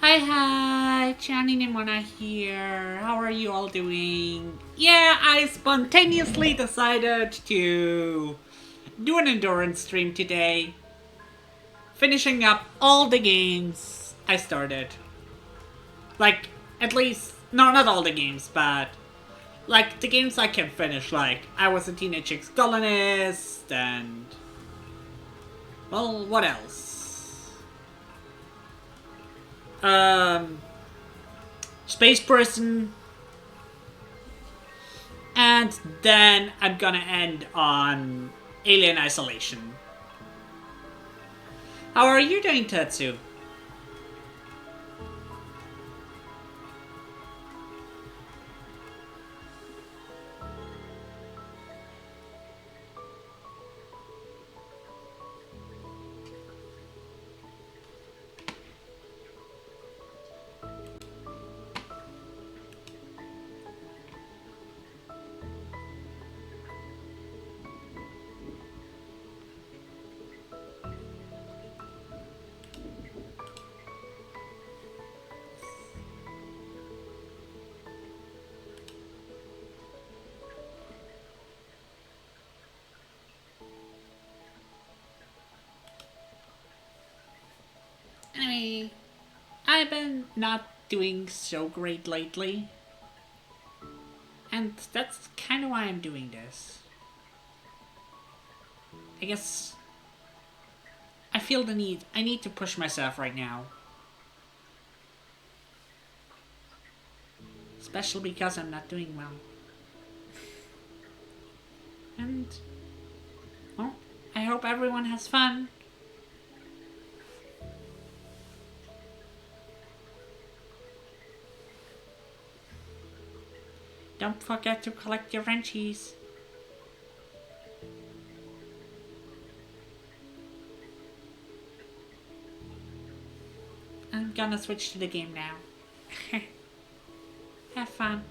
Hi, Chani Nimona here. How are you all doing? Yeah, I spontaneously decided to do an endurance stream today. Finishing up all the games I started. Like, at least, no, not all the games, but like the games I can finish. Like, I was a teenage ex-colonist and. Well, what else? Um. Space Person. And then I'm gonna end on Alien Isolation. How are you doing, Tetsu? Anyway, I've been not doing so great lately. And that's kind of why I'm doing this. I guess I feel the need. I need to push myself right now. Especially because I'm not doing well. And, well, I hope everyone has fun. Don't forget to collect your Frenchies. I'm gonna switch to the game now. Have fun.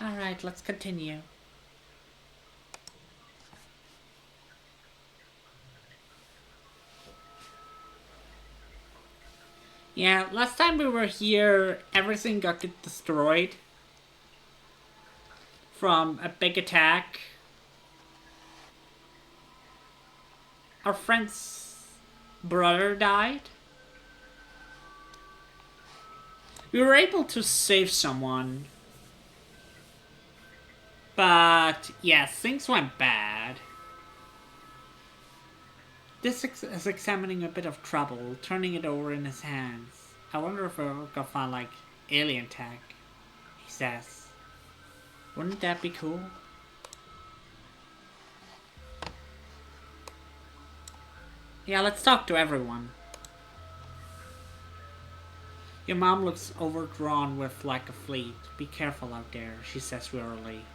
Alright, let's continue. Yeah, last time we were here, everything got destroyed from a big attack. Our friend's brother died. We were able to save someone. But, yeah, things went bad. This is examining a bit of trouble, turning it over in his hands. I wonder if we're gonna find, like, alien tech, he says. Wouldn't that be cool? Yeah, let's talk to everyone. Your mom looks overdrawn with lack of sleep. Be careful out there, she says wearily.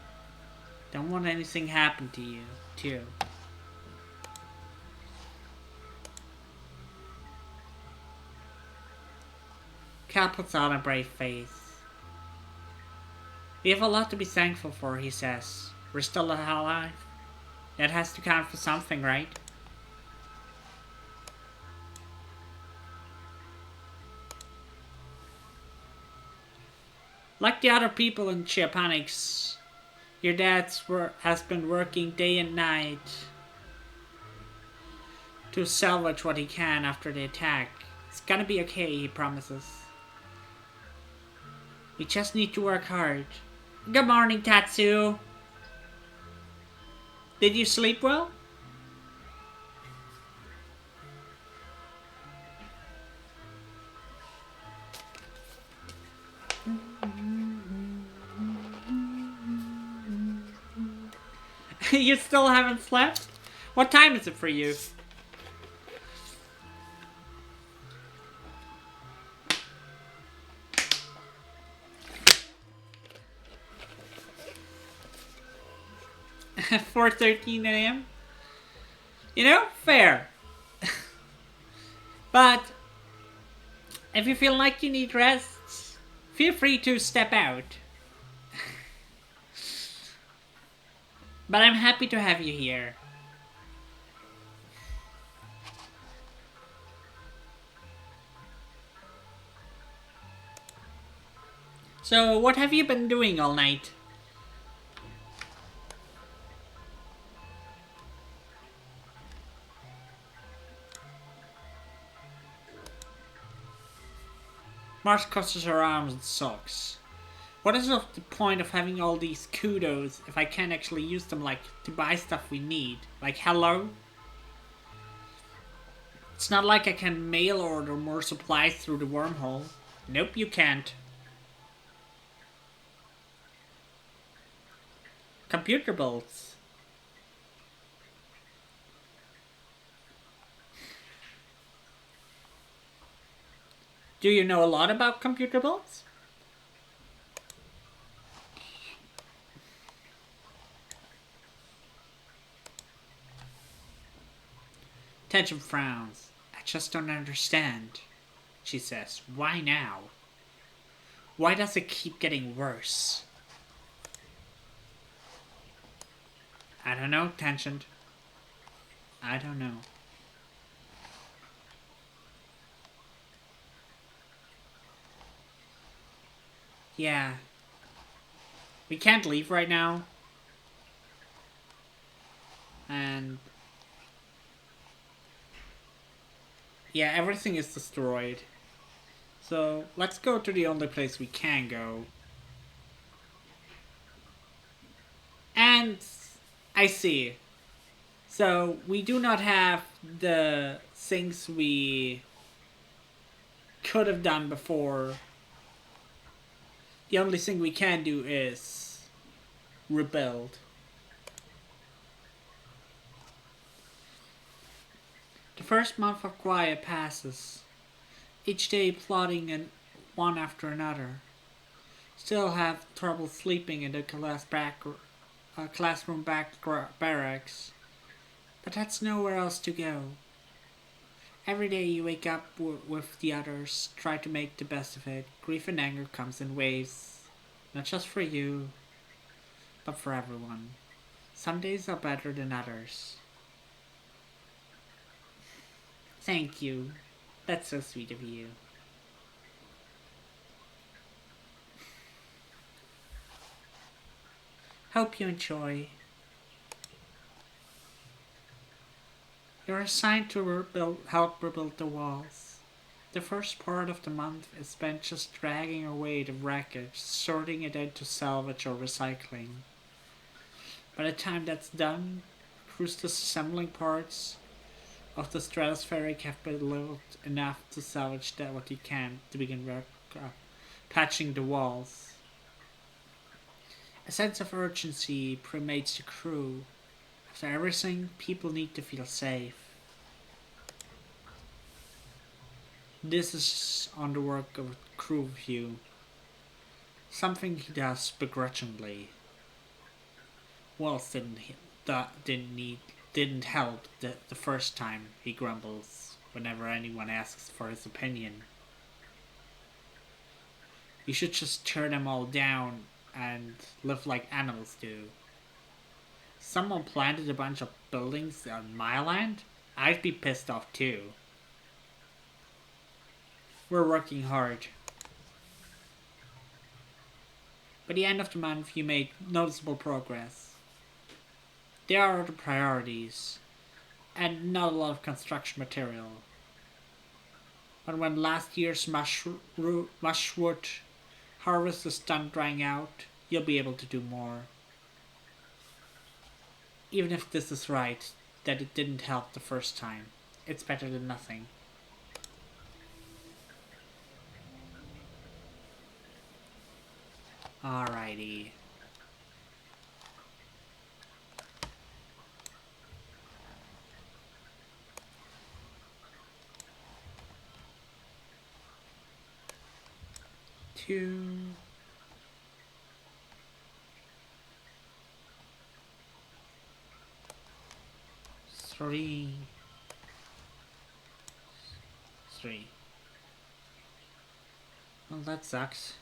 Don't want anything happen to you, too. Cal puts on a brave face. We have a lot to be thankful for, he says. We're still alive. That has to count for something, right? Like the other people in Chiapanix, your dad has been working day and night to salvage what he can after the attack. It's gonna be okay, he promises. We just need to work hard. Good morning, Tatsu. Did you sleep well? You still haven't slept? What time is it for you? At 4:13 a.m. You know, fair. But if you feel like you need rest, feel free to step out. But I'm happy to have you here. So, what have you been doing all night? Mars crosses her arms and sulks. What is the point of having all these kudos if I can't actually use them, like, to buy stuff we need? Like, hello? It's not like I can mail order more supplies through the wormhole. Nope, you can't. Computer builds. Do you know a lot about computer builds? Tension frowns. I just don't understand, she says. Why now? Why does it keep getting worse? I don't know, Tension. I don't know. Yeah. We can't leave right now. And yeah, everything is destroyed. So let's go to the only place we can go. And I see. So we do not have the things we could have done before. The only thing we can do is rebuild. The first month of quiet passes, each day plodding and one after another. Still have trouble sleeping in the classroom barracks, but that's nowhere else to go. Every day you wake up with the others, try to make the best of it. Grief and anger comes in waves, not just for you, but for everyone. Some days are better than others. Thank you. That's so sweet of you. Hope you enjoy. You're assigned to help rebuild the walls. The first part of the month is spent just dragging away the wreckage, sorting it into salvage or recycling. By the time that's done, crews disassembling parts of the stratospheric have built enough to salvage that what you can to begin patching the walls. A sense of urgency permeates the crew. After everything, people need to feel safe. This is on the work of a crew review. Something he does begrudgingly. Wells didn't help the first time, he grumbles whenever anyone asks for his opinion. You should just tear them all down and live like animals do. Someone planted a bunch of buildings on my land? I'd be pissed off too. We're working hard. By the end of the month, you made noticeable progress. There are other priorities, and not a lot of construction material. But when last year's mushwood harvest is done drying out, you'll be able to do more. Even if this is right, that it didn't help the first time, it's better than nothing. Alrighty. Two. Three. Three. Well, that sucks.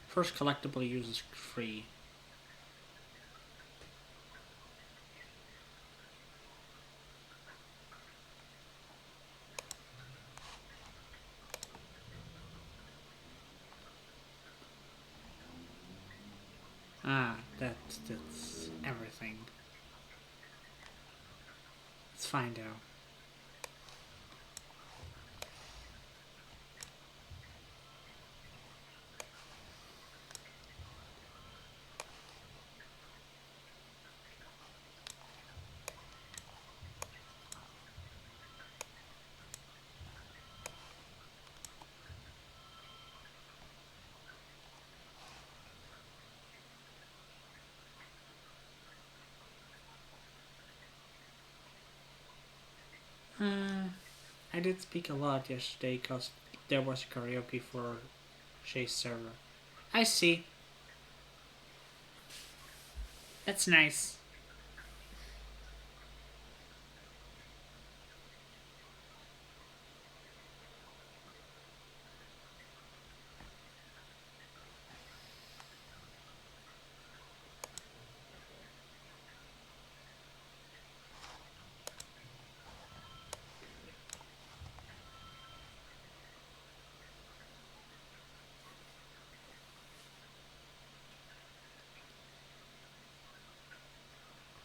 First collectible uses free. Ah, that's everything. Let's find out. I did speak a lot yesterday because there was karaoke for Shay's server. I see. That's nice.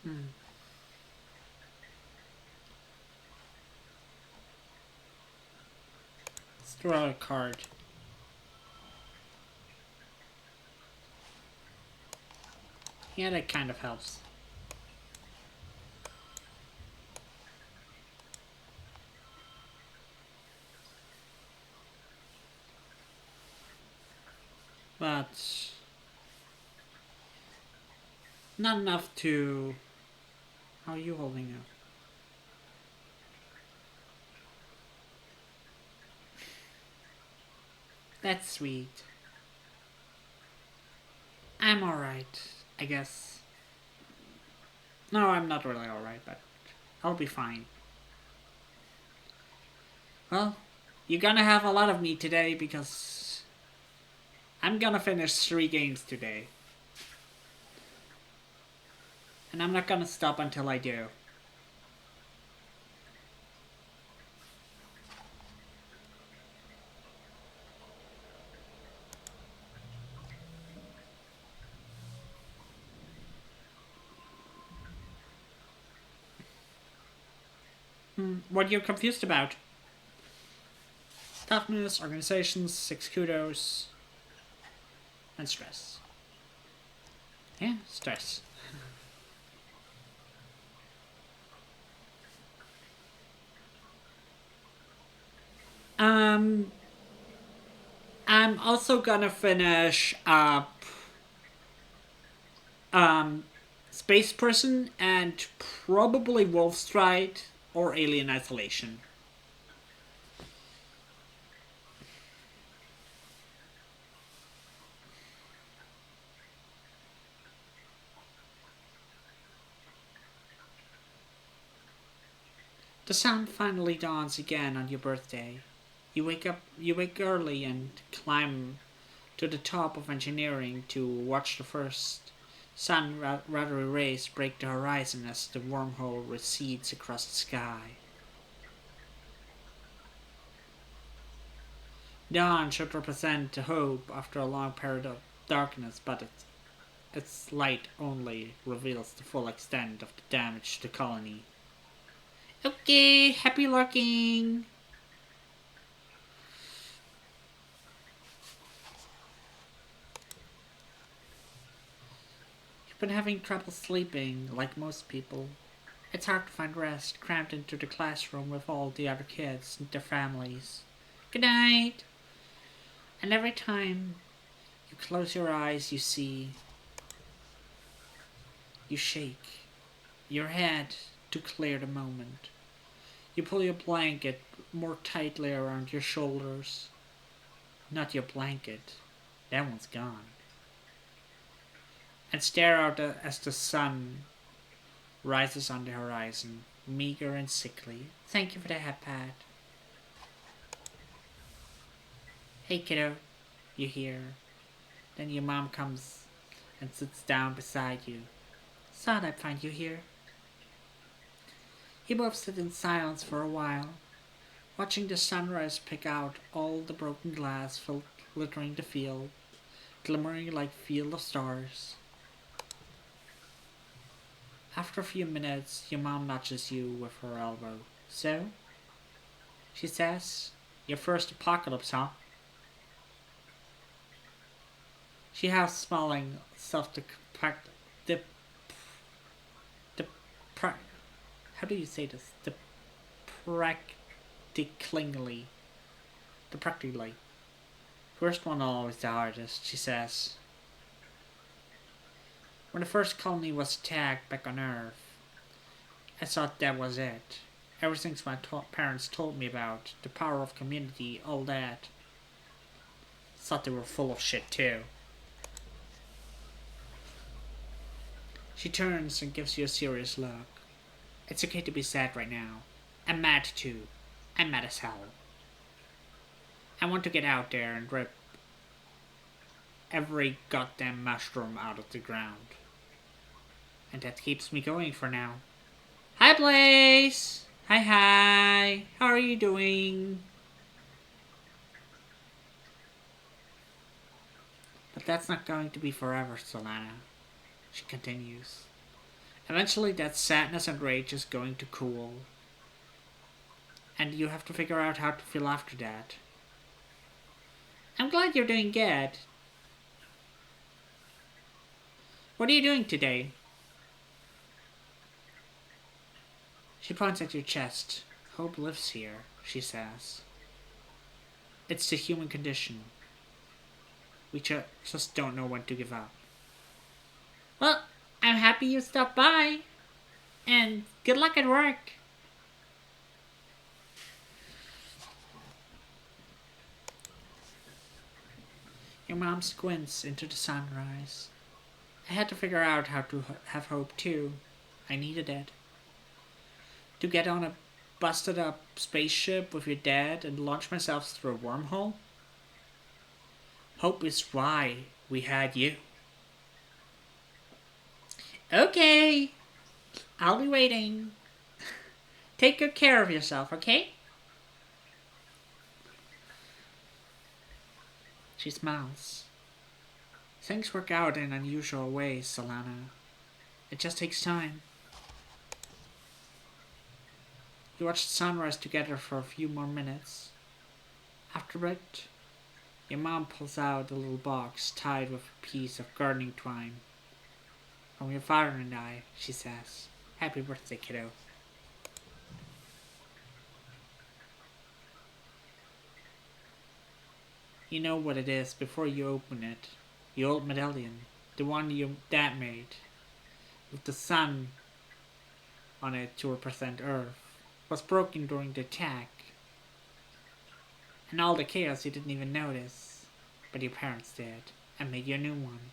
Hmm. Let's throw out a card. Yeah, that kind of helps. But not enough to... How are you holding up? That's sweet. I'm alright, I guess. No, I'm not really alright, but I'll be fine. Well, you're gonna have a lot of me today because I'm gonna finish 3 games today. And I'm not gonna stop until I do. What are you confused about? Toughness, organizations, 6 kudos, and stress. Yeah, stress. Um, I'm also gonna finish up um, Space Person and probably Wolfstride or Alien Isolation. The sun finally dawns again on your birthday. You wake early and climb to the top of engineering to watch the first sun rotary rays break the horizon as the wormhole recedes across the sky. Dawn should represent the hope after a long period of darkness, but its light only reveals the full extent of the damage to the colony. Okay, happy lurking! You've been having trouble sleeping, like most people. It's hard to find rest, crammed into the classroom with all the other kids and their families. Good night! And every time you close your eyes, you shake your head to clear the moment. You pull your blanket more tightly around your shoulders. Not your blanket, that one's gone. And stare out as the sun rises on the horizon, meager and sickly. Thank you for the hat, Pat. Hey, kiddo, you hear. Then your mom comes and sits down beside you. Thought I'd find you here. You both sit in silence for a while, watching the sunrise pick out all the broken glass glittering the field, glimmering like field of stars. After a few minutes, your mom nudges you with her elbow. So, she says, your first apocalypse, huh? She has smiling, how do you say this? Practically. First one always the hardest, she says. When the first colony was attacked back on Earth, I thought that was it. Everything my parents told me about, the power of community, all that. Thought they were full of shit too. She turns and gives you a serious look. It's okay to be sad right now. I'm mad too. I'm mad as hell. I want to get out there and rip every goddamn mushroom out of the ground. And that keeps me going for now. Hi, Blaze! Hi. How are you doing? But that's not going to be forever, Solana. She continues. Eventually that sadness and rage is going to cool. And you have to figure out how to feel after that. I'm glad you're doing good. What are you doing today? She points at your chest. Hope lives here, she says. It's the human condition. We just don't know when to give up. Well, I'm happy you stopped by. And good luck at work. Your mom squints into the sunrise. I had to figure out how to have hope too. I needed it. To get on a busted up spaceship with your dad and launch myself through a wormhole? Hope is why we had you. Okay, I'll be waiting. Take good care of yourself, okay? She smiles. Things work out in unusual ways, Solana. It just takes time. You watch the sunrise together for a few more minutes. After it, your mom pulls out a little box tied with a piece of gardening twine. From your father and I, she says. Happy birthday, kiddo. You know what it is before you open it. The old medallion. The one your dad made. With the sun on it to represent Earth. Was broken during the attack. And all the chaos you didn't even notice. But your parents did. And made you a new one.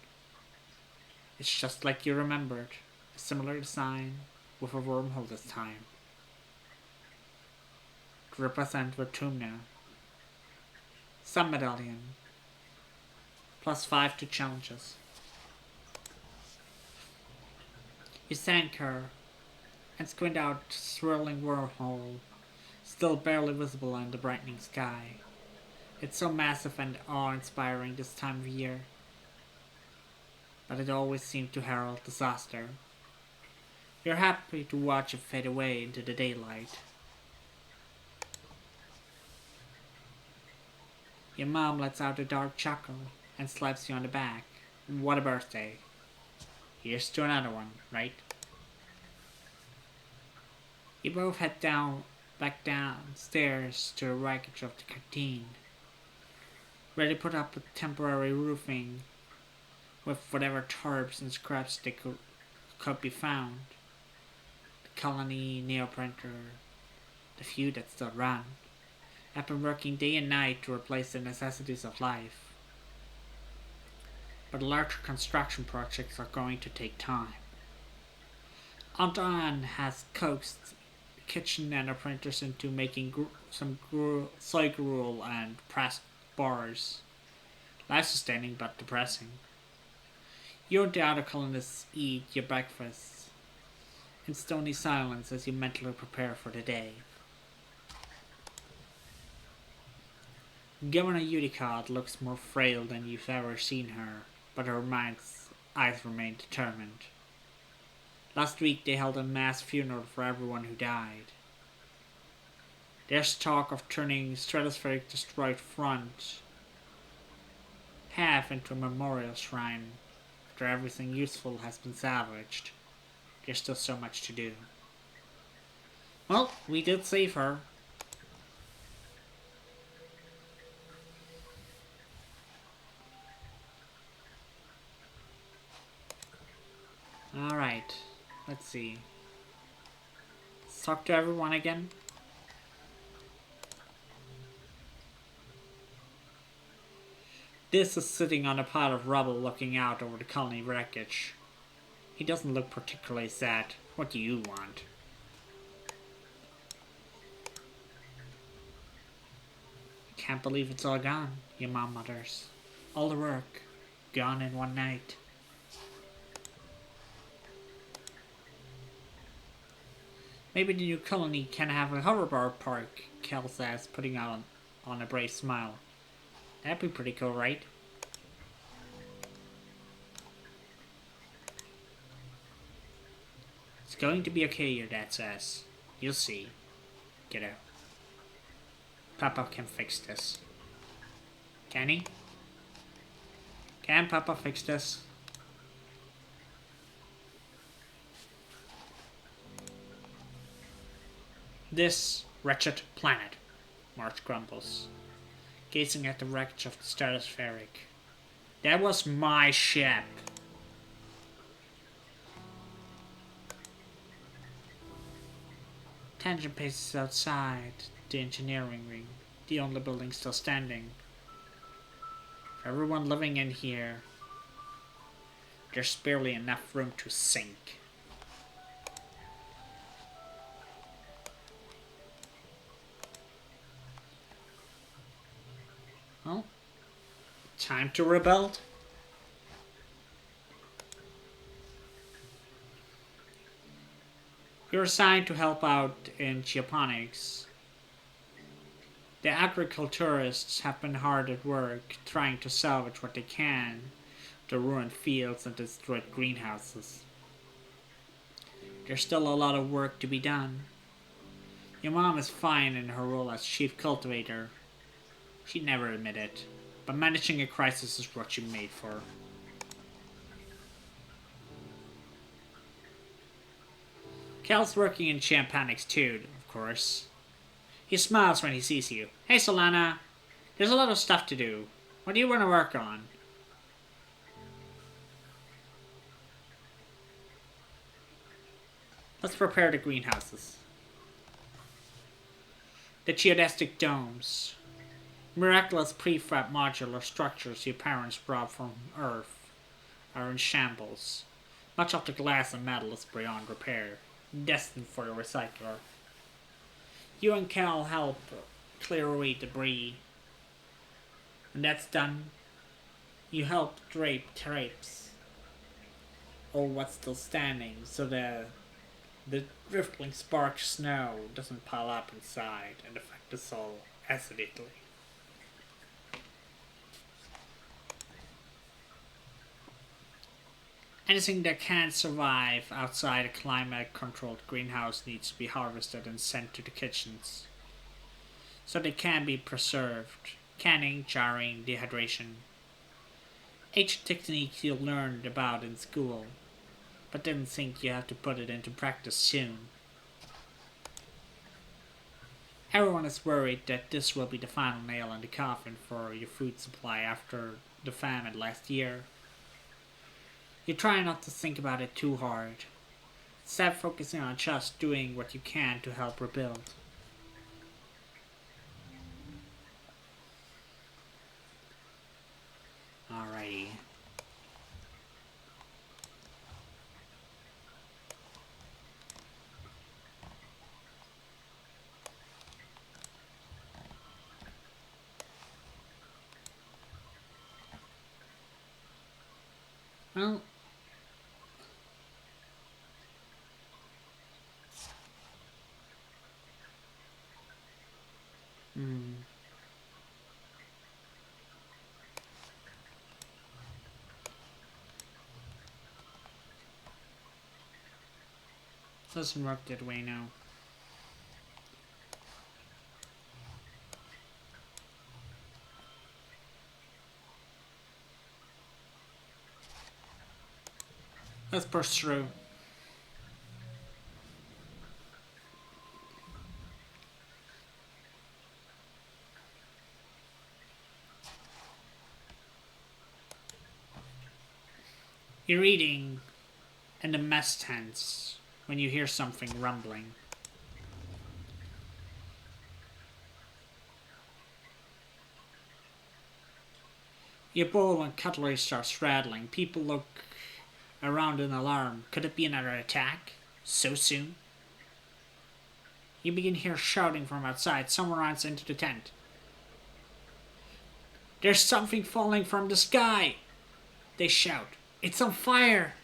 It's just like you remembered. A similar design. With a wormhole this time. To represent Vertumna. Sun medallion. +5 to challenges. You thank her and squint out swirling wormhole, still barely visible in the brightening sky. It's so massive and awe-inspiring this time of year, but it always seemed to herald disaster. You're happy to watch it fade away into the daylight. Your mom lets out a dark chuckle and slaps you on the back. What a birthday. Here's to another one, right? You both head back downstairs to the wreckage of the canteen. Ready to put up a temporary roofing with whatever tarps and scraps they could be found. The colony, Neoprinter, the few that still run, have been working day and night to replace the necessities of life. But larger construction projects are going to take time. Aunt Anne has coaxed the kitchen and apprentice into making soy gruel and pressed bars. Life-sustaining but depressing. You and the other colonists eat your breakfasts in stony silence as you mentally prepare for the day. Governor Uticott looks more frail than you've ever seen her, but her eyes remain determined. Last week they held a mass funeral for everyone who died. There's talk of turning Stratospheric Destroyed Front half into a memorial shrine after everything useful has been salvaged. There's still so much to do. Well, we did save her. Alright, let's see. Let's talk to everyone again. This is sitting on a pile of rubble looking out over the colony wreckage. He doesn't look particularly sad. What do you want? I can't believe it's all gone, your mom mutters. All the work, gone in one night. Maybe the new colony can have a hoverboard park, Kel says, putting on a brave smile. That'd be pretty cool, right? It's going to be okay, your dad says. You'll see. Get out. Papa can fix this. Can he? Can Papa fix this? This wretched planet, March grumbles, gazing at the wreckage of the Stratospheric. That was my ship. Tangent paces outside the engineering ring, the only building still standing. For everyone living in here, there's barely enough room to sink. Well, time to rebuild. You're assigned to help out in geoponics. The agriculturists have been hard at work trying to salvage what they can, the ruined fields and destroyed greenhouses. There's still a lot of work to be done. Your mom is fine in her role as chief cultivator. She'd never admit it, but managing a crisis is what you're made for. Cal's working in Champanics too, of course. He smiles when he sees you. Hey Solana, there's a lot of stuff to do. What do you want to work on? Let's prepare the greenhouses. The geodesic domes. Miraculous prefab modular structures your parents brought from Earth are in shambles. Much of the glass and metal is beyond repair, destined for the recycler. You and Cal help clear away debris. When that's done, you help drape drapes or what's still standing so the drifting spark snow doesn't pile up inside and affect us all acidly. Anything that can't survive outside a climate-controlled greenhouse needs to be harvested and sent to the kitchens, so they can be preserved. Canning, jarring, dehydration. Ancient techniques you learned about in school, but didn't think you have to put it into practice soon. Everyone is worried that this will be the final nail in the coffin for your food supply after the famine last year. You try not to think about it too hard. Instead, focusing on just doing what you can to help rebuild. Alrighty. Well, hmm, doesn't work that way now. Let's push through. You're eating in the mess tents when you hear something rumbling. Your bowl and cutlery starts rattling. People look around in alarm. Could it be another attack? So soon? You begin to hear shouting from outside. Someone runs into the tent. There's something falling from the sky! They shout. It's on fire!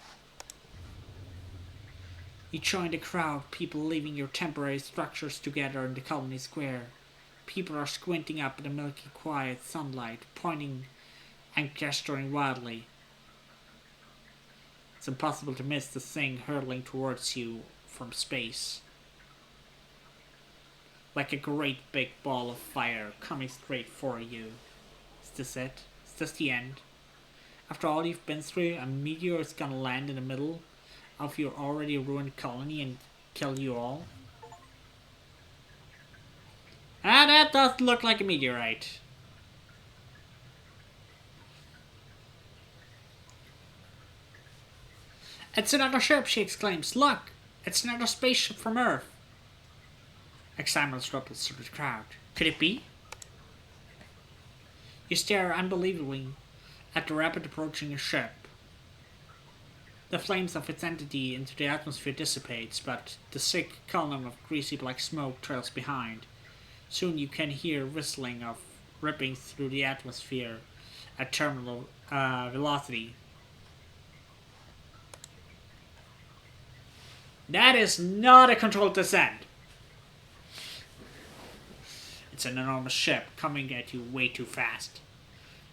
You join the crowd, people leaving your temporary structures together in the colony square. People are squinting up at the milky quiet sunlight, pointing and gesturing wildly. It's impossible to miss the thing hurtling towards you from space. Like a great big ball of fire coming straight for you. Is this it? Is this the end? After all you've been through, a meteor is gonna land in the middle of your already ruined colony and kill you all? Ah, that does look like a meteorite. It's another ship, she exclaims. Look! It's another spaceship from Earth. Excitement ripples through the crowd. Could it be? You stare unbelievingly at the rapid approaching ship. The flames of its entity into the atmosphere dissipates, but the thick column of greasy black smoke trails behind. Soon you can hear whistling of ripping through the atmosphere at terminal velocity. That is not a controlled descent. It's an enormous ship coming at you way too fast.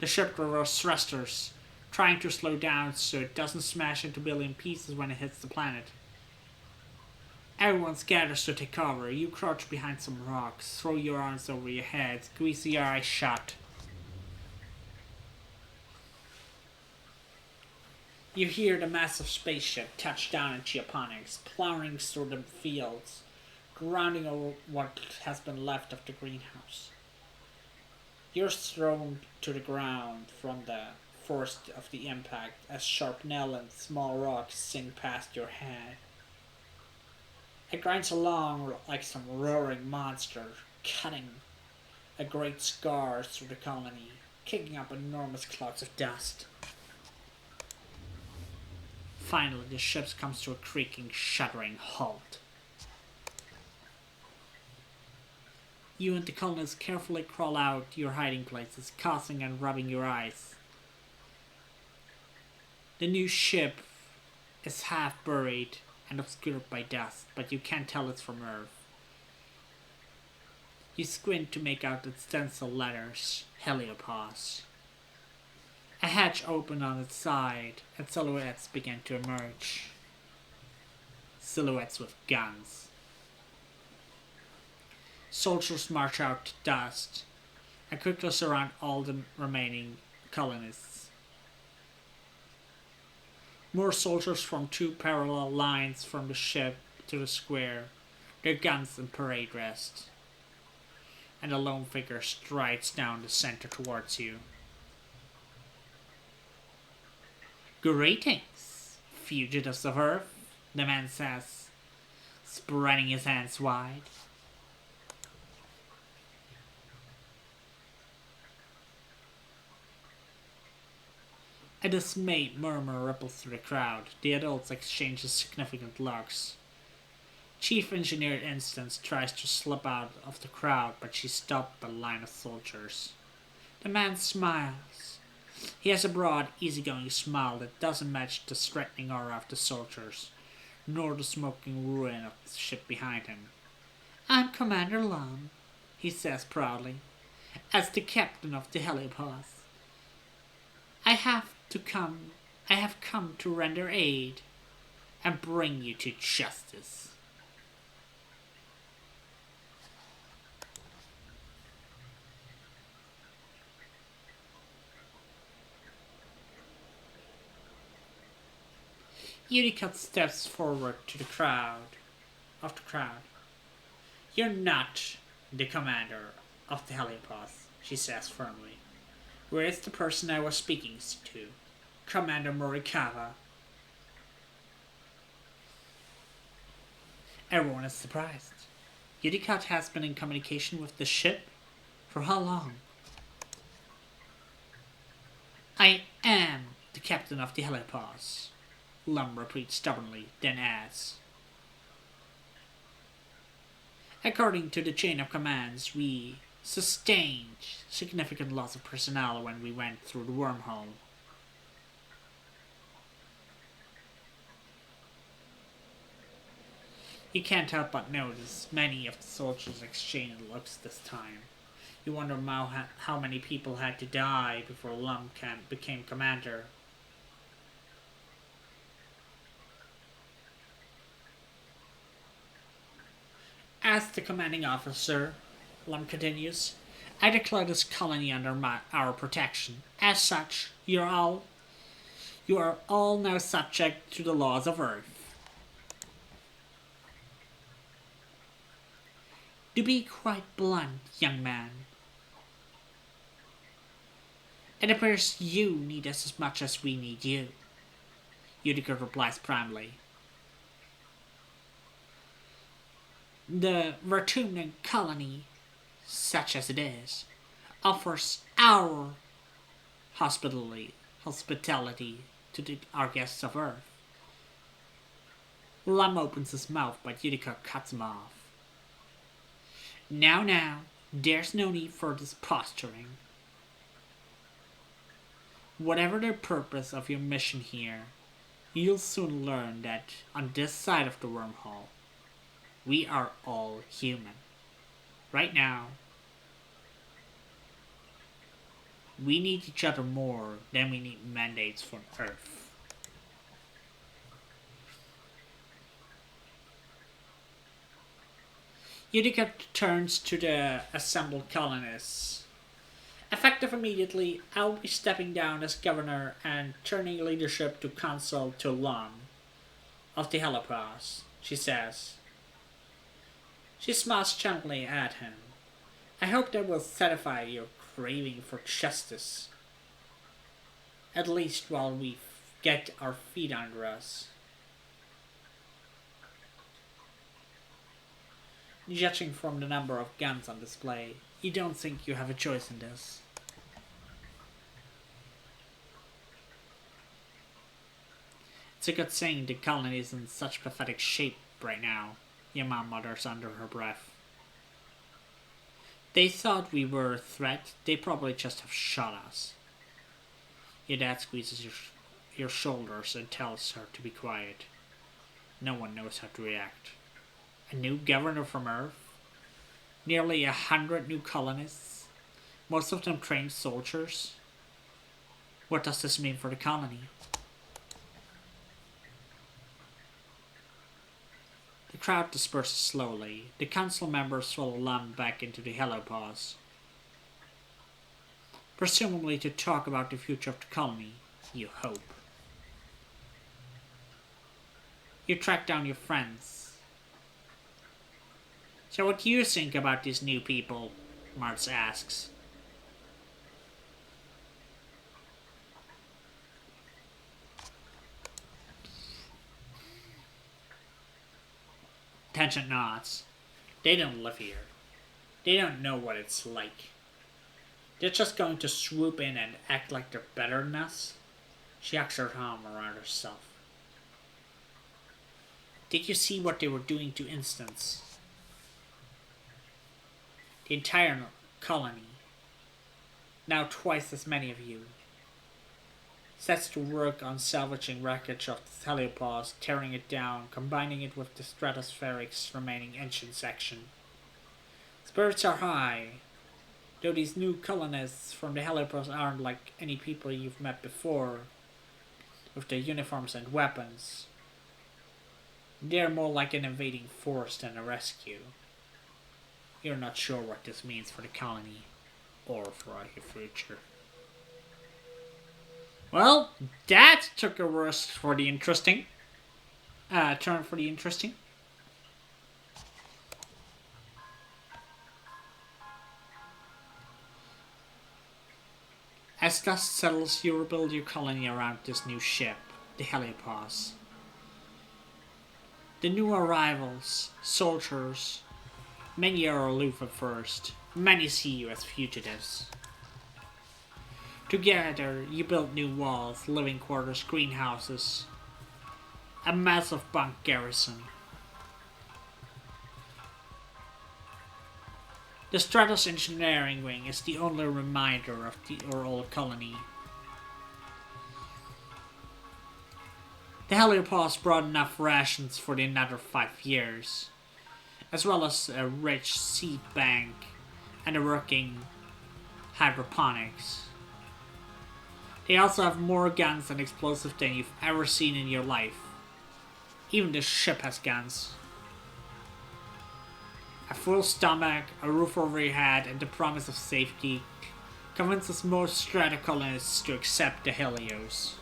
The ship reverses thrusters, trying to slow down so it doesn't smash into a billion pieces when it hits the planet. Everyone scatters to take cover. You crouch behind some rocks, throw your arms over your head, squeeze your eyes shut. You hear the massive spaceship touch down in Geoponics, plowing through the fields, grounding over what has been left of the greenhouse. You're thrown to the ground from the force of the impact as shrapnel and small rocks sing past your head. It grinds along like some roaring monster, cutting a great scar through the colony, kicking up enormous clouds of dust. Finally, the ship comes to a creaking, shuddering halt. You and the colonists carefully crawl out your hiding places, coughing and rubbing your eyes. The new ship is half buried and obscured by dust, but you can't tell it's from Earth. You squint to make out its stencil letters, Heliopause. A hatch opened on its side, and silhouettes began to emerge. Silhouettes with guns. Soldiers march out to dust and quickly surround all the remaining colonists. More soldiers form two parallel lines from the ship to the square, their guns in parade rest. And a lone figure strides down the center towards you. Greetings, fugitives of Earth, the man says, spreading his hands wide. A dismayed murmur ripples through the crowd. The adults exchange significant looks. Chief Engineer Instance tries to slip out of the crowd, but she's stopped by a line of soldiers. The man smiles. He has a broad, easygoing smile that doesn't match the threatening aura of the soldiers, nor the smoking ruin of the ship behind him. "I'm Commander Lum," he says proudly, "as the captain of the Heliopause. I have to come. I have come to render aid and bring you to justice." Unicott steps forward to the crowd. "You're not the commander of the Heliopause," she says firmly. "Where is the person I was speaking to? Commander Morikawa?" Everyone is surprised. Unicott has been in communication with the ship? For how long? "I am the captain of the Heliopause," Lum repeats stubbornly, then adds, "According to the chain of commands, we sustained significant loss of personnel when we went through the wormhole." You can't help but notice many of the soldiers exchange looks this time. You wonder how many people had to die before Lum became commander. "As the commanding officer," Lum continues, "I declare this colony under our protection. As such, you are all now subject to the laws of Earth. To be quite blunt, young man, it appears you need us as much as we need you," Utica replies promptly. "The Vertumnan colony, such as it is, offers our hospitality to our guests of Earth." Lum opens his mouth, but Utica cuts him off. Now, there's no need for this posturing. Whatever the purpose of your mission here, you'll soon learn that on this side of the wormhole, we are all human. Right now, we need each other more than we need mandates from Earth. Utica turns to the assembled colonists. "Effective immediately, I'll be stepping down as governor and turning leadership to Consul to Lum of the Heliopause," she says. She smiles gently at him. "I hope that will satisfy your craving for justice. At least while we get our feet under us." Judging from the number of guns on display, you don't think you have a choice in this. "It's a good thing the colony is in such pathetic shape right now," Yama mutters under her breath. "They thought we were a threat. They probably just have shot us." Your dad squeezes your shoulders and tells her to be quiet. No one knows how to react. A new governor from Earth? Nearly 100 new colonists? Most of them trained soldiers? What does this mean for the colony? The crowd disperses slowly. The council members follow Lum back into the Heliopause, presumably to talk about the future of the colony, you hope. You track down your friends. "So what do you think about these new people?" Martz asks. Tangent nods. "They don't live here. They don't know what it's like. They're just going to swoop in and act like they're better than us." She hugs her arm around herself. "Did you see what they were doing to Instance? The entire colony. Now twice as many of you. sets to work on salvaging wreckage of the heliopause, tearing it down, combining it with the Stratospheric's remaining engine section. Spirits are high, though these new colonists from the heliopause aren't like any people you've met before, with their uniforms and weapons. They're more like an invading force than a rescue. You're not sure what this means for the colony, or for your future. Well, that took a worst for the interesting. Turn for the interesting. As dust settles, you rebuild your colony around this new ship, the Heliopause. The new arrivals, soldiers, many are aloof at first, many see you as fugitives. Together, you build new walls, living quarters, greenhouses, a massive bunk garrison. The Stratos Engineering Wing is the only reminder of the old colony. The Heliopause brought enough rations for another 5 years, as well as a rich seed bank and a working hydroponics. They also have more guns and explosives than you've ever seen in your life. Even the ship has guns. A full stomach, a roof over your head, and the promise of safety convinces most strata colonists to accept the Helios.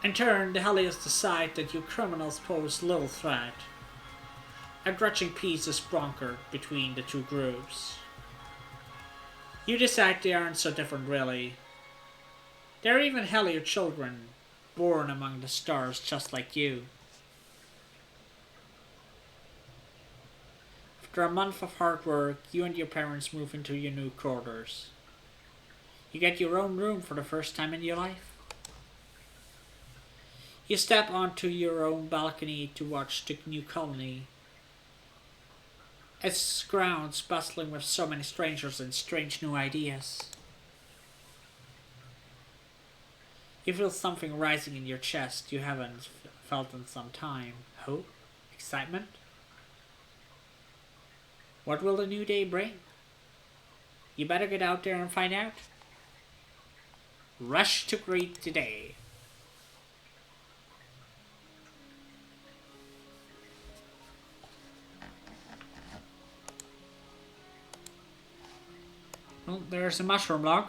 In turn, the Helios decide that you criminals pose little threat. A grudging peace is brokered between the two groups. You decide they aren't so different really. There are even Helio children, born among the stars just like you. After a month of hard work, you and your parents move into your new quarters. You get your own room for the first time in your life. You step onto your own balcony to watch the new colony. Its grounds bustling with so many strangers and strange new ideas. You feel something rising in your chest you haven't felt in some time. Hope? Excitement? What will the new day bring? You better get out there and find out. Rush to greet the day. Well, there's a mushroom log.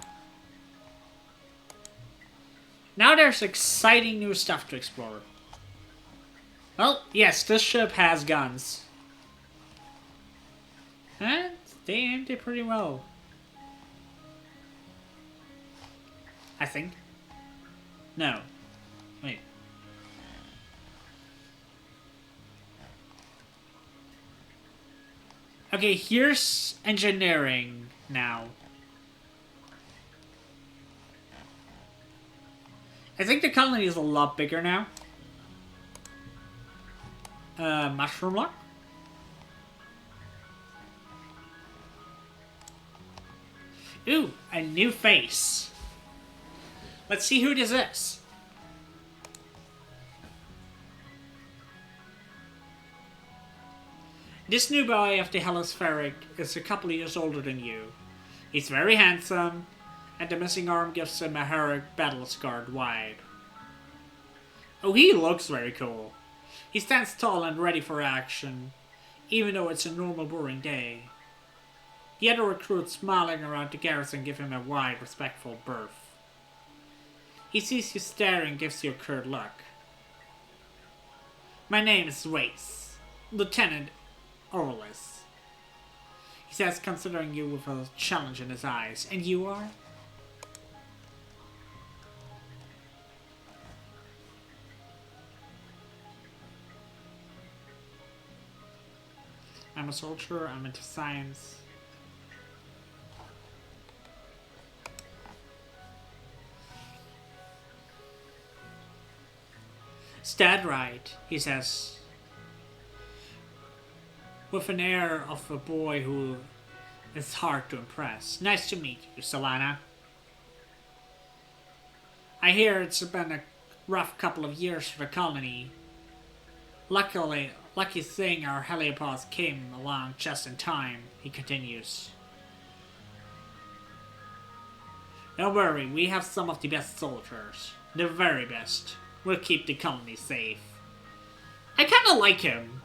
Now there's exciting new stuff to explore. Well, yes, this ship has guns. And they aimed it pretty well. I think. No. Wait. Okay, here's engineering now. I think the colony is a lot bigger now. Mushroom lock? Ooh, a new face. Let's see who this is. This new boy of the Heliospheric is a couple of years older than you. He's very handsome, and the missing arm gives him a heroic battle-scarred wide. Oh, he looks very cool. He stands tall and ready for action, even though it's a normal boring day. The other recruits smiling around the garrison give him a wide, respectful berth. He sees you staring and gives you a curt look. My name is Wace, Lieutenant Orlis. He says, considering you with a challenge in his eyes. And you are? I'm a soldier, I'm into science. Dead right, he says, with an air of a boy who It's hard to impress. Nice to meet you, Solana. I hear it's been a rough couple of years for the colony. Lucky thing our heliopause came along just in time, he continues. Don't worry, we have some of the best soldiers. The very best. We'll keep the colony safe. I kinda like him.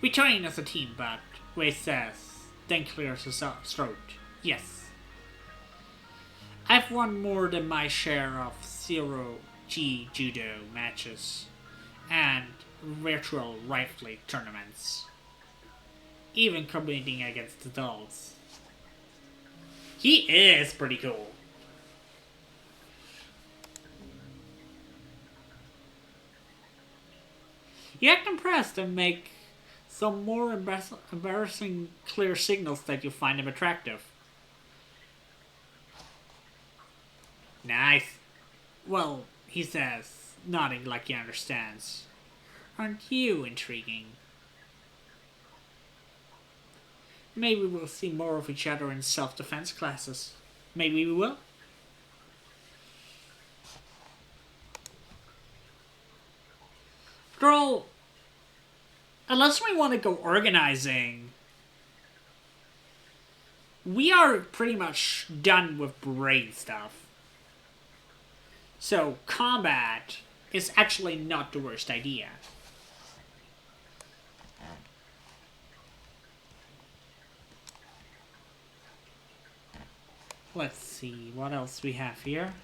We train as a team, but Wei says, then clears his throat. Yes. I've won more than my share of zero-G judo matches and virtual rifle tournaments. Even competing against adults. He is pretty cool. You act impressed and make some more embarrassing clear signals that you find him attractive. Nice. Well, he says, nodding like he understands. Aren't you intriguing? Maybe we'll see more of each other in self-defense classes. Maybe we will. Girl, unless we want to go organizing, we are pretty much done with brain stuff. So combat is actually not the worst idea. Let's see what else we have here.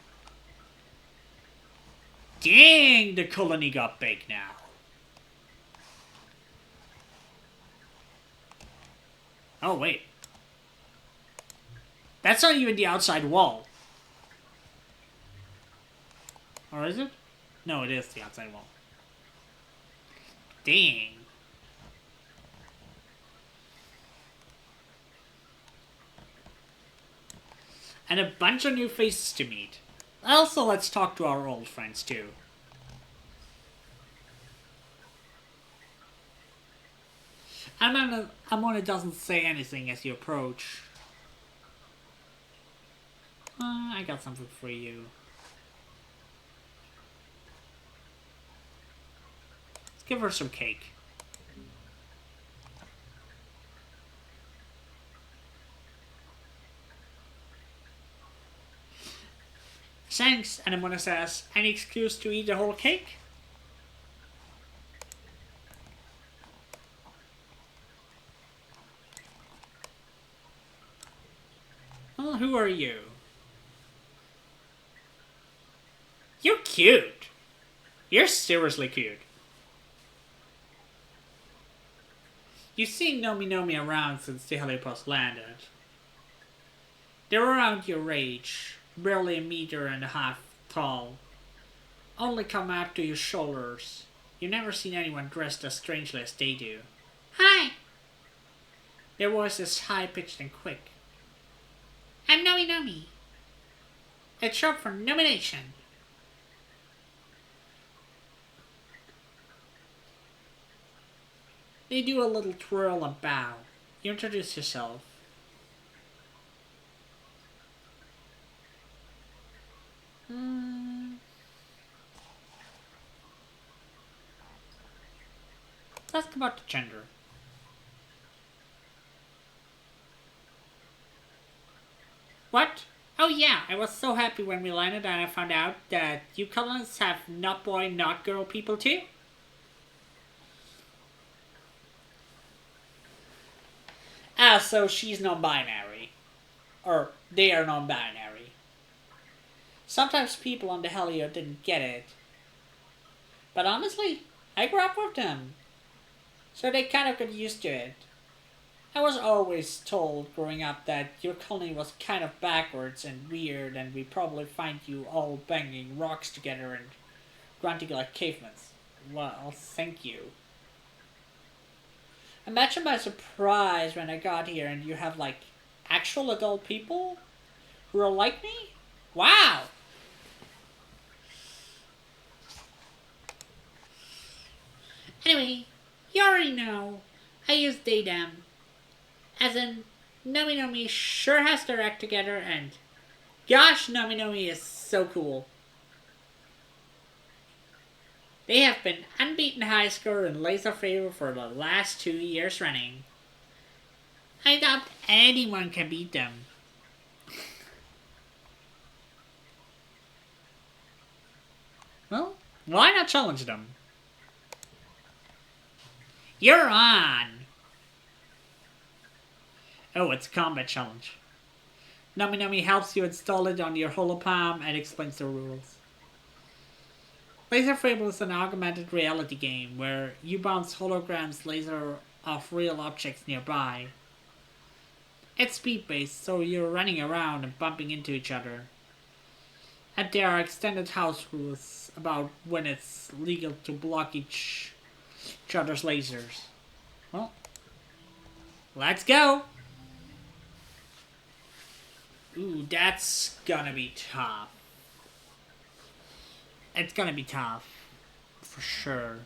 Dang, the colony got big now. Oh, wait. That's not even the outside wall. Or is it? No, it is the outside wall. Dang. And a bunch of new faces to meet. Also, let's talk to our old friends, too. Amona doesn't say anything as you approach. I got something for you. Let's give her some cake. Thanks, and Amona says, any excuse to eat the whole cake? Well, who are you? You're cute. You're seriously cute. You've seen Nomi around since the heliopause landed. They're around your age, barely 1.5 meters tall. Only come up to your shoulders. You've never seen anyone dressed as strangely as they do. Hi! Their voice is high-pitched and quick. I'm Nomi. It's short for nomination. They do a little twirl and bow. You introduce yourself. Let's ask about the gender. What? Oh yeah, I was so happy when we landed and I found out that you colonists have not boy, not girl people too. Ah, so she's non-binary. Or they are non-binary. Sometimes people on the Helio didn't get it. But honestly, I grew up with them. So they kind of got used to it. I was always told growing up that your colony was kind of backwards and weird and we'd probably find you all banging rocks together and grunting like cavemen. Well, thank you. Imagine my surprise when I got here and you have like actual adult people who are like me? Wow! Anyway, you already know I use they them. As in, Nomi Nomi sure has their act together, and gosh, Nomi Nomi is so cool. They have been unbeaten high score in Laser Favor for the last 2 years running. I doubt anyone can beat them. Well, why not challenge them? You're on! Oh, it's a combat challenge. Nomi Nomi helps you install it on your holopalm and explains the rules. Laser Fable is an augmented reality game where you bounce holograms laser off real objects nearby. It's speed-based, so you're running around and bumping into each other. And there are extended house rules about when it's legal to block each other's lasers. Well, let's go! Ooh, that's gonna be tough. It's gonna be tough. For sure.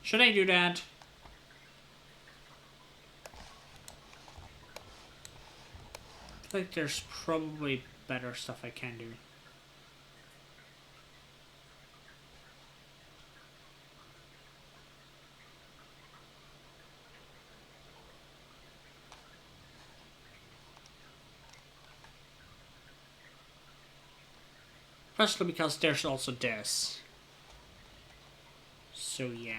Should I do that? I feel like there's probably better stuff I can do. Especially because there's also this. So yeah.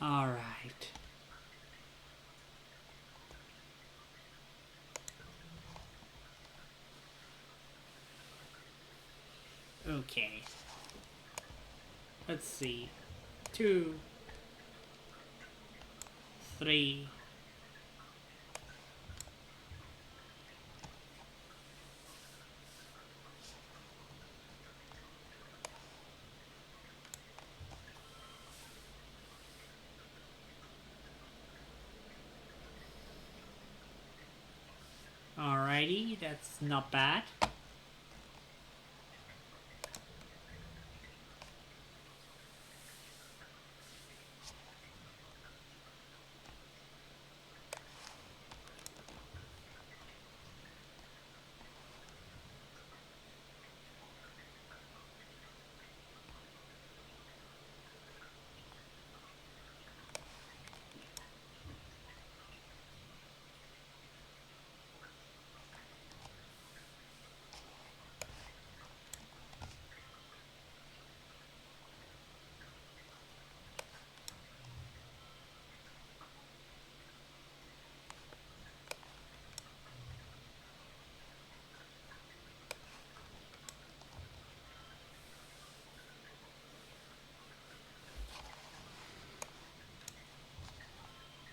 Alright. Okay. Let's see. 2, 3. Alrighty, that's not bad.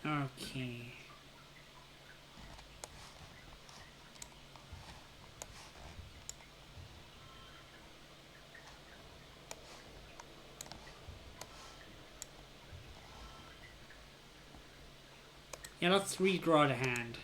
Okay. Yeah, let's redraw the hand.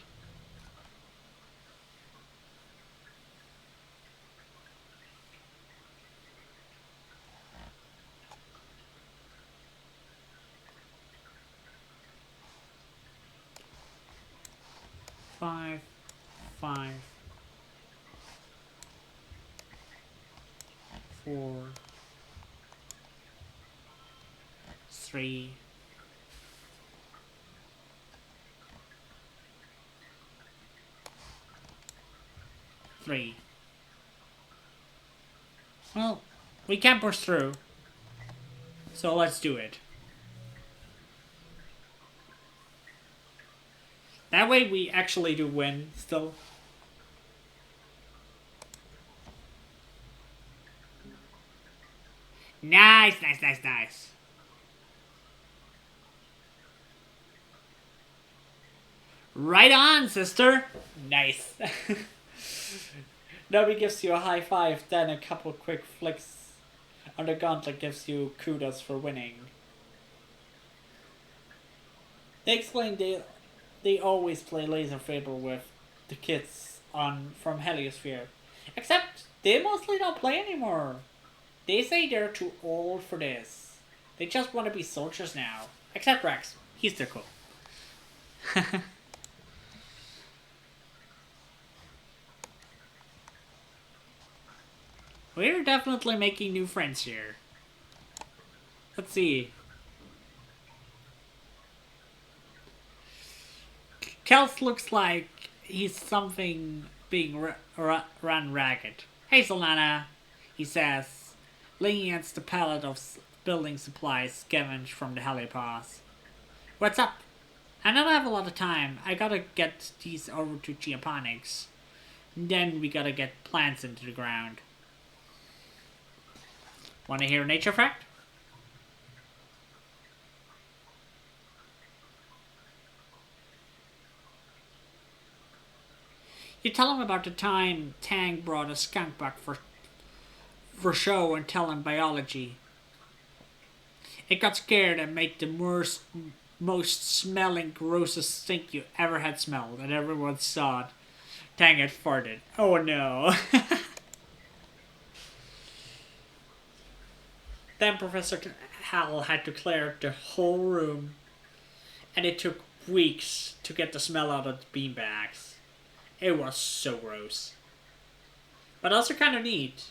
Five, 5, 4, 3. 3. Well, we can push through. So let's do it. That way we actually do win still. Nice, nice, nice, nice. Right on, sister. Nice. Nobody gives you a high five, then a couple quick flicks on the gauntlet gives you kudos for winning. They explain they always play Laser Fable with the kids from Heliosphere. Except they mostly don't play anymore. They say they're too old for this. They just want to be soldiers now. Except Rex. He's still cool. We're definitely making new friends here. Let's see. Kels looks like he's something being run ragged. Hey, Solana, he says, leaning against the pallet of building supplies scavenged from the helipads. What's up? I don't have a lot of time. I gotta get these over to geoponics. Then we gotta get plants into the ground. Wanna hear a nature fact? You tell him about the time Tang brought a skunk back for show and tell him biology. It got scared and made the most smelling, grossest stink you ever had smelled, and everyone saw it. Tang had farted. Oh no. Then Professor Hal had to clear the whole room, and it took weeks to get the smell out of the beanbags. It was so gross. But also kind of neat.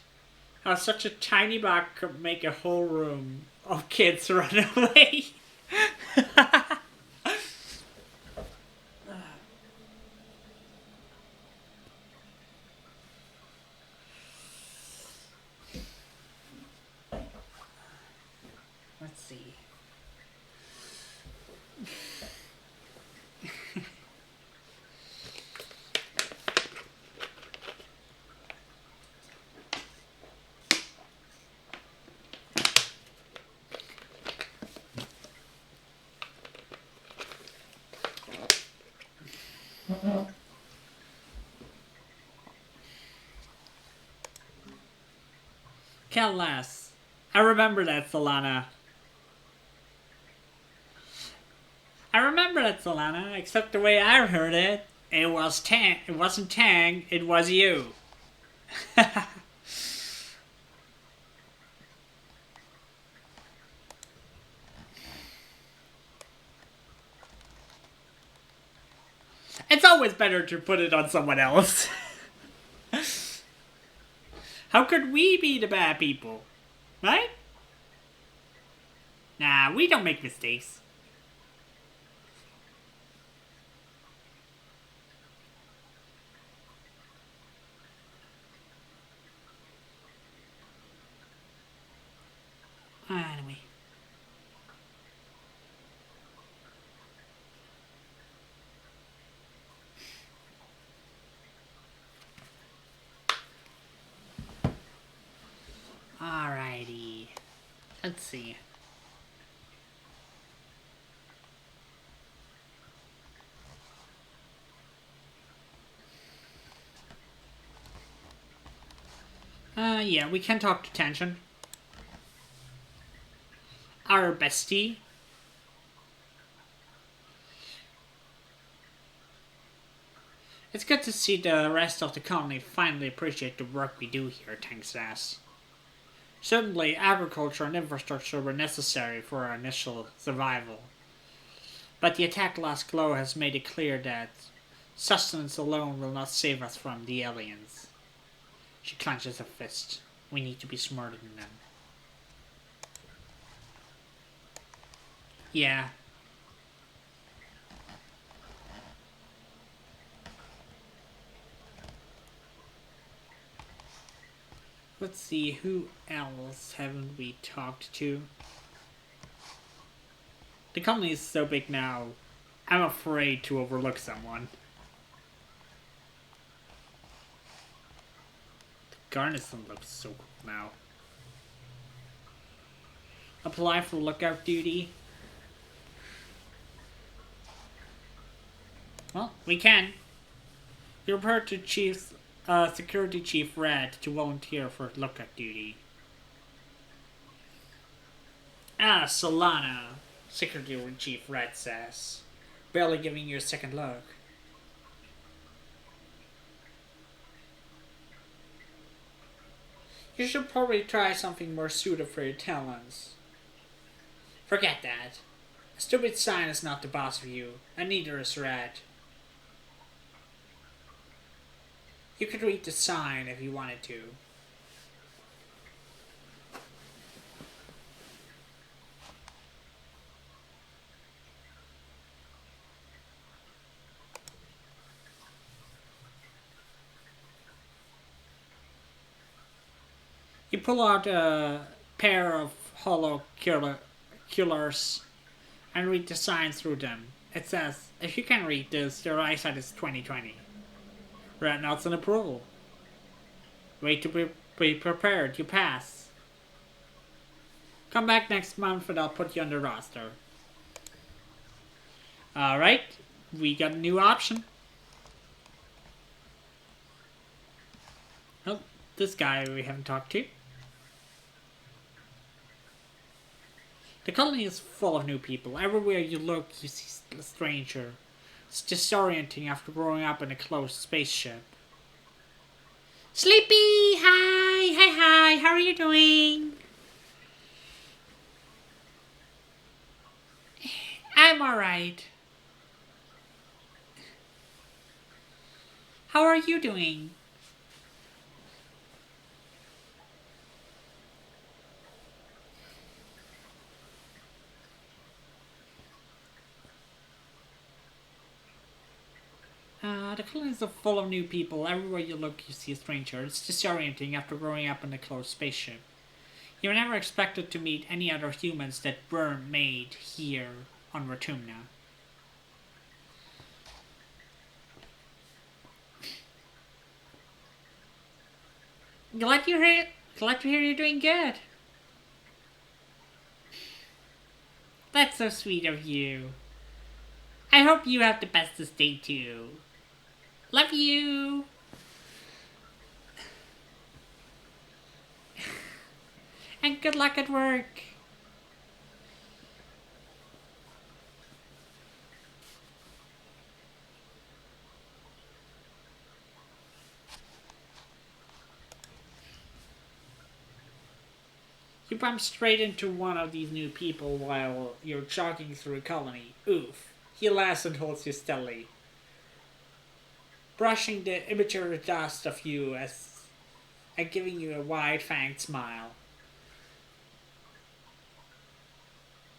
How such a tiny bag could make a whole room of kids run away. Let's see. Kellas. I remember that, Solana. I remember that, Solana, except the way I heard it. It wasn't Tang, it was you. It's always better to put it on someone else. How could we be the bad people? Right? Nah, we don't make mistakes. Anyway. Alrighty. Let's see. Yeah, we can talk to Tension. Our bestie. It's good to see the rest of the colony finally appreciate the work we do here, Tang says. Certainly, agriculture and infrastructure were necessary for our initial survival. But the attack last glow has made it clear that sustenance alone will not save us from the aliens. She clenches her fist. We need to be smarter than them. Yeah. Let's see, who else haven't we talked to? The colony is so big now, I'm afraid to overlook someone. The garrison looks so cool now. Apply for lookout duty. Well, we can. You report to Security Chief Red to volunteer for lookout duty. Ah, Solana, Security Chief Red says. Barely giving you a second look. You should probably try something more suited for your talents. Forget that. A stupid sign is not the boss of you, and neither is Red. You could read the sign if you wanted to. You pull out a pair of hollow killers and read the signs through them. It says, if you can read this, your eyesight is 20/20. Red nods in approval. Wait to be prepared, you pass. Come back next month and I'll put you on the roster. Alright, we got a new option. Oh, this guy we haven't talked to. The colony is full of new people. Everywhere you look, you see a stranger. It's disorienting after growing up in a closed spaceship. Sleepy! Hi! Hi! How are you doing? I'm alright. How are you doing? The colonies are full of new people. Everywhere you look, you see a stranger. It's disorienting after growing up in a closed spaceship. You were never expected to meet any other humans that weren't made here on Ratumna. Glad to hear you're doing good. That's so sweet of you. I hope you have the best of day too. Love you! And good luck at work! You bump straight into one of these new people while you're jogging through a colony. Oof. He laughs and holds you steadily, brushing the immature dust off you and giving you a wide-fanged smile.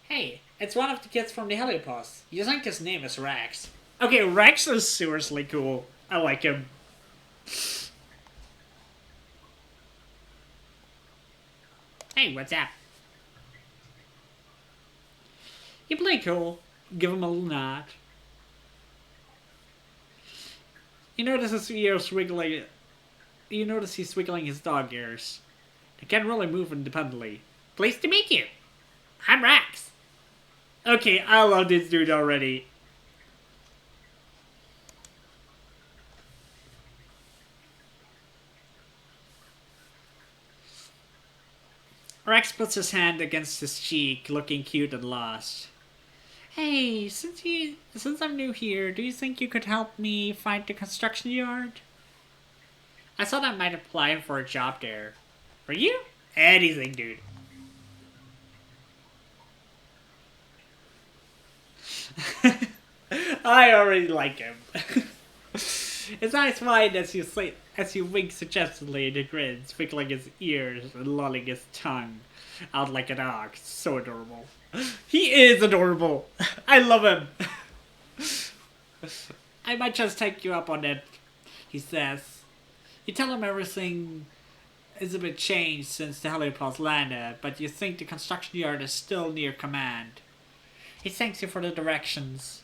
Hey, it's one of the kids from the Heliopause. You think his name is Rex. Okay, Rex is seriously cool. I like him. Hey, what's up? You play cool. Give him a little nod. You notice his ears wiggling. You notice he's wiggling his dog ears. They can't really move independently. Pleased to meet you. I'm Rex. Okay, I love this dude already. Rex puts his hand against his cheek, looking cute and lost. Hey, since I'm new here, do you think you could help me find the construction yard? I thought I might apply for a job there. For you? Anything, dude. I already like him. His eyes wide as you wink suggestively and he grins, wiggling his ears and lolling his tongue out like a dog. So adorable. He is adorable. I love him. I might just take you up on it, he says. You tell him everything is a bit changed since the helipods landed, but you think the construction yard is still near command. He thanks you for the directions.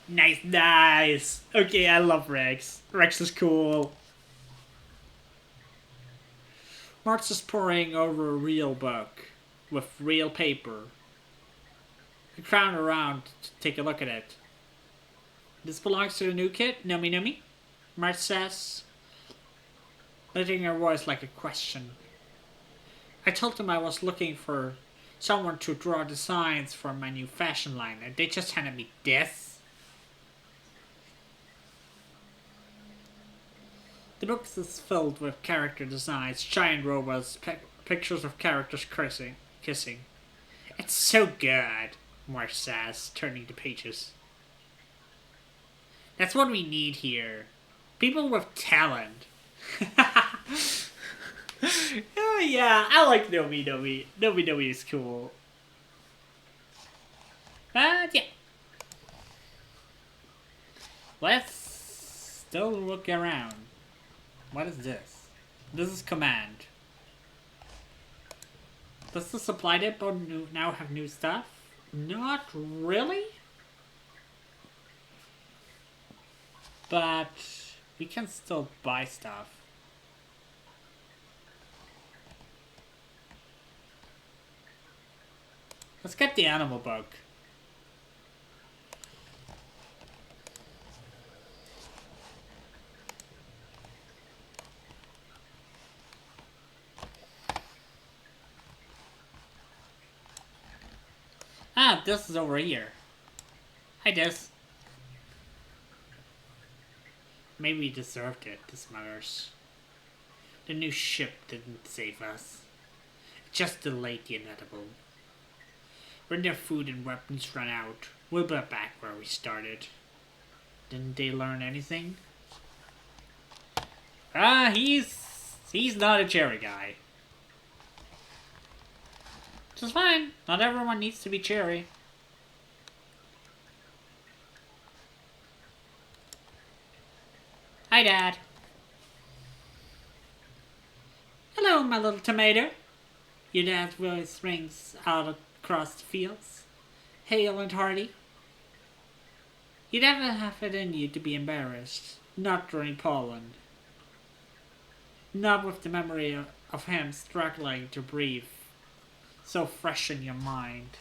Nice, nice. Okay, I love Rex. Rex is cool. Martz is poring over a real book with real paper. You crowd around to take a look at it. This belongs to the new kid, Numi Numi? Martz says, letting her voice like a question. I told them I was looking for someone to draw designs for my new fashion line, and they just handed me this. The book is filled with character designs, giant robots, pictures of characters kissing. It's so good, Marsh says, turning the pages. That's what we need here. People with talent. Oh yeah, I like Nomi Nomi. Nomi Nomi is cool. But yeah. Let's still look around. What is this? This is command. Does the supply depot now have new stuff? Not really. But we can still buy stuff. Let's get the animal book. Ah, this is over here. Hi, Des. Maybe we deserved it, the smugglers. The new ship didn't save us. It just delayed the inevitable. When their food and weapons run out, we'll be back where we started. Didn't they learn anything? Ah, he's not a cherry guy. Which is fine. Not everyone needs to be cherry. Hi, Dad. Hello, my little tomato. Your dad's voice rings out across the fields, hale and hearty. You never have it in you to be embarrassed, not during Poland. Not with the memory of him struggling to breathe, so fresh in your mind.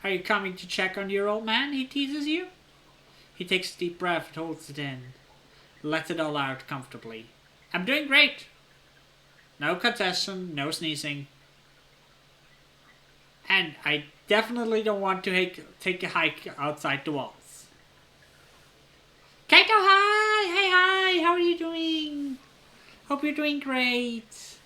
Are you coming to check on your old man? He teases you. He takes a deep breath and holds it in. Lets it all out comfortably. I'm doing great. No congestion, no sneezing. And I definitely don't want to take a hike outside the walls. Kaito, hi! Hey, hi! How are you doing? Hope you're doing great.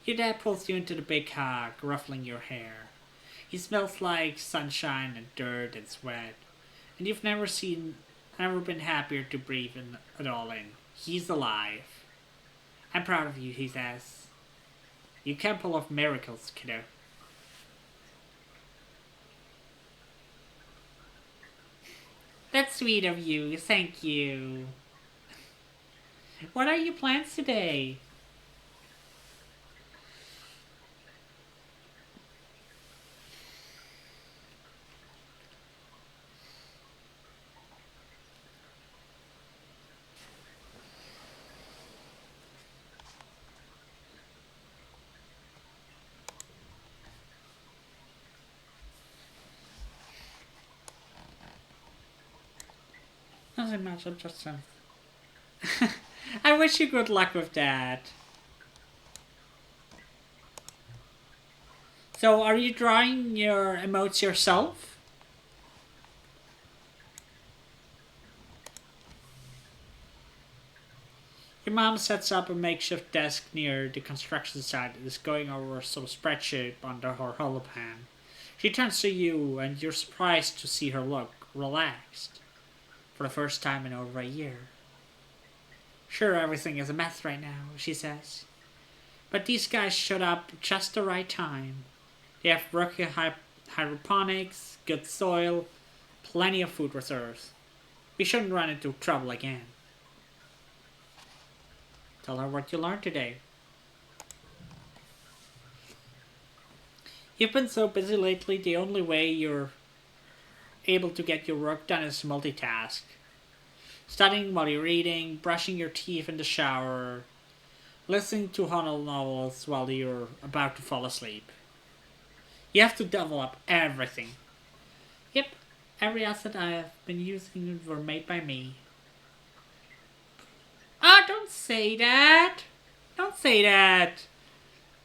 Your dad pulls you into the big hug, ruffling your hair. He smells like sunshine and dirt and sweat, and you've never been happier to breathe it all in. He's alive. I'm proud of you, he says. You can pull off miracles, kiddo. That's sweet of you, thank you. What are your plans today? Nothing much, I'm just I wish you good luck with that. So, are you drawing your emotes yourself? Your mom sets up a makeshift desk near the construction site and is going over some spreadsheet under her holopan. She turns to you and you're surprised to see her look relaxed. For the first time in over a year. Sure, everything is a mess right now, she says. But these guys showed up just the right time. They have working hydroponics, good soil, plenty of food reserves. We shouldn't run into trouble again. Tell her what you learned today. You've been so busy lately, the only way you're able to get your work done is multitask. Studying while you're eating, brushing your teeth in the shower, listening to horror novels while you're about to fall asleep. You have to develop everything. Yep, every asset I've been using were made by me. Ah, don't say that. Don't say that.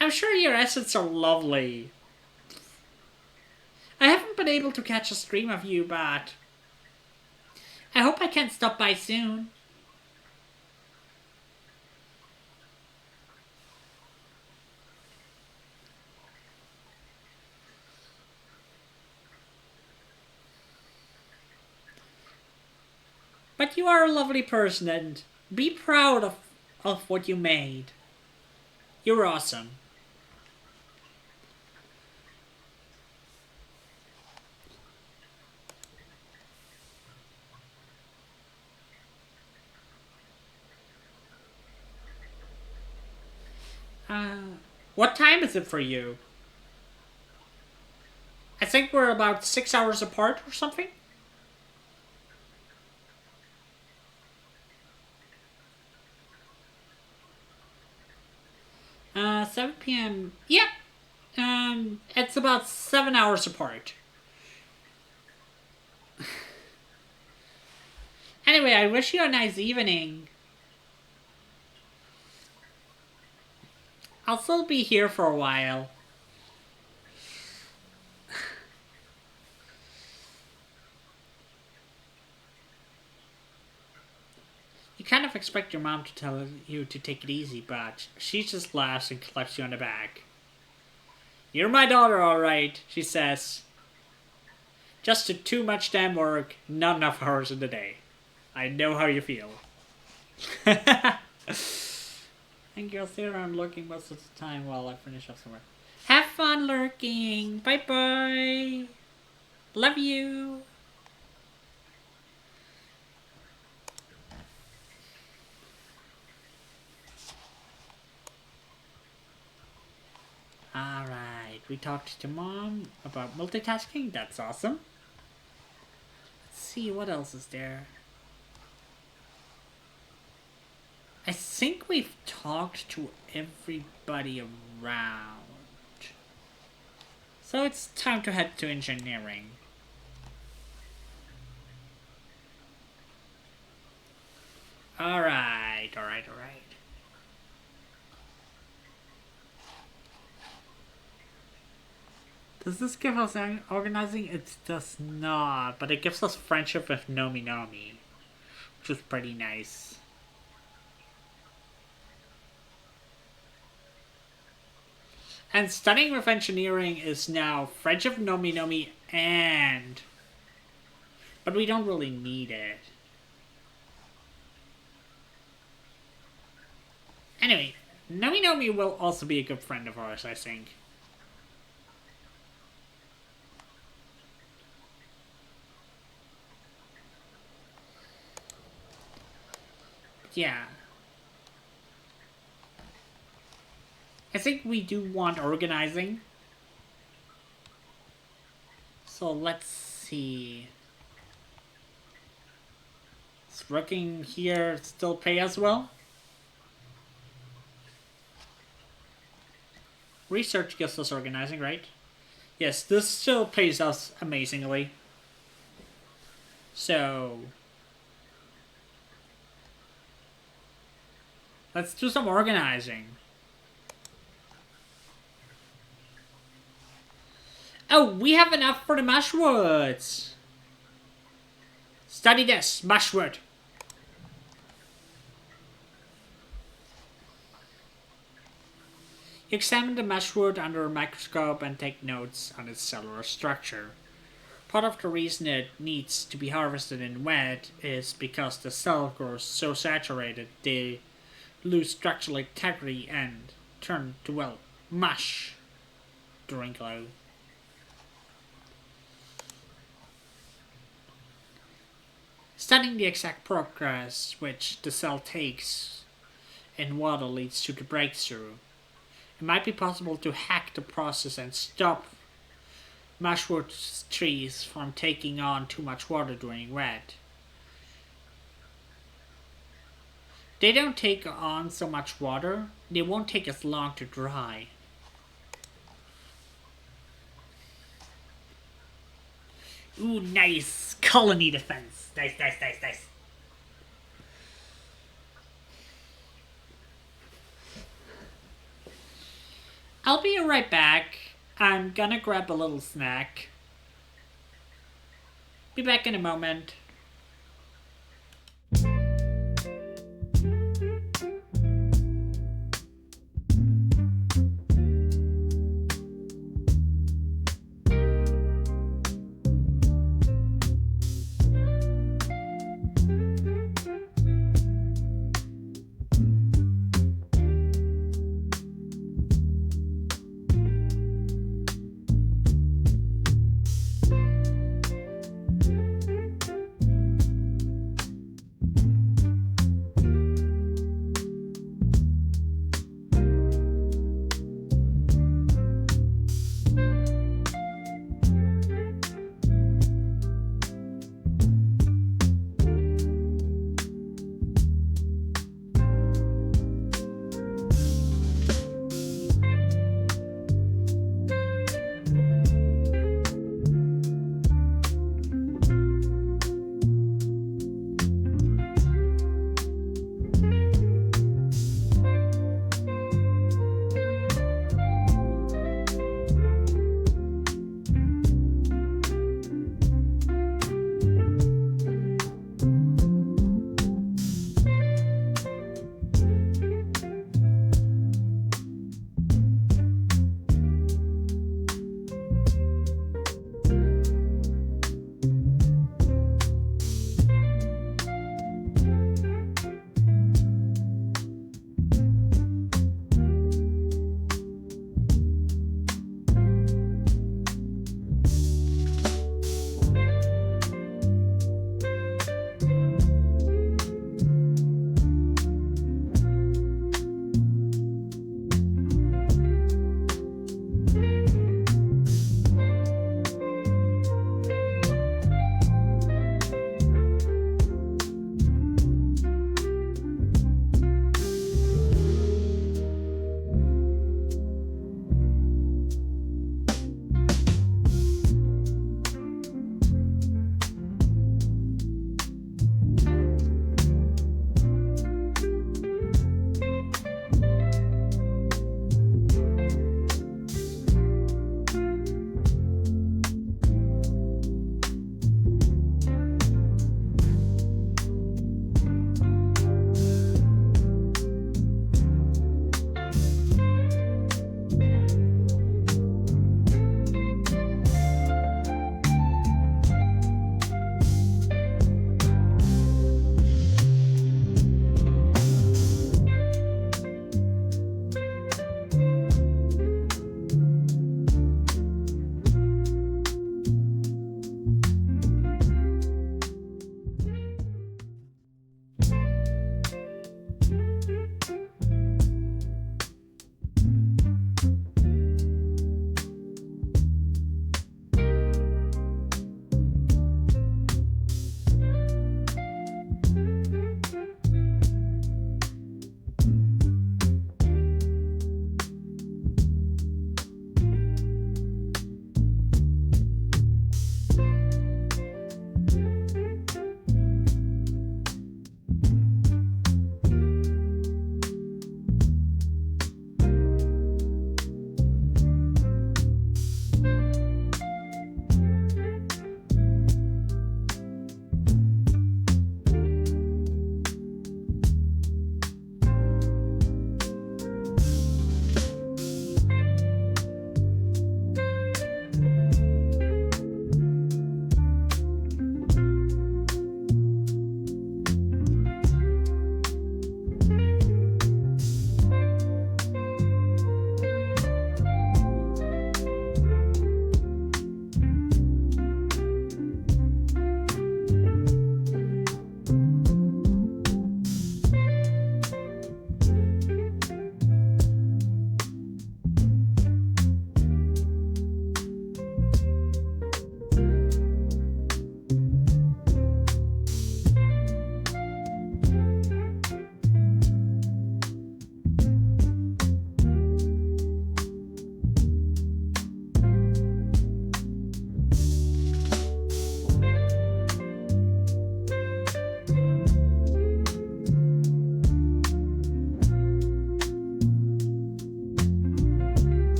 I'm sure your assets are lovely. I haven't been able to catch a stream of you, but I hope I can stop by soon. But you are a lovely person and be proud of what you made. You're awesome. What time is it for you? I think we're about 6 hours apart or something. 7 p.m. Yep. It's about 7 hours apart. Anyway, I wish you a nice evening. I'll still be here for a while. You kind of expect your mom to tell you to take it easy, but she just laughs and claps you on the back. You're my daughter, alright, she says. Just too much damn work, not enough hours in the day. I know how you feel. And you'll sit around lurking most of the time while I finish up somewhere. Have fun lurking. Bye bye. Love you. Alright, we talked to mom about multitasking. That's awesome. Let's see, what else is there? I think we've talked to everybody around. So it's time to head to engineering. Alright. Does this give us organizing? It does not, but it gives us friendship with Nomi Nomi, which is pretty nice. And studying with engineering is now friendship with Nomi Nomi and... But we don't really need it. Anyway, Nomi Nomi will also be a good friend of ours, I think. Yeah. I think we do want organizing. So let's see. Does working here still pay as well? Research gives us organizing, right? Yes, this still pays us amazingly. So... let's do some organizing. Oh, we have enough for the mushwoods. Study this, mushwood. Examine the mushwood under a microscope and take notes on its cellular structure. Part of the reason it needs to be harvested in wet is because the cell grows so saturated they lose structural integrity and turn to, well, mush during glow. Studying the exact progress which the cell takes in water leads to the breakthrough. It might be possible to hack the process and stop mushroot trees from taking on too much water during wet. They don't take on so much water, they won't take as long to dry. Ooh, nice! Colony defense! Nice. I'll be right back. I'm gonna grab a little snack. Be back in a moment.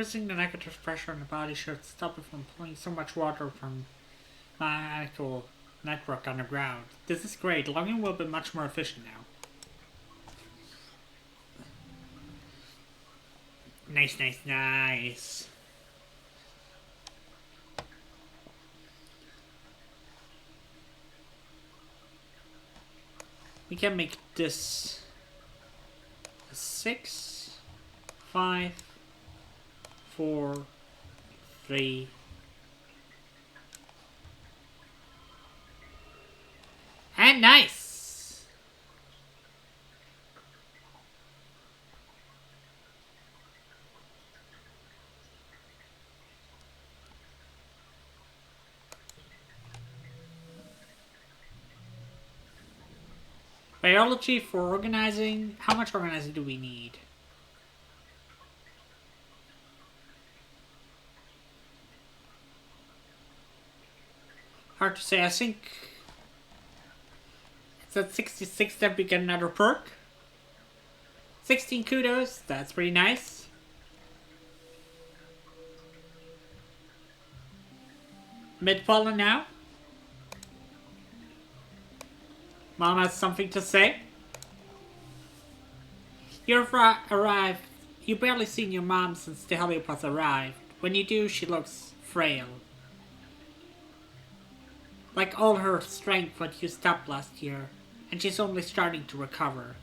Increasing the negative pressure on the body should stop it from pulling so much water from my actual network underground. This is great. Logging will be much more efficient now. Nice, nice, nice. We can make this a 6, 5, 4, 3. And nice! Biology for organizing. How much organizing do we need? Hard to say. I think it's at 66 that we get another perk. 16 kudos. That's pretty nice. Mid-fallen now. Mom has something to say. You've arrived. You barely seen your mom since the Heliopause arrived. When you do, she looks frail. Like all her strength was used up last year, and she's only starting to recover.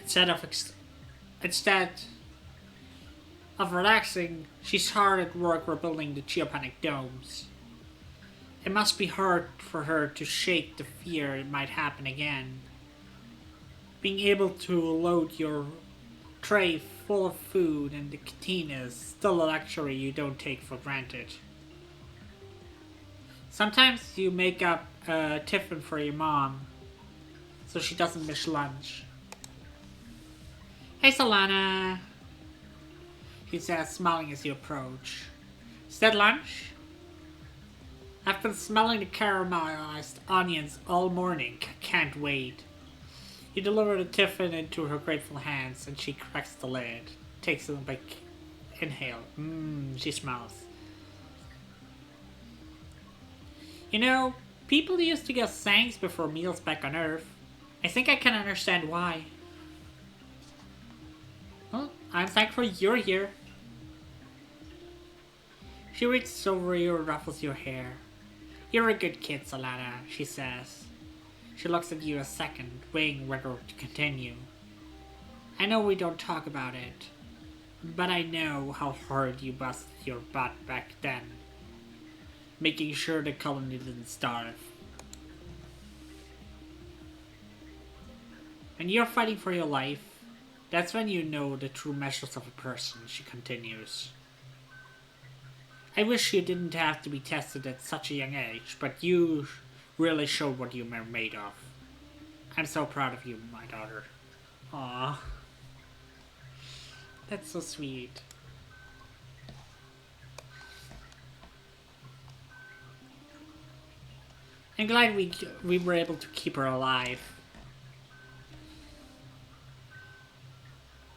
Instead of relaxing, she's hard at work rebuilding the geopanic domes. It must be hard for her to shake the fear it might happen again. Being able to load your tray full of food and the canteen is still a luxury you don't take for granted. Sometimes you make up a tiffin for your mom so she doesn't miss lunch. Hey Solana, he says, smiling as you approach. Is that lunch? I've been smelling the caramelized onions all morning. Can't wait. You deliver the tiffin into her grateful hands and she cracks the lid. Takes a big inhale. She smells. You know, people used to get thanks before meals back on Earth. I think I can understand why. Well, I'm thankful you're here. She reaches over you and ruffles your hair. You're a good kid, Solana, she says. She looks at you a second, weighing whether to continue. I know we don't talk about it, but I know how hard you busted your butt back then, making sure the colony didn't starve. When you're fighting for your life, that's when you know the true measures of a person, she continues. I wish you didn't have to be tested at such a young age, but you really showed what you were made of. I'm so proud of you, my daughter. Aww. That's so sweet. I'm glad we were able to keep her alive.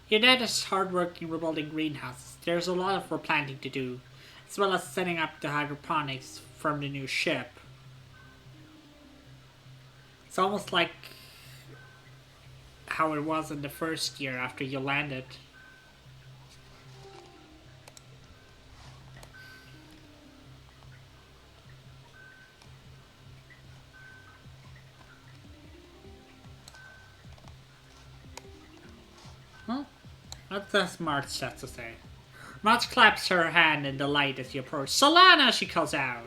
Your dad is hardworking rebuilding greenhouses. There's a lot of replanting to do, as well as setting up the hydroponics from the new ship. It's almost like how it was in the first year after you landed. Well, what's that March has to say? March claps her hand in delight as you approach. Solana, she calls out.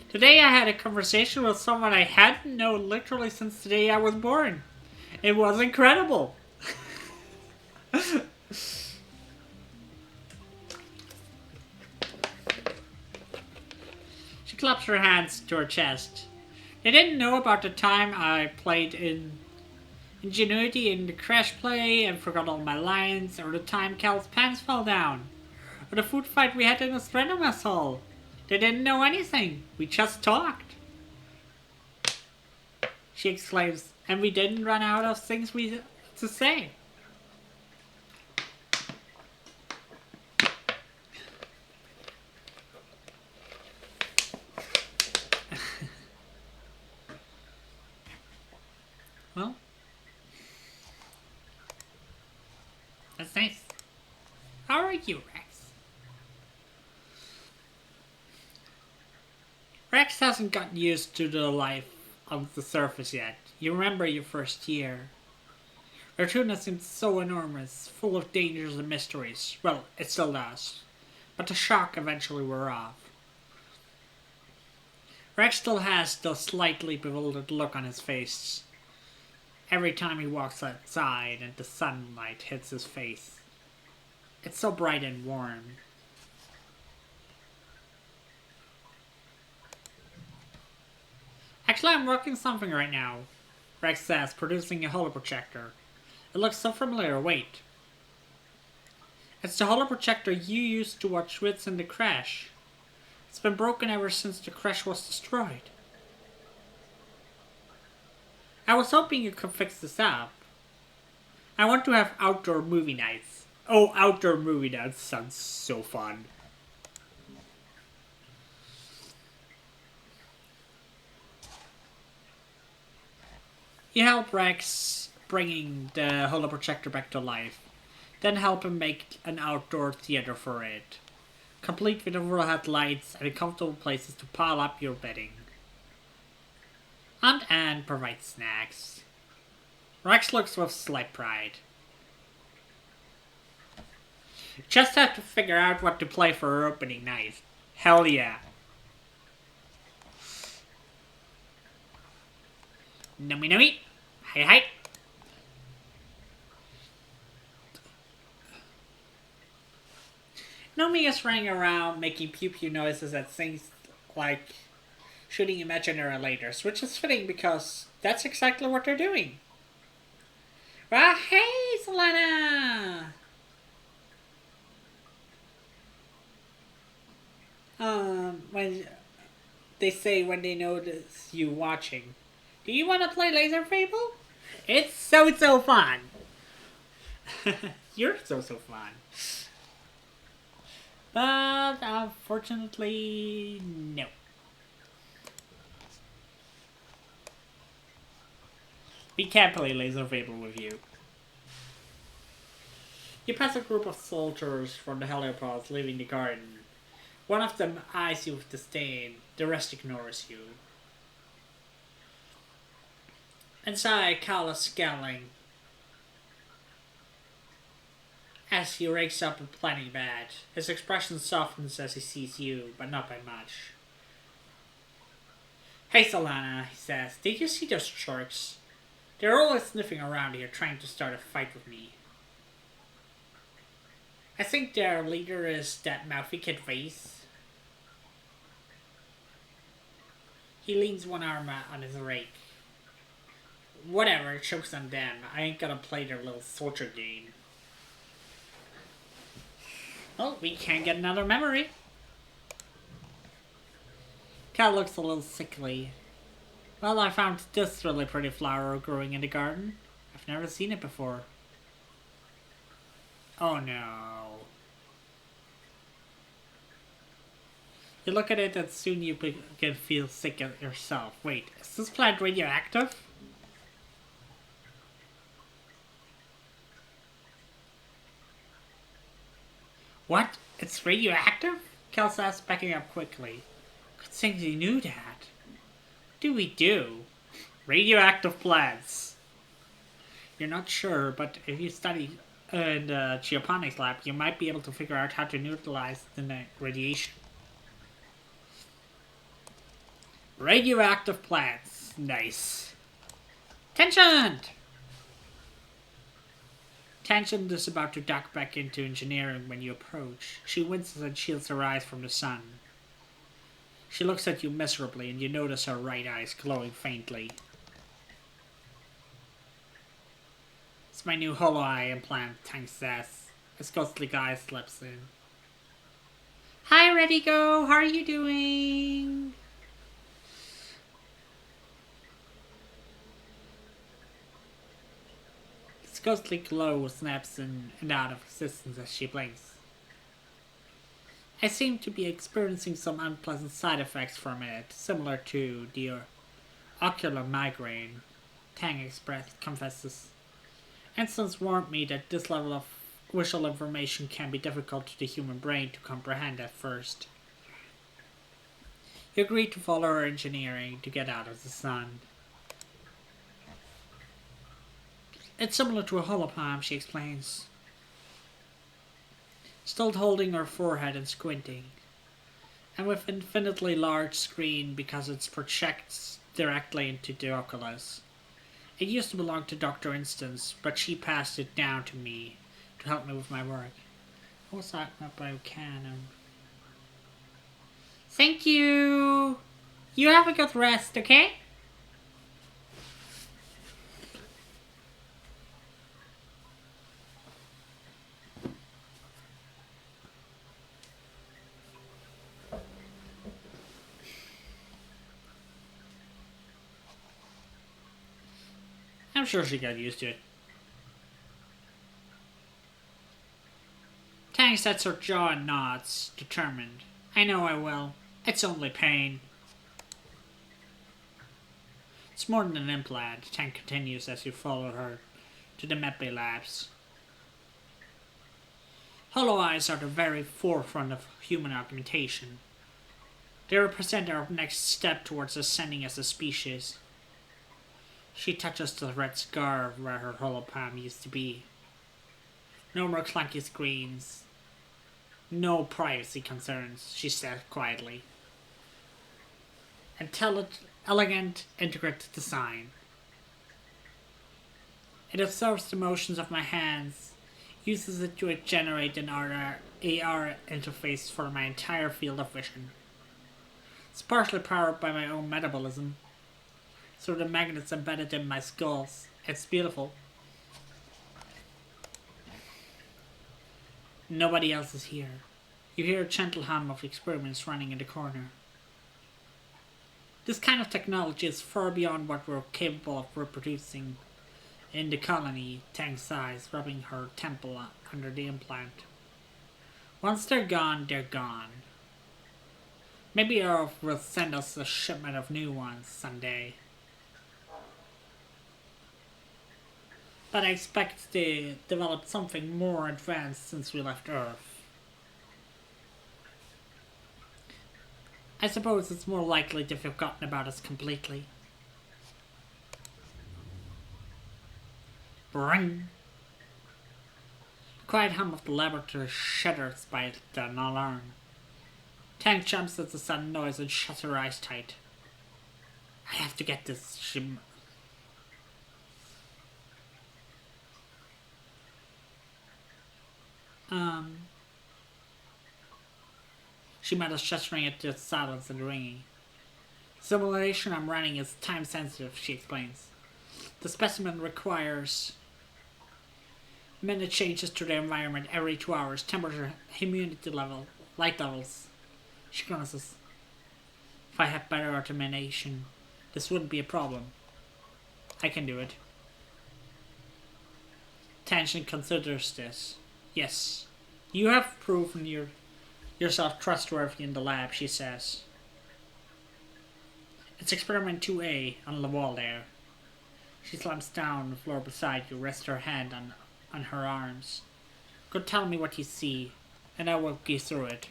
Today I had a conversation with someone I hadn't known literally since the day I was born. It was incredible. She claps her hands to her chest. They didn't know about the time I played in Ingenuity in the crash play and forgot all my lines, or the time Cal's pants fell down, or the food fight we had in the Stranded mess hall. They didn't know anything. We just talked. She exclaims, and we didn't run out of things to say. Rex hasn't gotten used to the life on the surface yet. You remember your first year. Ratuna seemed so enormous, full of dangers and mysteries. Well, it still does. But the shock eventually wore off. Rex still has the slightly bewildered look on his face every time he walks outside and the sunlight hits his face. It's so bright and warm. Actually, I'm working something right now, Rex says, producing a holoprojector. It looks so familiar. Wait. It's the holoprojector you used to watch Wits in the crash. It's been broken ever since the crash was destroyed. I was hoping you could fix this up. I want to have outdoor movie nights. Oh, outdoor movie nights sounds so fun. You help Rex bringing the holoprojector back to life. Then help him make an outdoor theater for it, complete with overhead lights and comfortable places to pile up your bedding. Aunt Anne provides snacks. Rex looks with slight pride. Just have to figure out what to play for her opening night. Hell yeah. Numi numi. Hi hi. Nomi is running around making pew pew noises that things like shooting imaginary lasers, which is fitting because that's exactly what they're doing. Ah, hey, Solana! When they say when they notice you watching, do you want to play Laser Fable? It's so fun. You're so fun. But unfortunately, no. We can't play Laser Fable with you. You pass a group of soldiers from the heliopods leaving the garden. One of them eyes you with disdain, the rest ignores you. Inside, Cal is scowling as he rakes up a planning bed. His expression softens as he sees you, but not by much. Hey Solana, he says, did you see those sharks? They're always sniffing around here trying to start a fight with me. I think their leader is that mouthy kid Face. He leans one arm on his rake. Whatever, joke's on them. I ain't gonna play their little soldier game. Well, we can't get another memory. Cal looks a little sickly. Well, I found this really pretty flower growing in the garden. I've never seen it before. Oh no. You look at it and soon you can feel sick yourself. Wait, is this plant radioactive? What? It's radioactive? Cal says, backing up quickly. Good thing you knew that. What do we do? Radioactive plants. You're not sure, but if you study in the geoponics lab, you might be able to figure out how to neutralize the radiation. Radioactive plants. Nice. Tension! Tangent is about to duck back into engineering when you approach. She winces and shields her eyes from the sun. She looks at you miserably and you notice her right eyes glowing faintly. It's my new hollow eye implant, Tang says. His ghostly guy slips in. Hi, Ready Go. How are you doing? His ghostly glow snaps in and out of existence as she blinks. I seem to be experiencing some unpleasant side effects from it, similar to the ocular migraine, Tang confesses. Instance warned me that this level of visual information can be difficult to the human brain to comprehend at first. He agreed to follow her engineering to get out of the sun. It's similar to a holopalm, she explains, still holding her forehead and squinting, and with infinitely large screen because it projects directly into the oculus. It used to belong to Dr. Instance, but she passed it down to me to help me with my work. What's that about Canon? Thank you! You have a good rest, okay? I'm sure she got used to it. Tang sets her jaw and nods, determined. I know I will. It's only pain. It's more than an implant, Tang continues as you follow her to the Mepe Labs. Hollow eyes are the very forefront of human augmentation. They represent our next step towards ascending as a species. She touches the red scar where her hollow palm used to be. No more clunky screens. No privacy concerns, she said quietly. Elegant, integrated design. It observes the motions of my hands, uses it to generate an AR interface for my entire field of vision. It's partially powered by my own metabolism, through the magnets embedded in my skulls. It's beautiful. Nobody else is here. You hear a gentle hum of experiments running in the corner. This kind of technology is far beyond what we're capable of reproducing in the colony, Tang sighs, rubbing her temple under the implant. Once they're gone, they're gone. Maybe Earth will send us a shipment of new ones someday. But I expect they developed something more advanced since we left Earth. I suppose it's more likely they've forgotten about us completely. Bring. The quiet hum of the laboratory shudders by an alarm. Tang jumps at the sudden noise and shuts her eyes tight. I have to get this, She mutters, gesturing at the silence and ringing. The simulation I'm running is time sensitive, she explains. The specimen requires minute changes to the environment every 2 hours, temperature, humidity level, light levels. She grimaces. If I had better automation, this wouldn't be a problem. I can do it. Tension considers this. Yes, you have proven yourself trustworthy in the lab, she says. It's experiment 2A on the wall there. She slumps down on the floor beside you, rests her hand on her arms. Go tell me what you see, and I'll walk you through it.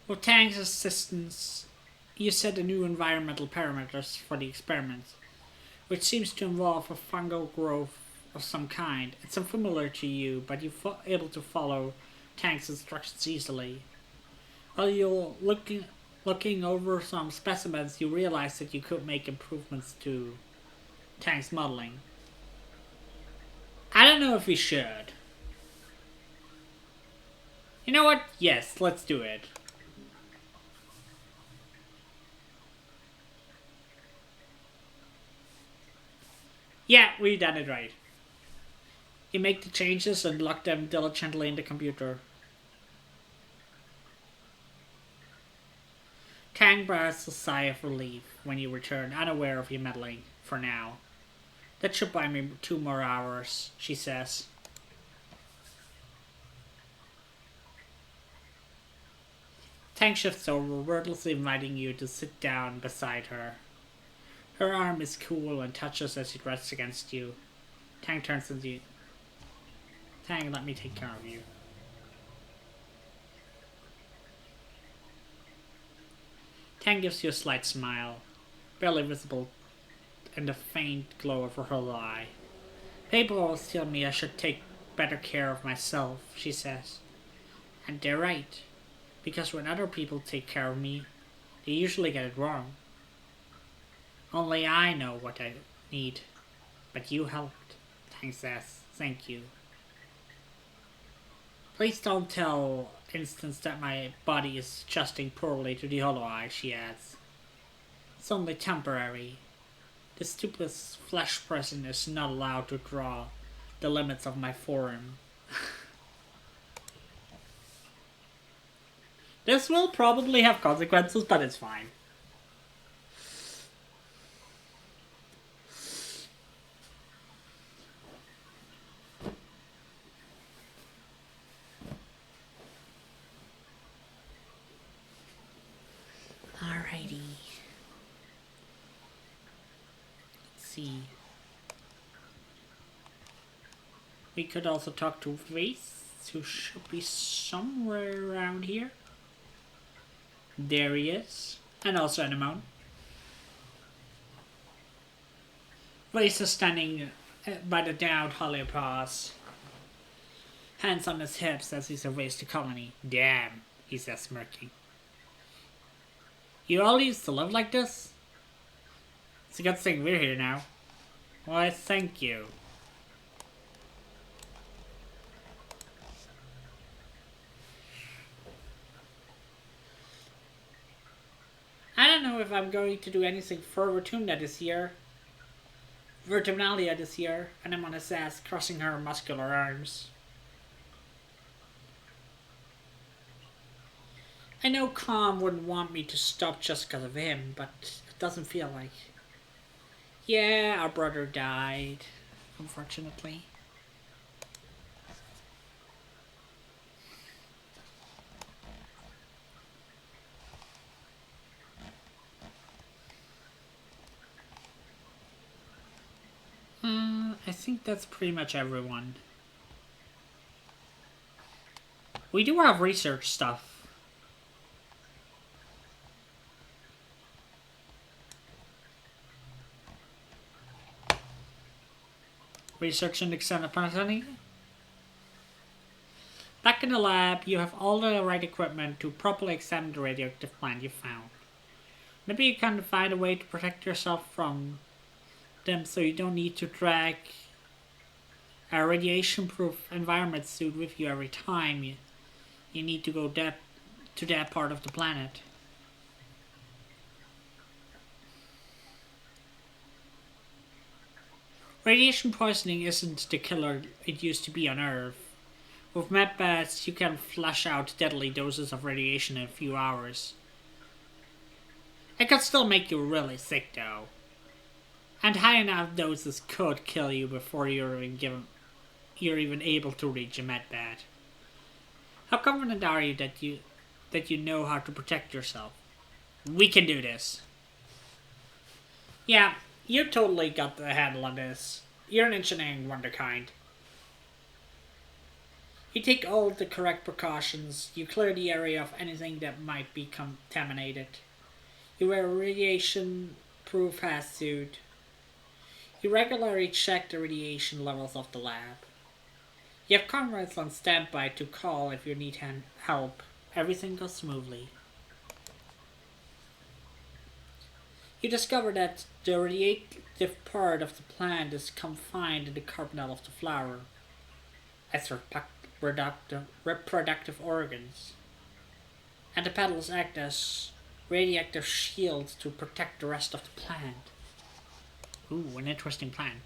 With Tang's assistance, you set the new environmental parameters for the experiments, which seems to involve a fungal growth of some kind. It's unfamiliar to you, but you're able to follow Tang's instructions easily. While you're looking over some specimens, you realize that you could make improvements to Tang's modeling. I don't know if we should. You know what? Yes, let's do it. Yeah, we done it right. You make the changes and lock them diligently in the computer. Tang breathes a sigh of relief when you return, unaware of your meddling, for now. That should buy me 2 more hours, she says. Tang shifts over, wordlessly inviting you to sit down beside her. Her arm is cool and touches as it rests against you. Tang turns to you. Tang, let me take care of you. Tang gives you a slight smile, barely visible in the faint glow of her whole eye. People always tell me I should take better care of myself, she says. And they're right, because when other people take care of me, they usually get it wrong. Only I know what I need, but you helped, Tang says. Thank you. Please don't tell Instance that my body is adjusting poorly to the hollow eye, she adds. It's only temporary. The stupid flesh present is not allowed to draw the limits of my form. This will probably have consequences, but it's fine. Alrighty. Let's see. We could also talk to Vrace, who should be somewhere around here. There he is. And also Anemone. Vrace is standing by the downed Heliopause, hands on his hips as he surveys the colony. Damn, he says, smirking. You all used to live like this? It's a good thing we're here now. Why, thank you. I don't know if I'm going to do anything for Vertumna this year. Vertumnalia this year, and I'm on his ass, crossing her muscular arms. I know Calm wouldn't want me to stop just because of him, but it doesn't feel like. Yeah, our brother died, unfortunately. I think that's pretty much everyone. We do have research stuff. Research and examine. Back in the lab, you have all the right equipment to properly examine the radioactive plant you found. Maybe you can find a way to protect yourself from them so you don't need to drag a radiation-proof environment suit with you every time you need to go to that part of the planet. Radiation poisoning isn't the killer it used to be on Earth. With medbeds, you can flush out deadly doses of radiation in a few hours. It could still make you really sick though. And high enough doses could kill you before you're even able to reach a medbed. How confident are you that you know how to protect yourself? We can do this. Yeah, you totally got the handle on this. You're an engineering wonderkind. You take all the correct precautions. You clear the area of anything that might be contaminated. You wear a radiation-proof hazmat. You regularly check the radiation levels of the lab. You have comrades on standby to call if you need help. Everything goes smoothly. You discover that the radioactive part of the plant is confined in the carbonel of the flower as reproductive organs, and the petals act as radioactive shields to protect the rest of the plant. Ooh, an interesting plan.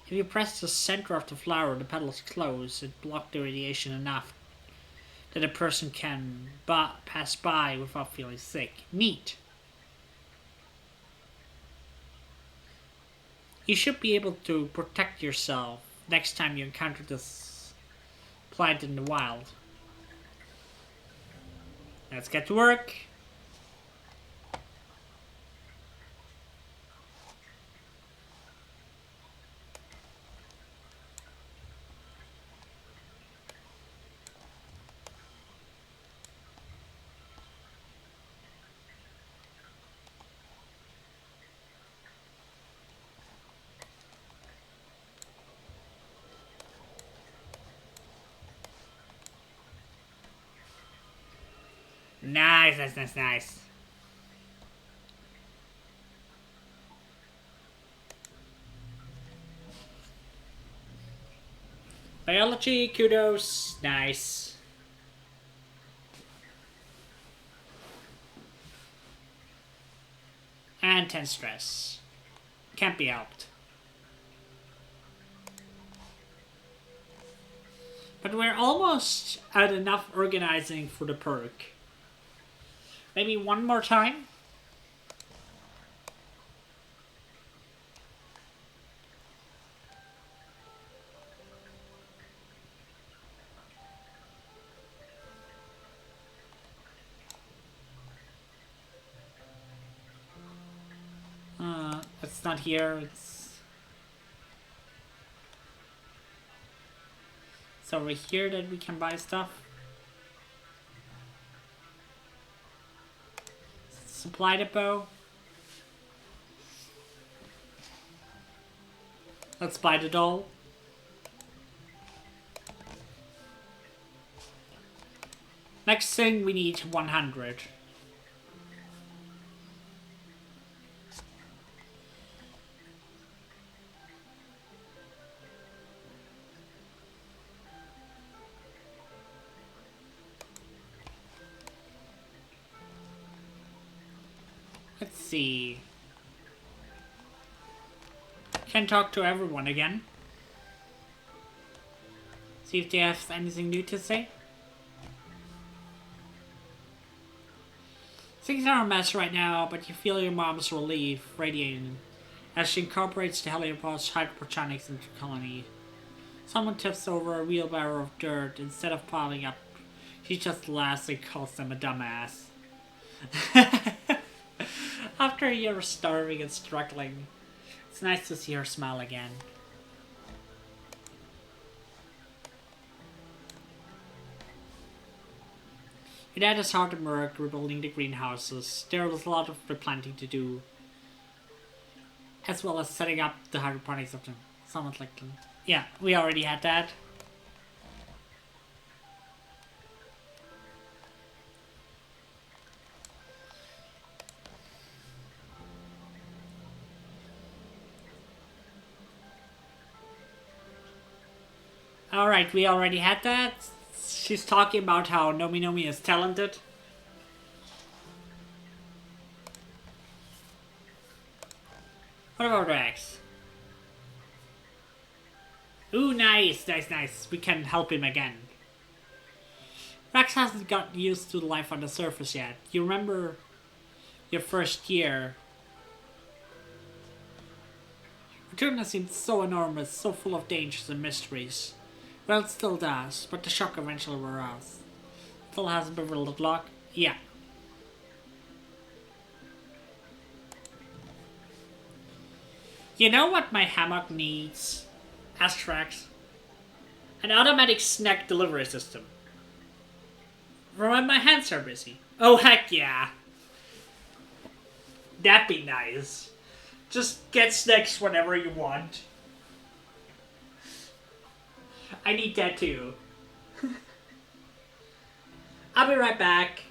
If you press the center of the flower, the petals close and block the radiation enough that a person can pass by without feeling sick. Neat. You should be able to protect yourself next time you encounter this plant in the wild. Let's get to work. Nice, nice, nice, nice. Biology, kudos, nice. And 10 stress. Can't be helped. But we're almost at enough organizing for the perk. Maybe one more time? It's not here, it's over here that we can buy stuff. Supply depot. Let's buy the doll. Next thing, we need 100. Let's see. Can talk to everyone again. See if they have anything new to say. Things are a mess right now, but you feel your mom's relief radiating as she incorporates the heliopause hydroponics into the colony. Someone tips over a wheelbarrow of dirt. Instead of piling up, she just laughs and calls them a dumbass. After a year of starving and struggling, it's nice to see her smile again. Your dad is hard at work rebuilding the greenhouses. There was a lot of replanting to do, as well as setting up the hydroponics of them. Somewhat like them. Yeah, we already had that. Alright, we already had that. She's talking about how Nomi Nomi is talented. What about Rex? Ooh, nice, nice, nice. We can help him again. Rex hasn't got used to life on the surface yet. You remember your first year? Returna seemed so enormous, so full of dangers and mysteries. Well, it still does, but the shock eventually wore off. Phil has a bewildered look. Yeah. You know what my hammock needs? Astrax. An automatic snack delivery system. For when my hands are busy. Oh, heck yeah. That'd be nice. Just get snacks whenever you want. I need that too. I'll be right back.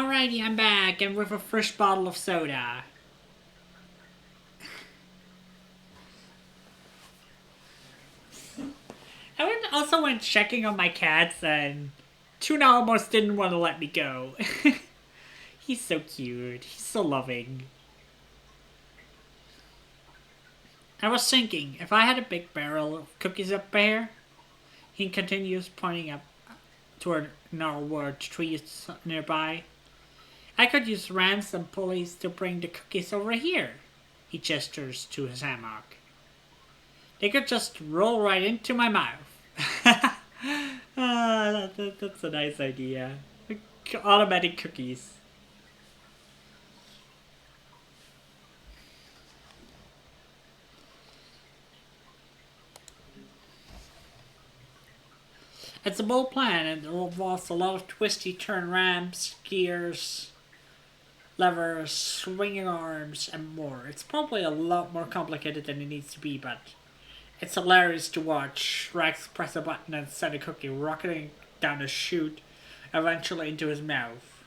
Alrighty, I'm back, and with a fresh bottle of soda. Also went checking on my cats, and Tuna almost didn't want to let me go. He's so cute. He's so loving. I was thinking, if I had a big barrel of cookies up there, he continues, pointing up toward narwhal trees nearby. I could use ramps and pulleys to bring the cookies over here. He gestures to his hammock. They could just roll right into my mouth. That's a nice idea. Automatic cookies. It's a bold plan, and it involves a lot of twisty turn ramps, gears, levers, swinging arms, and more. It's probably a lot more complicated than it needs to be, but it's hilarious to watch. Rex press a button and send a cookie rocketing down a chute, eventually into his mouth.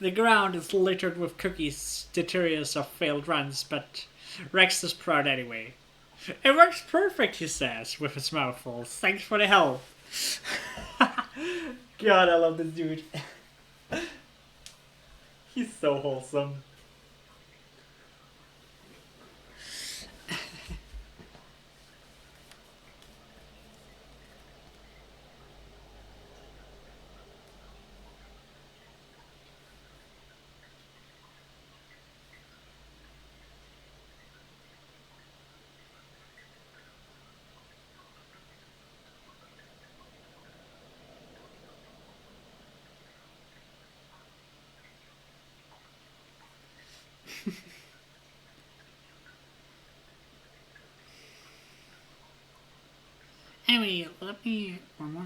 The ground is littered with cookies, detritus of failed runs, but Rex is proud anyway. It works perfect, he says, with his mouth full. Thanks for the help. God, I love this dude. He's so wholesome. Anyway, let me... one more.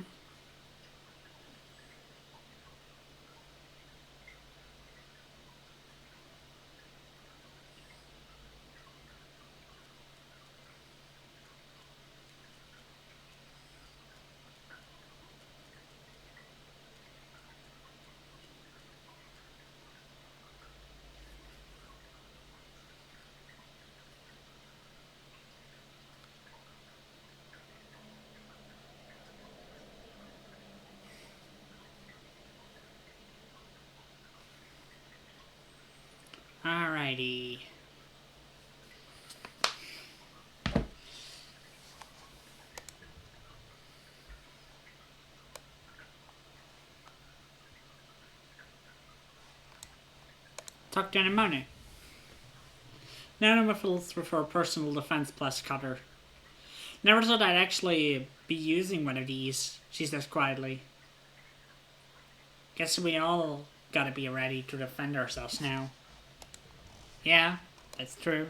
Alrighty. Talk to money. Nanomiphils prefer personal defense plus cutter. Never thought I'd actually be using one of these, she says quietly. Guess we all gotta be ready to defend ourselves now. Yeah, that's true.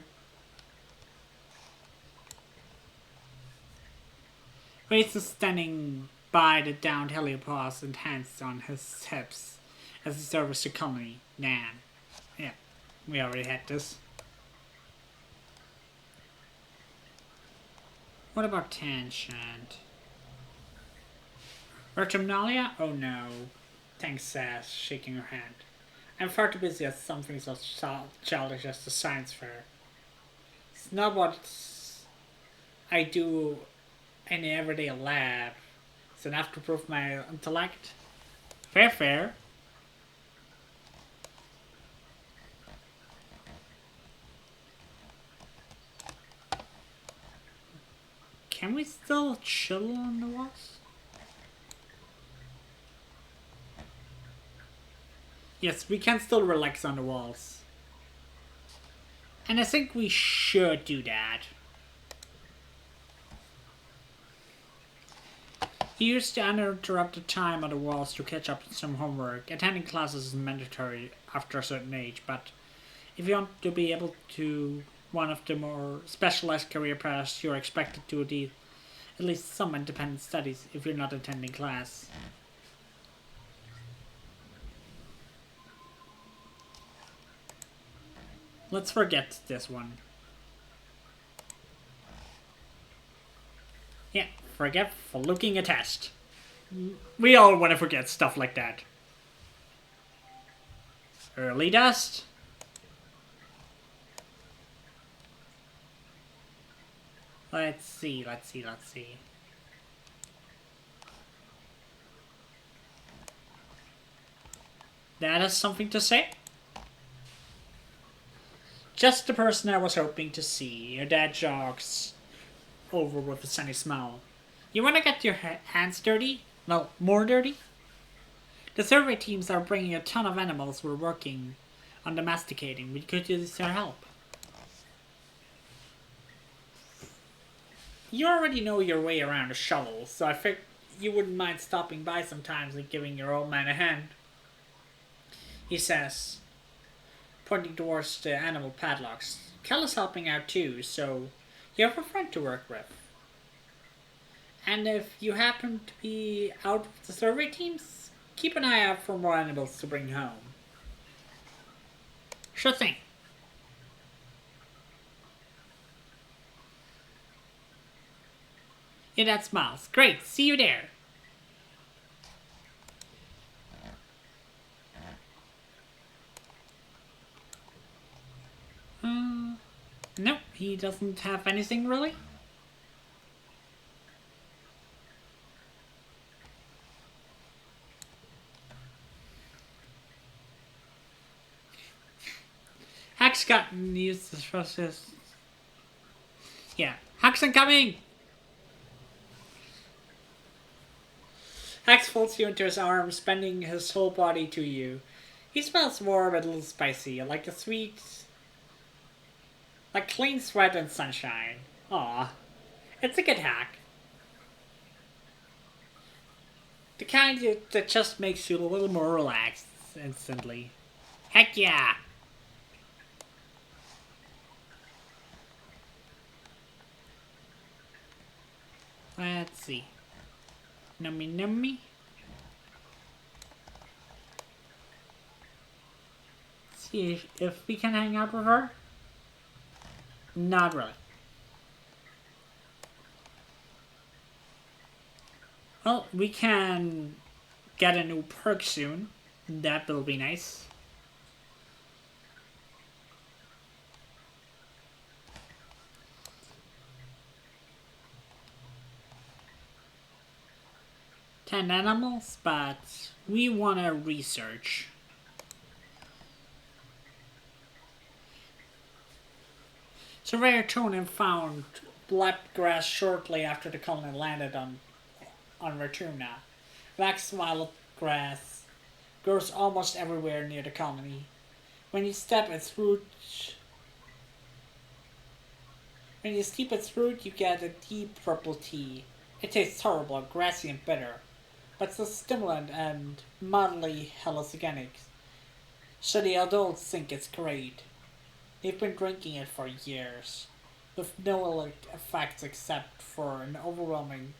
Waits is standing by the downed heliopause and hands on his hips as he serves to Colony, Nan. Yeah, we already had this. What about Tangent? Vertumnalia? Oh no. Thanks, Sass, shaking her hand. I'm far too busy at something so childish as the science fair. It's not what I do in the everyday lab. It's enough to prove my intellect. Fair. Can we still chill on the walls? Yes, we can still relax on the walls. And I think we should do that. He used the uninterrupted time on the walls to catch up on some homework. Attending classes is mandatory after a certain age, but if you want to be able to one of the more specialized career paths, you're expected to do at least some independent studies if you're not attending class. Let's forget this one. Yeah, forget for looking a test. We all want to forget stuff like that. Early dust. Let's see. That has something to say? Just the person I was hoping to see. Your dad jogs over with a sunny smile. You want to get your hands dirty? Well, more dirty? The survey teams are bringing a ton of animals we're working on domesticating. We could use your help. You already know your way around a shovel, so I figured you wouldn't mind stopping by sometimes and giving your old man a hand. He says, pointing towards the animal padlocks. Kel is helping out too, so you have a friend to work with. And if you happen to be out with the survey teams, keep an eye out for more animals to bring home. Sure thing. Your dad smiles. Great, see you there. Nope, he doesn't have anything really. Hack's gotten used to this process. Yeah, Hack's incoming! Hax folds you into his arms, bending his whole body to you. He smells warm and a little spicy, like a sweet... like clean sweat and sunshine. Aw. It's a good hack. The kind that just makes you a little more relaxed instantly. Heck yeah! Let's see. Nummy nummy. See if we can hang out with her. Not really. Well, we can get a new perk soon. That will be nice. Ten animals, but we want to research. Surveyor Tonin found black grass shortly after the colony landed on Ratuna. Wax violet grass grows almost everywhere near the colony. When you steep its root, you get a deep purple tea. It tastes horrible, grassy and bitter, but it's a stimulant and mildly hallucinogenic, so the adults think it's great. They've been drinking it for years, with no effects except for an overwhelming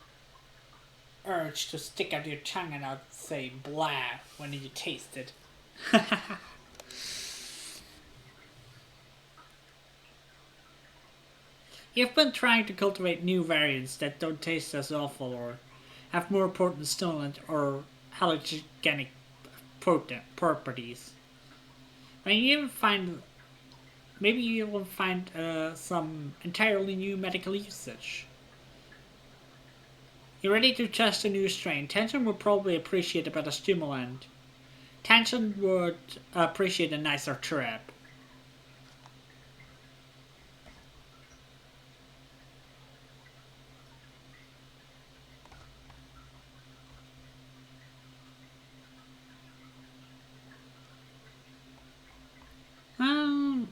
urge to stick out your tongue and out say blah when you taste it. You've been trying to cultivate new variants that don't taste as awful or have more potent stimulant or hallucinogenic properties. Maybe you will find some entirely new medical usage. You're ready to test a new strain. Tension would probably appreciate a better stimulant. Tension would appreciate a nicer trip.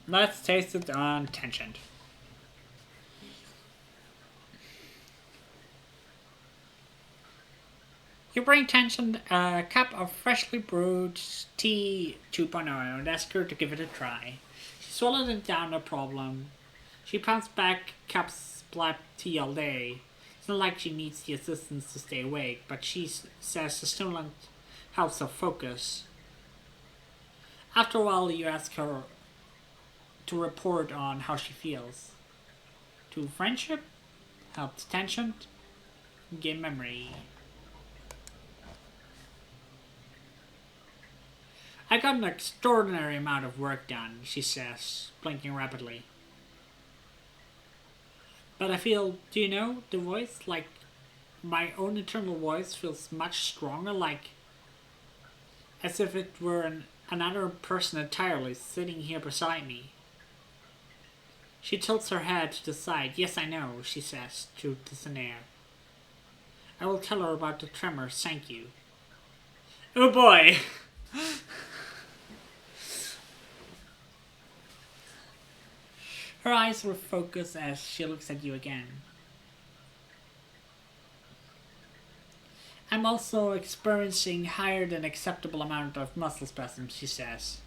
Let's taste it on Tension. You bring Tension a cup of freshly brewed tea 2.0 and ask her to give it a try. She swallowed it down, no problem. She pounds back cups black tea all day. It's not like she needs the assistance to stay awake, but she says the stimulant helps her focus. After a while, you ask her to report on how she feels. To friendship, help tension, gain memory. I got an extraordinary amount of work done, she says, blinking rapidly. But I feel, do you know, the voice, like my own internal voice feels much stronger, like as if it were another person entirely sitting here beside me. She tilts her head to the side. Yes, I know, she says to Sanair. I will tell her about the tremors, thank you. Oh boy! Her eyes will focus as she looks at you again. I'm also experiencing higher than acceptable amount of muscle spasms, she says.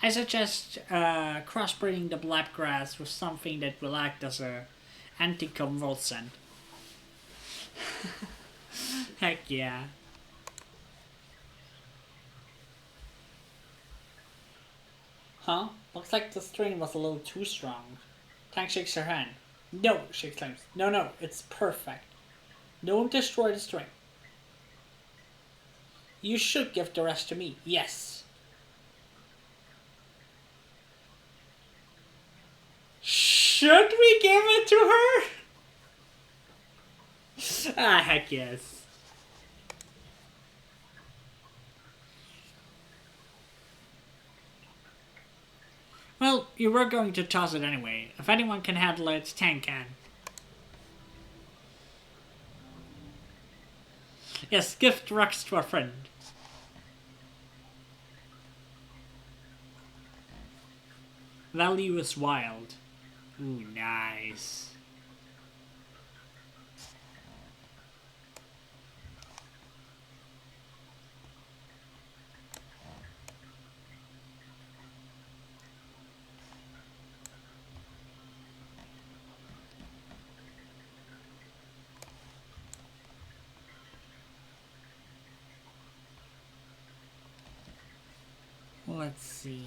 I suggest crossbreeding the blackgrass with something that will act as a anticonvulsant. Heck yeah. Huh? Looks like the strain was a little too strong. Tank shakes her hand. No, she exclaims. No, no, it's perfect. Don't destroy the strain. You should give the rest to me. Yes. Should we give it to her? Ah, heck yes. Well, you were going to toss it anyway. If anyone can handle it, Tank can. Yes, gift rocks to our friend. Value is wild. Ooh, nice. Let's see.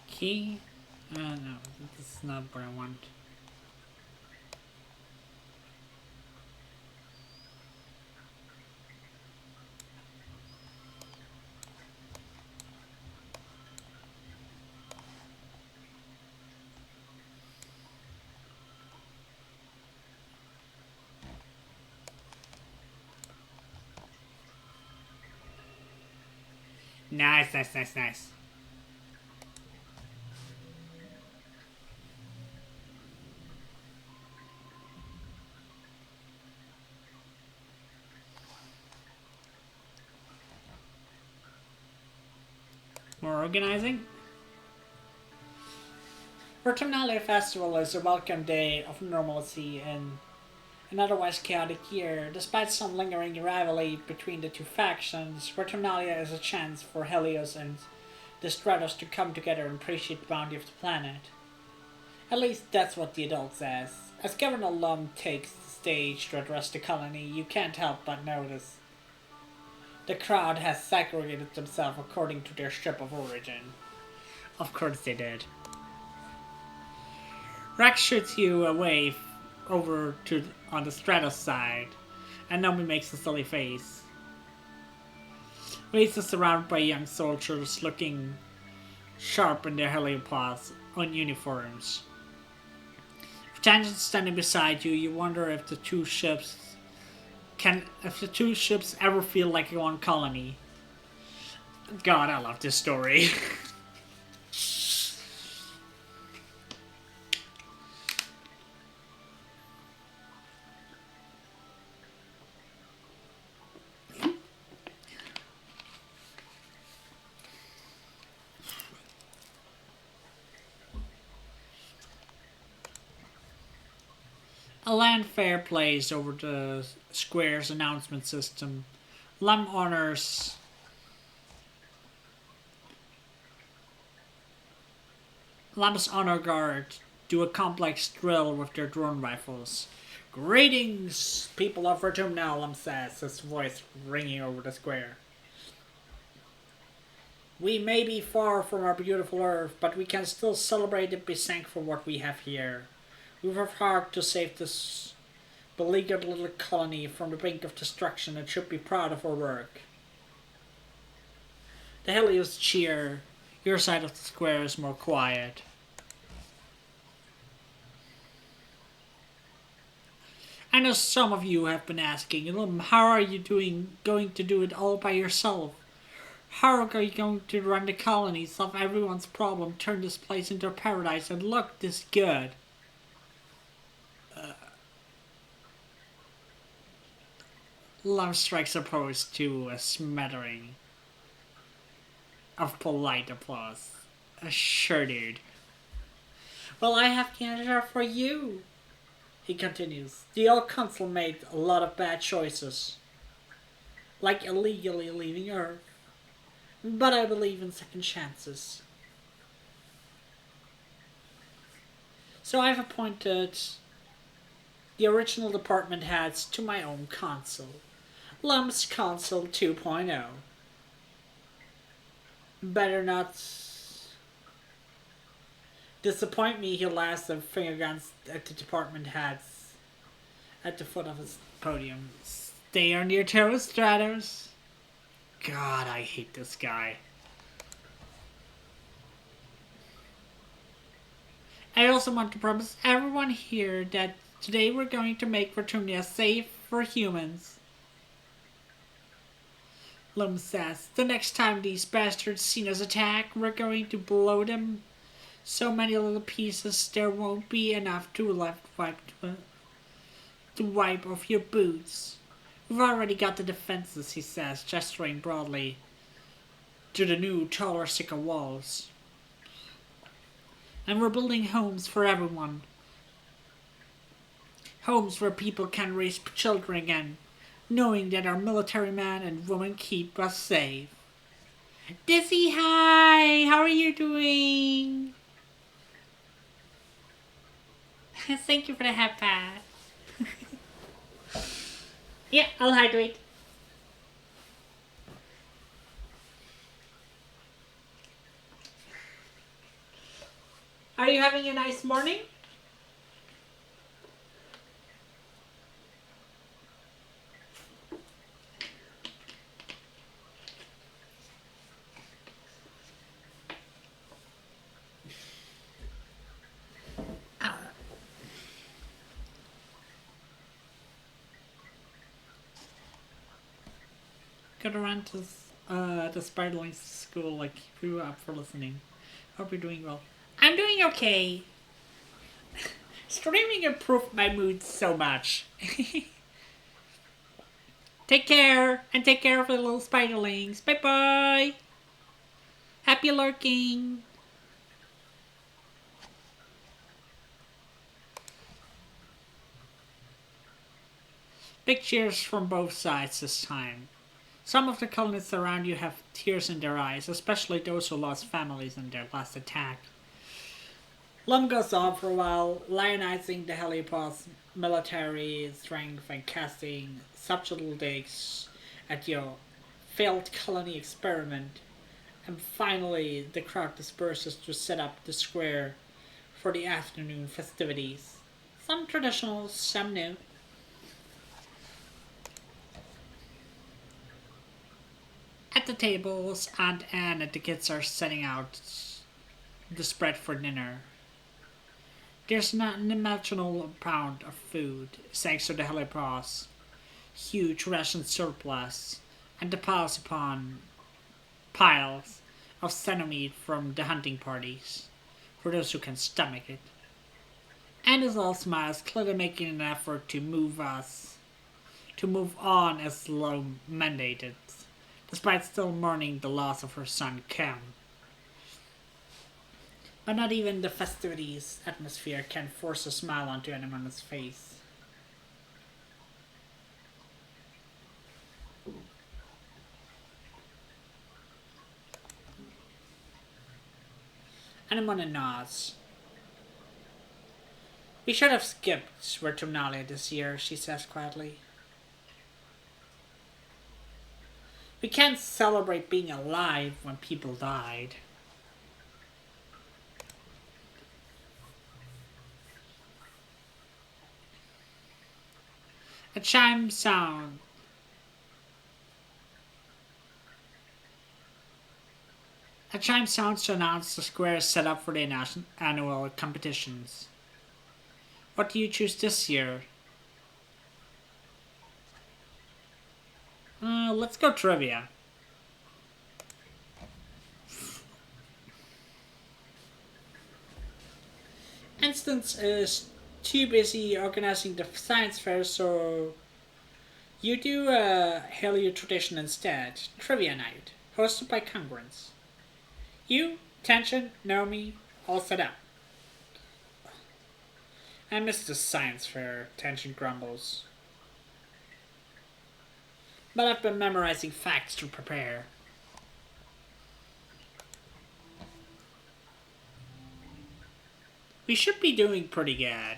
Key? No, this is not what I want. Nice, nice, nice, nice. More organizing? Vertumnalia Festival is a welcome day of normalcy in an otherwise chaotic year. Despite some lingering rivalry between the two factions, Vertumnalia is a chance for Helios and the Stratos to come together and appreciate the bounty of the planet. At least that's what the adult says. As Governor Lum takes the stage to address the colony, you can't help but notice the crowd has segregated themselves according to their ship of origin. Of course they did. Rex shoots you away over to on the Stratos side, and Nomi makes a silly face. Reese is surrounded by young soldiers looking sharp in their heliopods on uniforms. With Tangent standing beside you, you wonder if the two ships ever feel like one colony. God, I love this story. A land fair plays over the square's announcement system. Lum honors Lamb's honor guard do a complex drill with their drone rifles. Greetings, people of Vertum now, Lam says, his voice ringing over the square. We may be far from our beautiful Earth, but we can still celebrate and be thankful for what we have here. We've worked hard to save this beleaguered little colony from the brink of destruction and should be proud of our work. The Helios cheer. Your side of the square is more quiet. I know some of you have been asking, how are you going to do it all by yourself? How are you going to run the colony, solve everyone's problem, turn this place into a paradise, and look this good? Love strikes a pose to a smattering of polite applause. Sure, dude. Well, I have the answer for you, he continues. The old council made a lot of bad choices, like illegally leaving Earth. But I believe in second chances. So I've appointed the original department heads to my own council. Lump's Council 2.0. Better not disappoint me, he'll ask the finger guns at the department heads at the foot of his podium. Stay on your toes, Stratos. God, I hate this guy. I also want to promise everyone here that today we're going to make Vertumnia safe for humans. Lum says, the next time these bastards see us attack, we're going to blow them so many little pieces there won't be enough to wipe off your boots. We've already got the defenses, he says, gesturing broadly to the new, taller, thicker walls. And we're building homes for everyone. Homes where people can raise children again, knowing that our military men and women keep us safe. Dizzy, hi! How are you doing? Thank you for the hat pat. Yeah, I'll hydrate. Are you having a nice morning? Got around to the Spiderling school, like, grew up for listening. Hope you're doing well. I'm doing okay. Streaming improved my mood so much. Take care, and take care of the little spiderlings. Bye bye. Happy lurking. Big cheers from both sides this time. Some of the colonists around you have tears in their eyes, especially those who lost families in their last attack. Lum goes on for a while, lionizing the Heliopod's military strength and casting subtle digs at your failed colony experiment. And finally, the crowd disperses to set up the square for the afternoon festivities. Some traditional, some new. At the tables, Aunt Anne and the kids are setting out the spread for dinner. There's an unimaginable amount of food, thanks to the Heliopod's huge ration surplus, and the piles upon piles of centipede from the hunting parties, for those who can stomach it. Anne is all smiles, clearly making an effort to move on as Lo mandated, despite still mourning the loss of her son Cam. But not even the festivities atmosphere can force a smile onto anyone's face. Anemone nods. We should have skipped Virtunalia this year, she says quietly. We can't celebrate being alive when people died. A chime sound. A chime sounds to announce the square is set up for the annual competitions. What do you choose this year? Let's go trivia. Instance is too busy organizing the science fair, so you do a Helio tradition instead. Trivia night, hosted by Congruence. You, Tension, Naomi, all set up. I miss the science fair, Tension grumbles. But I've been memorizing facts to prepare. We should be doing pretty good.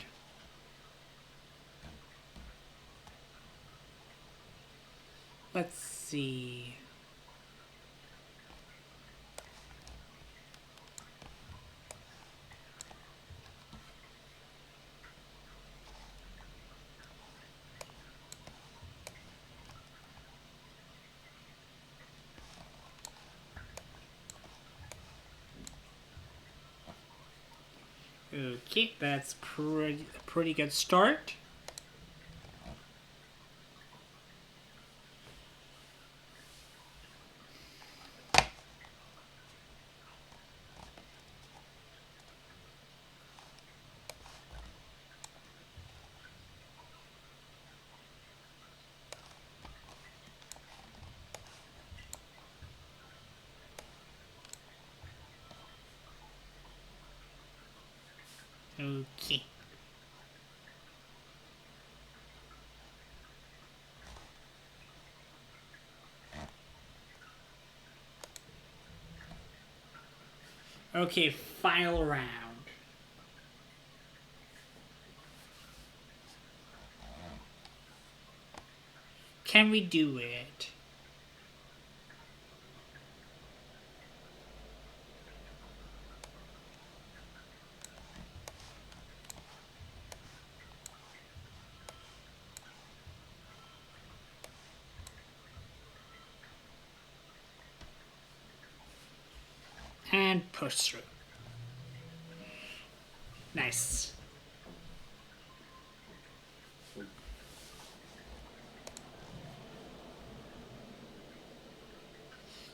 Let's see. Okay, that's pretty good start. Okay. Okay, final round. Can we do it? And push through. Nice.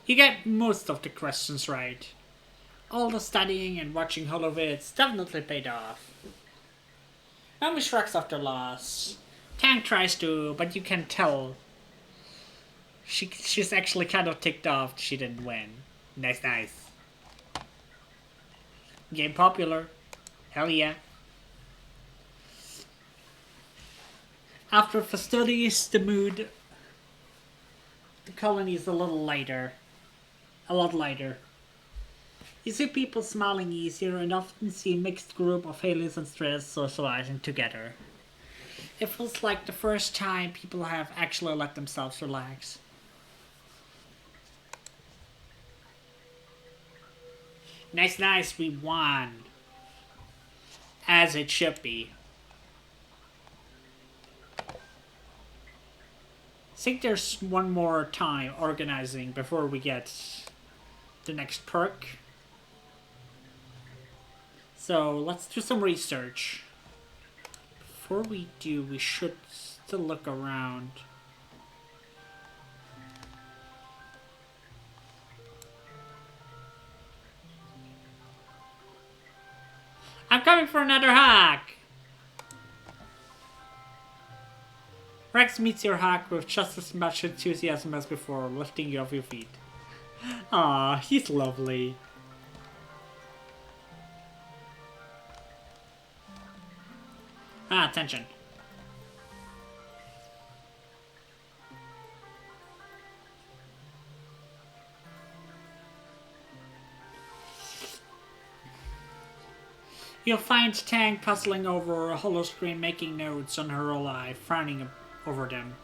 You get most of the questions right. All the studying and watching holovids definitely paid off. Naomi shrugs off the loss. Tank tries to, but you can tell she's actually kind of ticked off she didn't win. Nice. Game popular. Hell yeah. After festivities, the mood, the colony is a little lighter. A lot lighter. You see people smiling easier and often see a mixed group of Halios and Stress socializing together. It feels like the first time people have actually let themselves relax. Nice, we won. As it should be. I think there's one more time organizing before we get the next perk. So let's do some research. Before we do, we should still look around. I'm coming for another hack! Rex meets your hack with just as much enthusiasm as before, lifting you off your feet. Ah, he's lovely. Attention. You'll find Tang puzzling over a holoscreen, making notes on her eye, frowning over them.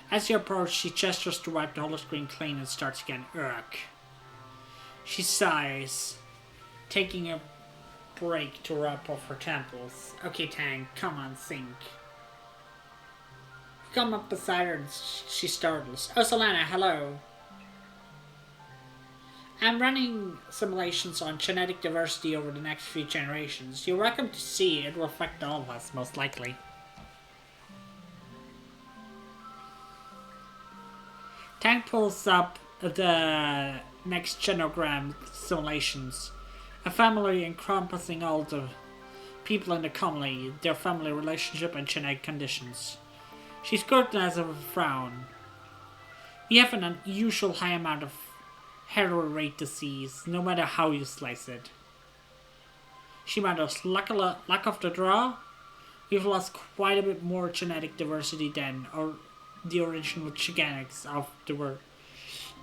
As you approach, she gestures to wipe the holoscreen clean and starts again. Ugh. She sighs, taking a break to rub off her temples. Okay, Tang, come on, think. You come up beside her and she startles. Oh, Solana, hello. I'm running simulations on genetic diversity over the next few generations. You're welcome to see. It will affect all of us, most likely. Tang pulls up the next genogram simulations. A family encompassing all the people in the commonly, their family relationship and genetic conditions. She scrutinizes with a frown. We have an unusual high amount of error rate disease, no matter how you slice it. She mutters, luck of the draw? We've lost quite a bit more genetic diversity than the original genetics of the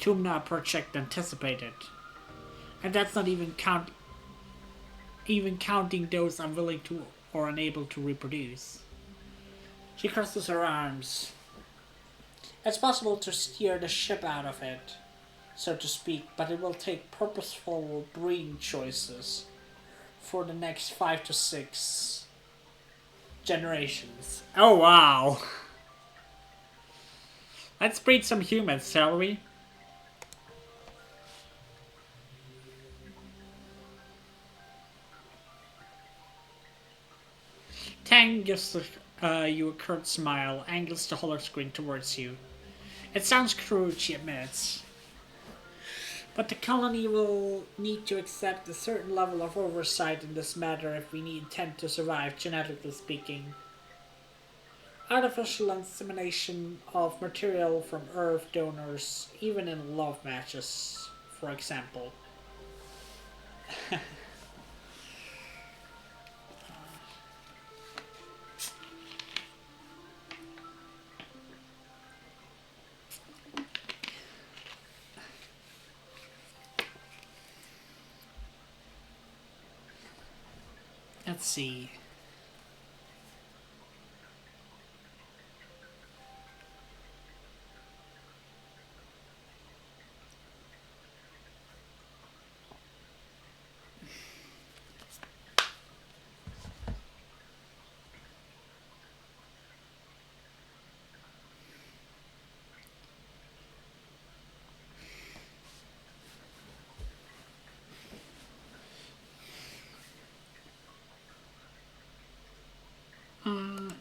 Tumna project anticipated. And that's not even counting those unwilling to or unable to reproduce. She crosses her arms. It's possible to steer the ship out of it, so to speak, but it will take purposeful breeding choices for the next 5 to 6 generations. Oh wow! Let's breed some humans, shall we? Tang gives you a curt smile, angles the holoscreen towards you. It sounds crude, she admits. But the colony will need to accept a certain level of oversight in this matter if we intend to survive, genetically speaking. Artificial insemination of material from Earth donors, even in love matches, for example. Let's see.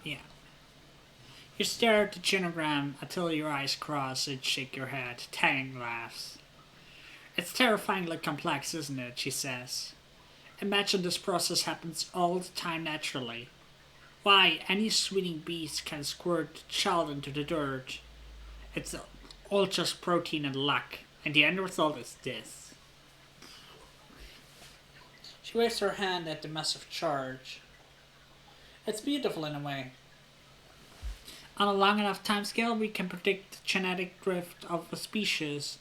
Yeah. You stare at the genogram until your eyes cross and shake your head. Tang laughs. It's terrifyingly complex, isn't it? She says. Imagine this process happens all the time naturally. Why, any sweeting beast can squirt the child into the dirt. It's all just protein and luck, and the end result is this. She waves her hand at the massive charge. It's beautiful in a way. On a long enough timescale, we can predict the genetic drift of a species.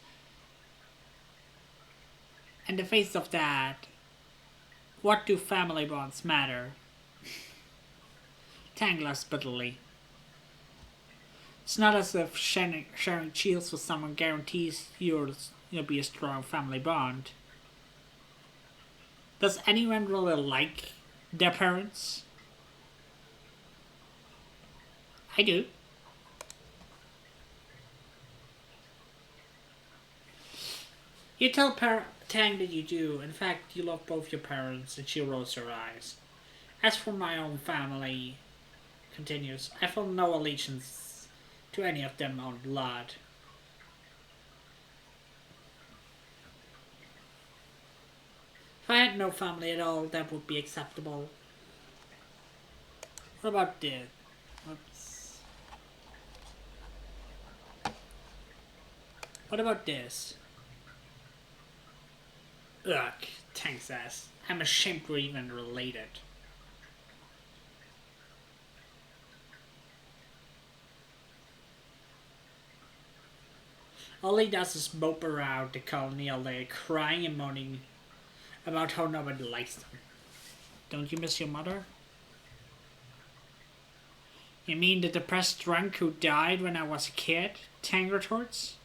In the face of that, what do family bonds matter? Tang laughs bitterly. It's not as if sharing cheers with someone guarantees you'll be a strong family bond. Does anyone really like their parents? I do. You tell Tang that you do. In fact, you love both your parents, and she rolls her eyes. As for my own family, continues, I feel no allegiance to any of them on blood. If I had no family at all, that would be acceptable. What about this? Oops. What about this? Ugh, Tang says. I'm ashamed we're even related. All he does is mope around the colony all day, crying and moaning about how nobody likes them. Don't you miss your mother? You mean the depressed drunk who died when I was a kid? Tang retorts.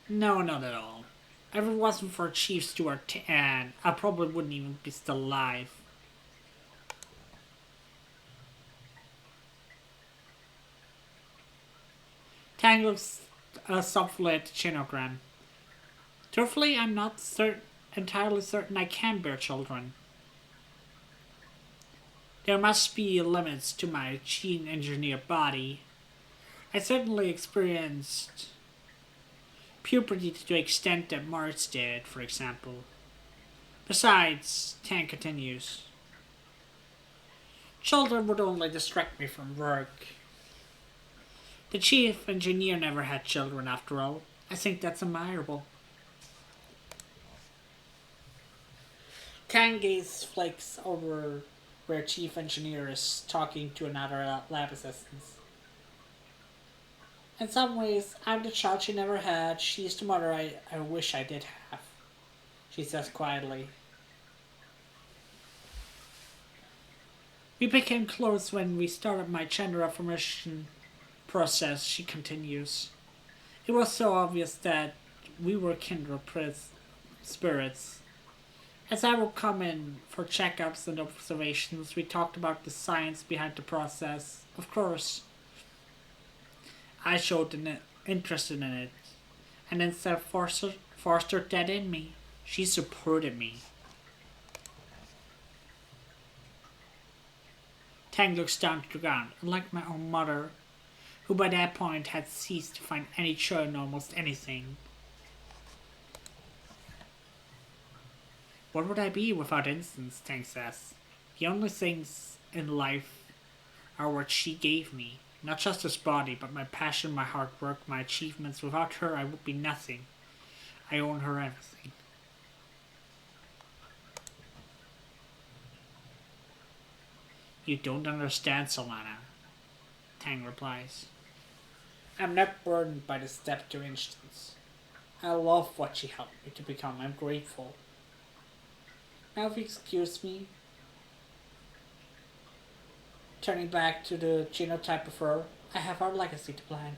No, not at all. If it wasn't for Chief Stewart Tan, I probably wouldn't even be still alive. Tang looks softly at the chinogram. Truthfully, I'm not entirely certain I can bear children. There must be limits to my gene engineer body. I certainly experienced puberty to the extent that Mars did, for example. Besides, Tang continues, children would only distract me from work. The chief engineer never had children, after all. I think that's admirable. Tang gaze flakes over where chief engineer is talking to another lab assistant. In some ways, I'm the child she never had. She's the mother I wish I did have, she says quietly. We became close when we started my gender affirmation process, she continues. It was so obvious that we were kindred spirits. As I would come in for checkups and observations, we talked about the science behind the process. Of course, I showed an interest in it, and instead of fostered that in me, she supported me. Tang looks down to the ground, unlike my own mother, who by that point had ceased to find any joy in almost anything. What would I be without Instance, Tang says. The only things in life are what she gave me. Not just this body, but my passion, my hard work, my achievements. Without her, I would be nothing. I owe her everything. You don't understand, Solana, Tang replies. I'm not burdened by the step to Instance. I love what she helped me to become. I'm grateful. Now if you excuse me, turning back to the genotype of her, I have our legacy to plan.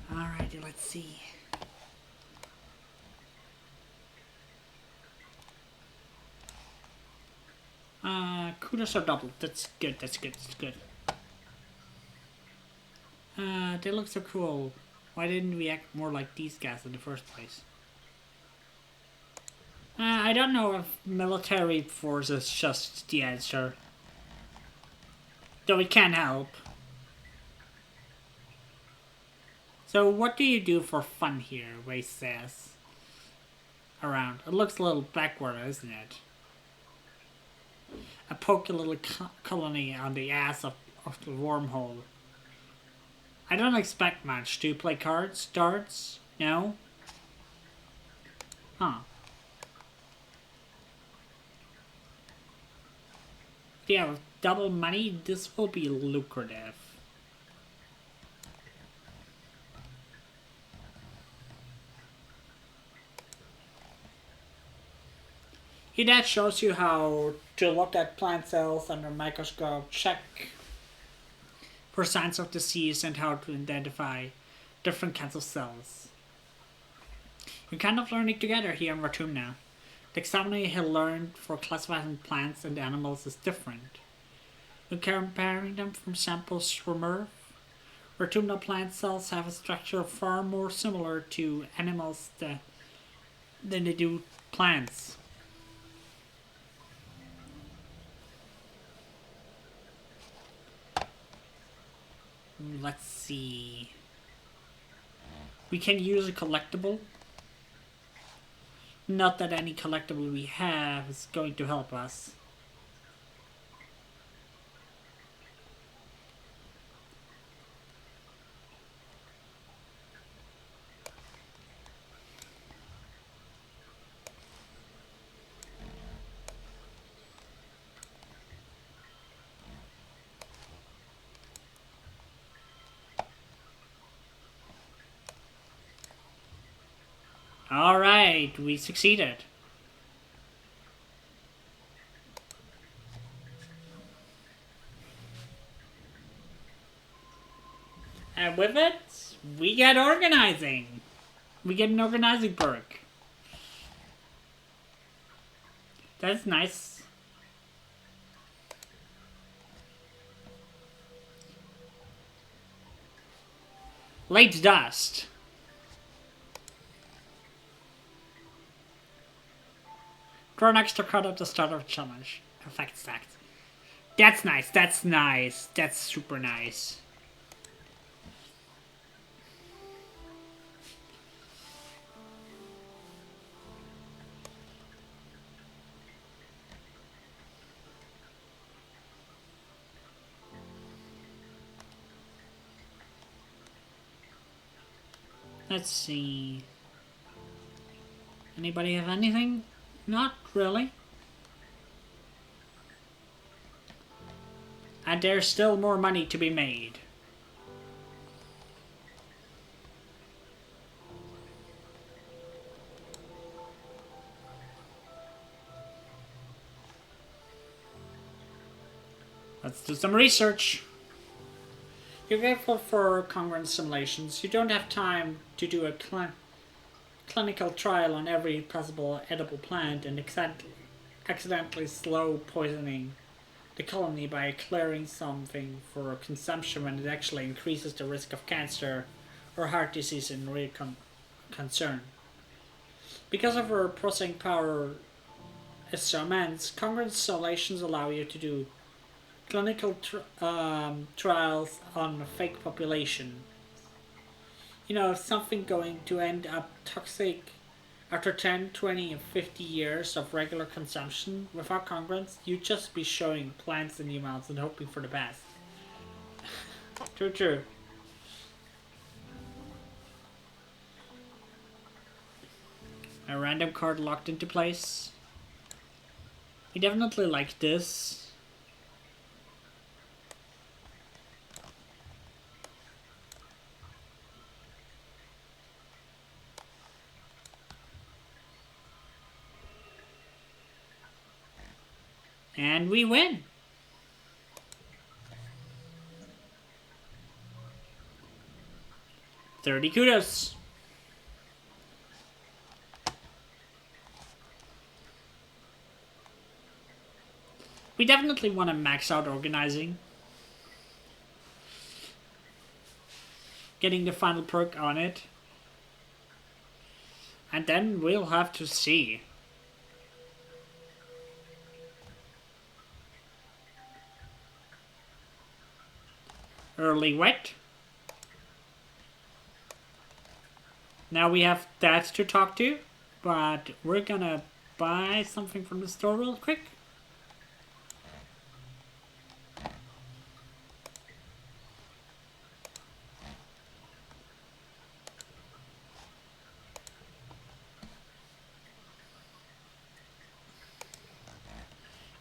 Alrighty, let's see. Kudos are doubled. That's good, that's good, that's good. They look so cool. Why didn't we act more like these guys in the first place? I don't know if military force is just the answer. Though it can help. So what do you do for fun here, Ray says. Around. It looks a little backward, isn't it? I poke a little colony on the ass of the wormhole. I don't expect much. Do you play cards? Darts? No? Huh. Yeah, with double money, this will be lucrative. That shows you how to look at plant cells under a microscope, check for signs of disease, and how to identify different kinds of cells. We're kind of learning together here in Ratum now. The taxonomy he learned for classifying plants and animals is different. When comparing them from samples from Earth, Ratumna plant cells have a structure far more similar to animals than they do plants. Let's see. We can use a collectible. Not that any collectible we have is going to help us. Alright, we succeeded. And with it, we get organizing. We get an organizing perk. That's nice. Late dust. Draw an extra card at the start of a challenge. Effect stacked. That's nice. That's nice. That's super nice. Let's see. Anybody have anything? Not really. And there's still more money to be made. Let's do some research. You're grateful for congruence simulations. You don't have time to do a clinical trial on every possible edible plant and accidentally slow poisoning the colony by clearing something for consumption when it actually increases the risk of cancer or heart disease in real concern. Because of our processing power is so immense, congruence simulations allow you to do clinical trials on a fake population. You know, something going to end up toxic after 10, 20, and 50 years of regular consumption. Without congruence, you'd just be showing plants in the amounts and hoping for the best. True. A random card locked into place. We definitely like this. And we win. $30 kudos. We definitely want to max out organizing. Getting the final perk on it. And then we'll have to see. Early wet. Now we have that to talk to, but we're gonna buy something from the store real quick.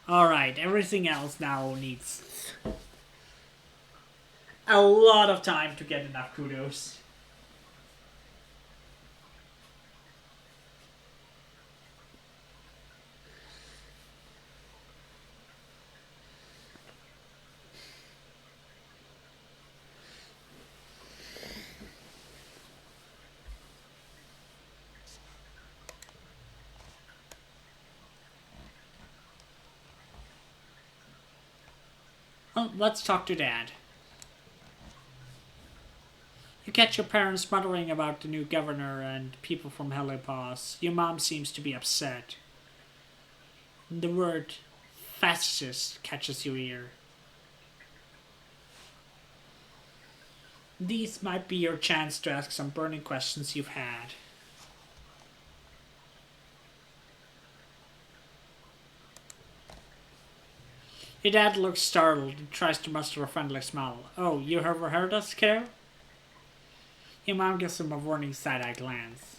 Alright, everything else now needs a lot of time to get enough kudos. Let's talk to Dad. You catch your parents muttering about the new governor and people from Helios. Your mom seems to be upset. The word fascist catches your ear. These might be your chance to ask some burning questions you've had. Your dad looks startled and tries to muster a friendly smile. Oh, you ever heard us, kiddo? Your mom gives him a warning side-eye glance.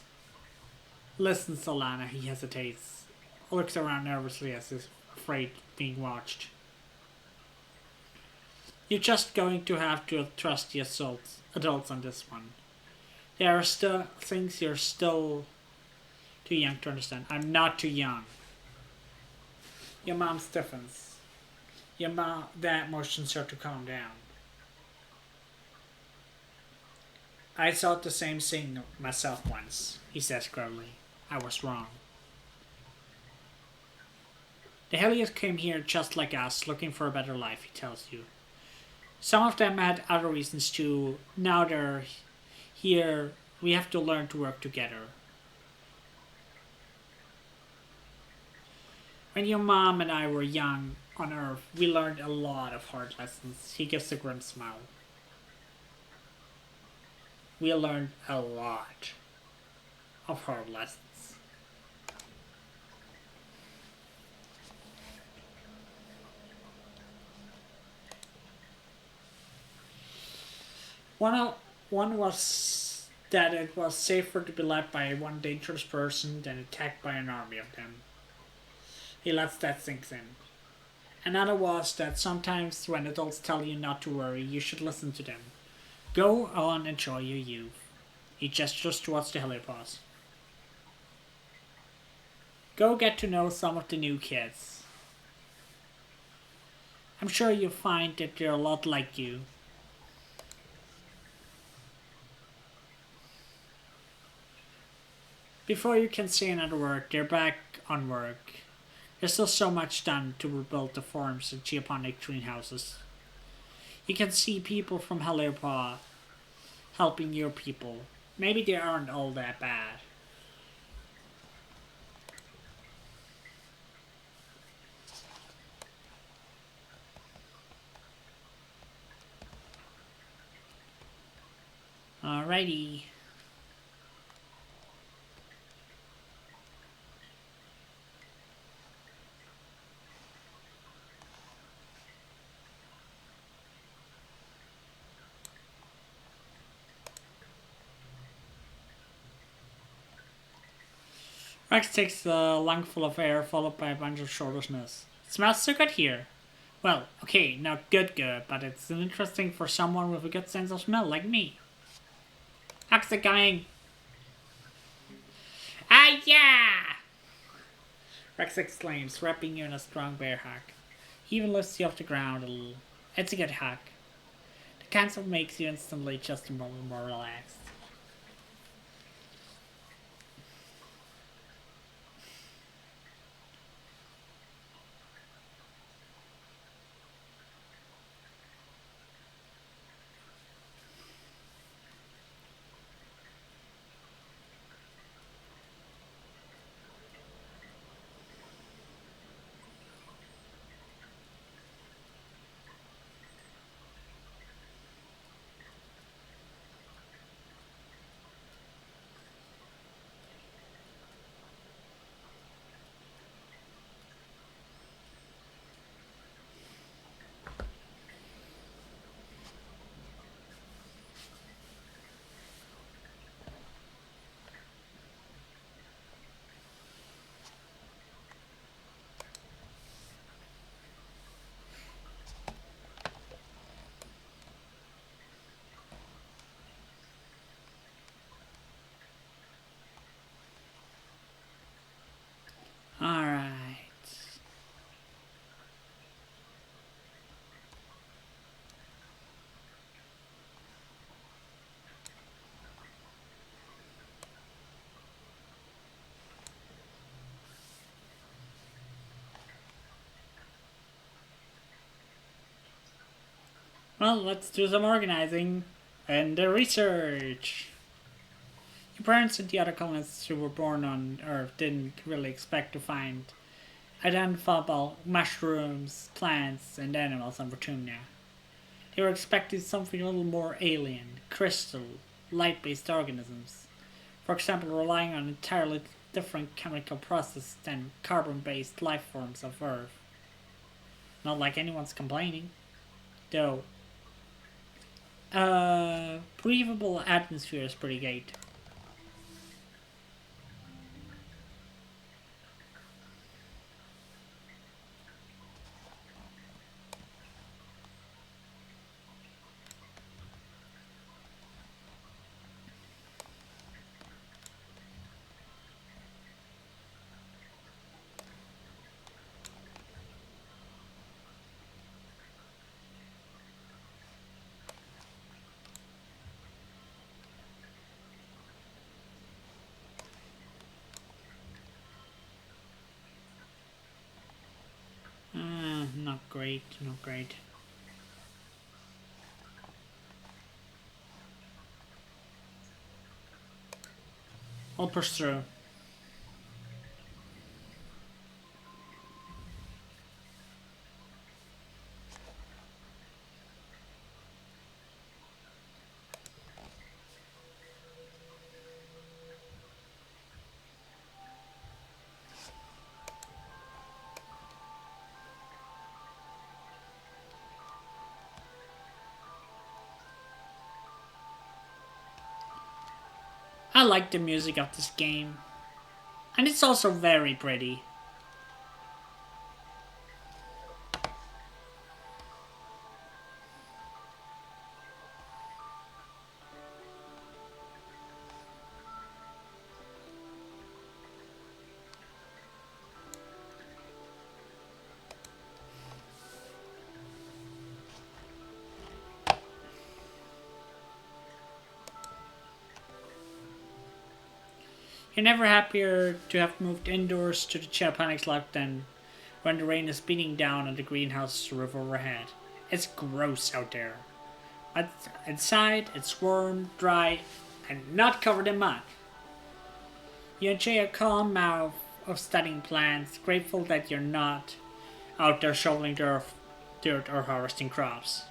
Listen, Solana, he hesitates. Looks around nervously as if afraid of being watched. You're just going to have to trust the adults on this one. There are still things you're still too young to understand. I'm not too young. Your mom stiffens. That motions her to calm down. I thought the same thing myself once, he says gravely. I was wrong. The Helios came here just like us, looking for a better life, he tells you. Some of them had other reasons too. Now they're here. We have to learn to work together. When your mom and I were young on Earth, we learned a lot of hard lessons. He gives a grim smile. We learned a lot of hard lessons. One was that it was safer to be led by one dangerous person than attacked by an army of them. He lets that sink in. Another was that sometimes when adults tell you not to worry, you should listen to them. Go on, enjoy your youth. He gestures towards the helipads. Go get to know some of the new kids. I'm sure you'll find that they're a lot like you. Before you can say another word, they're back on work. There's still so much done to rebuild the farms and geoponic greenhouses. You can see people from Heliopod helping your people. Maybe they aren't all that bad. Alrighty. Rex takes a lungful of air followed by a bunch of shortness. It smells so good here. Well, okay, not good, but it's interesting for someone with a good sense of smell like me. How's it going? Ah, yeah! Rex exclaims, wrapping you in a strong bear hug. He even lifts you off the ground a little. It's a good hug. The kind that makes you instantly just a little more relaxed. Well, let's do some organizing and the research. Your parents and the other colonists who were born on Earth didn't really expect to find identifiable mushrooms, plants, and animals on Fortuna. They were expecting something a little more alien, crystal, light based organisms. For example, relying on entirely different chemical processes than carbon based life forms of Earth. Not like anyone's complaining. Though, breathable atmosphere is pretty great. Not great, not great. I'll push through. I like the music of this game, and it's also very pretty. You're never happier to have moved indoors to the Japanese life than when the rain is beating down on the greenhouse roof overhead. It's gross out there. But inside, it's warm, dry, and not covered in mud. You enjoy a calm mouth of studying plants, grateful that you're not out there shoveling dirt or harvesting crops.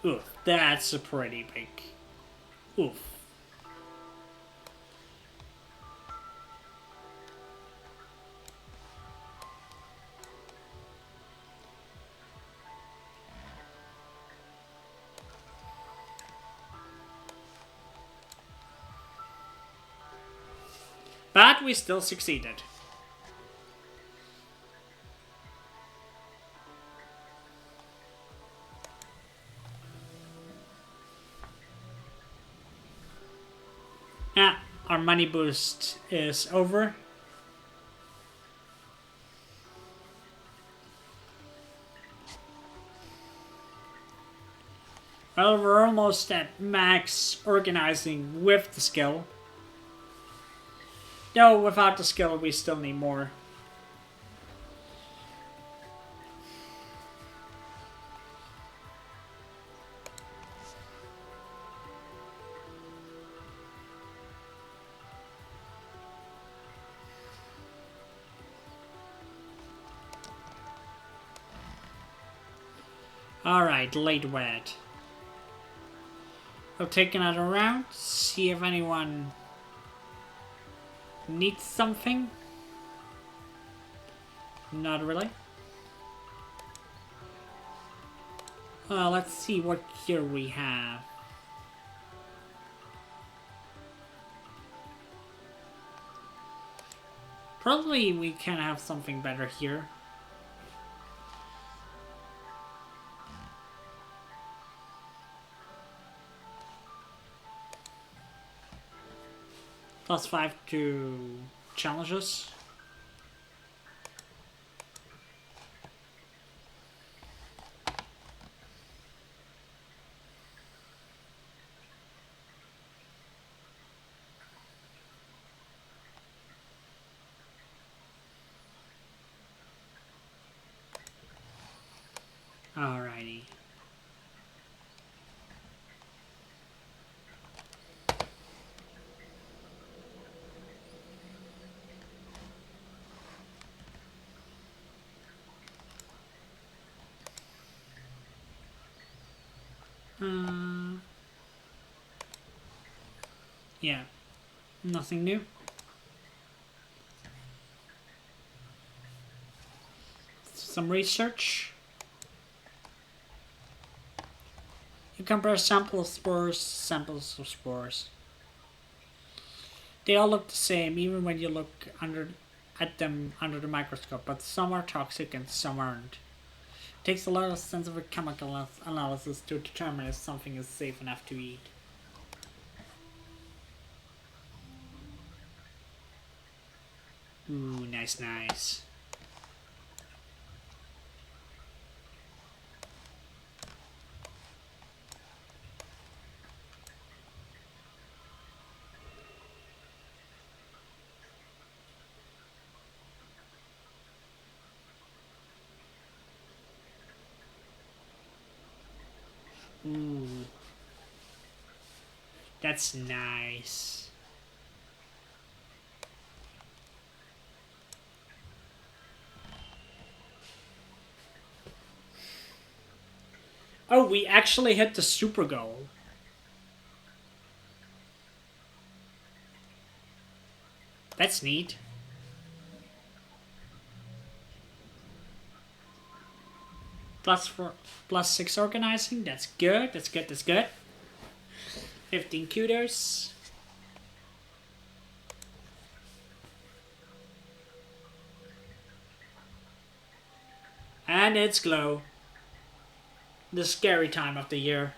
Oof, that's a pretty big. Oof. But we still succeeded. Yeah, our money boost is over. Well, we're almost at max organizing with the skill. Though without the skill, we still need more. Alright, late wed. We'll take another round, see if anyone needs something. Not really. Let's see what gear we have. Probably we can have something better here. +5 to challenges. Uh, yeah, nothing new. Some research. You compare samples of spores. They all look the same, even when you look at them under the microscope, but some are toxic and some aren't. It takes a lot of sensitive chemical analysis to determine if something is safe enough to eat. Ooh, nice, nice. Ooh, that's nice. Oh, we actually hit the super goal. That's neat. Plus 6 organizing. That's good. That's good. That's good. 15 kudos. And it's glow. The scary time of the year.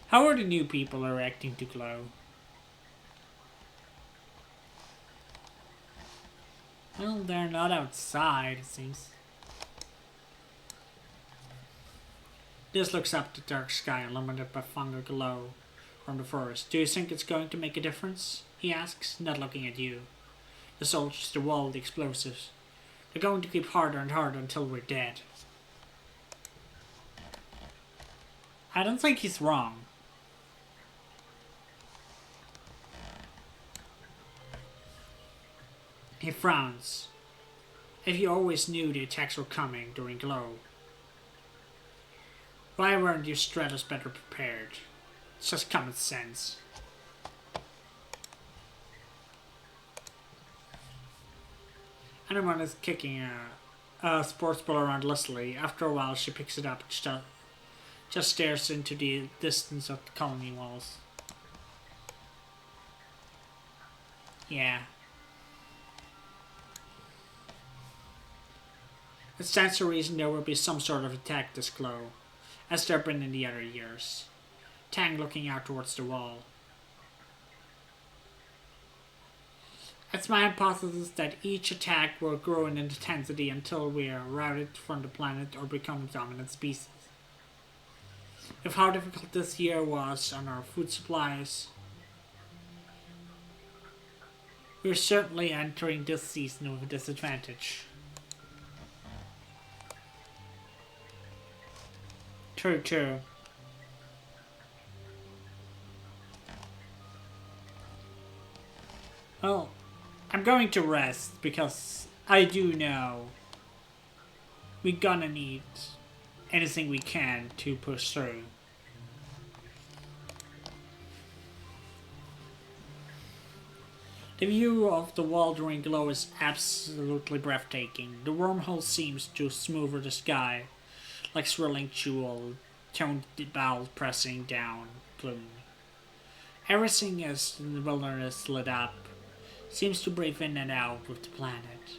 How are the new people reacting to glow? Well, they're not outside, it seems. This looks up the dark sky illuminated by fungal glow from the forest. Do you think it's going to make a difference? He asks, not looking at you. The soldiers, the wall, the explosives. They're going to keep harder and harder until we're dead. I don't think he's wrong. He frowns. If you always knew the attacks were coming during glow, why weren't you Stratos better prepared? It's just common sense. Anyone is kicking a sports ball around lustily. After a while, she picks it up and just stares into the distance of the colony walls. Yeah. It stands to reason there will be some sort of attack this glow, as there have been in the other years. Tang looking out towards the wall. It's my hypothesis that each attack will grow in intensity until we are routed from the planet or become a dominant species. If how difficult this year was on our food supplies, we're certainly entering this season with a disadvantage. True, true. Well, I'm going to rest because I do know we're gonna need anything we can to push through. The view of the wall during glow is absolutely breathtaking. The wormhole seems to smoother the sky, like swirling jewel, toned bowl pressing down gloom. Everything is in the wilderness lit up, seems to breathe in and out with the planet.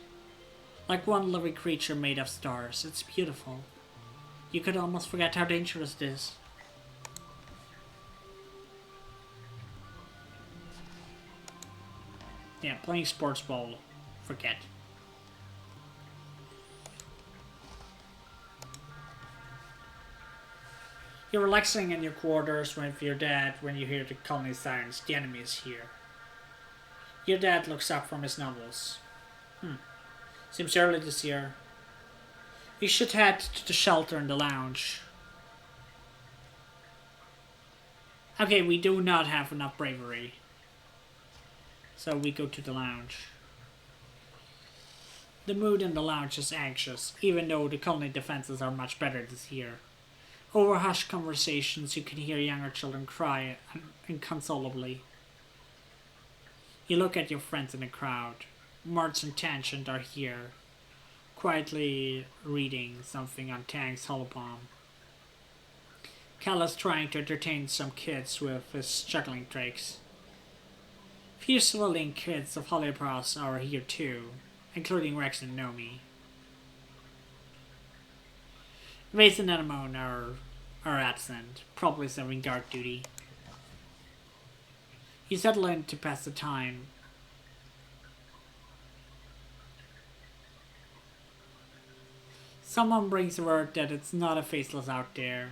Like one living creature made of stars, it's beautiful. You could almost forget how dangerous it is. Yeah, playing sports ball, forget. You're relaxing in your quarters with your dad when you hear the colony sirens. The enemy is here. Your dad looks up from his novels. Seems early this year. We should head to the shelter in the lounge. Okay, we do not have enough bravery. So we go to the lounge. The mood in the lounge is anxious, even though the colony defenses are much better this year. Over hushed conversations, you can hear younger children cry inconsolably. You look at your friends in the crowd. Marts and Tangent are here, quietly reading something on Tang's holopalm. Cal is trying to entertain some kids with his juggling tricks. Few civilian kids of Hollypaws are here too, including Rex and Nomi. Vase and Anemone are absent, probably serving guard duty. You settle in to pass the time. Someone brings word that it's not a faceless out there.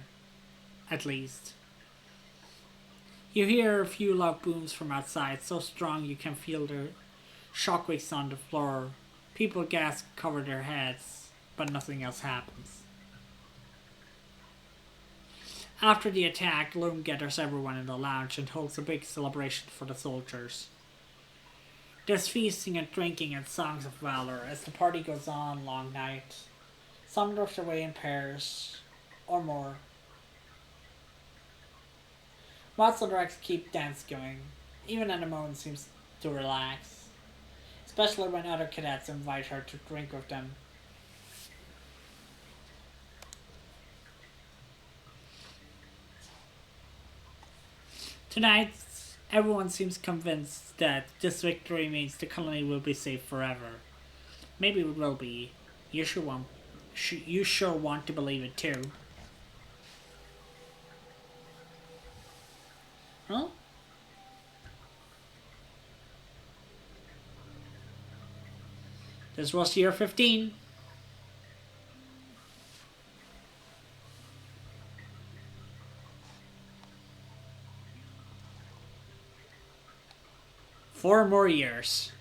At least. You hear a few loud booms from outside, so strong you can feel the shockwaves on the floor. People gasp, cover their heads, but nothing else happens. After the attack, Loom gathers everyone in the lounge and holds a big celebration for the soldiers. There's feasting and drinking and songs of valor as the party goes on long night. Some drift away in pairs, or more. Mods and Rex keep dance going. Even Anemone seems to relax, especially when other cadets invite her to drink with them. Tonight, everyone seems convinced that this victory means the colony will be safe forever. Maybe it will be. You sure want to believe it too. Huh? This was year 15. Four more years.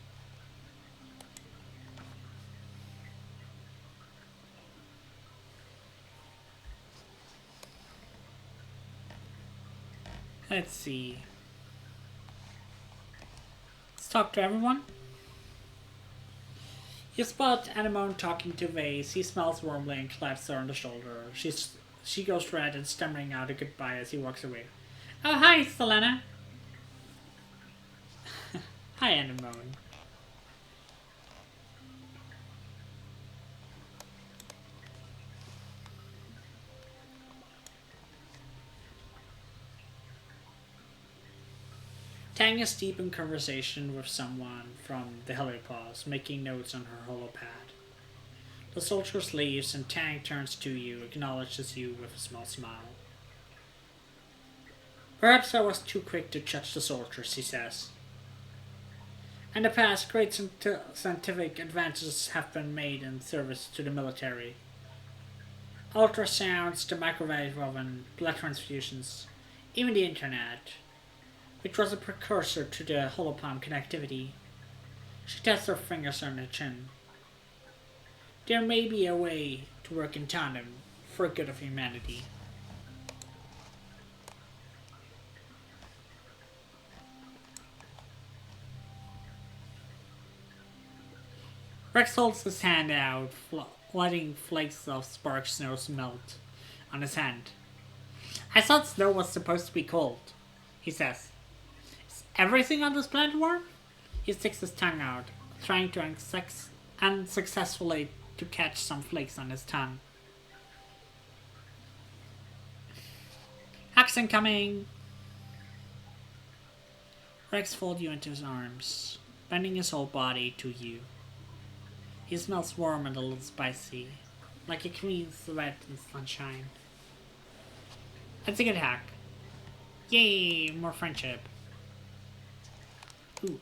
Let's see. Let's talk to everyone. You spot Anemone talking to Vase. He smells warmly and claps her on the shoulder. She goes red and stammering out a goodbye as he walks away. Oh, hi, Selena. Hi, Anemone. Tang is deep in conversation with someone from the Helipause, making notes on her holopad. The soldier leaves and Tang turns to you, acknowledges you with a small smile. Perhaps I was too quick to judge the soldiers, he says. In the past, great scientific advances have been made in service to the military. Ultrasounds, the microwave oven, blood transfusions, even the internet, which was a precursor to the holopalm connectivity. She taps her fingers on her chin. There may be a way to work in tandem for the good of humanity. Rex holds his hand out, letting flakes of spark snow melt on his hand. I thought snow was supposed to be cold, he says. Is everything on this planet warm? He sticks his tongue out, trying to unsuccessfully to catch some flakes on his tongue. Accent coming! Rex folds you into his arms, bending his whole body to you. He smells warm and a little spicy, like a queen sweat in sunshine. It's a good hack. Yay, more friendship. Ooh.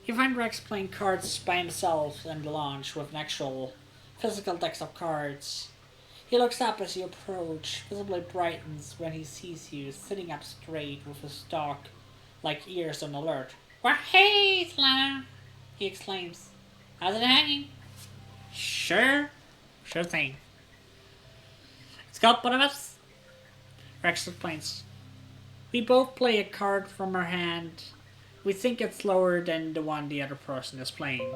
You find Rex playing cards by himself in the lounge with an actual physical decks of cards. He looks up as you approach, visibly brightens when he sees you sitting up straight with his stalk like ears on alert. Well, hey, Selena, he exclaims. How's it hanging? Sure thing. It's got one of us. Rex explains. We both play a card from our hand We think it's lower than the one the other person is playing.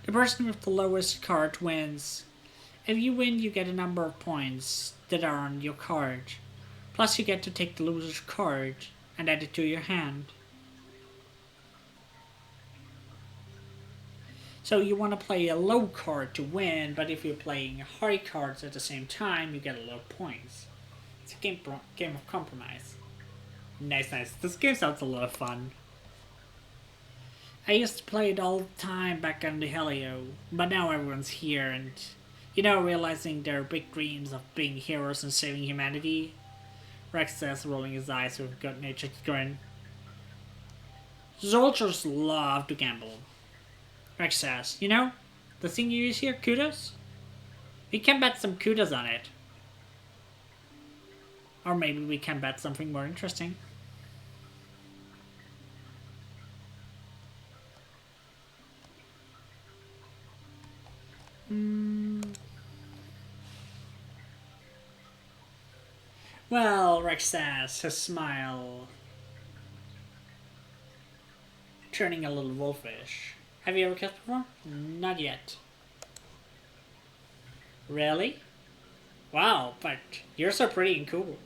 The person with the lowest card wins. If you win, you get a number of points that are on your card. Plus you get to take the loser's card and add it to your hand. So you want to play a low card to win, but if you're playing high cards at the same time, you get a lot of points. It's a game of compromise. Nice. This game sounds a lot of fun. I used to play it all the time back on the Helio, but now everyone's here and, realizing their big dreams of being heroes and saving humanity. Rex says, rolling his eyes with a good-natured grin. Soldiers love to gamble. Rex says, the thing you use here, kudos? We can bet some kudos on it. Or maybe we can bet something more interesting. Well, Rex says, his smile turning a little wolfish. Have you ever kissed before? Not yet. Really? Wow, but you're so pretty and cool.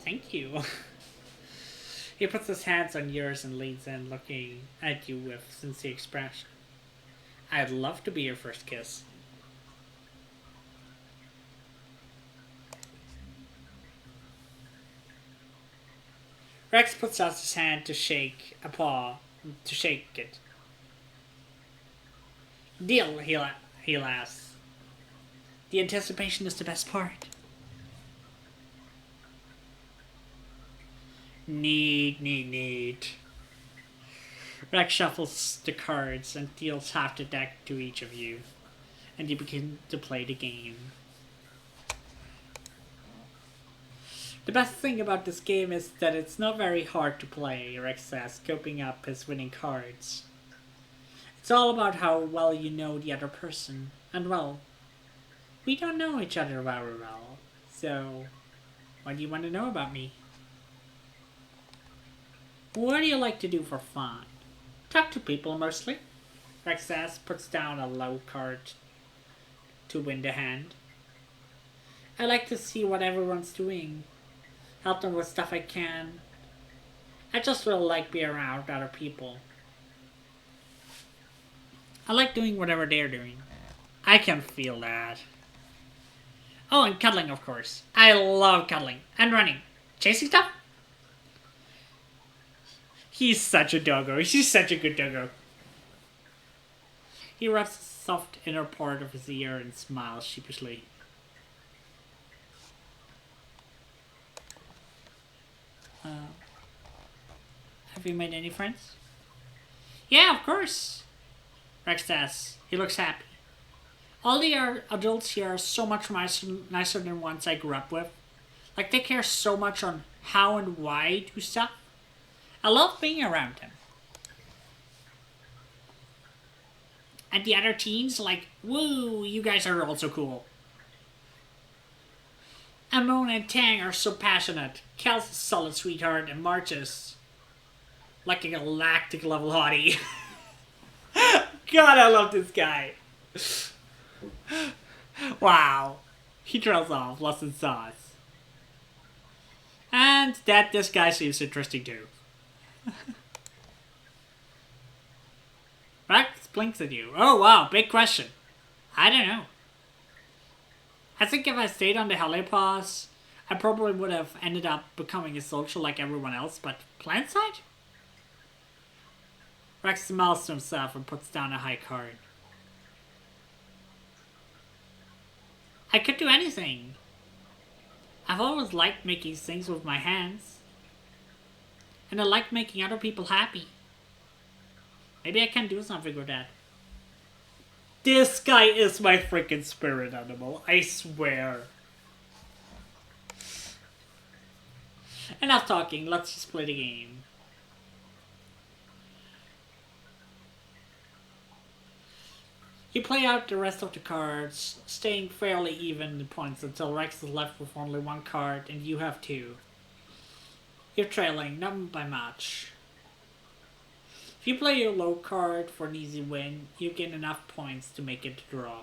Thank you. He puts his hands on yours and leans in, looking at you with sincere expression. I'd love to be your first kiss. Rex puts out his hand to shake it. Deal, he laughs. The anticipation is the best part. Neat. Rex shuffles the cards and deals half the deck to each of you, and you begin to play the game. The best thing about this game is that it's not very hard to play, Rex says, scoping up his winning cards. It's all about how well you know the other person, and well, we don't know each other very well, so what do you want to know about me? What do you like to do for fun? Talk to people mostly, Rex says, puts down a low card to win the hand. I like to see what everyone's doing. Help them with stuff I can. I just really like being around other people. I like doing whatever they're doing. I can feel that. Oh, and cuddling, of course. I love cuddling. And running. Chasing stuff? He's such a doggo. He's such a good doggo. He rubs the soft inner part of his ear and smiles sheepishly. Have you made any friends? Yeah, of course. Rex says. He looks happy. All the adults here are so much nicer than ones I grew up with. Like, they care so much on how and why I do stuff. I love being around them. And the other teens, like, woo, you guys are also cool. Amon and Tang are so passionate. Cal's a solid sweetheart and marches like a galactic level hottie. God, I love this guy. Wow. He trails off, lost in sauce. And this guy seems interesting too. Rex blinks at you. Oh wow, big question. I don't know. I think if I stayed on the Heliopause, I probably would have ended up becoming a soldier like everyone else, but Planside? Rex smiles to himself and puts down a high card. I could do anything. I've always liked making things with my hands. And I like making other people happy. Maybe I can do something with that. This guy is my freaking spirit animal, I swear. Enough talking, let's just play the game. You play out the rest of the cards, staying fairly even in points until Rex is left with only one card and you have two. You're trailing, not by much. If you play your low card for an easy win, you gain enough points to make it a draw.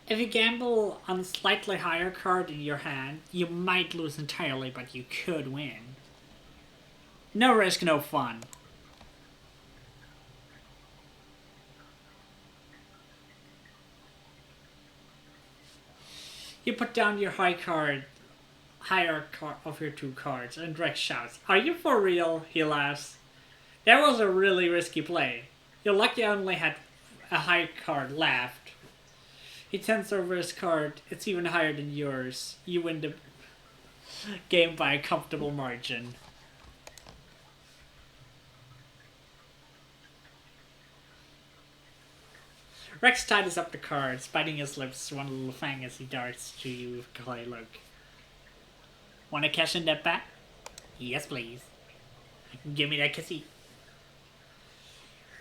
If you gamble on a slightly higher card in your hand, you might lose entirely, but you could win. No risk, no fun. You put down your higher card of your two cards, and Rex shouts, "Are you for real?" He laughs. That was a really risky play. You're lucky I only had a high card left. He turns over his card. It's even higher than yours. You win the game by a comfortable margin. Rex tightens up the cards, biting his lips, one little fang as he darts to you with a coy look. Wanna cash in that bet? Yes, please. Give me that kissy.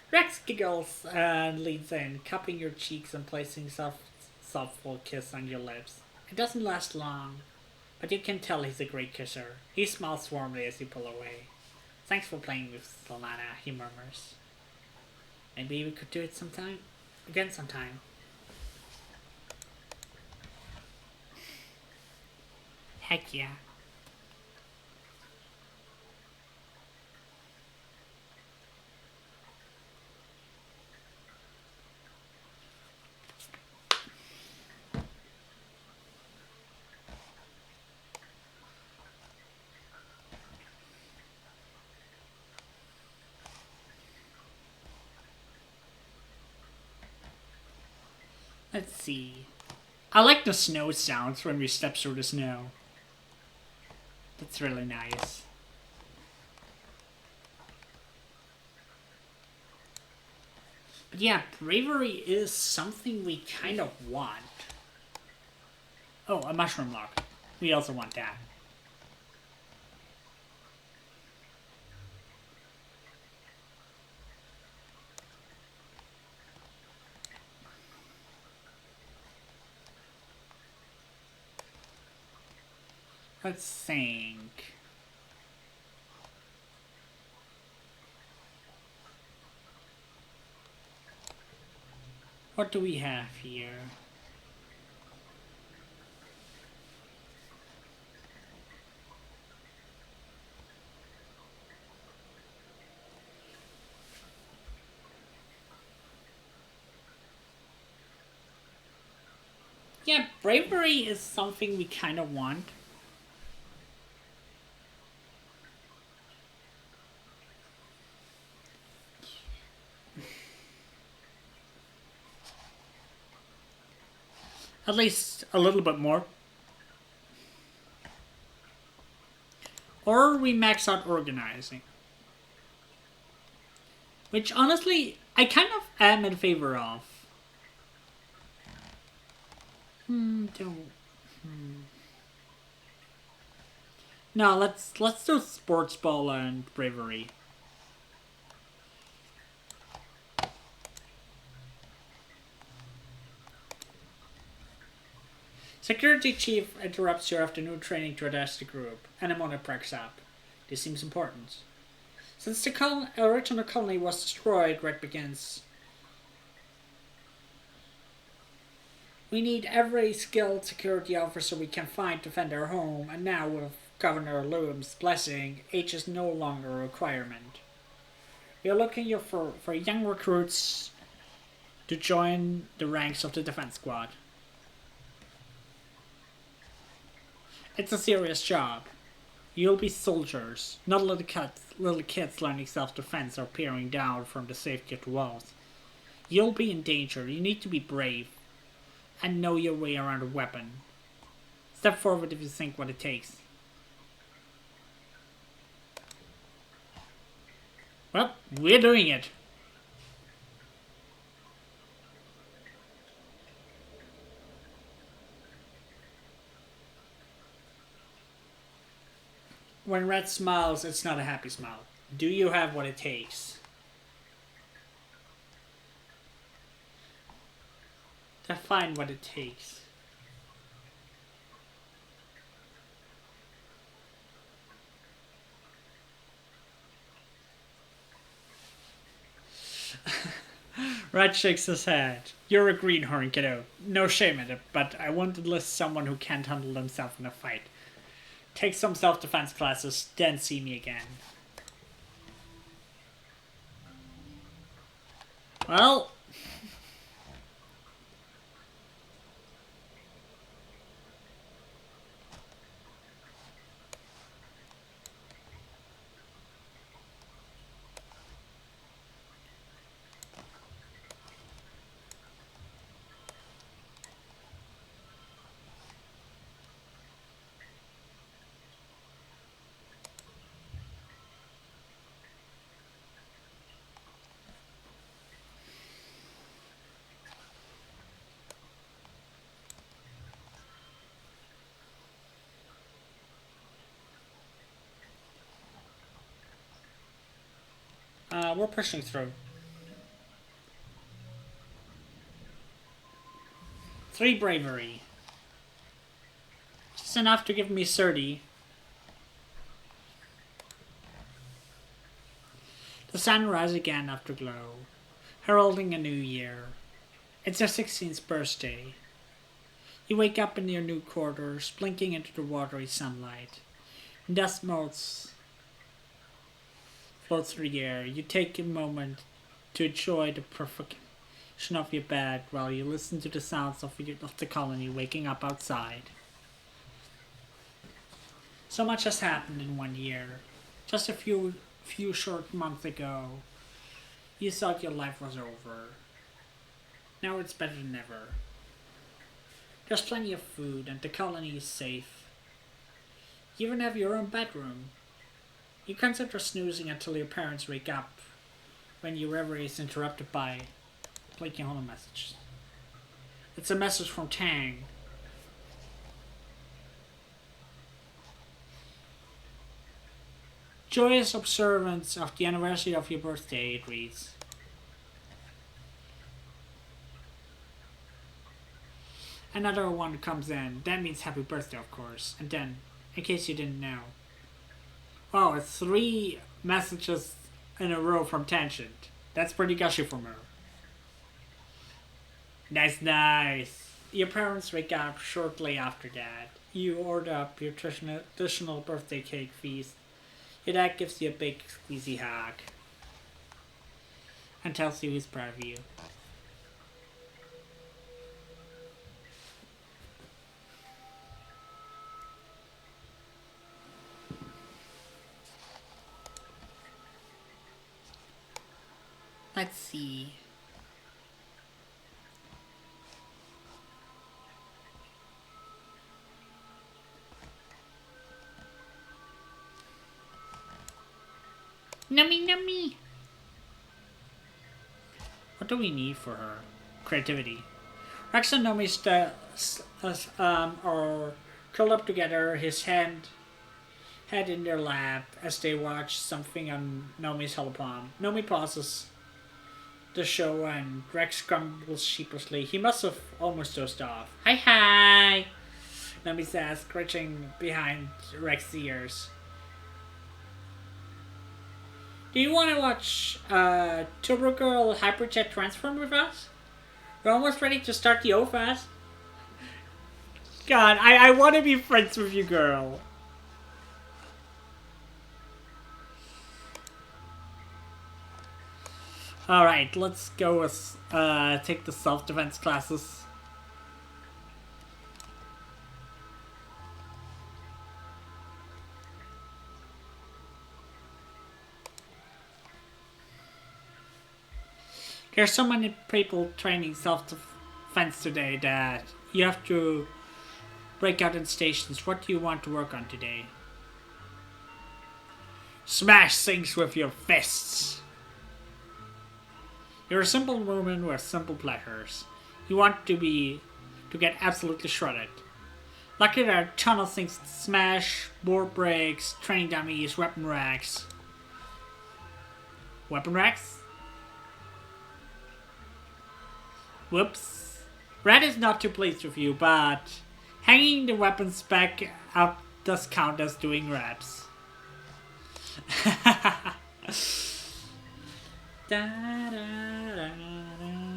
Rex giggles and leans in, cupping your cheeks and placing softful kiss on your lips. It doesn't last long, but you can tell he's a great kisser. He smiles warmly as you pull away. Thanks for playing with Solana, he murmurs. Maybe we could do it sometime? Again sometime. Heck yeah. Let's see. I like the snow sounds when we step through the snow. That's really nice. But yeah, bravery is something we kind of want. Oh, a mushroom lock. We also want that. Let's think. What do we have here? Yeah, bravery is something we kind of want. At least a little bit more. Or we max out organizing. Which honestly, I kind of am in favor of. No, let's do sports ball and bravery. Security chief interrupts your afternoon training to address the group. Anemone perks up. This seems important. Since the original colony was destroyed, Red begins. We need every skilled security officer we can find to defend our home, and now with Governor Loom's blessing, age is no longer a requirement. We are looking for young recruits to join the ranks of the defense squad. It's a serious job. You'll be soldiers, not little kids learning self-defense or peering down from the safety of the walls. You'll be in danger. You need to be brave and know your way around a weapon. Step forward if you think what it takes. Well, we're doing it. When Red smiles, it's not a happy smile. Do you have what it takes? Define what it takes. Red shakes his head. You're a greenhorn, kiddo. No shame in it, but I won't enlist someone who can't handle himself in a fight. Take some self-defense classes, then see me again. Well... we're pushing through. 3 bravery. Just enough to give me 30. The sun rises again afterglow, heralding a new year. It's your 16th birthday. You wake up in your new quarters, blinking into the watery sunlight. Dust motes float through the air. You take a moment to enjoy the perfection of your bed while you listen to the sounds of the colony waking up outside. So much has happened in 1 year. Just a few short months ago, you thought your life was over. Now it's better than ever. There's plenty of food and the colony is safe. You even have your own bedroom. You consider snoozing until your parents wake up when your reverie is interrupted by blinking home message. It's a message from Tang. Joyous observance of the anniversary of your birthday, it reads. Another one comes in. That means happy birthday, of course. And then, in case you didn't know. Wow, it's 3 messages in a row from Tangent. That's pretty gushy from her. Nice. Your parents wake up shortly after that. You order up your traditional birthday cake feast. Your dad gives you a big squeezy hug and tells you he's proud of you. Let's see. Nummy. What do we need for her? Creativity. Rex and Nomi are curled up together, his head in their lap as they watch something on Nomi's hollow palm. Nomi pauses the show and Rex grumbles sheepishly. He must have almost dozed off. Hi! Nomi says, scratching behind Rex's ears. Do you want to watch Turbo Girl Hyperjet Transform with us? We're almost ready to start the OFAS. God, I want to be friends with you, girl. Alright, let's go with, take the self-defense classes. There's so many people training self-defense today that you have to break out in stations. What do you want to work on today? Smash things with your fists. You're a simple woman with simple pleasures. You want to get absolutely shredded. Luckily there are a ton of things to smash: board breaks, training dummies, weapon racks. Weapon racks? Whoops. Red is not too pleased with you, but hanging the weapons back up does count as doing reps. Da, da, da, da.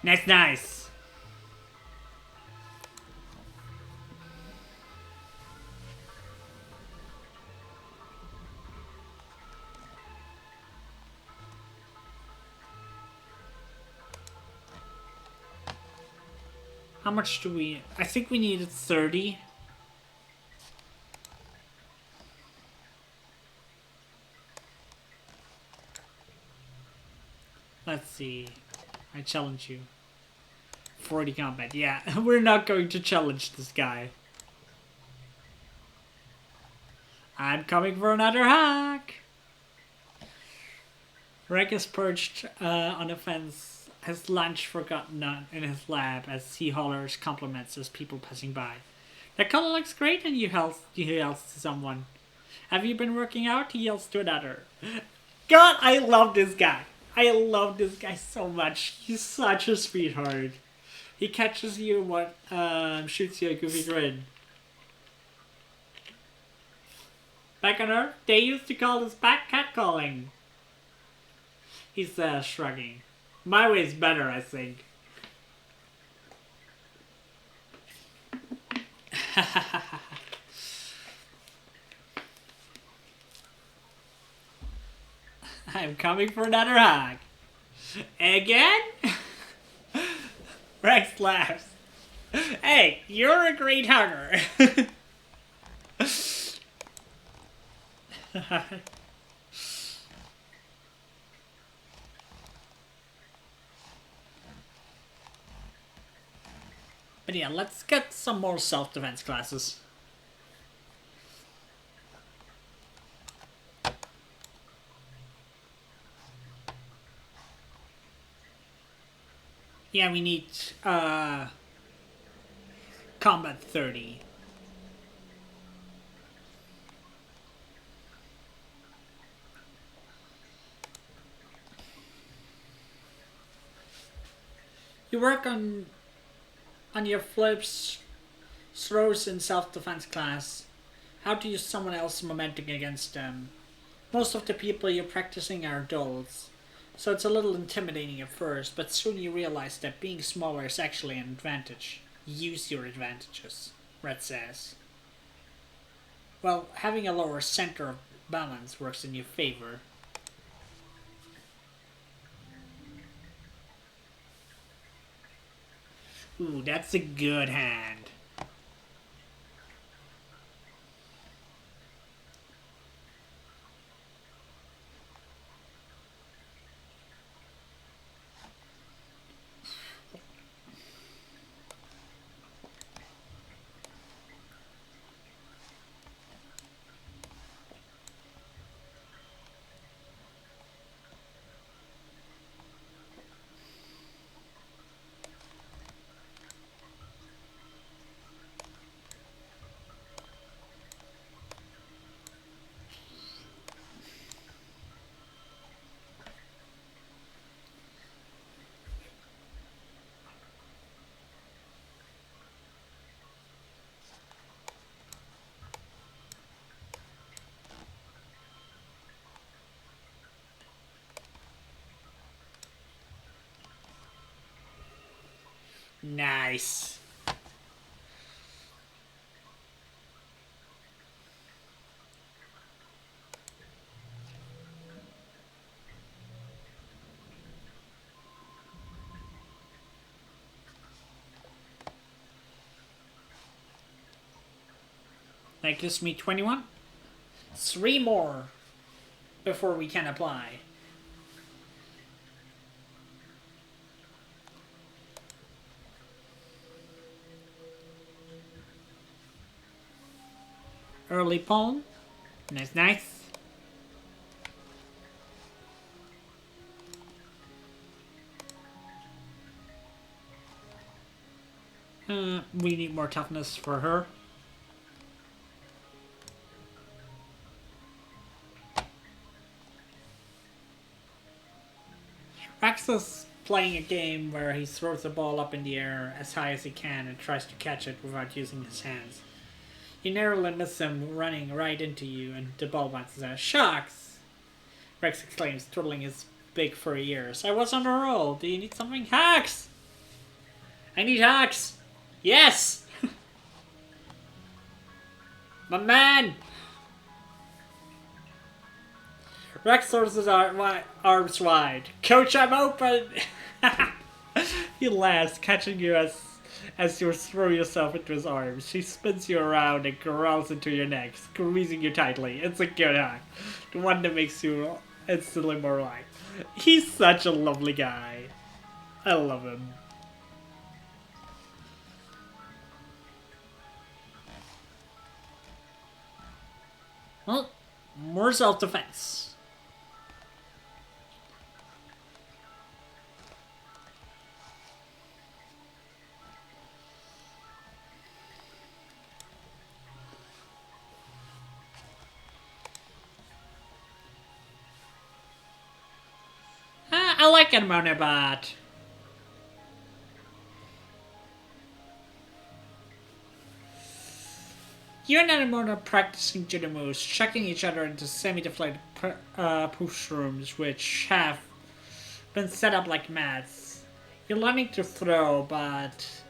Nice, nice. How much do we... I think we needed 30. Let's see. I challenge you. 40 combat. Yeah, we're not going to challenge this guy. I'm coming for another hack. Reg is perched on a fence, his lunch forgotten in his lap as he hollers compliments as people passing by. That color looks great, and he yells to someone. Have you been working out? He yells to another. God, I love this guy. I love this guy so much. He's such a sweetheart. He catches you and shoots you a goofy grin. Back on Earth, they used to call this back catcalling. He says, shrugging. My way's better, I think. I'm coming for another hug. Again? Rex laughs. Hey, you're a great hugger. But yeah, let's get some more self-defense classes. Yeah, we need combat 30. You work on your flips, throws in self-defense class. How to use someone else's momentum against them. Most of the people you're practicing are adults, so it's a little intimidating at first, but soon you realize that being smaller is actually an advantage. Use your advantages, Red says. Well, having a lower center of balance works in your favor. Ooh, that's a good hand. Nice. That gives me 21. 3 more before we can apply. Early palm. Nice, nice. We need more toughness for her. Rex is playing a game where he throws the ball up in the air as high as he can and tries to catch it without using his hands. You narrowly miss him running right into you, and the ball bounces out. Shucks! Rex exclaims, twiddling his big furry ears. I was on a roll. Do you need something? Hacks! I need hugs. Yes, my man. Rex throws his arms wide. Coach, I'm open. He laughs, catching you as you throw yourself into his arms. She spins you around and growls into your neck, squeezing you tightly. It's a good hug. The one that makes you instantly more like. He's such a lovely guy. I love him. Well, more self-defense. I like Anemone, but you and Anemone are practicing judo moves, chucking each other into semi-deflated push rooms, which have been set up like mats. You're learning to throw, but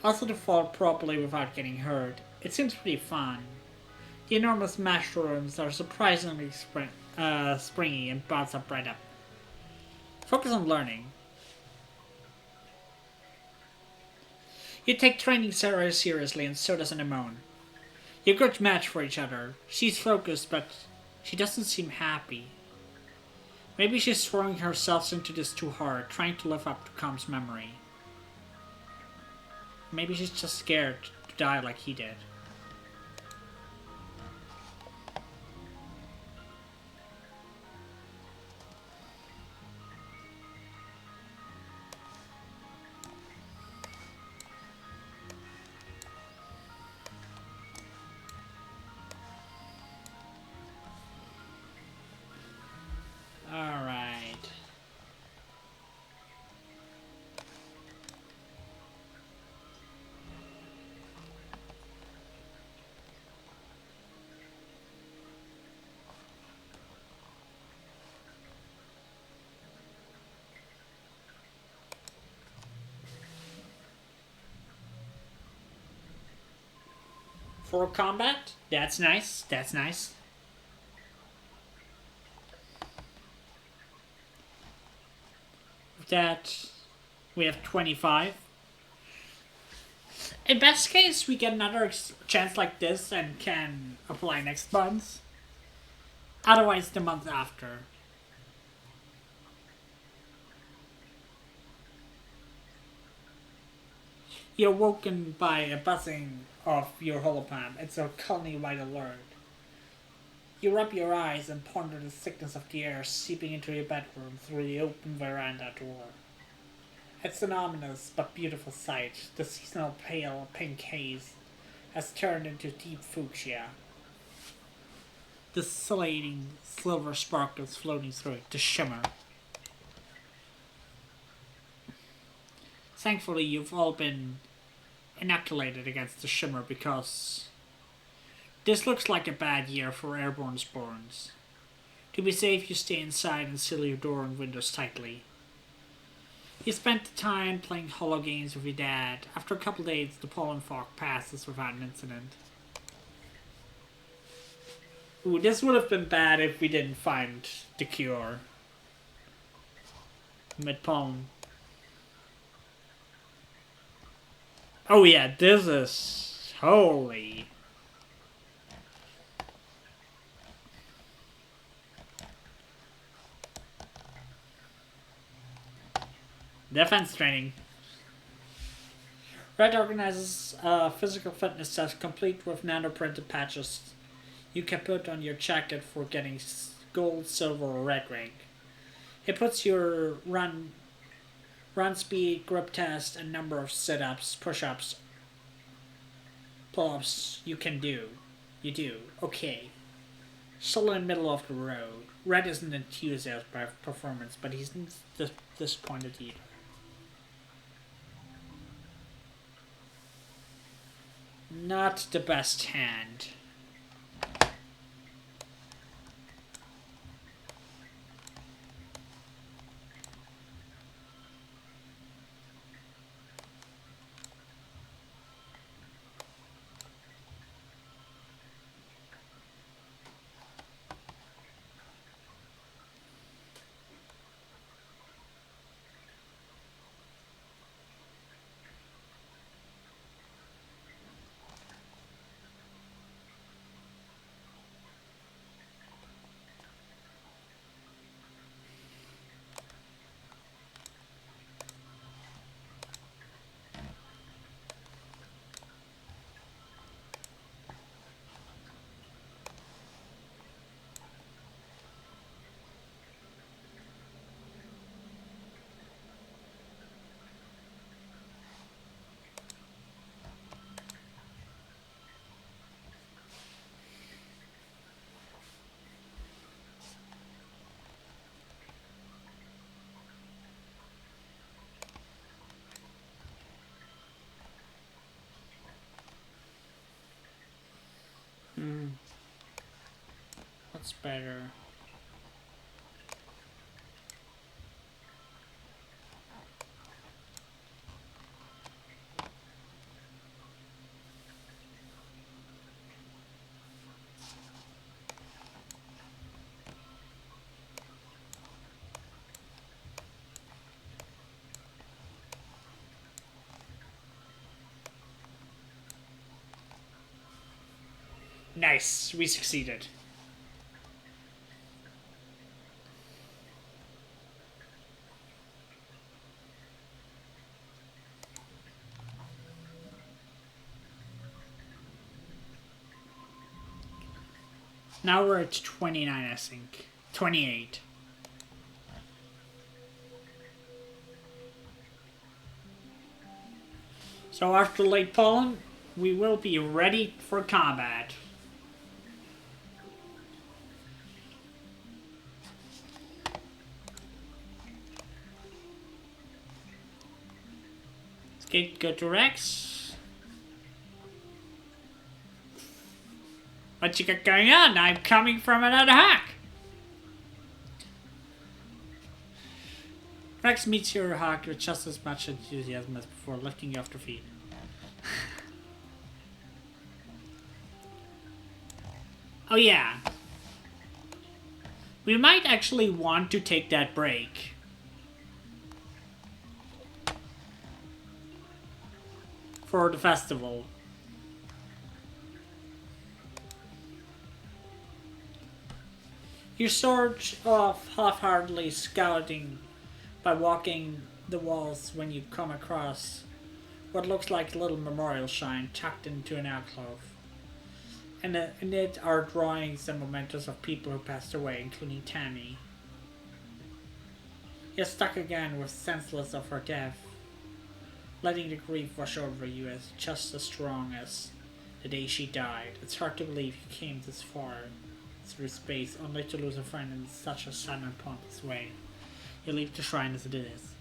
also to fall properly without getting hurt. It seems pretty fun. The enormous mushrooms are surprisingly springy and bounce up right up. Focus on learning. You take training very seriously, and so does Anemone. You're a good match for each other. She's focused, but she doesn't seem happy. Maybe she's throwing herself into this too hard, trying to live up to Com's memory. Maybe she's just scared to die like he did. Alright. For combat? That's nice. That's nice. With that, we have 25. In best case, we get another chance like this and can apply next month. Otherwise, the month after. You're woken by a buzzing of your holopalm. It's a colony-wide alert. You rub your eyes and ponder the thickness of the air seeping into your bedroom through the open veranda door. It's an ominous but beautiful sight. The seasonal pale pink haze has turned into deep fuchsia. The scintillating silver sparkles floating through it, the shimmer. Thankfully, you've all been inoculated against the shimmer because this looks like a bad year for airborne spawns. To be safe, you stay inside and seal your door and windows tightly. You spent the time playing holo games with your dad. After a couple days, the pollen fog passes without an incident. Ooh, this would have been bad if we didn't find the cure. Mid pollen. Oh yeah, this is... holy... Defense training. Red organizes a physical fitness test complete with nano-printed patches you can put on your jacket for getting gold, silver, or red rank. It puts your run speed, grip test, and number of sit-ups, push-ups, pull-ups you can do. You do. Okay. Still in the middle of the road. Red isn't enthusiastic by performance, but he's disappointed either. Not the best hand. What's better? Nice, we succeeded. Now we're at 29, I think. 28. So after Lake Pollen, we will be ready for combat. Let's go to Rex. What you got going on? I'm coming from another hack. Rex meets your hack with just as much enthusiasm as before, lifting you off your feet. Oh yeah. We might actually want to take that break. For the festival. You sort of half-heartedly scouting by walking the walls when you come across what looks like a little memorial shrine tucked into an alcove. And in it are drawings and mementos of people who passed away, including Tammy. You're stuck again with senseless of her death, letting the grief wash over you as just as strong as the day she died. It's hard to believe you came this far through space only to lose a friend in such a sudden and pointless way. You leave the shrine as it is.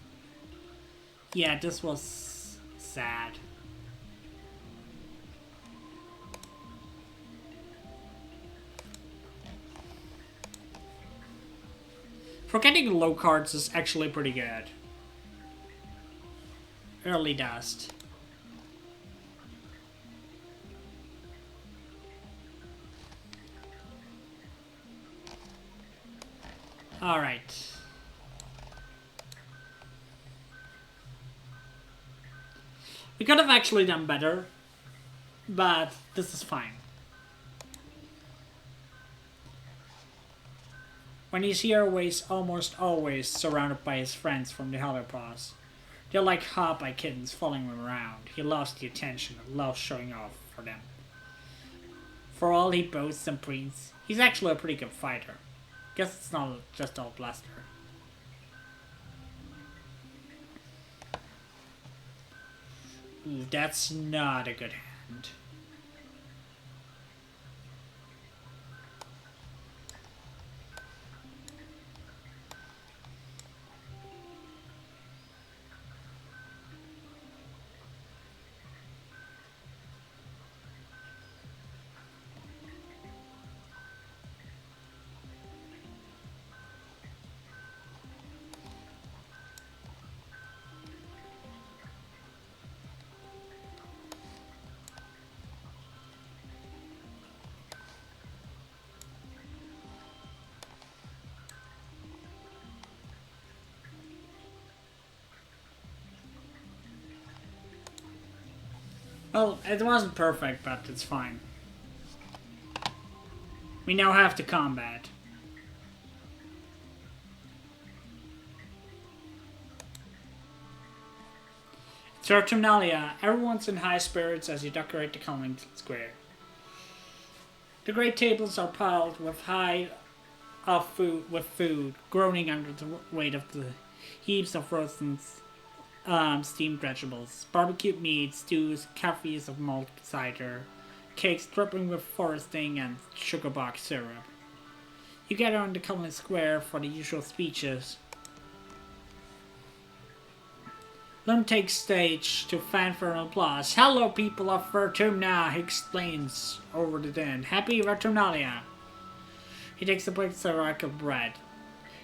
Yeah, this was sad. Forgetting low cards is actually pretty good. Early dust. Alright. We could have actually done better, but this is fine. When he's here, he's almost always surrounded by his friends from the Hellerpaws. They're like hot-by kittens following him around. He loves the attention and loves showing off for them. For all he boasts and preens, he's actually a pretty good fighter. Guess it's not just all bluster. Ooh, that's not a good hand. Well, it wasn't perfect, but it's fine. We now have to combat. Saturnalia, everyone's in high spirits as you decorate the Cullington Square. The great tables are piled with food, groaning under the weight of the heaps of roasted steamed vegetables, barbecued meat, stews, cafes of malt cider, cakes dripping with foresting and sugar box syrup. You gather on the Cullington Square for the usual speeches. Lum takes stage to fanfare and applause. Hello, people of Vertumna, he explains over the din. Happy Vertumnalia. He takes a bite of rack of bread.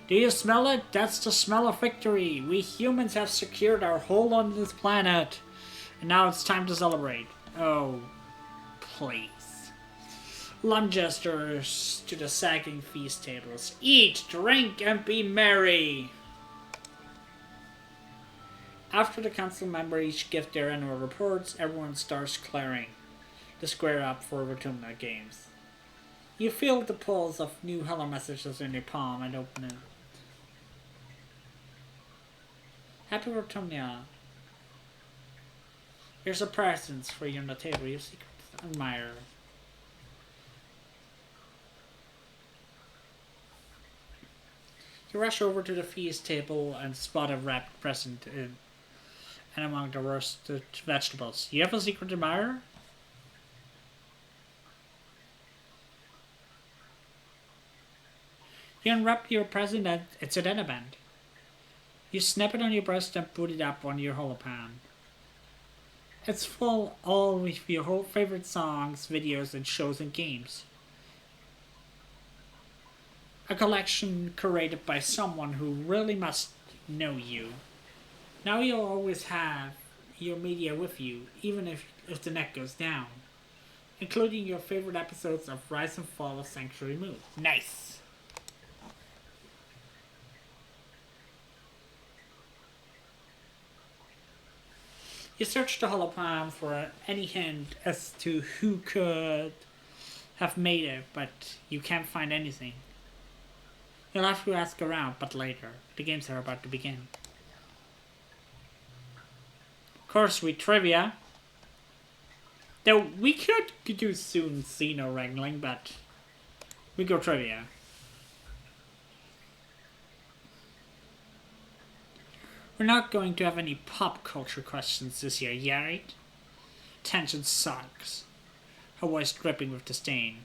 Do you smell it? That's the smell of victory. We humans have secured our hold on this planet. And now it's time to celebrate. Oh, please. Lum gestures to the sagging feast tables. Eat, drink, and be merry. After the council members each give their annual reports, everyone starts clearing the square up for Rotumna games. You feel the pulse of new hello messages in your palm and open it. Happy Rotumnia. Here's a present for you on the table. Your secret admirer. You rush over to the feast table and spot a wrapped present in and among the roasted vegetables. You have a secret admirer? You unwrap your present and it's a Denaband. You snap it on your breast and put it up on your holopan. It's full all with your whole favorite songs, videos, and shows and games. A collection curated by someone who really must know you. Now you'll always have your media with you, even if the net goes down. Including your favorite episodes of Rise and Fall of Sanctuary Moon. Nice! You search the hologram for any hint as to who could have made it, but you can't find anything. You'll have to ask around, but later. The games are about to begin. Of course, we trivia. Though we could do soon Xeno wrangling, but we go trivia. We're not going to have any pop culture questions this year, yeah, right? Tension sucks. Her voice dripping with disdain.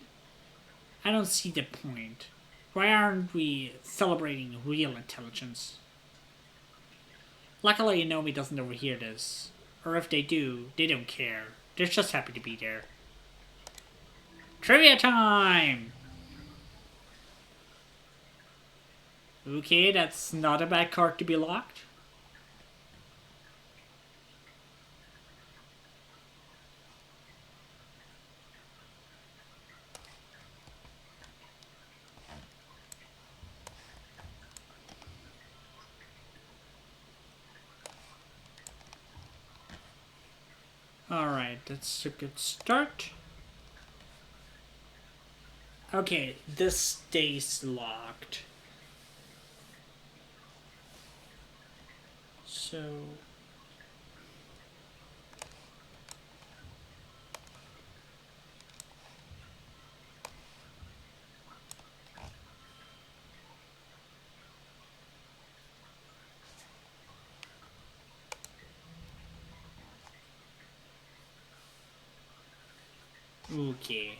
I don't see the point. Why aren't we celebrating real intelligence? Luckily, Nomi doesn't overhear this. Or if they do, they don't care. They're just happy to be there. Trivia time! Okay, that's not a bad card to be locked. Alright, that's a good start. Okay, this stays locked. So... okay.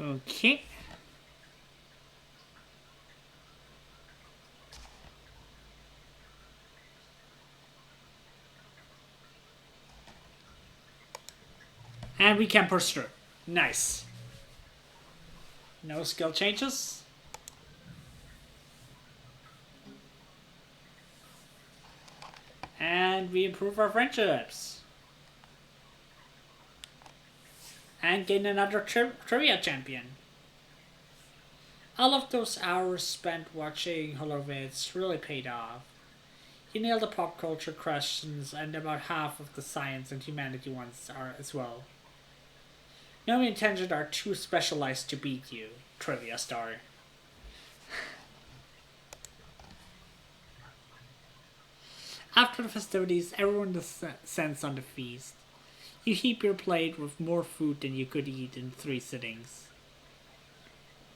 Okay. And we can push through. Nice. No skill changes. And we improve our friendships. And gain another trivia champion. All of those hours spent watching Holovids really paid off. You nailed the pop culture questions, and about half of the science and humanity ones are as well. No intentions are too specialized to beat you. Trivia star. After the festivities, everyone descends on the feast. You heap your plate with more food than you could eat in 3 sittings.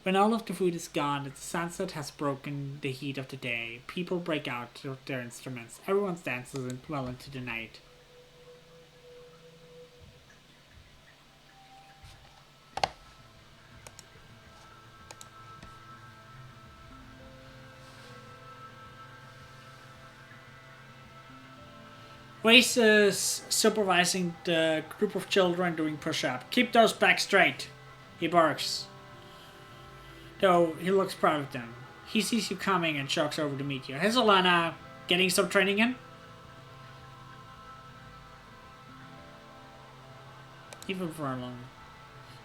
When all of the food is gone and the sunset has broken the heat of the day, people break out with their instruments. Everyone dances well into the night. Wace is supervising the group of children doing push-up. Keep those backs straight, he barks. Though he looks proud of them. He sees you coming and jogs over to meet you. Hey Solana, getting some training in? Even for a long.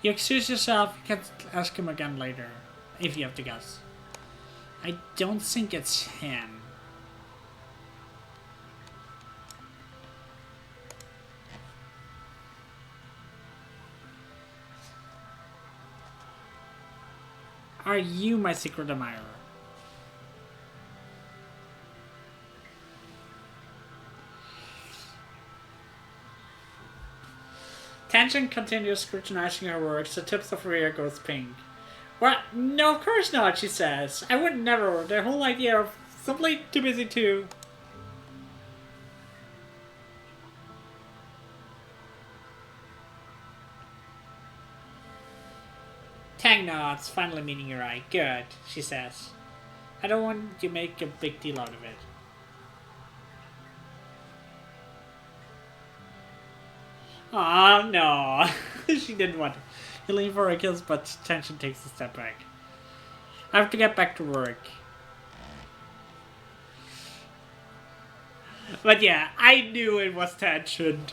You excuse yourself, you can ask him again later, if you have to guess. I don't think it's him. Are you my secret admirer? Tangent continues scrutinizing her works. The tips of her ear goes pink. What? No, of course not, she says. I would never. The whole idea of simply too busy to. Tang nods, finally meeting your eye. Good, she says. I don't want you to make a big deal out of it. Aw, no. She didn't want to. You lean for a kiss, but Tension takes a step back. I have to get back to work. But yeah, I knew it was Tension.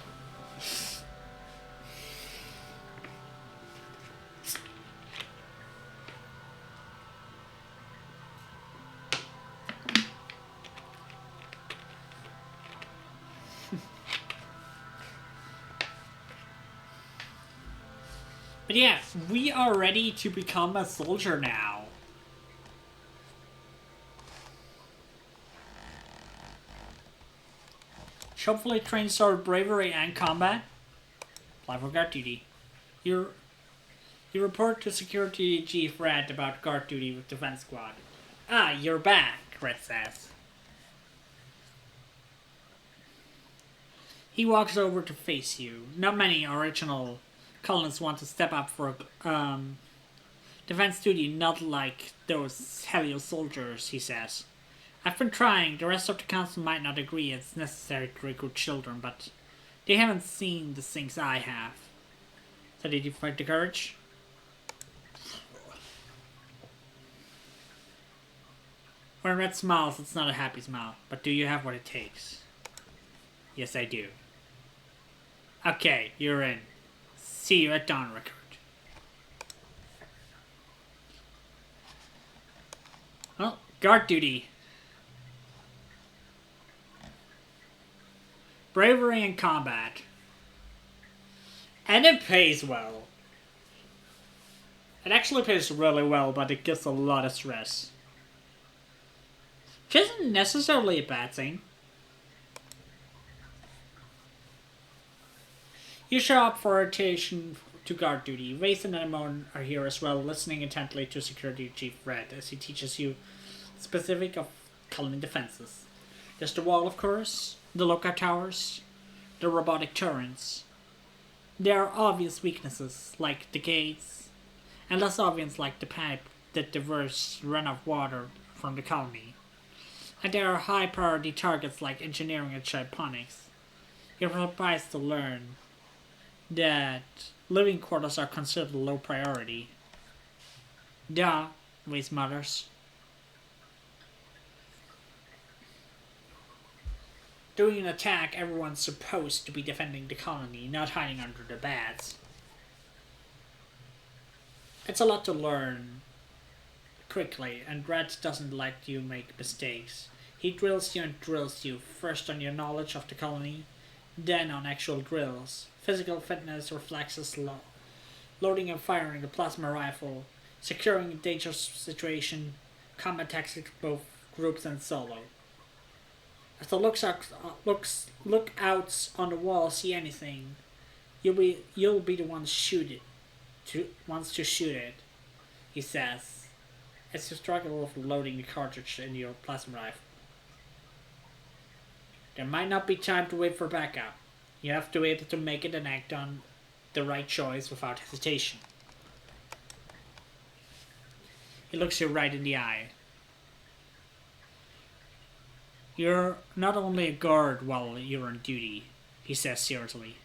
But yeah, we are ready to become a soldier now. Hopefully trains our bravery and combat. Apply for guard duty. You report to Security Chief Red about guard duty with Defense Squad. Ah, you're back, Red says. He walks over to face you. Not many original colonists want to step up for defense duty, not like those Helio soldiers, he says. I've been trying. The rest of the council might not agree it's necessary to recruit children, but they haven't seen the things I have. So did you find the courage? When Red smiles, it's not a happy smile, but do you have what it takes? Yes, I do. Okay, you're in. See you at dawn, Rickard. Well, guard duty. Bravery in combat. And it pays well. It actually pays really well, but it gives a lot of stress. Which isn't necessarily a bad thing. You show up for rotation to guard duty. Wraith and Anemone are here as well, listening intently to Security Chief Red as he teaches you specific of colony defenses. There's the wall, of course, the lookout towers, the robotic turrets. There are obvious weaknesses, like the gates, and less obvious like the pipe that diverts runoff water from the colony. And there are high priority targets like engineering and cryponics. You're surprised to learn that living quarters are considered low priority. Duh, waste mothers. During an attack, everyone's supposed to be defending the colony, not hiding under the beds. It's a lot to learn quickly, and Red doesn't let you make mistakes. He drills you and drills you, first on your knowledge of the colony, then on actual drills. Physical fitness, reflexes, loading and firing the plasma rifle, securing a dangerous situation, combat tactics both groups and solo. If the lookouts on the wall see anything, you'll be the one to shoot it. He says, as you struggle with loading the cartridge in your plasma rifle. There might not be time to wait for backup. You have to be able to make it and act on the right choice without hesitation. He looks you right in the eye. You're not only a guard while you're on duty, he says seriously.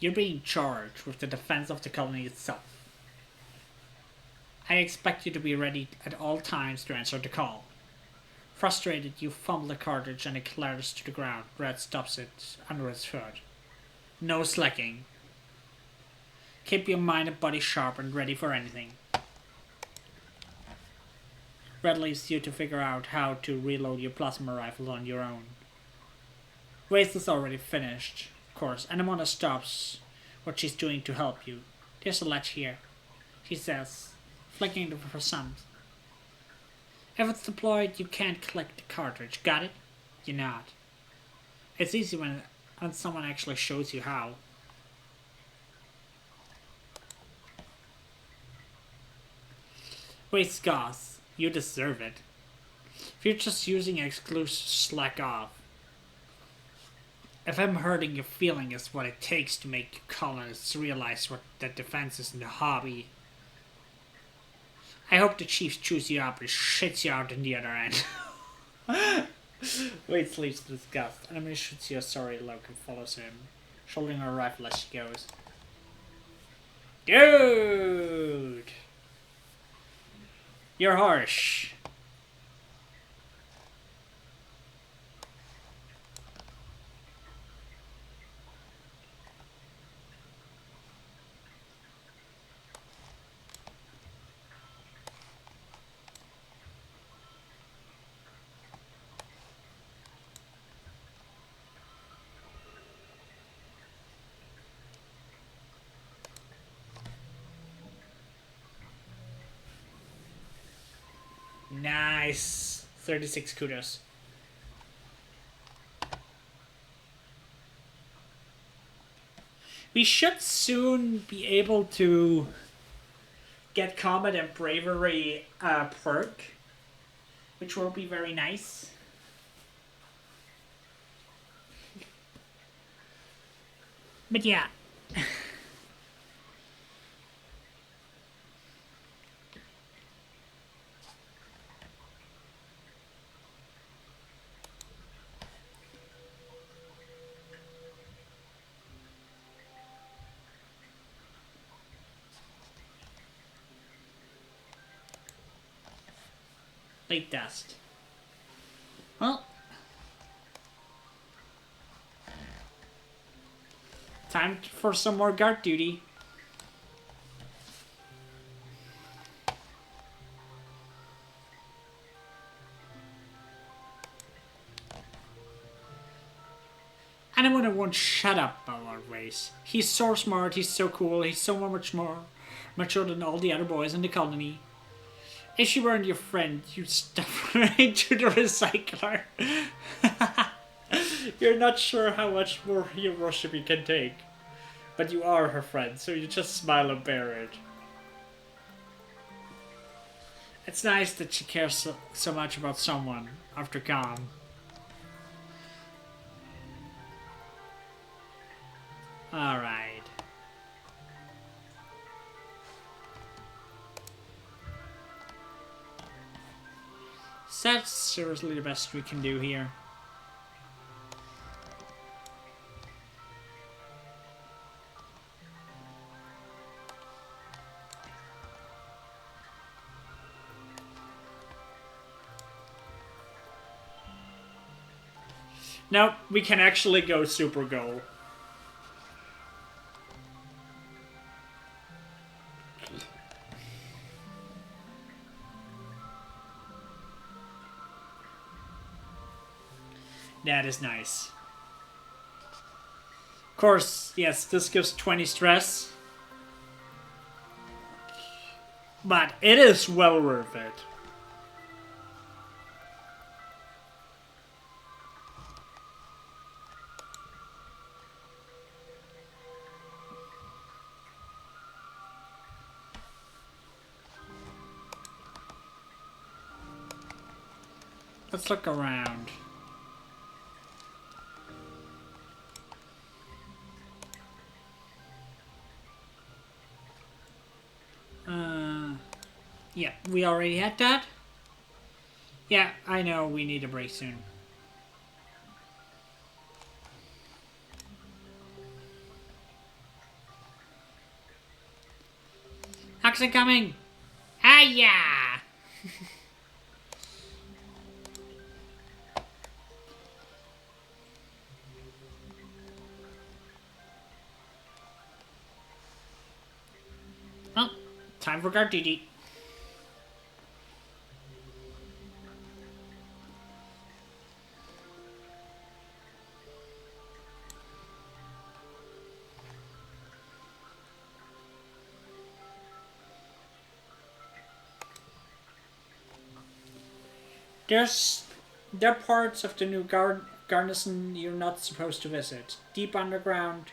You're being charged with the defense of the colony itself. I expect you to be ready at all times to answer the call. Frustrated, you fumble the cartridge and it clatters to the ground. Red stops it under his foot. No slacking. Keep your mind and body sharp and ready for anything. Red leaves you to figure out how to reload your plasma rifle on your own. Waste is already finished, of course, and Amanda stops what she's doing to help you. There's a latch here, she says, flicking the percent. If it's deployed, you can't click the cartridge. Got it? You're not. It's easy when someone actually shows you how. Waste gas. You deserve it. If you're just using exclusive, slack off. If I'm hurting your feeling is what it takes to make you colonists realize what that defense is in the hobby. I hope the Chiefs chews you up and shits you out in the other end. Wade sleeps with disgust. Enemy shoots you a sorry look and follows him, shouldering her rifle as she goes. Dude! You're harsh. Nice. 36 kudos. We should soon be able to get combat and bravery perk, which will be very nice. But yeah. Late dust. Well. Time for some more guard duty. Anyone won't shut up about our race. He's so smart, he's so cool, he's so much more mature than all the other boys in the colony. If she weren't your friend, you'd stuff her into the recycler. You're not sure how much more Hiroshima can take. But you are her friend, so you just smile and bear it. It's nice that she cares so much about someone after gone. Alright. So that's seriously the best we can do here. Now we can actually go super goal. That is nice. Of course, yes, this gives 20 stress. But it is well worth it. Let's look around. Yeah, we already had that. Yeah, I know we need a break soon. Action coming! Ah, yeah! Well, time for guard duty. There are parts of the new garrison you're not supposed to visit. Deep underground,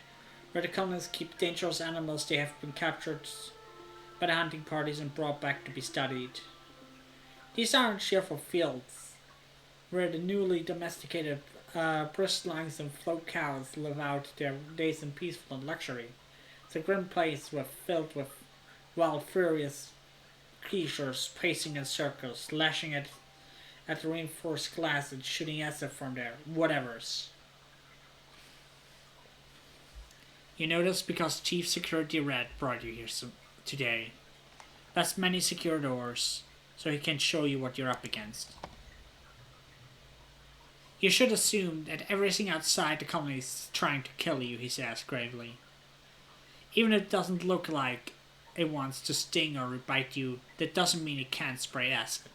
where the colonists keep dangerous animals they have been captured by the hunting parties and brought back to be studied. These aren't cheerful fields, where the newly domesticated bristlings and float cows live out their days in peaceful and luxury. It's a grim place filled with wild, furious creatures pacing in circles, lashing at the reinforced glass and shooting acid from their whatevers. You know this because Chief Security Red brought you here today. That's many secure doors, so he can show you what you're up against. You should assume that everything outside the colony is trying to kill you, he says gravely. Even if it doesn't look like it wants to sting or bite you, that doesn't mean it can't spray acid.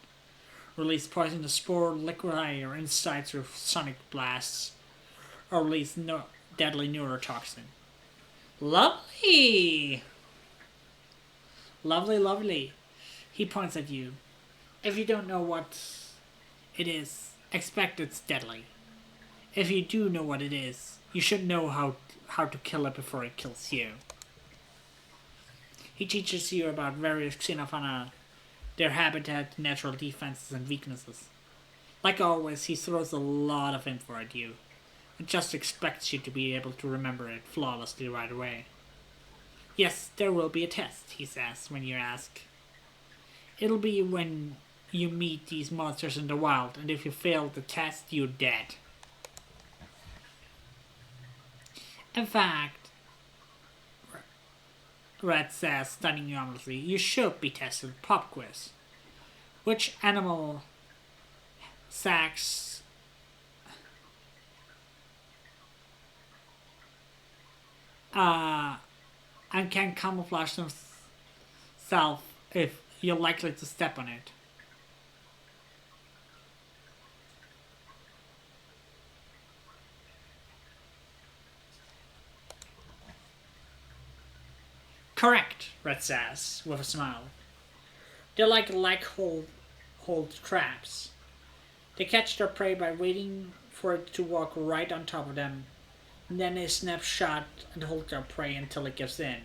Release poisonous spore, liquefy your insides with sonic blasts, or release deadly neurotoxin. Lovely! Lovely, lovely. He points at you. If you don't know what it is, expect it's deadly. If you do know what it is, you should know how to kill it before it kills you. He teaches you about various xenofauna, their habitat, natural defenses, and weaknesses. Like always, he throws a lot of info at you, and just expects you to be able to remember it flawlessly right away. Yes, there will be a test, he says, when you ask. It'll be when you meet these monsters in the wild, and if you fail the test, you're dead. In fact, Red says, studying you honestly, you should be tested pop quiz. Which animal sacks and can camouflage themselves if you're likely to step on it? Correct, Red says, with a smile. They're like hold traps. They catch their prey by waiting for it to walk right on top of them, and then they snap shut and hold their prey until it gives in.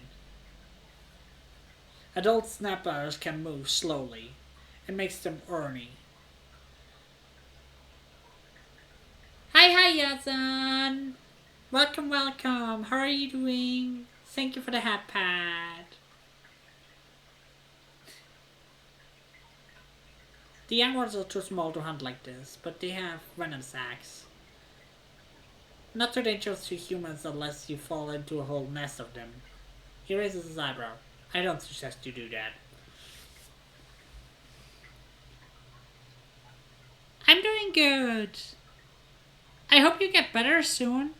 Adult snappers can move slowly. It makes them orny. Hi, Yazan! Welcome, welcome. How are you doing? Thank you for the hat pad. The young ones are too small to hunt like this, but they have venom sacs. Not too dangerous to humans unless you fall into a whole nest of them. He raises his eyebrow. I don't suggest you do that. I'm doing good. I hope you get better soon.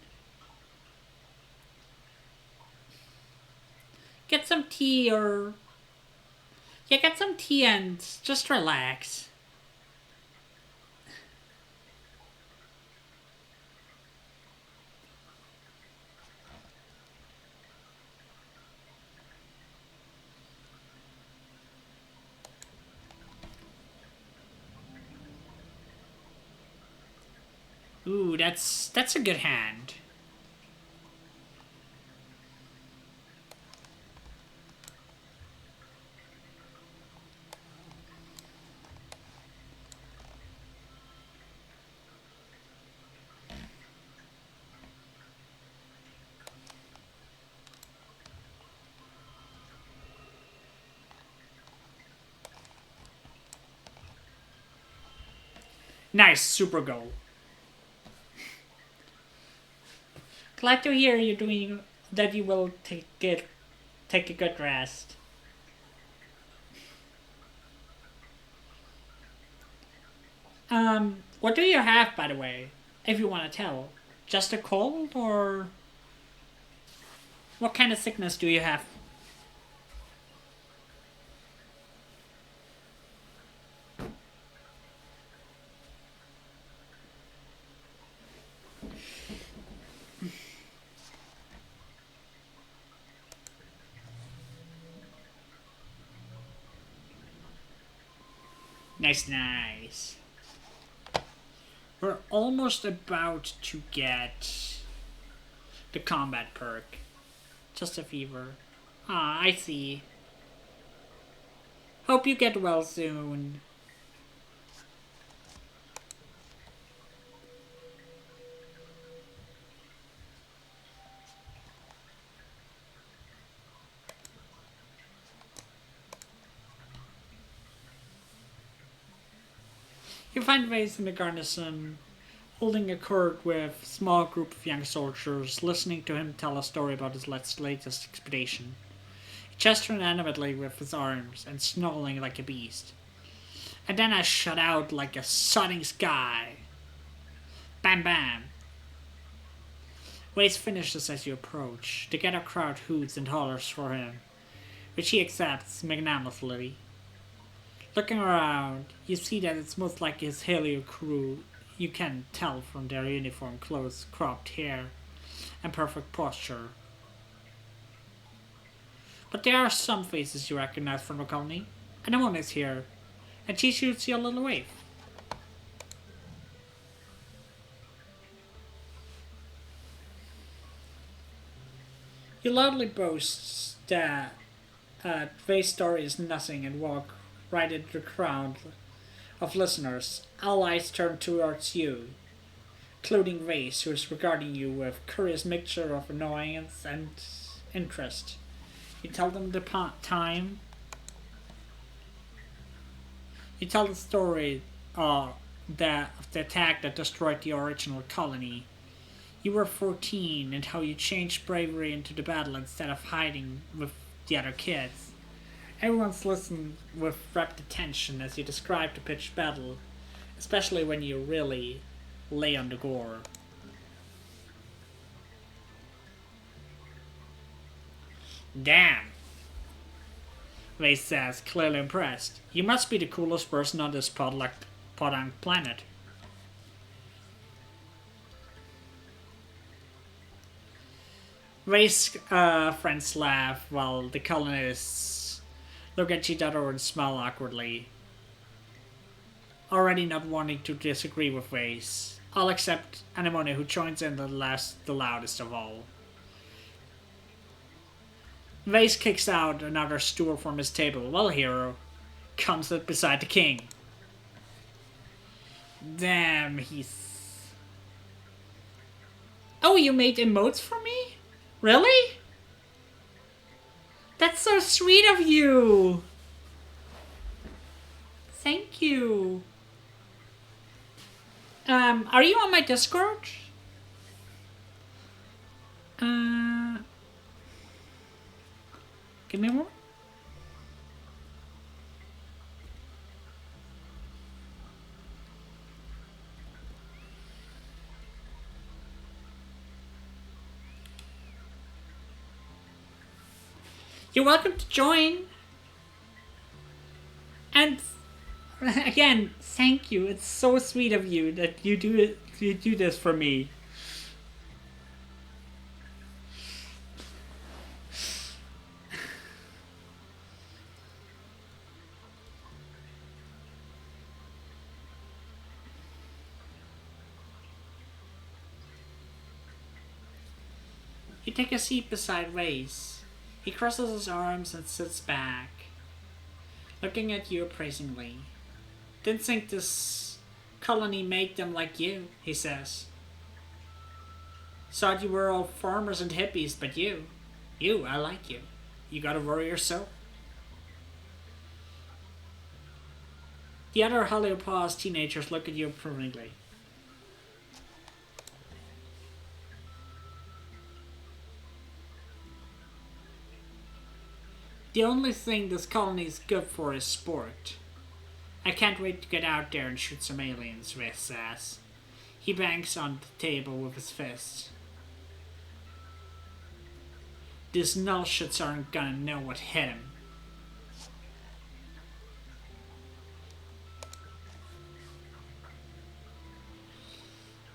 Get some tea or... Yeah, get some tea and just relax. Ooh, that's a good hand. Nice, super goal. Glad to hear you're doing that. You will take a good rest. What do you have, by the way? If you want to tell, just a cold or what kind of sickness do you have? Nice, nice. We're almost about to get the combat perk. Just a fever. Ah, I see. Hope you get well soon. You find Vase in the garrison, holding a court with a small group of young soldiers, listening to him tell a story about his latest expedition. He gestured animatedly with his arms and snarling like a beast. And then I shut out like a sodding sky. Bam bam. Waze finishes as you approach. The gathered crowd hoots and hollers for him, which he accepts magnanimously. Looking around, you see that it's most like his Helio crew. You can tell from their uniform clothes, cropped hair, and perfect posture. But there are some faces you recognize from the colony, and the one is here, and she shoots you a little wave. You loudly boast that Vay's story is nothing and walk right into the crowd of listeners. All eyes turn towards you, including Vase, who is regarding you with a curious mixture of annoyance and interest. You tell them the time. You tell the story of the attack that destroyed the original colony. You were 14 and how you changed bravery into the battle instead of hiding with the other kids. Everyone's listened with rapt attention as you describe the pitched battle, especially when you really lay on the gore. Damn, Vase says, clearly impressed. You must be the coolest person on this podunk planet. Vase friends laugh while the colonists look at each other and smile awkwardly, already not wanting to disagree with Vase. All except Anemone, who joins in the loudest of all. Vase kicks out another stool from his table. Well, hero, comes up beside the king. Damn, he's... Oh, you made emotes for me? Really? That's so sweet of you. Thank you. Are you on my Discord? Give me more. You're welcome to join. And again, thank you. It's so sweet of you that you do it. You do this for me. You take a seat beside Waze. He crosses his arms and sits back, looking at you appraisingly. Didn't think this colony made them like you, he says. Thought you were all farmers and hippies, but I like you. You got a warrior soul. The other Heliopause teenagers look at you approvingly. The only thing this colony is good for is sport. I can't wait to get out there and shoot some aliens, Riss says. He bangs on the table with his fist. These nullshits aren't gonna know what hit him.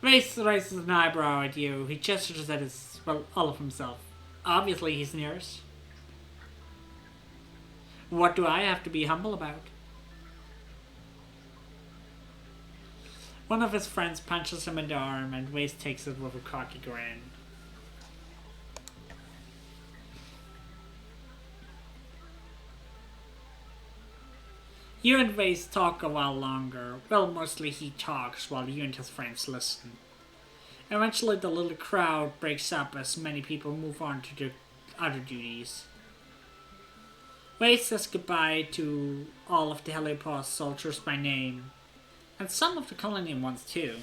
Race raises an eyebrow at you. He gestures at all of himself. Obviously he's nearest. What do I have to be humble about? One of his friends punches him in the arm and Waze takes it with a cocky grin. You and Waze talk a while longer. Well, mostly he talks while you and his friends listen. Eventually the little crowd breaks up as many people move on to their other duties. Waze says goodbye to all of the Heliopause soldiers by name, and some of the colony ones too.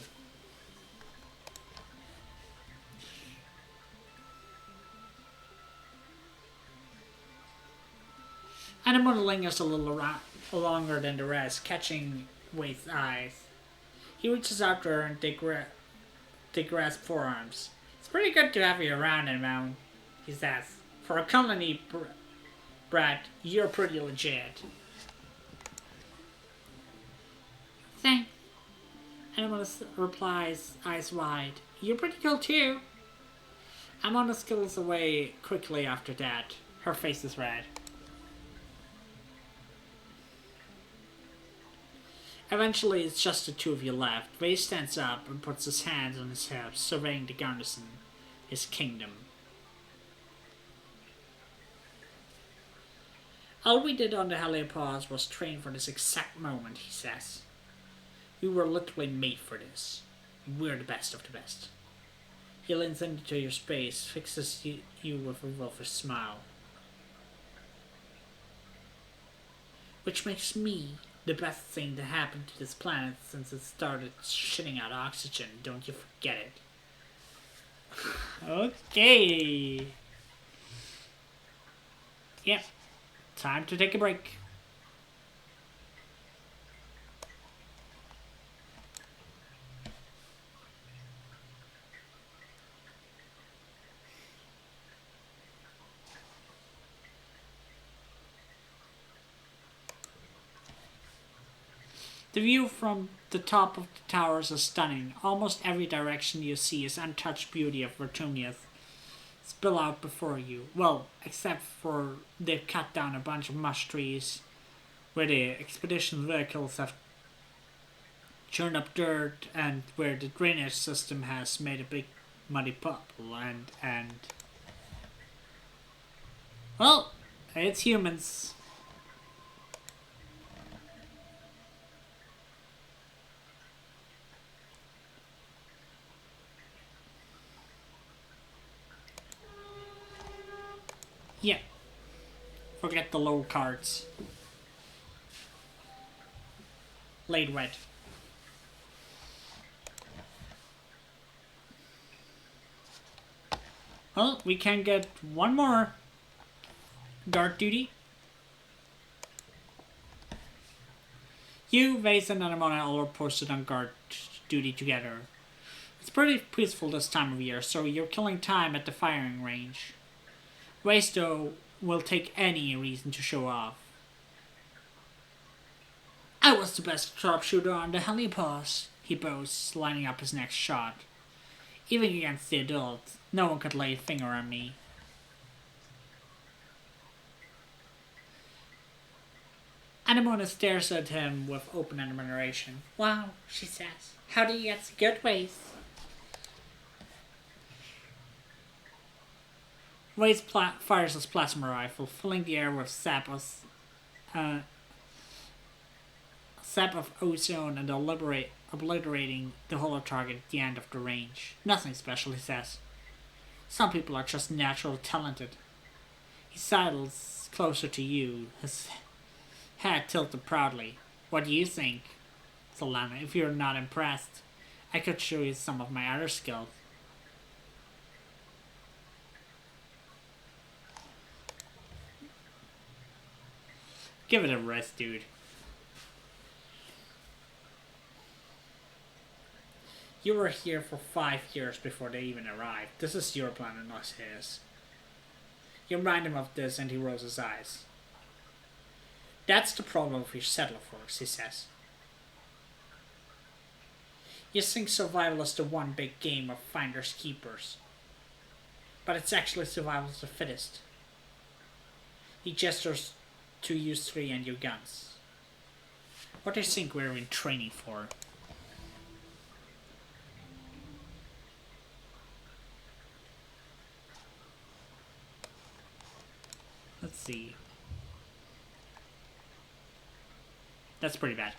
Anemone lingers a little longer than the rest, catching Wade's eyes. He reaches out to her and they grasp forearms. It's pretty good to have you around, Anemone, he says. For a colony brat, you're pretty legit. Thanks. Anemone replies, eyes wide. You're pretty cool too. Anemone skittles away quickly after that. Her face is red. Eventually, it's just the two of you left. Waze stands up and puts his hands on his hips, surveying the garrison, his kingdom. All we did on the Heliopause was train for this exact moment, he says. We were literally made for this. We're the best of the best. He leans into your space, fixes you with a wolfish smile. Which makes me the best thing that happened to this planet since it started shitting out oxygen. Don't you forget it. Okay. Yep. Time to take a break. The view from the top of the towers is stunning. Almost every direction you see is untouched beauty of Vertumnus spill out before you. Well, except for they've cut down a bunch of mush trees where the expedition vehicles have churned up dirt and where the drainage system has made a big muddy puddle and well, it's humans. Yeah. Forget the low cards. Laid wet. Well, we can get one more guard duty. You, Waze, and Anemone all are posted on guard duty together. It's pretty peaceful this time of year, so you're killing time at the firing range. Waze, though, will take any reason to show off. I was the best sharpshooter on the Heliopause, he boasts, lining up his next shot. Even against the adults, no one could lay a finger on me. Anemone stares at him with open admiration. Wow, she says. How do you get good ways? Ray's fires his plasma rifle, filling the air with uh, sap of ozone and obliterating the hollow target at the end of the range. Nothing special, he says. Some people are just naturally talented. He sidles closer to you, his head tilted proudly. What do you think, Solana? If you're not impressed, I could show you some of my other skills. Give it a rest, dude. You were here for 5 years before they even arrived. This is your planet, not his. You remind him of this and he rolls his eyes. That's the problem with your settler force, he says. You think survival is the one big game of finders keepers. But it's actually survival of the fittest. He gestures to you three and your guns. What do you think we're in training for? Let's see. That's pretty bad.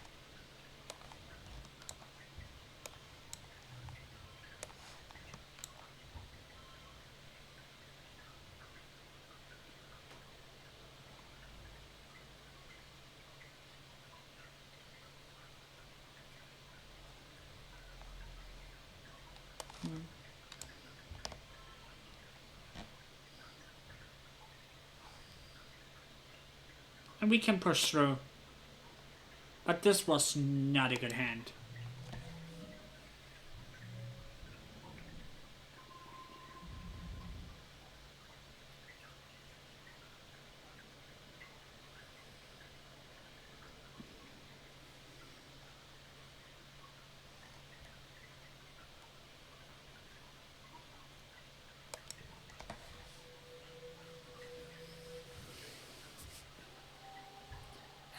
And we can push through. But this was not a good hand.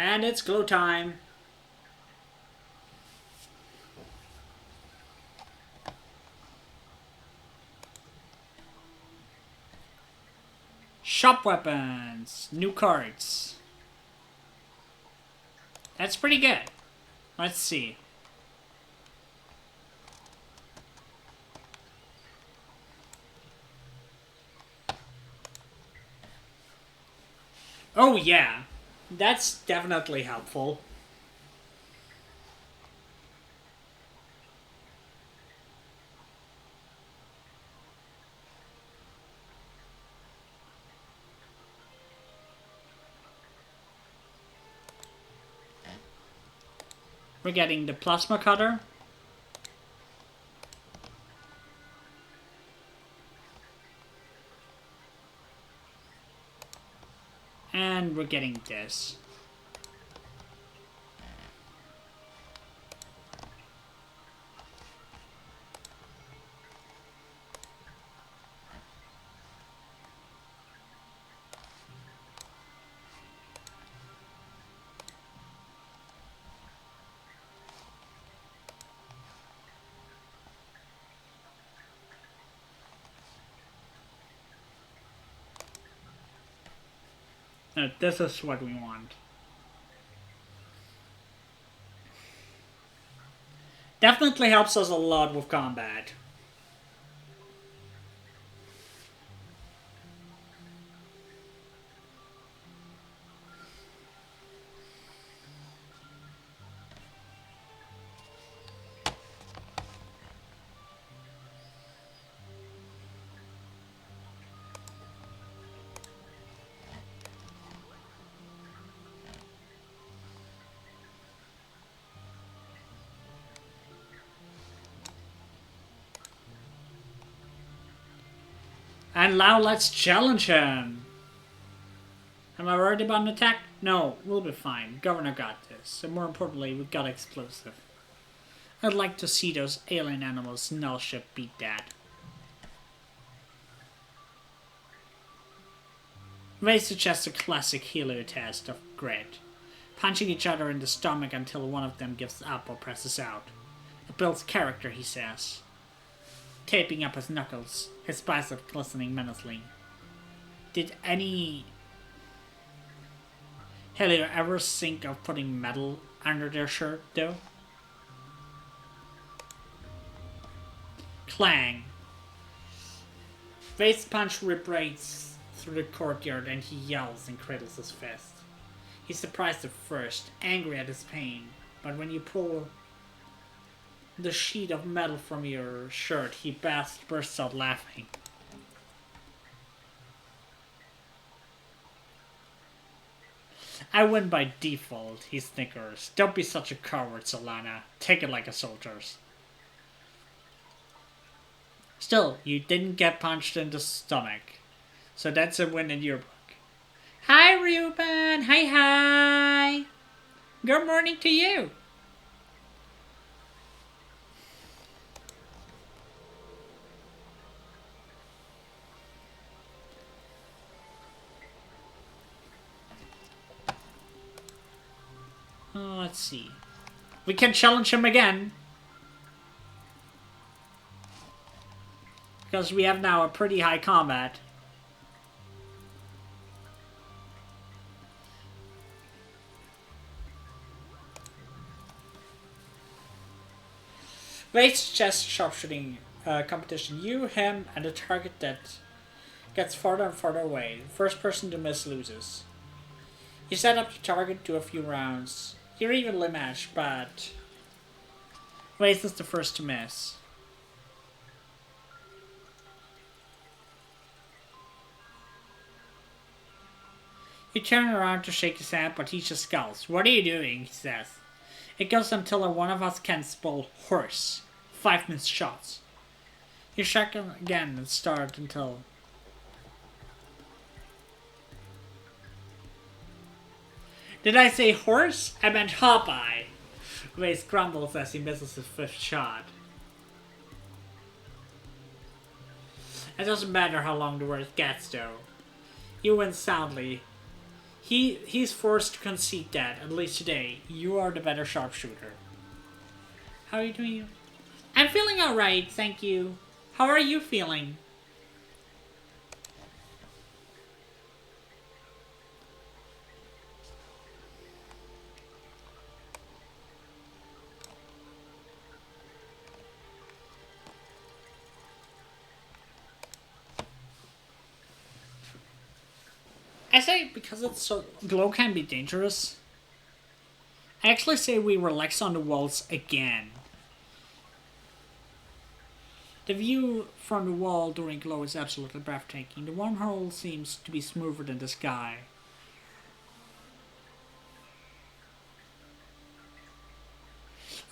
And it's glow time. Shop weapons. New cards. That's pretty good. Let's see. Oh yeah. That's definitely helpful. We're getting the plasma cutter. And we're getting this. This is what we want. Definitely helps us a lot with combat. And now let's challenge him. Am I worried about an attack? No, we'll be fine. Governor got this. And more importantly, we've got explosive. I'd like to see those alien animals null ship beat that. Ray suggests a classic helio test of grit. Punching each other in the stomach until one of them gives up or presses out. It builds character, he says. Taping up his knuckles, his bicep glistening menacingly. Did any Hellier ever think of putting metal under their shirt, though? Clang. Face punch vibrates through the courtyard and he yells and cradles his fist. He's surprised at first, angry at his pain, but when you pull the sheet of metal from your shirt, he bursts out laughing. I win by default, he snickers. Don't be such a coward, Solana. Take it like a soldier's. Still, you didn't get punched in the stomach. So that's a win in your book. Hi, Ruben! Hi! Good morning to you! Let's see. We can challenge him again. Because we have now a pretty high combat. Race chess sharpshooting competition. You, him, and a target that gets farther and farther away. The first person to miss loses. You set up your target to a few rounds. You're evenly matched, but Race is the first to miss. You turn around to shake his hand, but he just scowls. What are you doing? He says. It goes until one of us can spell horse. 5 missed shots. You check him again and start until... Did I say horse? I meant Hawkeye. Race grumbles as he misses his 5th shot. It doesn't matter how long the word gets, though. You win soundly. He's forced to concede that, at least today, you are the better sharpshooter. How are you doing? I'm feeling alright, thank you. How are you feeling? I say because it's so glow can be dangerous. I actually say we relax on the walls again. The view from the wall during glow is absolutely breathtaking. The wormhole seems to be smoother than the sky.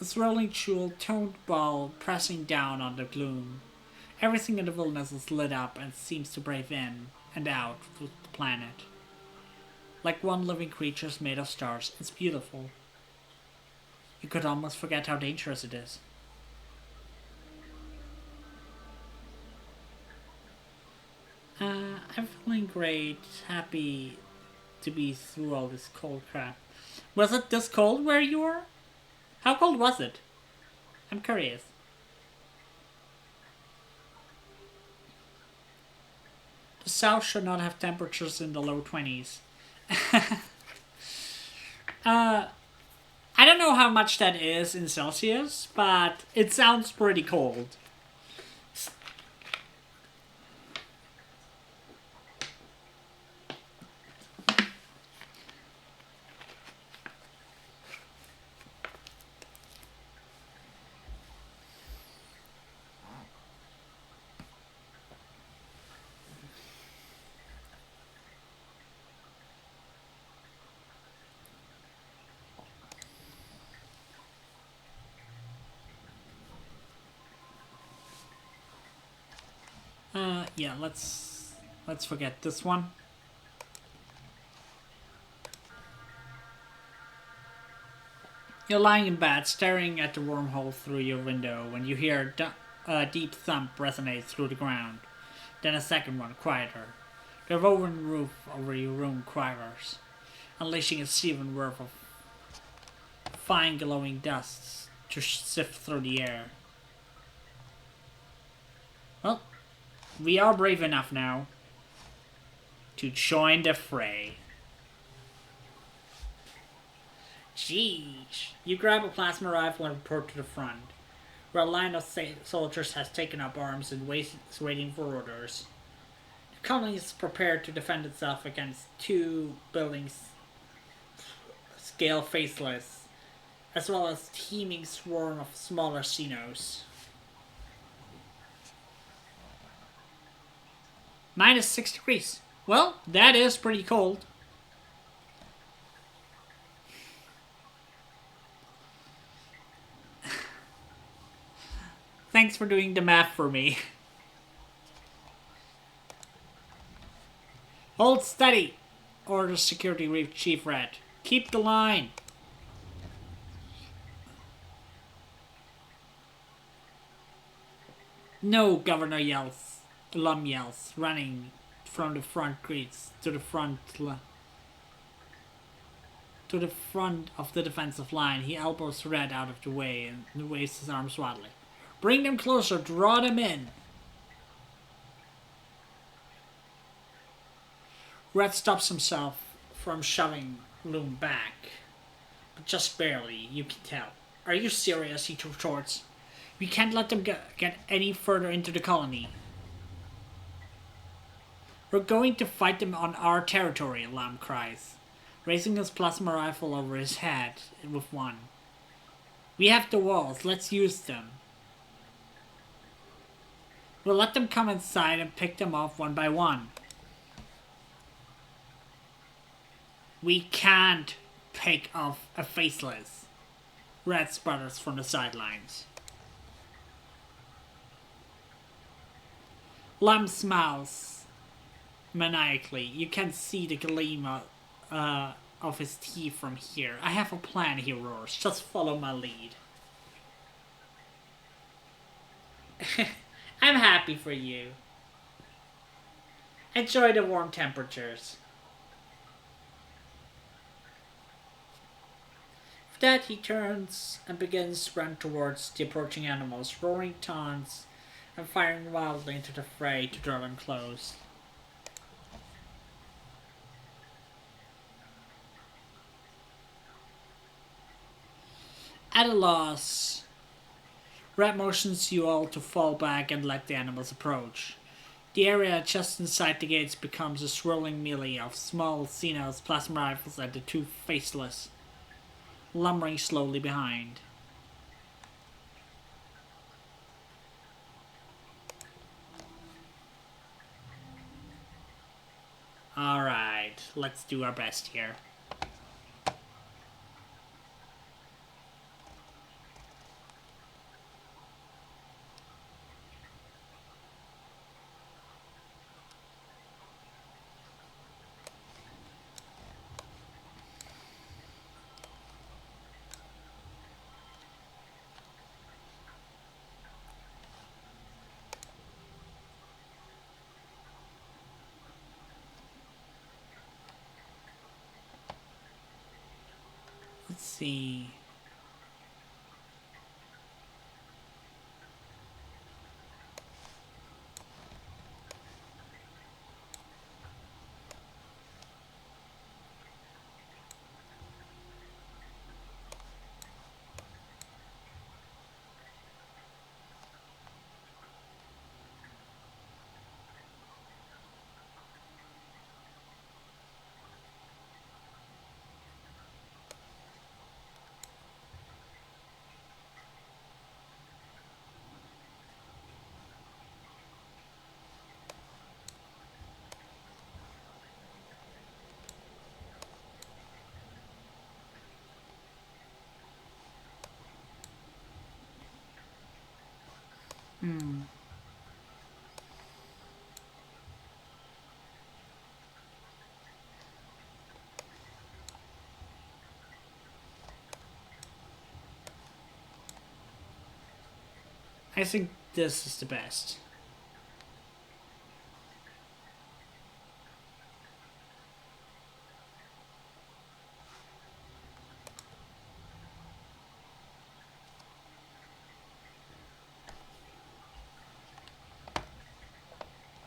A swirling jewel toned ball pressing down on the gloom. Everything in the wilderness is lit up and seems to breathe in and out with the planet. Like one living creature made of stars, it's beautiful. You could almost forget how dangerous it is. I'm feeling great, happy to be through all this cold crap. Was it this cold where you were? How cold was it? I'm curious. The south should not have temperatures in the low 20s. I don't know how much that is in Celsius, but it sounds pretty cold. Yeah, let's forget this one. You're lying in bed, staring at the wormhole through your window when you hear a deep thump resonate through the ground. Then a second one, quieter. The woven roof over your room quivers, unleashing a sieving whirl of fine glowing dusts to sift through the air. Well, we are brave enough now. to join the fray. Jeez. You grab a plasma rifle and report to the front, where a line of soldiers has taken up arms and is waiting for orders. The colony is prepared to defend itself against two buildings scale faceless, as well as teeming swarm of smaller Xenos. -6 degrees. Well, that is pretty cold. Thanks for doing the math for me. Hold steady, orders Security Chief Red. Keep the line. No, Governor yells. Lum yells, running from the front gates to the front of the defensive line. He elbows Red out of the way and waves his arms wildly. Bring them closer, draw them in. Red stops himself from shoving Loom back, but just barely, you can tell. Are you serious? He retorts. We can't let them get any further into the colony. We're going to fight them on our territory, Lum cries, raising his plasma rifle over his head with one. We have the walls, let's use them. We'll let them come inside and pick them off one by one. We can't pick off a faceless. Red sputters from the sidelines. Lum smiles maniacally. You can see the gleam of his teeth from here. I have a plan, he roars. Just follow my lead. I'm happy for you. Enjoy the warm temperatures. With that, he turns and begins to run towards the approaching animals, roaring taunts and firing wildly into the fray to draw them close. At a loss, Red motions you all to fall back and let the animals approach. The area just inside the gates becomes a swirling melee of small Xenos, plasma rifles, and the two faceless, lumbering slowly behind. Alright, let's do our best here. Let's see. I think this is the best.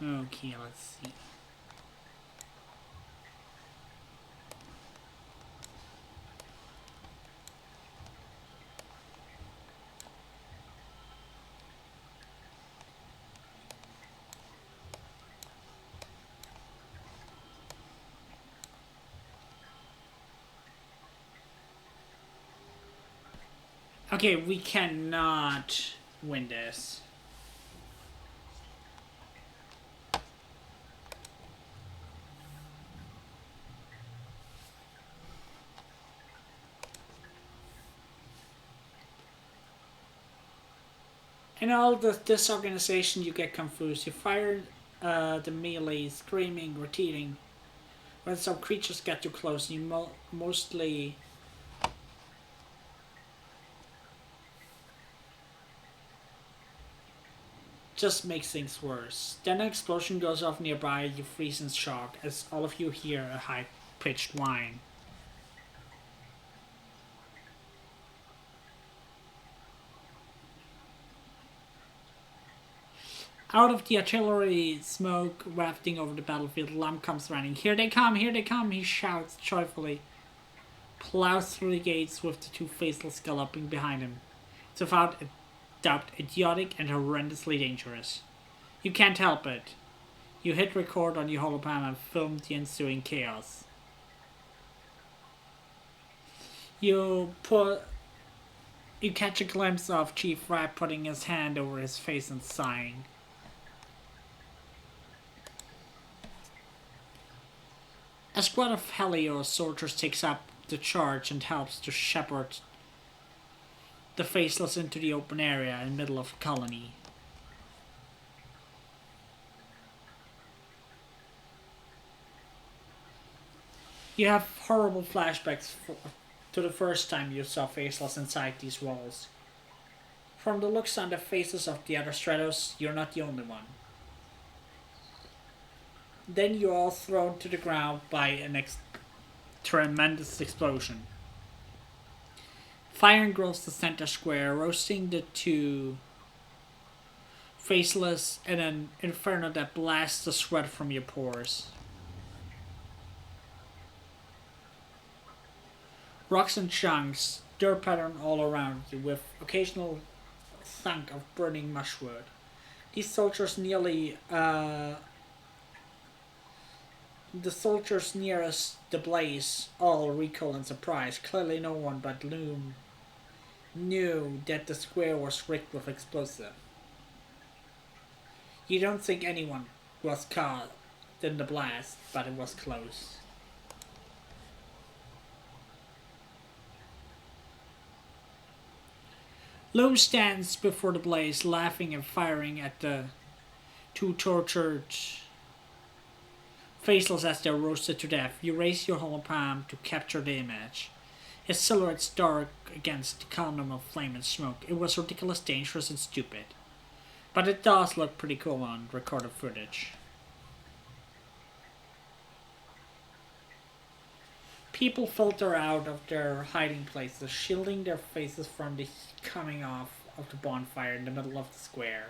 Okay, let's see. Okay, we cannot win this. In all this organization, you get confused. You fire the melee, screaming, rotating. When some creatures get too close, you mostly just makes things worse. Then an explosion goes off nearby, you freeze in shock as all of you hear a high-pitched whine. Out of the artillery smoke wafting over the battlefield, Lum comes running. Here they come, here they come, he shouts joyfully. Plows through the gates with the two faceless galloping behind him. It's without a doubt idiotic and horrendously dangerous. You can't help it. You hit record on your hologram and film the ensuing chaos. You catch a glimpse of Chief Rat putting his hand over his face and sighing. A squad of Helios soldiers takes up the charge and helps to shepherd the Faceless into the open area in the middle of the colony. You have horrible flashbacks to the first time you saw Faceless inside these walls. From the looks on the faces of the other Stratos, you're not the only one. Then you're all thrown to the ground by a tremendous explosion. Fire engulfs the center square, roasting the two Faceless in an inferno that blasts the sweat from your pores. Rocks and chunks, dirt pattern all around you, with occasional thunk of burning mushwood. These soldiers the soldiers nearest the blaze all recoil in surprise. Clearly no one but Loom knew that the square was rigged with explosive. You don't think anyone was caught in the blast, but it was close. Loom stands before the blaze, laughing and firing at the two tortured Faceless as they're roasted to death. You raise your hologram to capture the image. His silhouette's dark against the column of flame and smoke. It was ridiculous, dangerous, and stupid. But it does look pretty cool on recorded footage. People filter out of their hiding places, shielding their faces from the heat coming off of the bonfire in the middle of the square.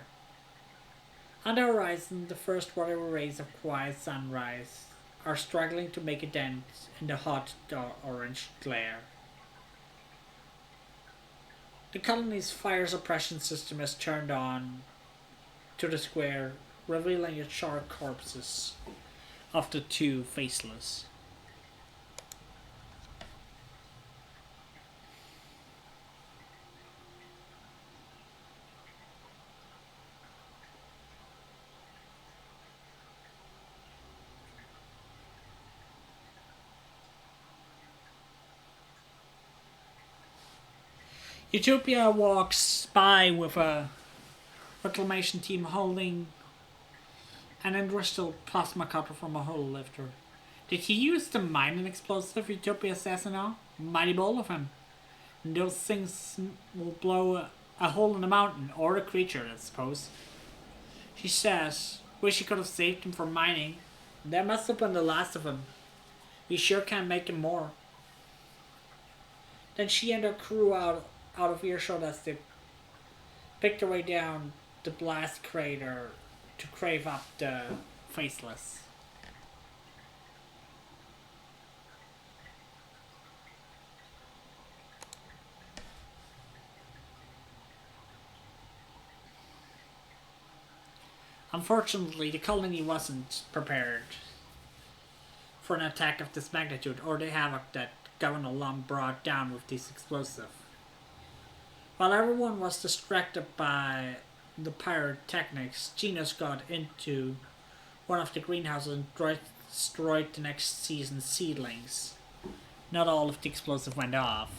On the horizon, the first watery rays of quiet sunrise are struggling to make a dent in the hot, dark orange glare. The colony's fire suppression system is turned on to the square, revealing the charred corpses of the two Faceless. Utopia walks by with a reclamation team holding an industrial plasma cutter from a hole lifter. Did he use the mining explosive Utopia says now? Mighty bold of him. And those things will blow a hole in the mountain, or a creature, I suppose. She says, wish he could have saved him from mining. That must have been the last of him. We sure can't make him more. Then she and her crew out of earshot as they picked their way down the blast crater to crave up the Faceless. Unfortunately, the colony wasn't prepared for an attack of this magnitude or the havoc that Governor Lum brought down with this explosive. While everyone was distracted by the pyrotechnics, Genos got into one of the greenhouses and destroyed the next season's seedlings. Not all of the explosive went off.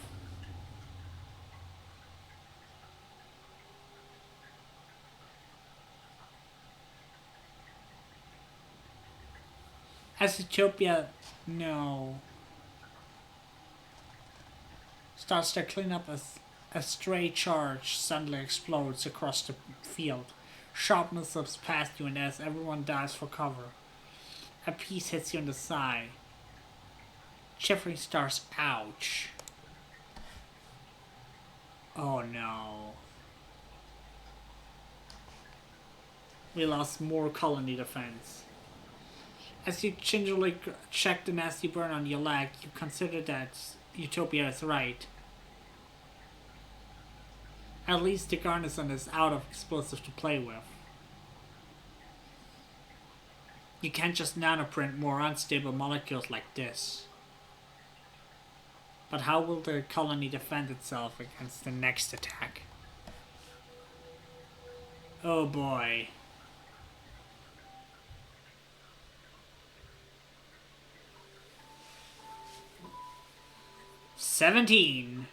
As Utopia, no, starts to clean up as a stray charge suddenly explodes across the field. Sharp missiles past you, and as everyone dives for cover, a piece hits you on the side. Shivering stars, ouch. Oh no. We lost more colony defense. As you gingerly check the nasty burn on your leg, you consider that Utopia is right. At least the garrison is out of explosives to play with. You can't just nanoprint more unstable molecules like this. But how will the colony defend itself against the next attack? Oh boy. $17.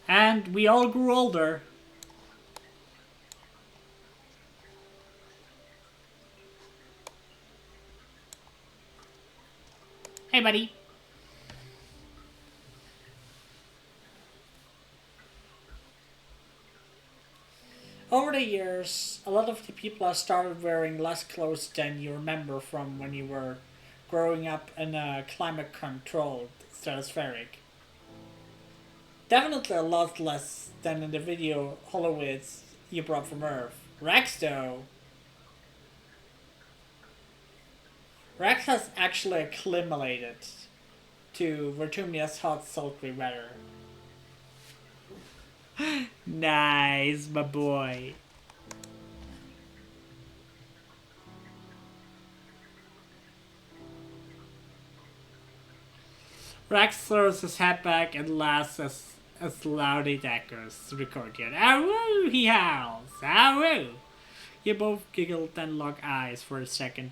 And we all grew older. Hey, buddy. Over the years, a lot of the people have started wearing less clothes than you remember from when you were growing up in a climate-controlled stratospheric. Definitely a lot less than in the video holoids you brought from Earth. Rex, though. Rex has actually acclimated to Vertumia's hot, sultry weather. Nice, my boy. Rex throws his head back and laughs as loud as echoes record yet. Awoo! He howls. Awoo! You both giggle and lock eyes for a second.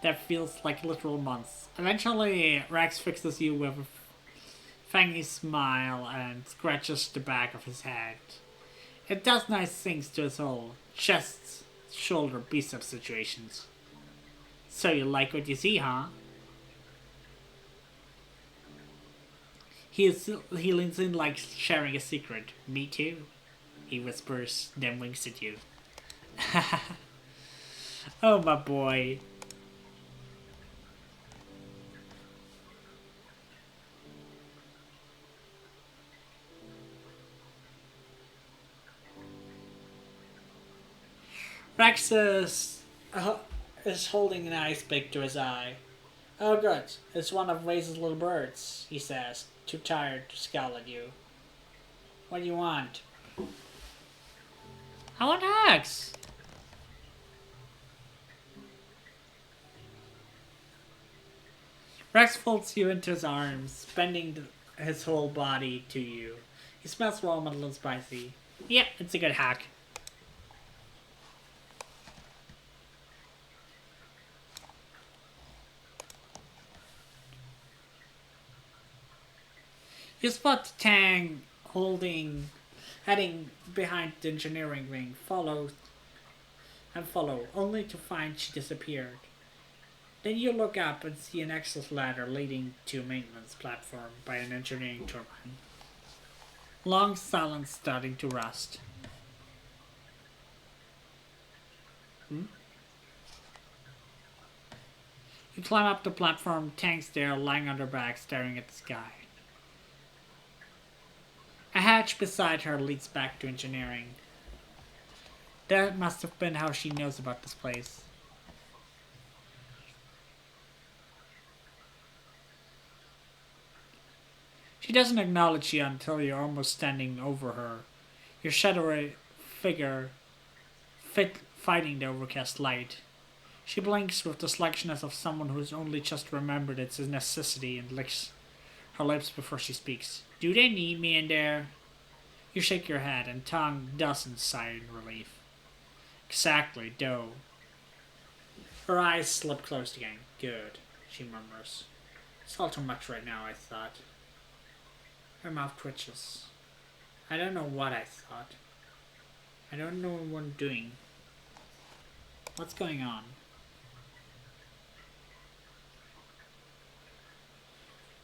That feels like literal months. Eventually, Rex fixes you with a fangy smile and scratches the back of his head. It does nice things to us all. Chest, shoulder, bicep situations. So you like what you see, huh? He leans in like sharing a secret. Me too. He whispers, then winks at you. Oh, my boy. Rex is holding an ice pick to his eye. Oh, good. It's one of Waze's little birds, he says, too tired to scowl at you. What do you want? I want hugs. Rex folds you into his arms, bending his whole body to you. He smells warm and a little spicy. Yep, it's a good hack. You spot Tang heading behind the engineering wing, follow, only to find she disappeared. Then you look up and see an access ladder leading to a maintenance platform by an engineering turbine. Long silence starting to rust. You climb up the platform, Tang's there, lying on her back, staring at the sky. A hatch beside her leads back to engineering. That must have been how she knows about this place. She doesn't acknowledge you until you're almost standing over her, your shadowy figure fighting the overcast light. She blinks with the sluggishness of someone who's only just remembered its necessity and licks her lips before she speaks. Do they need me in there? You shake your head, and Tang doesn't sigh in relief. Exactly, though. Her eyes slip closed again. Good, she murmurs. It's all too much right now, I thought. Her mouth twitches. I don't know what I thought. I don't know what I'm doing. What's going on?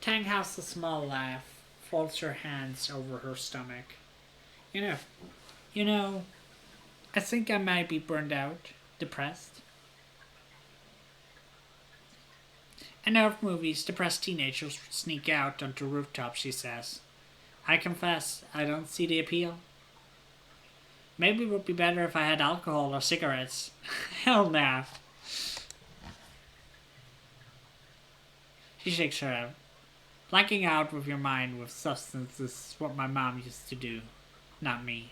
Tang has a small laugh, folds her hands over her stomach. You know, you know, I think I might be burned out, depressed. In enough movies, depressed teenagers sneak out onto rooftops, she says. I confess, I don't see the appeal. Maybe it would be better if I had alcohol or cigarettes. Hell nah. She shakes her head. Blanking out with your mind with substance is what my mom used to do, not me.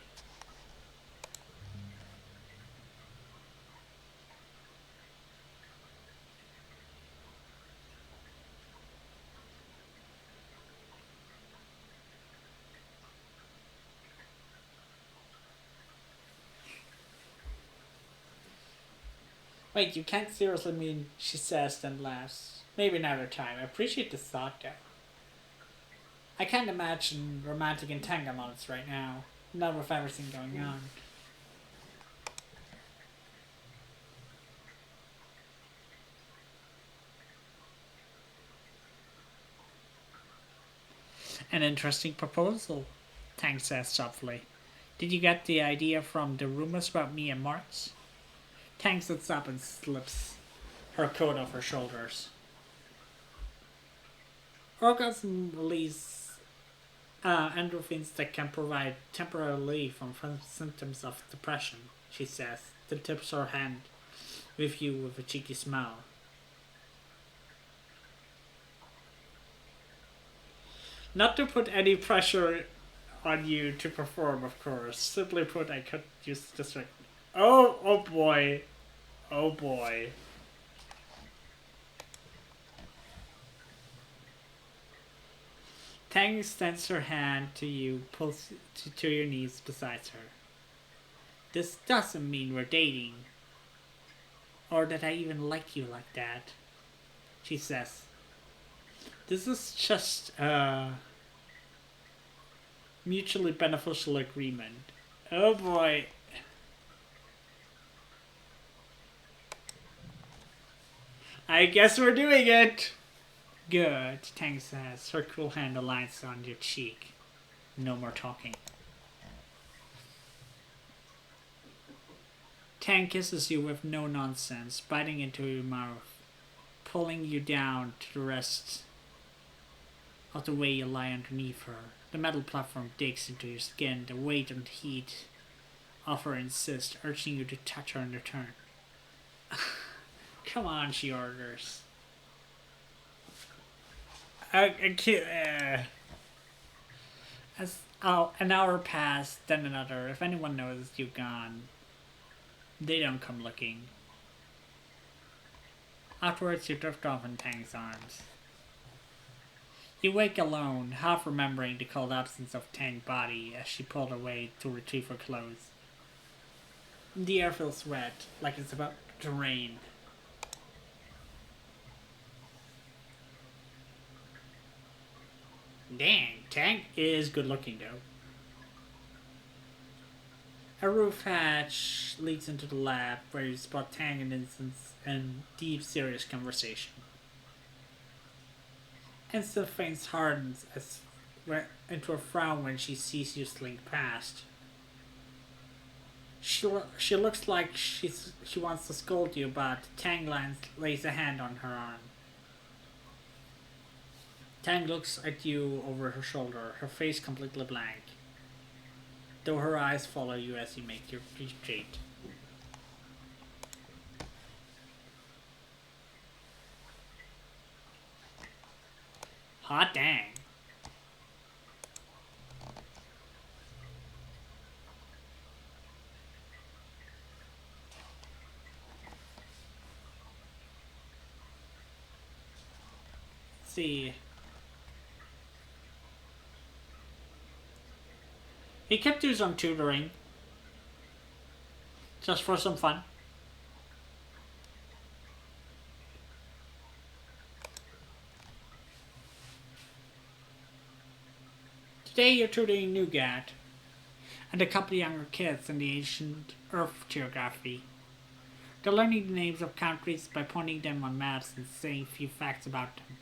Wait, you can't seriously mean, she says, then laughs. Maybe another time. I appreciate the thought, though. I can't imagine romantic entanglements right now, not with everything going on. An interesting proposal, Tang says softly. Did you get the idea from the rumors about me and Marks? Tang sits up and slips her coat off her shoulders. Orgasm release endorphins that can provide temporary relief from symptoms of depression, she says, then tips her hand with you with a cheeky smile. Not to put any pressure on you to perform, of course. Simply put, I could use this right. Oh boy. Oh boy. Tang extends her hand to you, pulls to your knees beside her. This doesn't mean we're dating. Or that I even like you like that. She says. This is just a mutually beneficial agreement. Oh boy. I guess we're doing it. Good, Tang says. Her cool hand aligns on your cheek. No more talking. Tang kisses you with no nonsense, biting into your mouth, pulling you down to the rest of the way you lie underneath her. The metal platform digs into your skin, the weight and heat of her insist, urging you to touch her in return. Come on, she orders. As an hour passed, then another. If anyone knows you've gone, they don't come looking. Afterwards, you drift off in Tang's arms. You wake alone, half remembering the cold absence of Tang's body as she pulled away to retrieve her clothes. The air feels wet, like it's about to rain. Dang, Tang is good looking though. A roof hatch leads into the lab where you spot Tang and Instance in deep, serious conversation. Instant face hardens into a frown when she sees you slink past. She looks like she wants to scold you, but Tang lays a hand on her arm. Tang looks at you over her shoulder, her face completely blank, though her eyes follow you as you make your retreat. Hot dang. see. He kept doing some tutoring. Just for some fun. Today you're tutoring Nougat and a couple of younger kids in the ancient Earth geography. They're learning the names of countries by pointing them on maps and saying a few facts about them.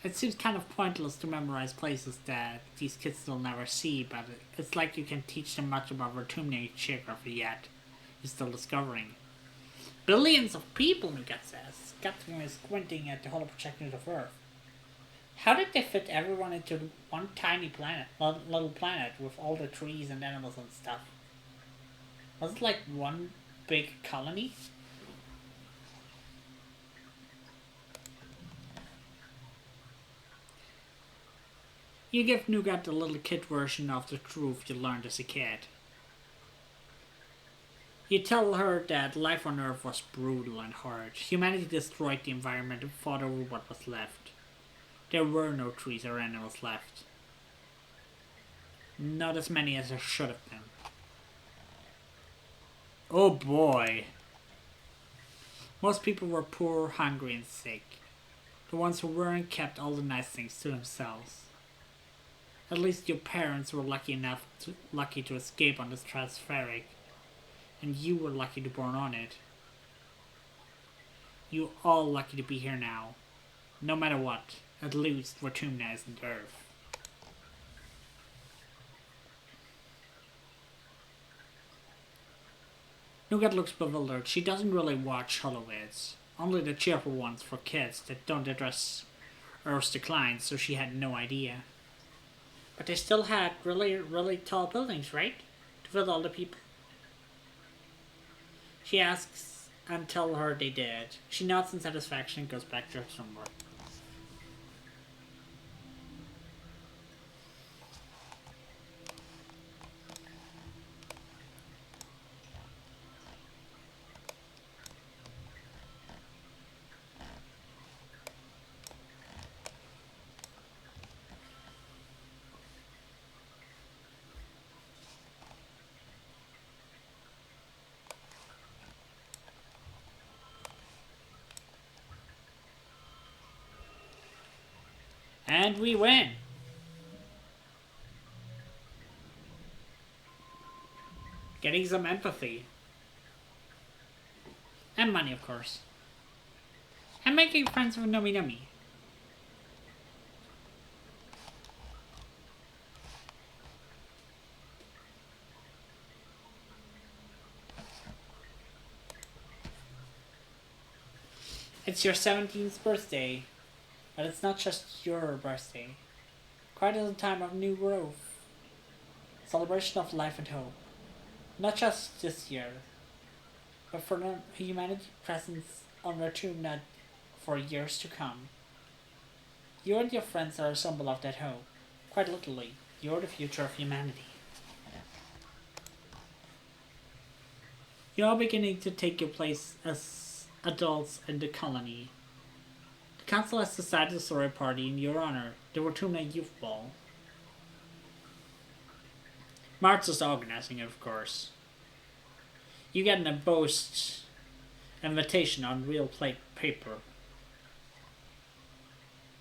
It seems kind of pointless to memorize places that these kids will never see, but it's like you can teach them much about Vertumnian geography yet. You're still discovering. Billions of people, Nougat says, scattering and squinting at the hollow projection of Earth. How did they fit everyone into one tiny planet, little planet, with all the trees and animals and stuff? Was it like one big colony? You give Nougat the little kid version of the truth you learned as a kid. You tell her that life on Earth was brutal and hard. Humanity destroyed the environment and fought over what was left. There were no trees or animals left. Not as many as there should have been. Oh boy. Most people were poor, hungry, and sick. The ones who weren't kept all the nice things to themselves. At least your parents were lucky to escape on the stratospheric, and you were lucky to born on it. You all lucky to be here now. No matter what, at least Vertumna isn't Earth. Nougat looks bewildered. She doesn't really watch Holovids. Only the cheerful ones for kids that don't address Earth's decline, so she had no idea. But they still had really, really tall buildings, right? To fit all the people. She asks and tell her they did. She nods in satisfaction and goes back to her homework. And we win! Getting some empathy. And money, of course. And making friends with Nomi Nomi. It's your 17th birthday. But it's not just your birthday. Quite a time of new growth. Celebration of life and hope. Not just this year, but for humanity presence on Vertumna for years to come. You and your friends are a symbol of that hope. Quite literally, you're the future of humanity. You're beginning to take your place as adults in the colony. The council has decided to throw a party in your honor, the Vertumna Youth Ball. Martz is organizing it, of course. You get an embossed invitation on real plate paper.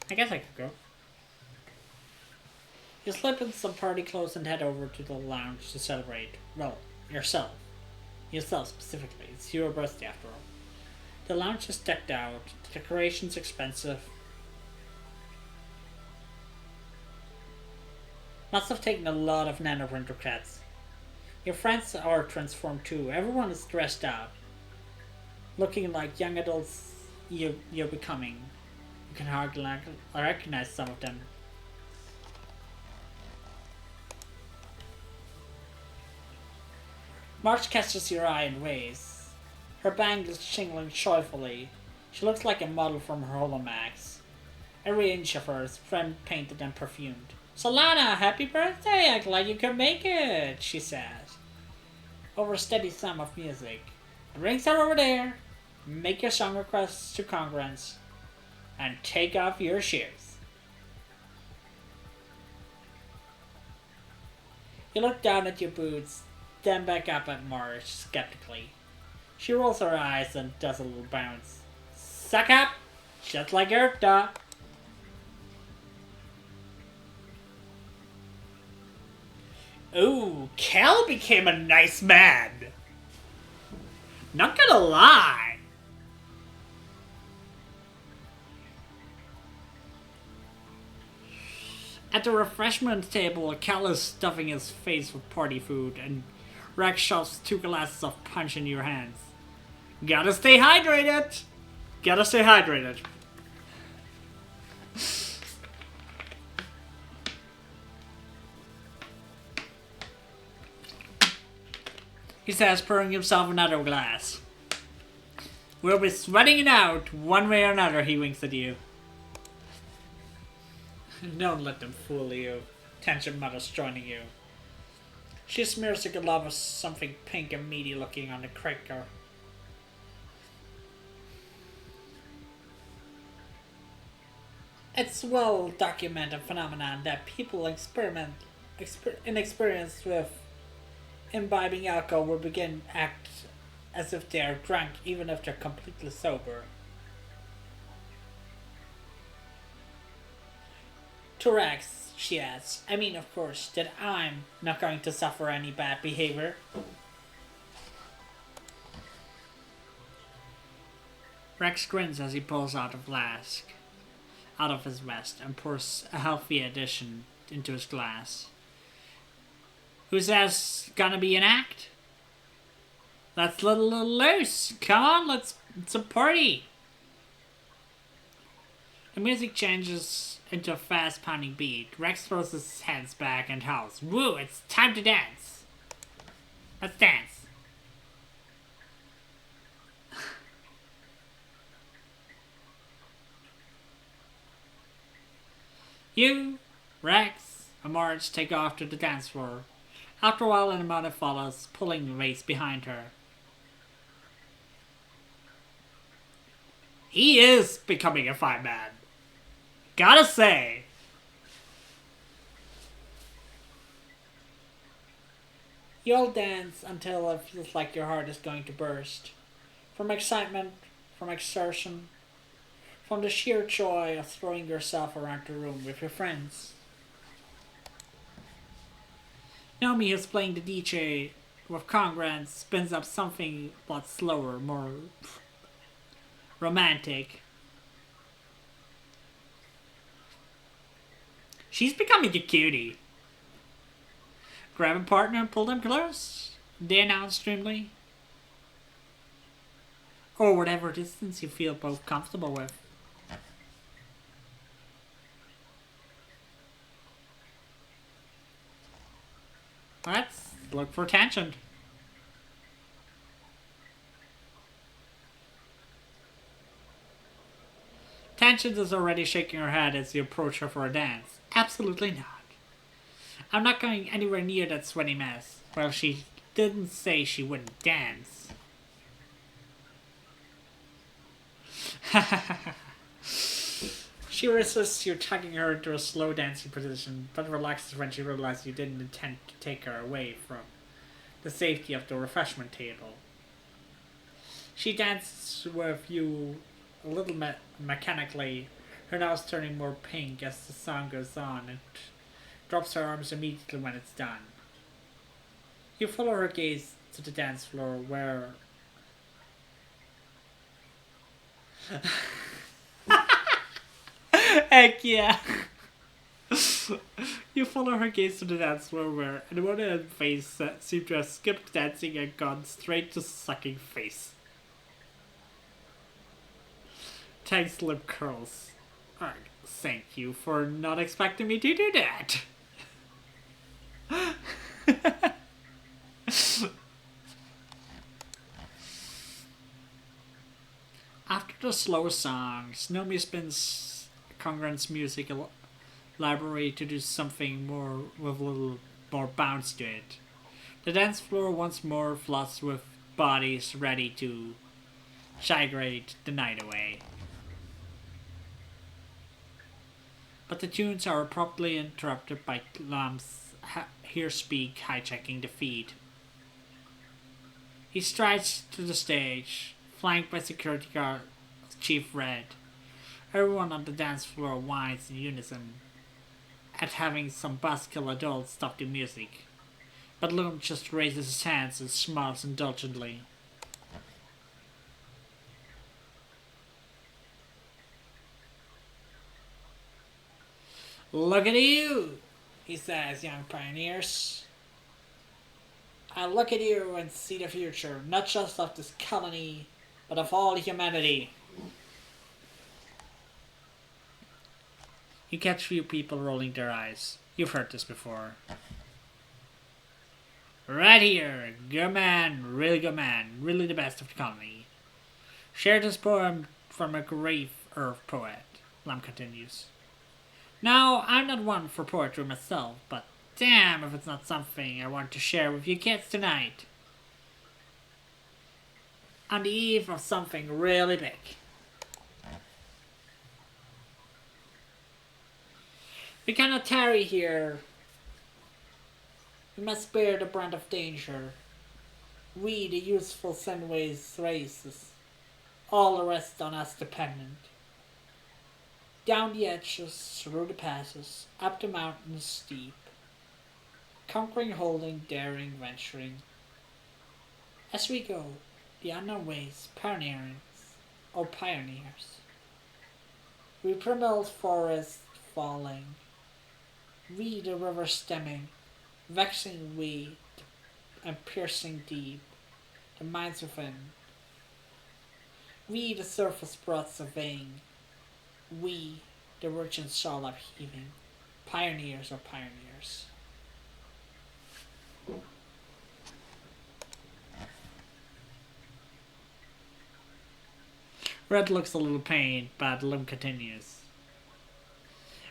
I guess I could go. You slip in some party clothes and head over to the lounge to celebrate. Well, yourself. Yourself specifically. It's your birthday after all. The lounge is decked out, the decorations expensive. Must have taken a lot of nanoprinter. Your friends are transformed too. Everyone is dressed up. Looking like young adults you're becoming. You can hardly recognize some of them. March catches your eye and waves. Her bangles jingling joyfully. She looks like a model from her Holomax. Every inch of her is frame painted and perfumed. Solana, happy birthday! I'm glad you could make it, she says. Over a steady thumb of music. The rings are over there. Make your song requests to congruence. And take off your shoes. You look down at your boots, then back up at Marge skeptically. She rolls her eyes and does a little bounce. Suck up! Just like Erta. Ooh, Cal became a nice man. Not gonna lie. At the refreshment table, Cal is stuffing his face with party food, and Rex shoves 2 glasses of punch in your hands. Gotta stay hydrated! Gotta stay hydrated. He says, pouring himself another glass. We'll be sweating it out, one way or another, he winks at you. Don't let them fool you. Tension Mother's joining you. She smears a glove of something pink and meaty looking on the cracker. It's well documented phenomenon that people inexperienced with imbibing alcohol will begin act as if they are drunk even if they're completely sober. To Rex, she adds, I mean, of course, that I'm not going to suffer any bad behavior. Rex grins as he pulls out a flask out of his vest and pours a healthy addition into his glass. Who says gonna be an act? Let's let a little loose. Come on, it's a party. The music changes into a fast pounding beat. Rex throws his hands back and howls, woo, it's time to dance. Let's dance. You, Rex, and Marge take off to the dance floor. After a while, an amount follows, pulling the race behind her. He is becoming a fine man. Gotta say. You all dance until it feels like your heart is going to burst. From excitement, from exertion, from the sheer joy of throwing yourself around the room with your friends. Naomi is playing the DJ with Congress, spins up something but slower, more romantic. She's becoming a cutie. Grab a partner and pull them close, they announce dreamily. Or whatever distance you feel both comfortable with. Let's look for tension. Tension is already shaking her head as you approach her for a dance. Absolutely not. I'm not going anywhere near that sweaty mess. Well, she didn't say she wouldn't dance. She resists you tugging her into a slow dancing position, but relaxes when she realizes you didn't intend to take her away from the safety of the refreshment table. She dances with you a little mechanically, her nose turning more pink as the song goes on, and drops her arms immediately when it's done. You follow her gaze to the dance floor where... Heck yeah! You follow her gaze to the dance floor where Edwina and Face seem to have skipped dancing and gone straight to sucking face. Tag's lip curls. Thank you for not expecting me to do that. After the slow song, Naomi spins Congruent's music library to do something more with a little more bounce to it. The dance floor once more floods with bodies ready to gyrate the night away. But the tunes are abruptly interrupted by lamps hear speak, hijacking the feed. He strides to the stage, flanked by security guard Chief Red. Everyone on the dance floor whines in unison at having some buzzkill adults stop the music. But Loom just raises his hands and smiles indulgently. Look at you, he says, young pioneers. I look at you and see the future, not just of this colony, but of all humanity. You catch few people rolling their eyes. You've heard this before. Right here, good man, really the best of the colony. Share this poem from a grave earth poet, Lam continues. Now, I'm not one for poetry myself, but damn if it's not something I want to share with you kids tonight. On the eve of something really big. We cannot tarry here. We must bear the brunt of danger. We, the useful Senways races, all the rest on us dependent. Down the edges, through the passes, up the mountains steep. Conquering, holding, daring, venturing. As we go, the unknown ways, pioneering, or pioneers. We primal forest falling. We the river stemming, vexing we, and piercing deep, the minds within. We the surface broad surveying. We, the virgin soul upheaving, pioneers or pioneers. Red looks a little pained, but Lim continues.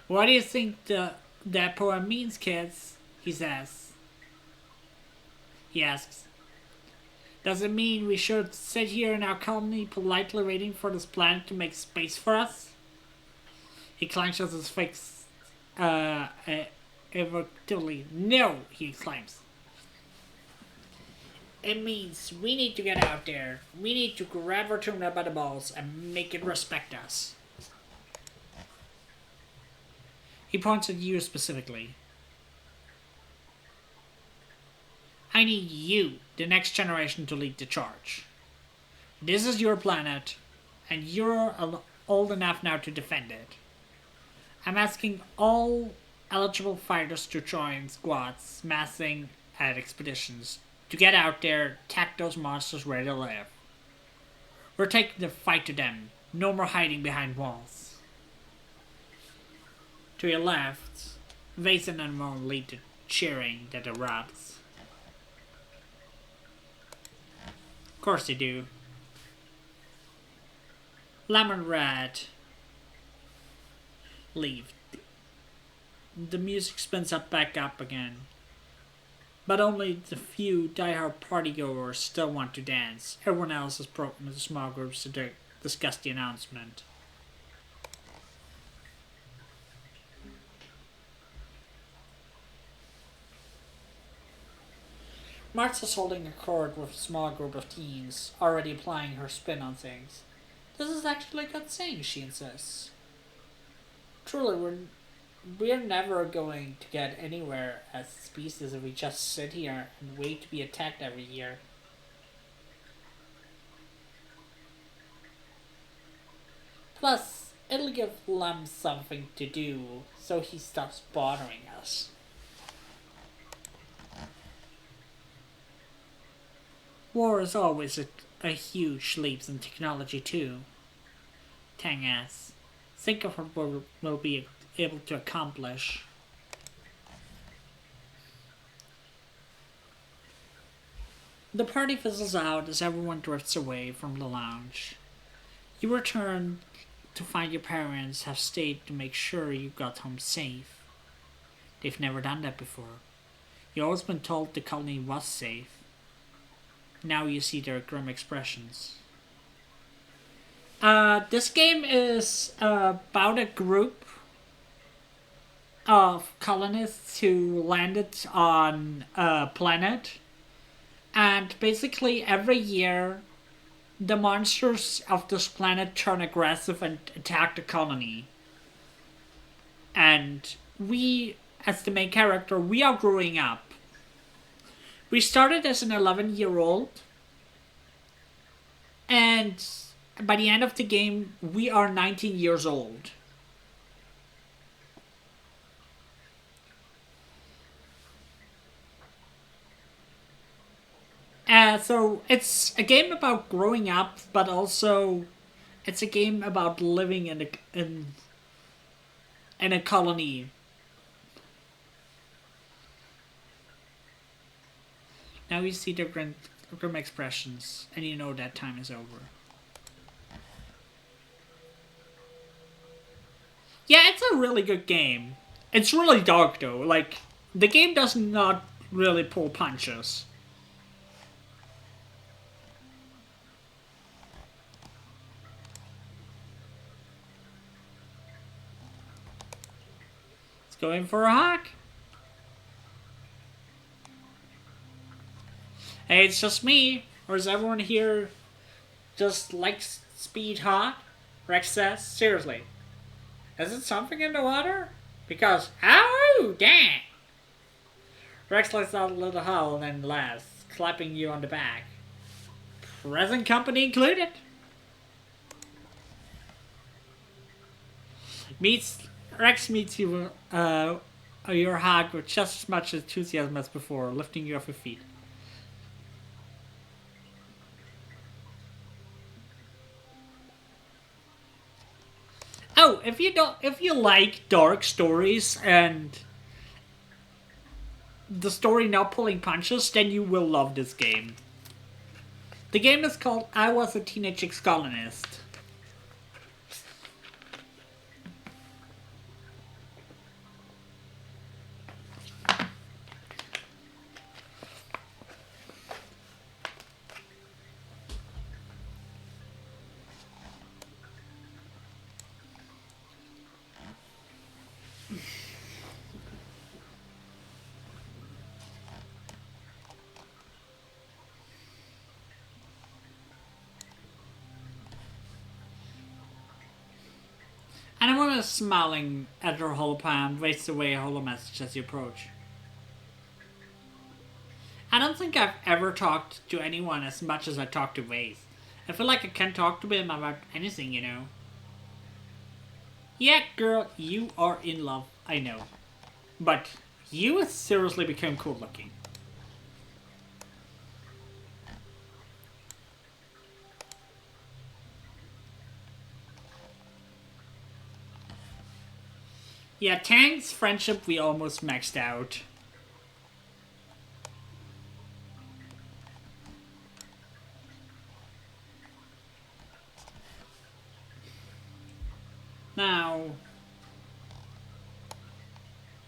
What do you think that poem means, kids? He says. He asks. Does it mean we should sit here in our colony politely waiting for this planet to make space for us? He clenches his fist evoctively. No, he exclaims. It means we need to get out there. We need to grab our tuna by the balls and make it respect us. He points at you specifically. I need you, the next generation, to lead the charge. This is your planet, and you're old enough now to defend it. I'm asking all eligible fighters to join squads massing at expeditions to get out there, attack those monsters where they live. We're taking the fight to them. No more hiding behind walls. To your left, Vason and Mon lead the cheering that erupts. Of course they do. Lemon Red leave. The music spins up back up again. But only the few diehard partygoers still want to dance. Everyone else is broken into small groups to discuss the announcement. Martha's holding a court with a small group of teens, already applying her spin on things. This is actually a good thing, she insists. Truly, we're never going to get anywhere as a species if we just sit here and wait to be attacked every year. Plus, it'll give Lum something to do, so he stops bothering us. War is always a huge leap in technology too. Tang asks. Think of what we'll be able to accomplish. The party fizzles out as everyone drifts away from the lounge. You return to find your parents have stayed to make sure you got home safe. They've never done that before. You've always been told the colony was safe. Now you see their grim expressions. This game is about a group of colonists who landed on a planet, and basically every year the monsters of this planet turn aggressive and attack the colony. And we, as the main character, we are growing up. We started as an 11-year-old, and by the end of the game, we are 19 years old. So it's a game about growing up, but also it's a game about living in a colony. Now you see the grim expressions, and you know that time is over. Yeah, it's a really good game. It's really dark though. Like, the game does not really pull punches. It's going for a hawk. Hey, it's just me. Or is everyone here just likes speed hot? Rex says, seriously. Is it something in the water? Because, oh, dang! Rex lets out a little howl and then laughs, clapping you on the back. Present company included. Rex meets you, your hog with just as much enthusiasm as before, lifting you off your feet. Oh, if you like dark stories and the story not pulling punches, then you will love this game. The game is called I Was a Teenage Ex-Colonist. And everyone is smiling at her holopalm, waves away a holo message as you approach. I don't think I've ever talked to anyone as much as I talk to Vase. I feel like I can't talk to him about anything, you know. Yeah, girl, you are in love, I know. But you have seriously become cool looking. Yeah, Tang's friendship we almost maxed out. Now,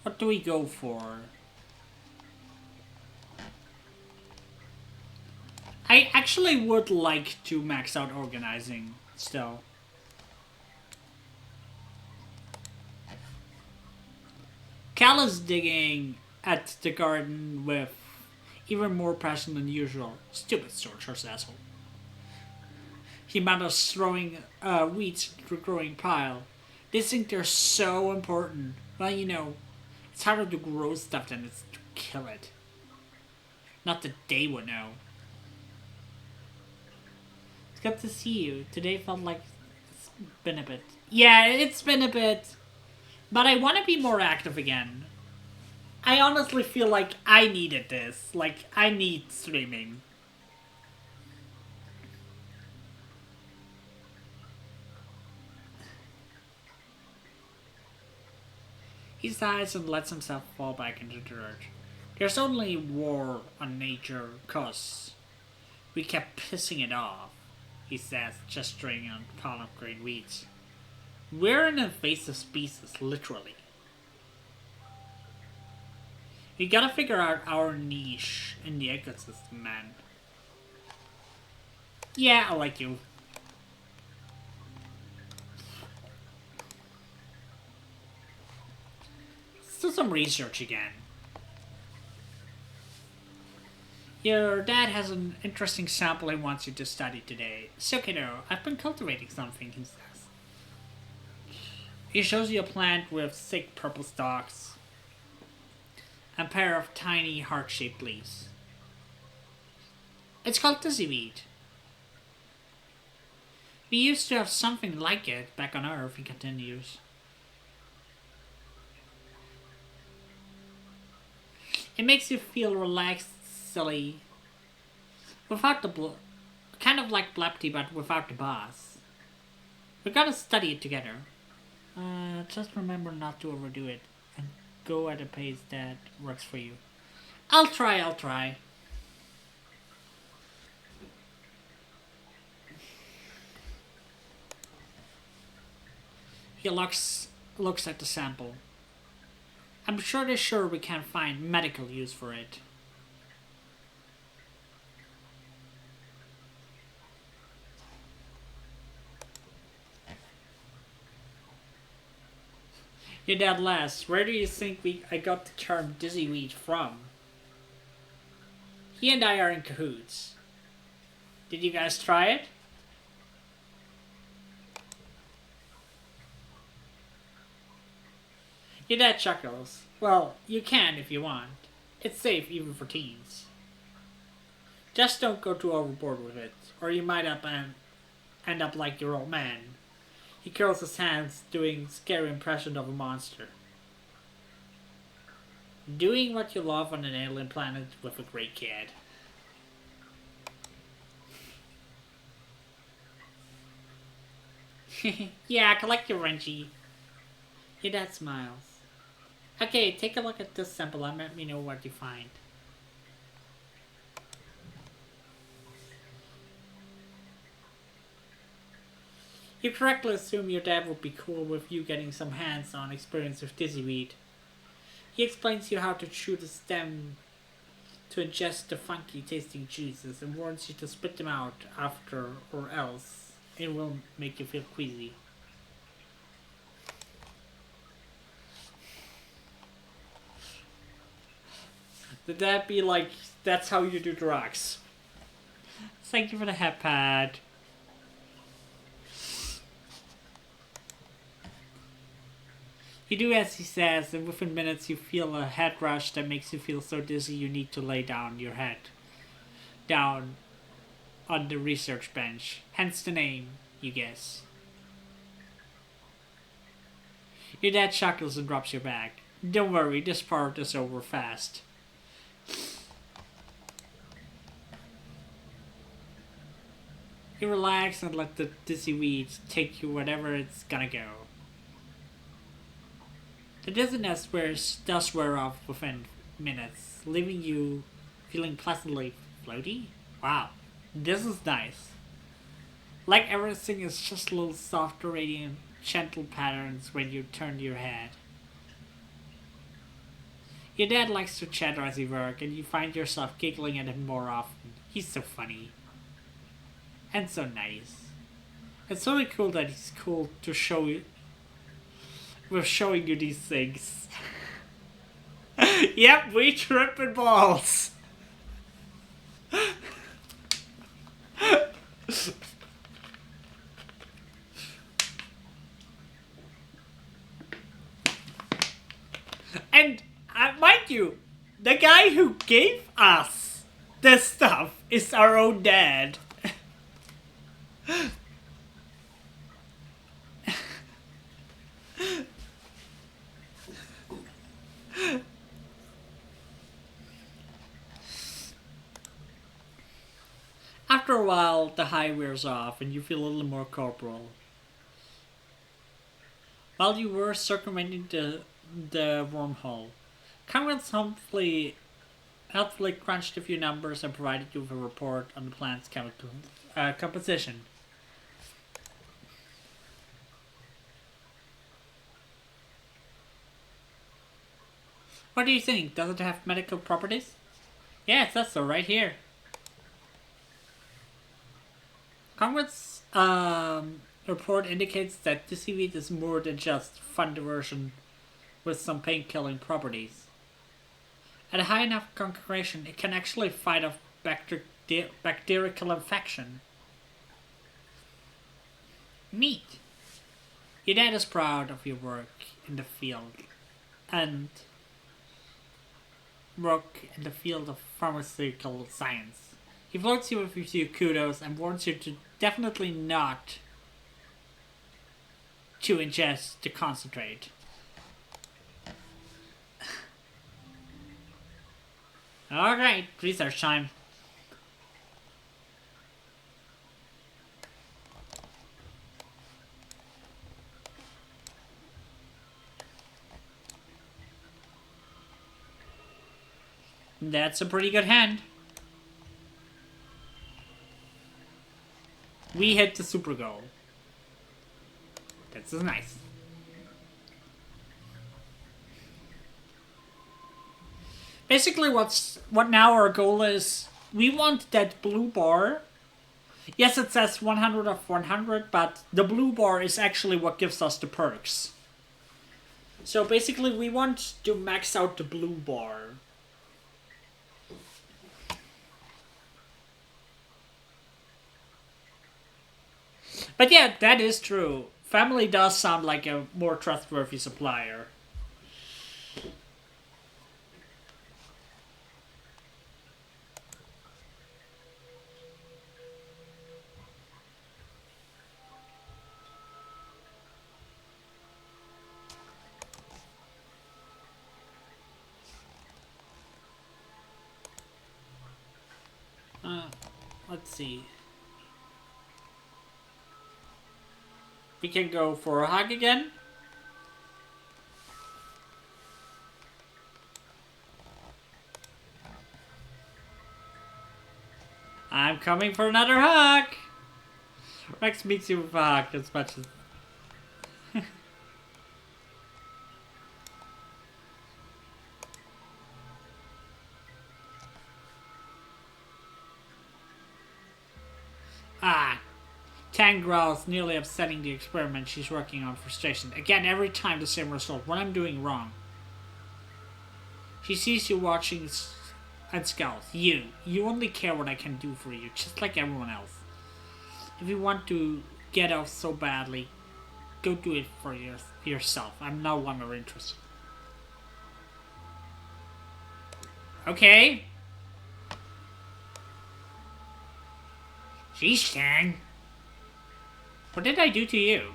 what do we go for? I actually would like to max out organizing still. Cal is digging at the garden with even more passion than usual. Stupid sorcerer's asshole. He mutters, throwing weeds into a growing pile. They think they're so important. Well, you know, it's harder to grow stuff than it's to kill it. Not that they would know. It's good to see you. Today felt like it's been a bit. Yeah, it's been a bit. But I want to be more active again. I honestly feel like I needed this. Like, I need streaming. He sighs and lets himself fall back into the dirt. There's only war on nature, cause we kept pissing it off, he says, gesturing on a pile of green weeds. We're an invasive species, literally. We gotta figure out our niche in the ecosystem, man. Yeah, I like you. some research again. Your dad has an interesting sample he wants you to study today. So, kiddo, I've been cultivating something, he says. He shows you a plant with thick purple stalks and a pair of tiny heart-shaped leaves. It's called dizzyweed. We used to have something like it back on Earth, he continues. It makes you feel relaxed, silly, without the kind of like Blepty, but without the boss. We gotta study it together. Just remember not to overdo it, and go at a pace that works for you. I'll try. He looks at the sample. I'm sure we can find medical use for it. Your dad laughs. Where do you think I got the term dizzyweed from? He and I are in cahoots. Did you guys try it? Your dad chuckles. Well, you can if you want. It's safe even for teens. Just don't go too overboard with it, or you might end up like your old man. He curls his hands, doing scary impression of a monster. Doing what you love on an alien planet with a great kid. Yeah, collect your Renji. Your dad smiles. Okay, take a look at this sample and let me know what you find. You correctly assume your dad would be cool with you getting some hands-on experience with dizzyweed. He explains to you how to chew the stem to ingest the funky tasting juices and warns you to spit them out after or else it will make you feel queasy. Did that be like, that's how you do drugs? Thank you for the head pad. You do as he says, and within minutes you feel a head rush that makes you feel so dizzy you need to lay down your head. Down on the research bench. Hence the name, you guess. Your dad chuckles and drops your bag. Don't worry, this part is over fast. You relax and let the dizzyweed take you wherever it's gonna go. The dizziness does wear off within minutes, leaving you feeling pleasantly floaty. Wow, this is nice. Like everything is just little softer, radiant, gentle patterns when you turn your head. Your dad likes to chatter as he works, and you find yourself giggling at him more often. He's so funny. And so nice. It's really cool that he's cool to show you. With showing you these things. Yep, we tripping balls. And mind you, the guy who gave us this stuff is our own dad. After a while, the high wears off and you feel a little more corporal. While you were circumventing the wormhole, Conrad's helpfully crunched a few numbers and provided you with a report on the plant's chemical composition. What do you think? Does it have medical properties? Yeah, it says so right here. Conrad's report indicates that dizzyweed is more than just fun diversion with some pain-killing properties. At a high enough concentration, it can actually fight off bacterial infection. Neat. Your dad is proud of your work in the field and work in the field of pharmaceutical science. He floats you with a few kudos and warns you to definitely not to ingest to concentrate. Alright, research time. That's a pretty good hand. We hit the super goal. That's nice. Basically, what now our goal is, we want that blue bar. Yes, it says 100 of 100, but the blue bar is actually what gives us the perks. So basically, we want to max out the blue bar. But yeah, that is true. Family does sound like a more trustworthy supplier. Let's see. We can go for a hug again. I'm coming for another hug. Rex meets you with a hug as much as... Tang growls, nearly upsetting the experiment she's working on frustration. Again, every time the same result. What I'm doing wrong. She sees you watching and scowls. You only care what I can do for you, just like everyone else. If you want to get off so badly, go do it for yourself. I'm no longer interested. Okay. Sheesh, Tang. What did I do to you?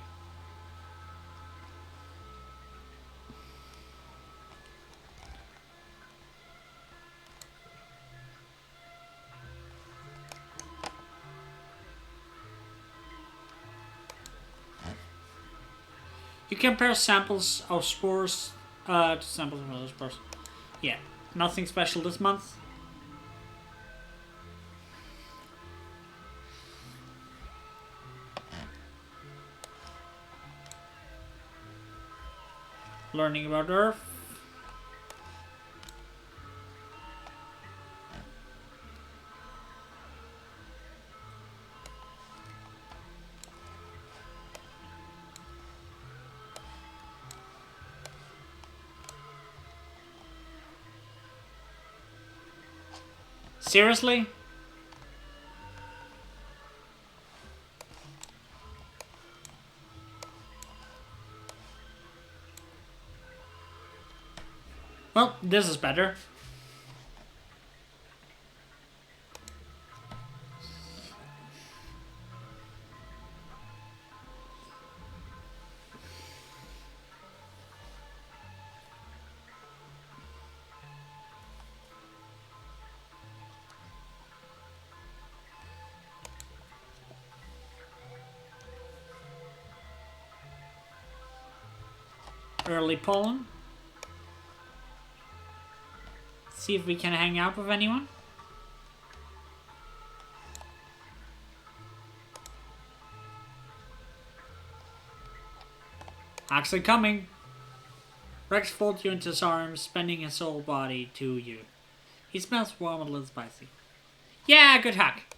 You compare samples of spores to samples of other spores. Yeah, nothing special this month. Learning about Earth. Seriously? Well, this is better. Early pollen. See if we can hang out with anyone. Actually coming. Rex folds you into his arms, bending his whole body to you. He smells warm and a little spicy. Yeah, good hack.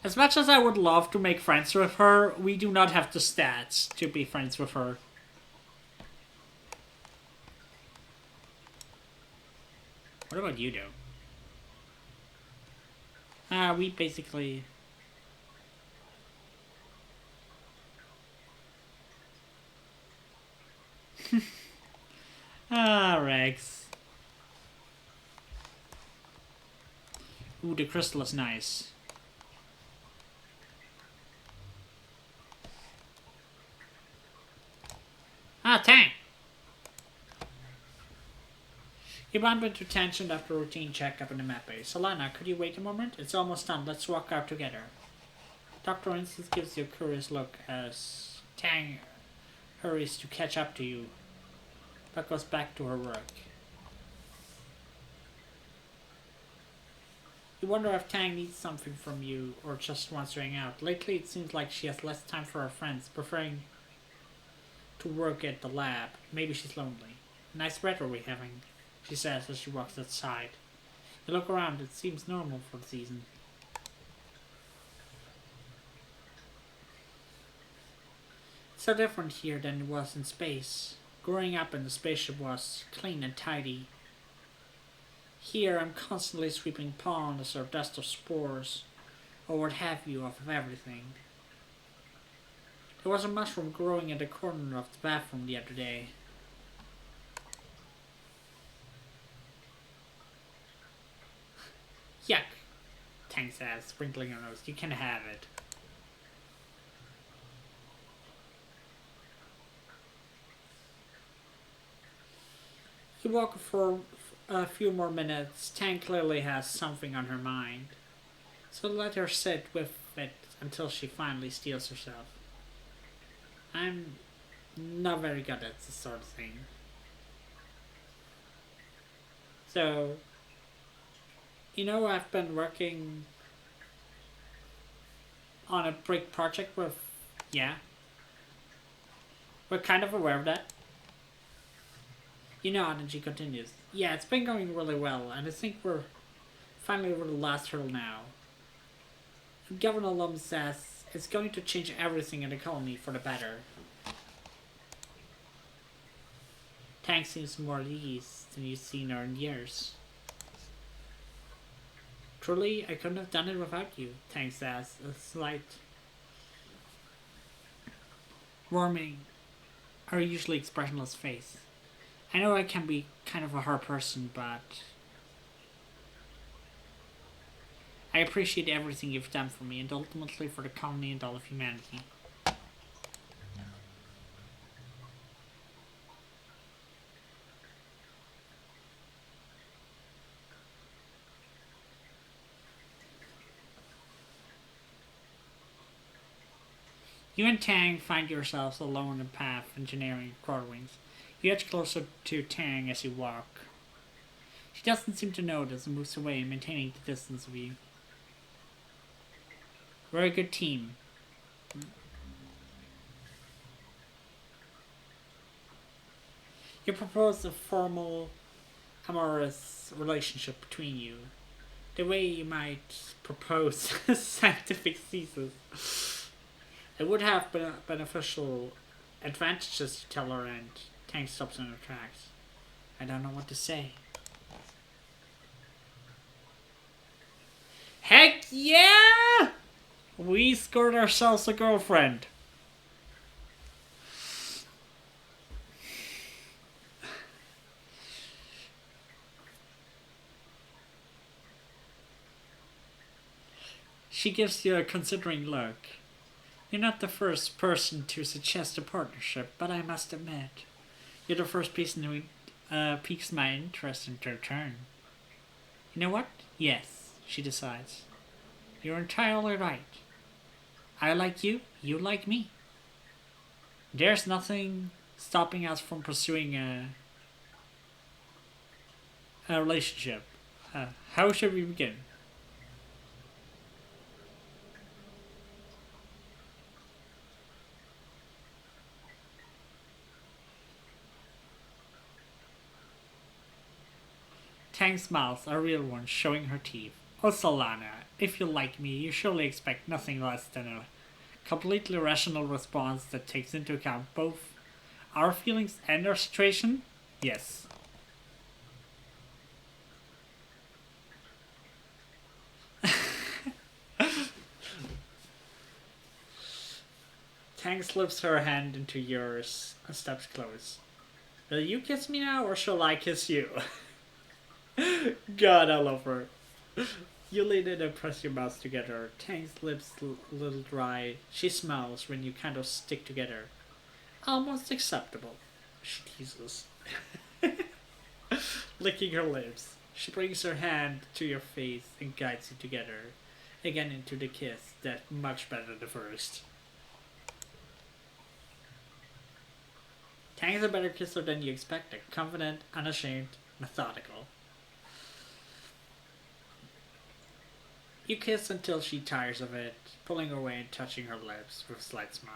As much as I would love to make friends with her, we do not have the stats to be friends with her. What about you, though? We basically... Rex. Ooh, the crystal is nice. Tang! He bumped into tension after a routine checkup in the map base. Solana, could you wait a moment? It's almost done. Let's walk out together. Dr. Instance gives you a curious look as Tang hurries to catch up to you, but goes back to her work. You wonder if Tang needs something from you or just wants to hang out. Lately, it seems like she has less time for her friends, preferring to work at the lab. Maybe she's lonely. Nice weather we're having, she says as she walks outside. You look around, it seems normal for the season. So different here than it was in space. Growing up in the spaceship was clean and tidy. Here I'm constantly sweeping ponds or dust of spores, or what have you, off of everything. There was a mushroom growing in the corner of the bathroom the other day. Yuck, Tang says, sprinkling her nose. You can have it. You walk for a few more minutes. Tang clearly has something on her mind, so let her sit with it until she finally steels herself. I'm not very good at this sort of thing. So, I've been working on a big project with, yeah. We're kind of aware of that. And she continues. Yeah, it's been going really well, and I think we're finally over the last hurdle now. Governor Lum says it's going to change everything in the colony for the better. Tang seems more at ease than you've seen her in years. Truly, I couldn't have done it without you, Tang says, a slight warming her usually expressionless face. I know I can be kind of a hard person, but I appreciate everything you've done for me and ultimately for the colony and all of humanity. You and Tang find yourselves alone in the path engineering Quarterwings. You edge closer to Tang as you walk. She doesn't seem to notice and moves away, maintaining the distance of you. We're a good team. You propose a formal, amorous relationship between you. The way you might propose a scientific thesis. It would have beneficial advantages to tell her, and Tang stops in her tracks. I don't know what to say. Heck yeah! We scored ourselves a girlfriend. She gives you a considering look. You're not the first person to suggest a partnership, but I must admit, you're the first person who piques my interest in return. You know what? Yes, she decides. You're entirely right. I like you, you like me. There's nothing stopping us from pursuing a relationship. How should we begin? Tang smiles, a real one, showing her teeth. Oh, Solana, If you like me, you surely expect nothing less than a completely rational response that takes into account both our feelings and our situation? Yes. Tang slips her hand into yours and steps close. Will you kiss me now, or shall I kiss you? God, I love her. You lean in and press your mouths together. Tang's lips a little dry. She smiles when you kind of stick together. Almost acceptable, she teases, licking her lips. She brings her hand to your face and guides you together, again into the kiss that's much better than the first. Tang is a better kisser than you expected. Confident, unashamed, methodical. You kiss until she tires of it, pulling away and touching her lips with a slight smile.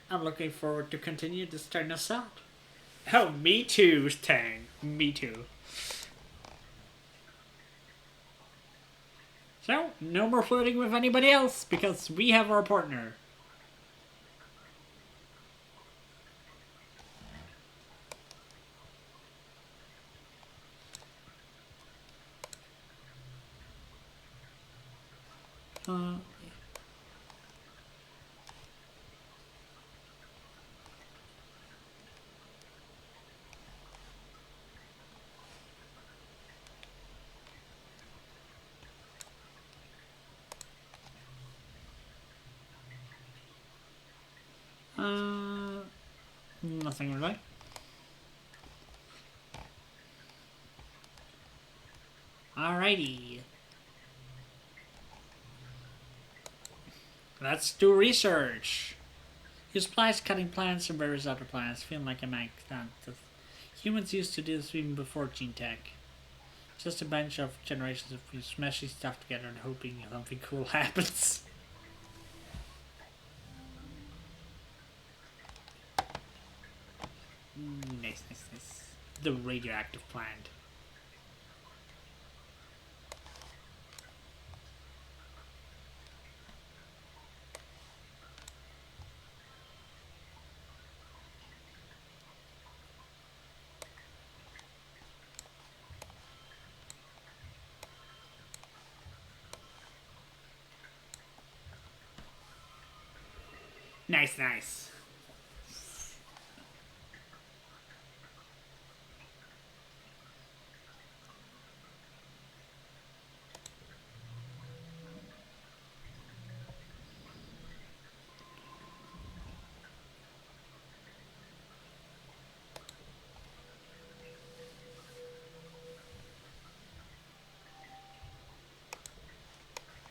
I'm looking forward to continue this turn us out. Oh, me too, Tang. Me too. So, no more flirting with anybody else because we have our partner. Uh, uh, nothing really. Alrighty. Let's do research. Use pliers cutting plants and various other plants, feeling like a mag that humans used to do this even before gene tech. Just a bunch of generations of smashing stuff together and hoping something cool happens. Nice, nice, nice. The radioactive plant. Nice, nice.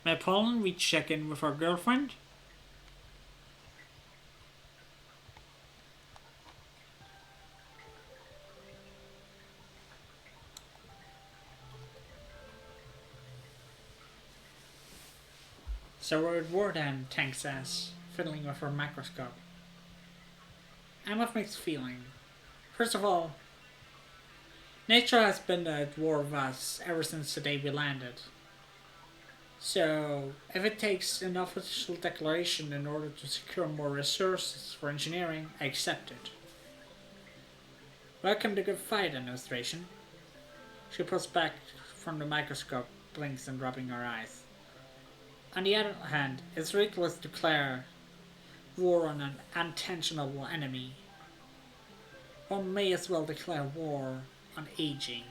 May Pauline we check in with our girlfriend? So we're at war then, Tank says, fiddling with her microscope. I'm of mixed feeling. First of all, nature has been at war with us ever since the day we landed. So, if it takes an official declaration in order to secure more resources for engineering, I accept it. Welcome to good fight, administration. She pulls back from the microscope, blinks and rubbing her eyes. On the other hand, it's ridiculous to declare war on an unintentional enemy. One may as well declare war on aging.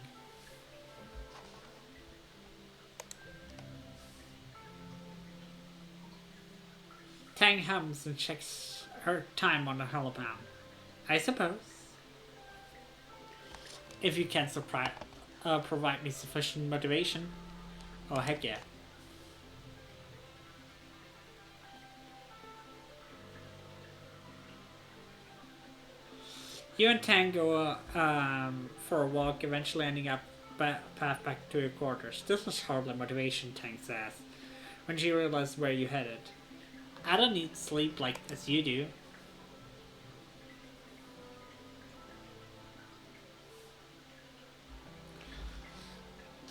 Tang hums and checks her time on the hologram. I suppose. If you can provide me sufficient motivation. Oh, heck yeah. You and Tang go for a walk, eventually ending up path back to your quarters. This was hardly motivation, Tang says, when she realized where you headed. I don't need sleep like as you do.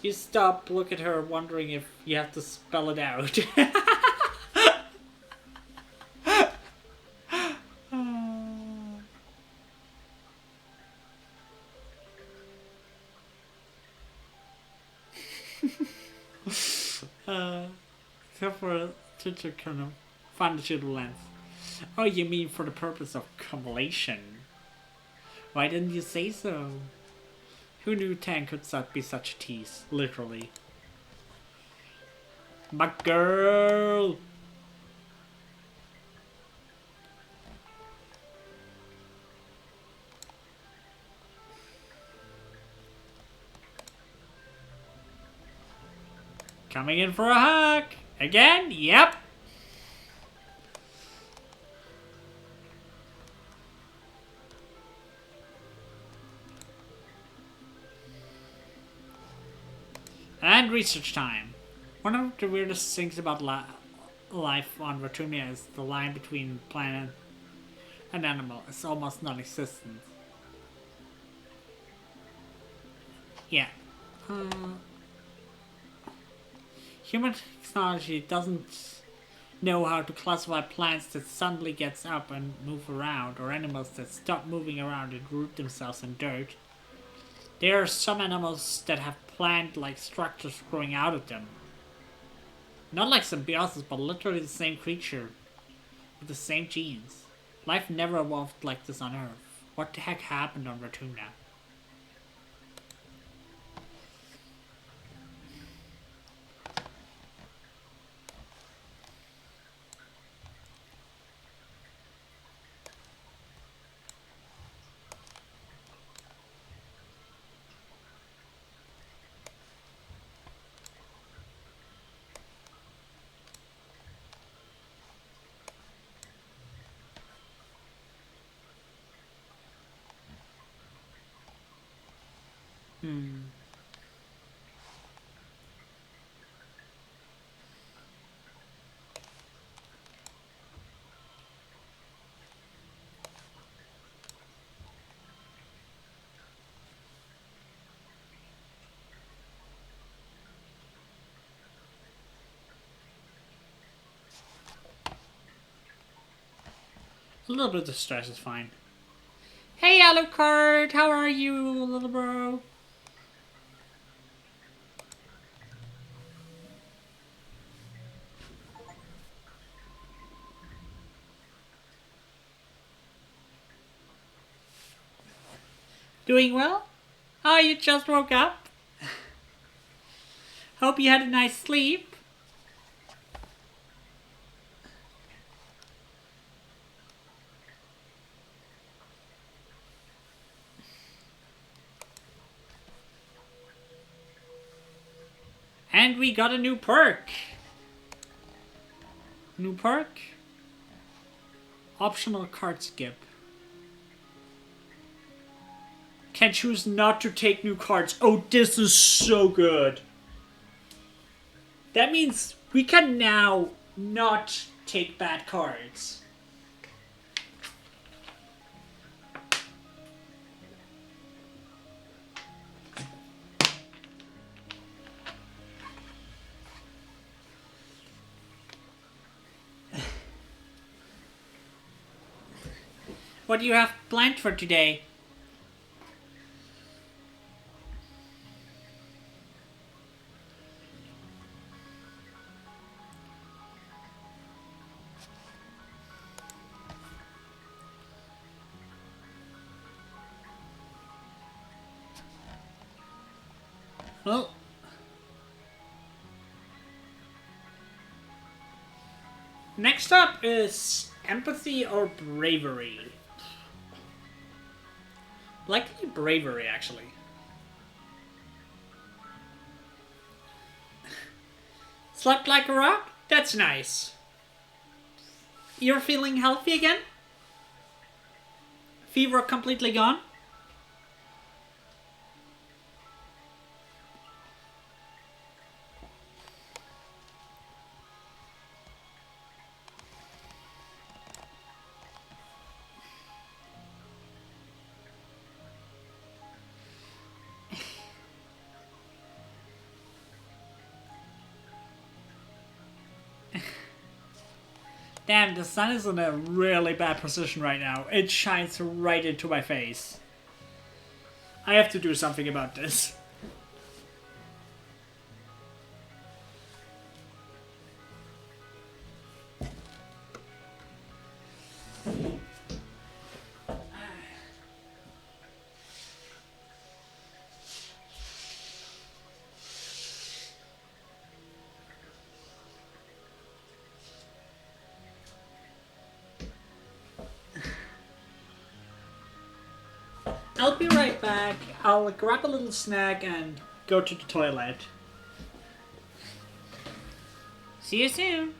You stop, look at her, wondering if you have to spell it out. Except for a teacher kind of find the shooter lens. Oh, you mean for the purpose of compilation? Why didn't you say so? Who knew Tang could be such a tease? Literally. My girl! Coming in for a hug! Again? Yep! And research time. One of the weirdest things about life on Vertumia is the line between planet and animal is almost non-existent. Yeah. Human technology doesn't know how to classify plants that suddenly gets up and move around, or animals that stop moving around and root themselves in dirt. There are some animals that have plant-like structures growing out of them. Not like symbiosis, but literally the same creature with the same genes. Life never evolved like this on Earth. What the heck happened on Vertumna? A little bit of stress is fine. Hey, Alucard! How are you, little bro? Doing well? Oh, you just woke up? Hope you had a nice sleep. And we got a new perk. New perk? Optional card skip. Can choose not to take new cards. Oh, this is so good. That means we can now not take bad cards. What do you have planned for today? Well, next up is empathy or bravery. Likely bravery, actually. Slept like a rock? That's nice. You're feeling healthy again? Fever completely gone? Damn, the sun is in a really bad position right now. It shines right into my face. I have to do something about this. I'll be right back. I'll grab a little snack and go to the toilet. See you soon.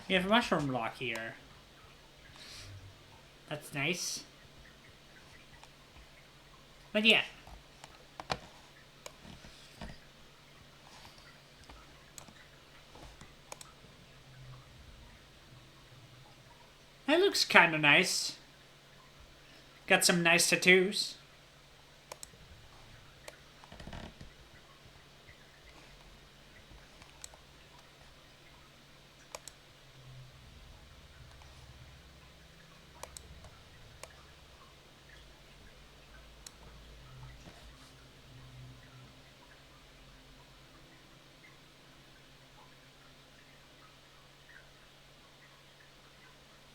We have a mushroom block here. That's nice. But yeah. That looks kind of nice. Got some nice tattoos.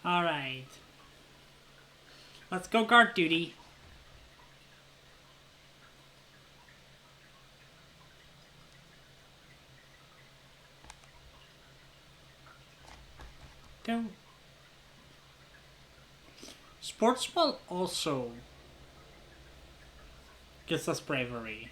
Alright. Let's go guard duty. Don't. Sports ball also gives us bravery.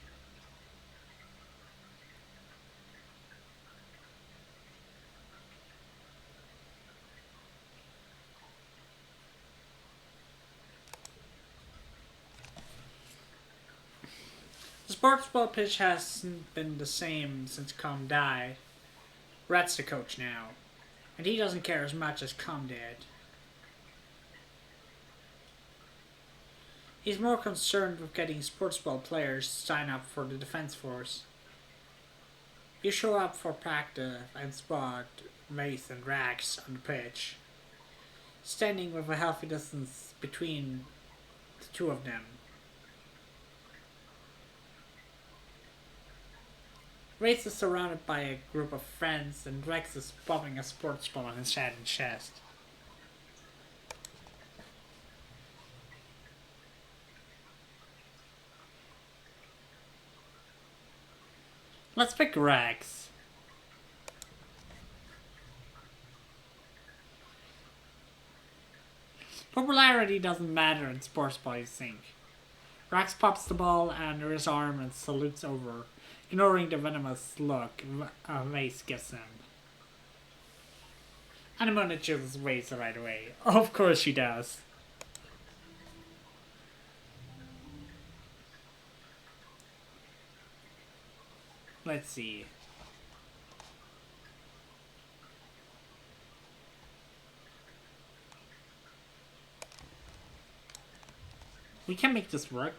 The sports ball pitch hasn't been the same since Com died. Rat's the coach now, and he doesn't care as much as Com did. He's more concerned with getting sports ball players to sign up for the defense force. You show up for practice and spot Mace and Rax on the pitch, standing with a healthy distance between the two of them. Race is surrounded by a group of friends and Rex is popping a sports ball on his head and chest. Let's pick Rex. Popularity doesn't matter in sports ball, you think. Rex pops the ball under his arm and salutes over, ignoring the venomous look Mace gives him. Anemona chooses Mace right away. Of course she does. Let's see. We can make this work.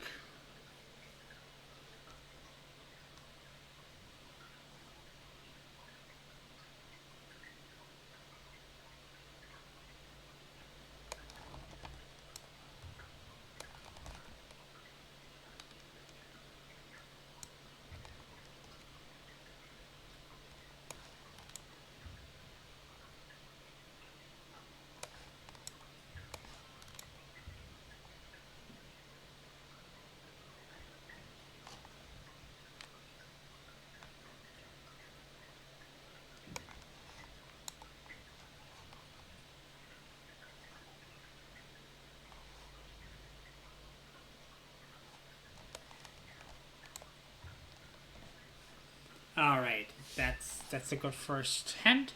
Alright, that's a good first hand.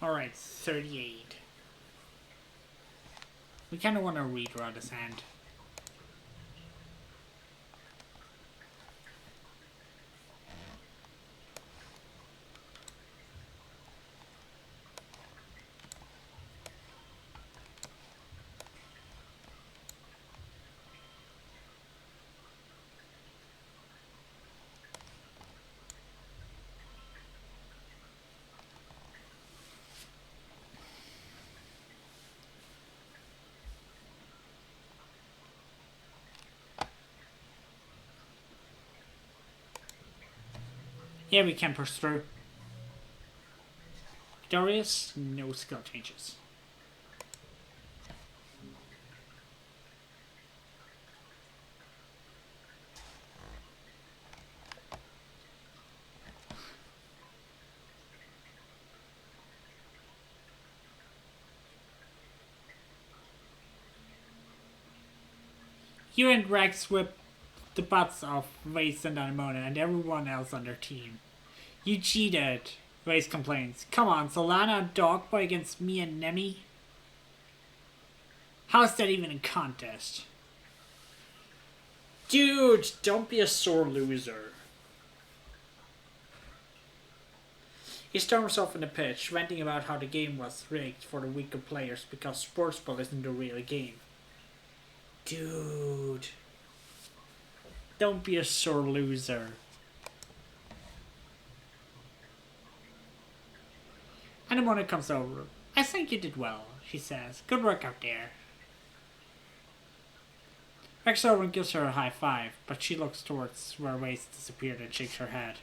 Alright, 38. We kind of want to redraw this hand. Yeah, we can push through. Victorious, no skill changes. You and Rex whipped the butts of Race and Anemona and everyone else on their team. You cheated, Race complains. Come on, Solana and Dogboy against me and Nemi? How's that even a contest? Dude, don't be a sore loser. He storms off in the pitch, ranting about how the game was rigged for the weaker players because Sportsball isn't the real game. Dude. Don't be a sore loser. Anemona comes over. I think you did well, she says. Good work out there. Rex over and gives her a high five, but she looks towards where Race disappeared and shakes her head.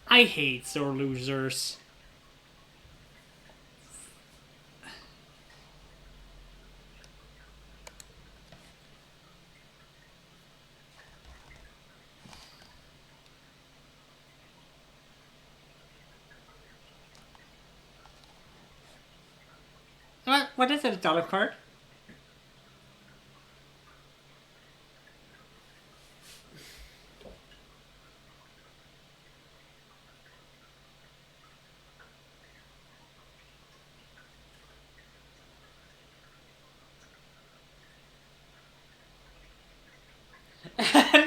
I hate sore losers. What is it, a dollar card?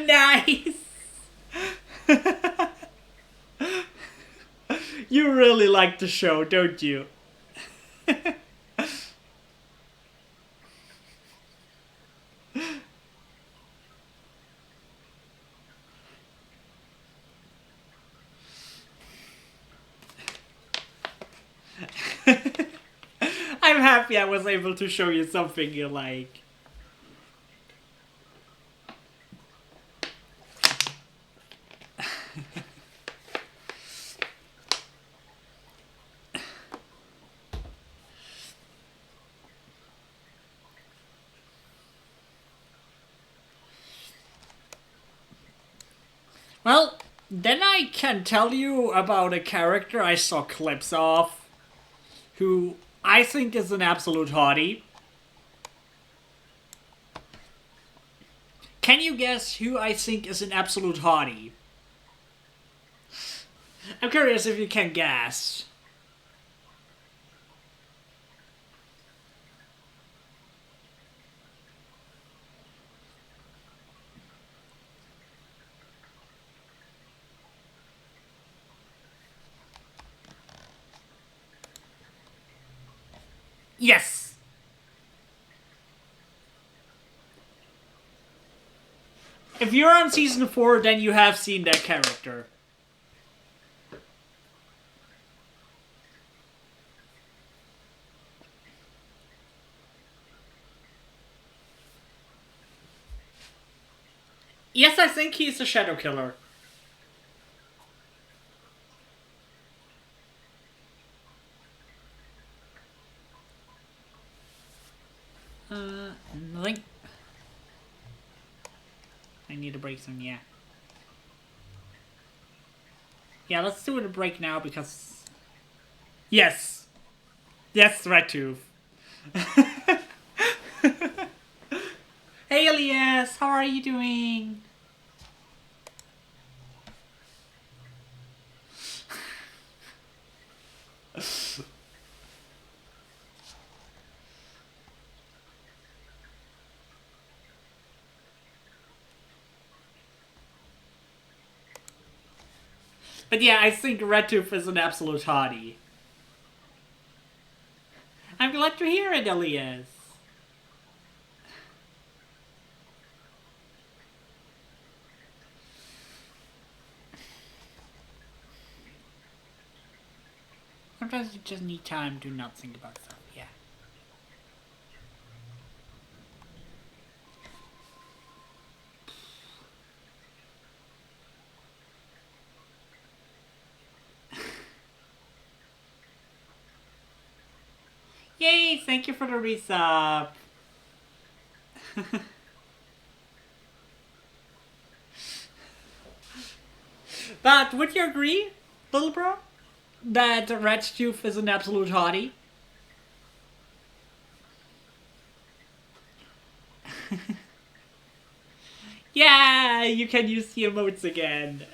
Nice! You really like the show, don't you? I'm happy I was able to show you something you like. Well, then I can tell you about a character I saw clips of, who I think is an absolute hottie. Can you guess who I think is an absolute hottie? I'm curious if you can guess. Yes! If you're on season 4, then you have seen that character. Yes, I think he's a Shadow Killer. Nothing. I need to break some, yeah. Yeah, let's do it a break now because... Yes! Yes, RedTooth. Hey Elias, how are you doing? But yeah, I think RedTooth is an absolute hottie. I'm glad to hear it, Elias. Sometimes you just need time to not think about stuff, yeah. Yay, thank you for the resub. But would you agree, little bro, that Red Tooth is an absolute hottie? Yeah, you can use the emotes again.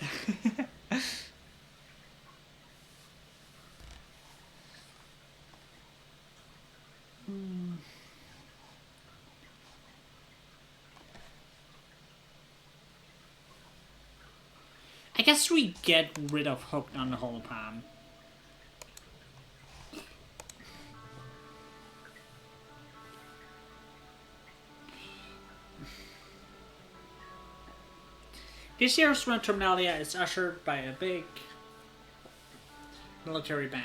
I guess we get rid of Hooked on the Holopalm. This year's Terminalia is ushered by a big military band.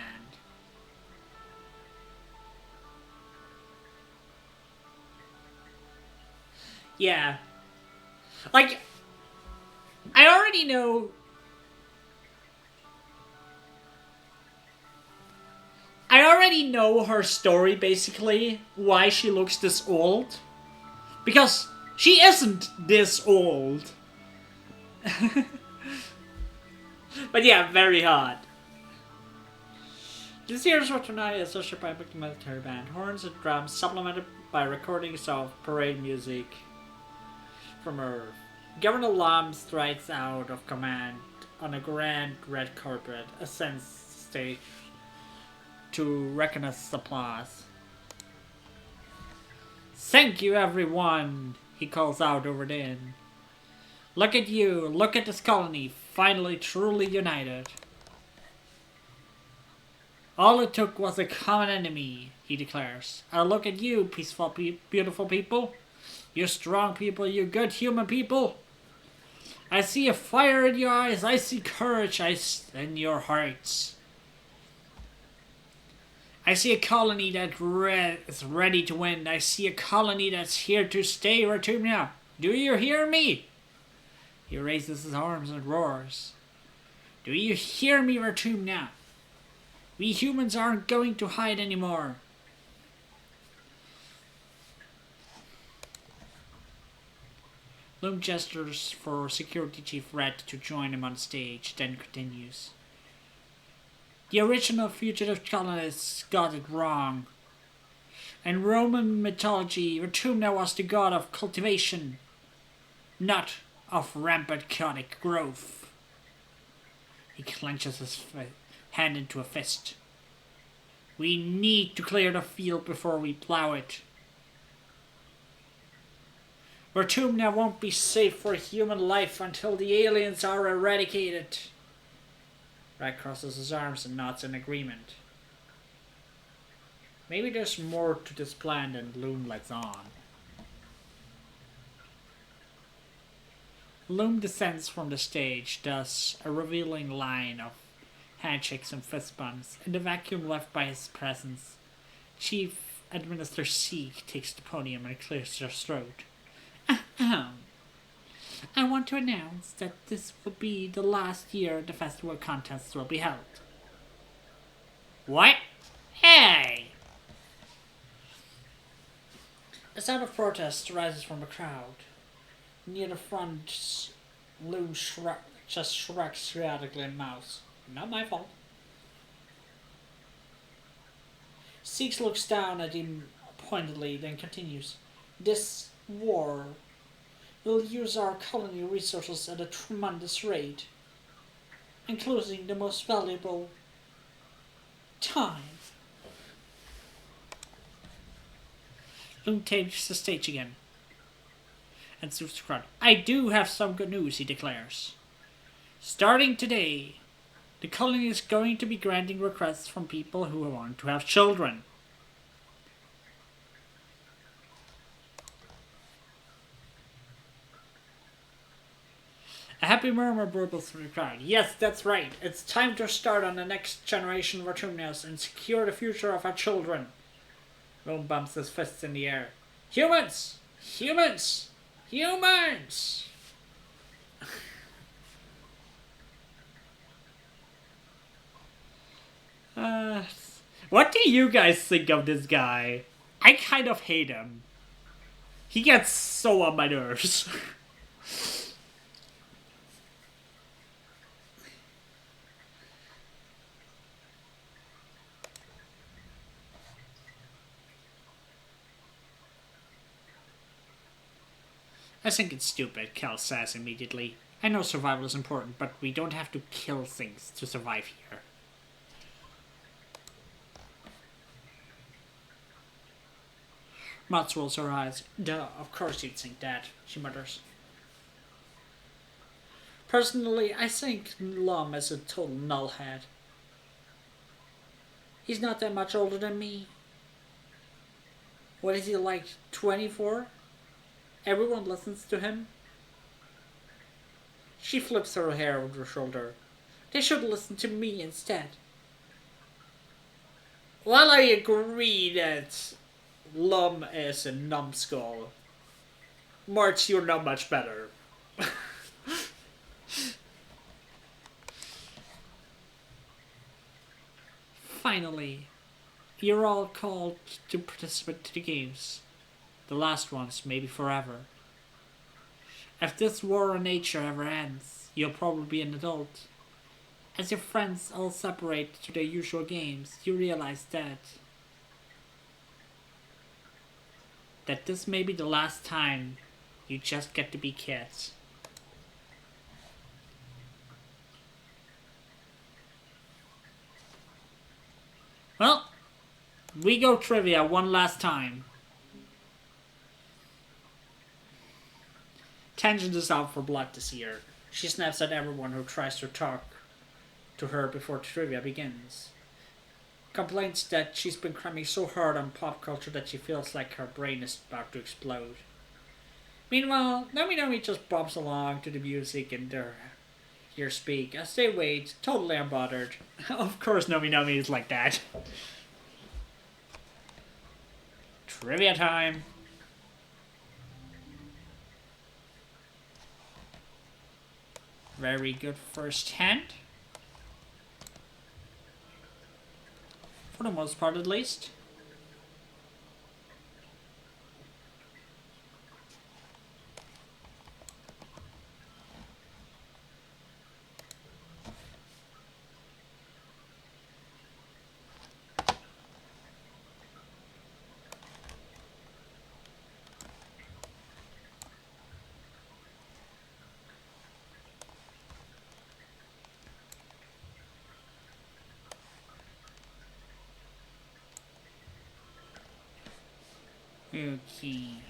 Yeah. Like, I already know... I already know her story, basically, why she looks this old. Because she isn't this old. But yeah, very hot. This year's Terminalia is ushered by a big military band. Horns and drums supplemented by recordings of parade music from Earth. Governor Lam strides out of command on a grand red carpet, ascends the stage to recognize applause. Thank you, everyone, he calls out over the inn. Look at you, look at this colony, finally truly united. All it took was a common enemy, he declares. And look at you, peaceful, beautiful people. You strong people, you good human people. I see a fire in your eyes, I see courage in your hearts. I see a colony that is ready to win. I see a colony that's here to stay. Rotumnia, do you hear me? He raises his arms and roars. Do you hear me, Rotumnia? We humans aren't going to hide anymore. Loom gestures for Security Chief Red to join him on stage, then continues. The original fugitive colonists got it wrong. In Roman mythology, Rotumna was the god of cultivation, not of rampant chaotic growth. He clenches his hand into a fist. We need to clear the field before we plow it. Rotumna won't be safe for human life until the aliens are eradicated. Red crosses his arms and nods in agreement. Maybe there's more to this plan than Loom lets on. Loom descends from the stage, thus a revealing line of handshakes and fist bumps. In the vacuum left by his presence, Chief Administrator Seek takes the podium and clears her throat. I want to announce that this will be the last year the festival contests will be held. What? Hey! A sound of protest rises from the crowd. Near the front, Loom just shrugs periodically and mouths. Not my fault. Seeks looks down at him pointedly, then continues. This war will use our colony resources at a tremendous rate, including the most valuable time. Loom takes the stage again and suits the crowd. I do have some good news, he declares. Starting today, the colony is going to be granting requests from people who want to have children. A happy murmur burbles from the crowd. Yes, that's right. It's time to start on the next generation of Rotumnians and secure the future of our children. Loom bumps his fists in the air. Humans! Humans! Humans! What do you guys think of this guy? I kind of hate him. He gets so on my nerves. I think it's stupid, Cal says immediately. I know survival is important, but we don't have to kill things to survive here. Mats rolls her eyes. Duh, of course you'd think that, she mutters. Personally, I think Lum is a total nullhead. He's not that much older than me. What is he, like 24? Everyone listens to him. She flips her hair over her shoulder. They should listen to me instead. While I agree that Lum is a numbskull, March, you're not much better. Finally, you're all called to participate to the games. The last ones, maybe forever. If this war on nature ever ends, you'll probably be an adult. As your friends all separate to their usual games, you realize that this may be the last time you just get to be kids. Well, we go trivia one last time. Tangent is out for blood this year. She snaps at everyone who tries to talk to her before trivia begins. Complains that she's been cramming so hard on pop culture that she feels like her brain is about to explode. Meanwhile, Nomi Nomi just bobs along to the music and hear speak as they wait, totally unbothered. Of course Nomi Nomi is like that. Trivia time. Very good first hand. For the most part, at least. Okay.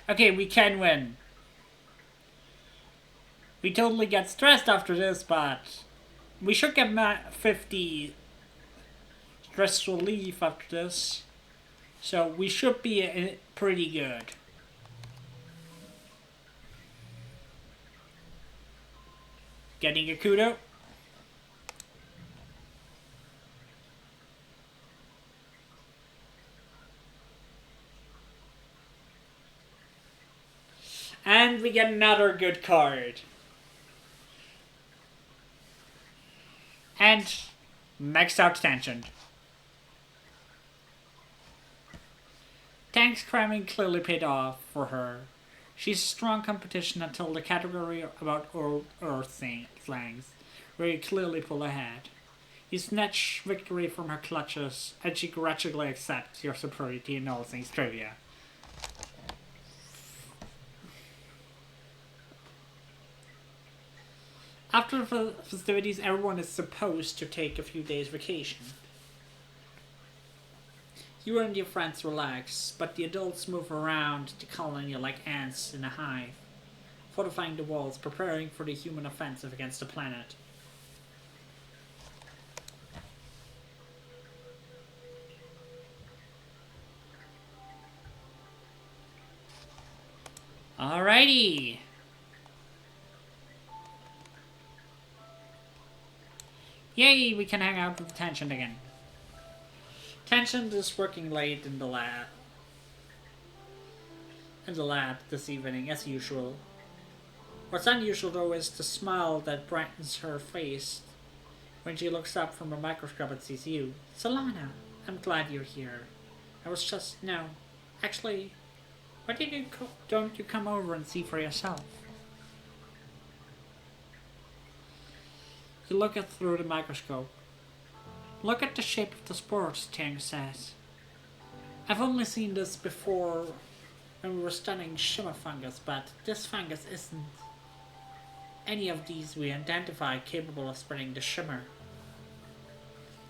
Okay, we can win. We totally get stressed after this, but we should get 50 stress relief after this. So we should be pretty good. Getting a kudo. And we get another good card. And maxed out Tangent. Tank's cramming clearly paid off for her. She's strong competition until the category about Earth slangs, where you clearly pull ahead. You snatch victory from her clutches, and she grudgingly accepts your superiority in all things trivia. After the festivities, everyone is supposed to take a few days vacation. You and your friends relax, but the adults move around the colony like ants in a hive, fortifying the walls, preparing for the human offensive against the planet. Alrighty. Yay, we can hang out with Tension again. Tension is working late in the lab. This evening, as usual. What's unusual though is the smile that brightens her face when she looks up from a microscope and sees you. Solana, I'm glad you're here. I was just no. Actually, why don't you come over and see for yourself? You look at through the microscope. Look at the shape of the spores, Tang says. I've only seen this before when we were studying shimmer fungus, but this fungus isn't any of these we identify capable of spreading the shimmer.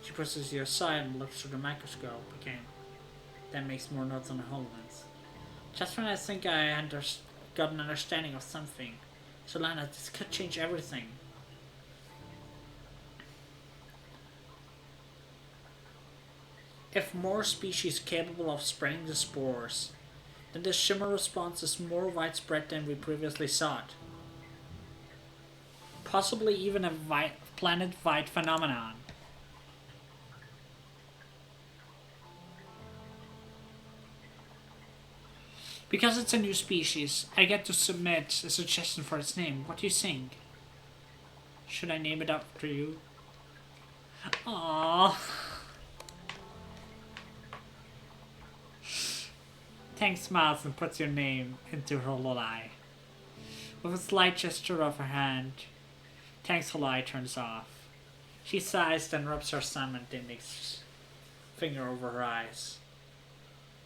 She presses you aside and looks through the microscope again. Then makes more notes on the HoloLens. Just when I think I got an understanding of something, Solana, this could change everything. If more species capable of spreading the spores, then the shimmer response is more widespread than we previously thought. Possibly even a planet-wide phenomenon. Because it's a new species, I get to submit a suggestion for its name. What do you think? Should I name it after you? Aww. Tang smiles and puts your name into her little eye. With a slight gesture of her hand, Tang's whole eye turns off. She sighs, then rubs her thumb and index finger over her eyes.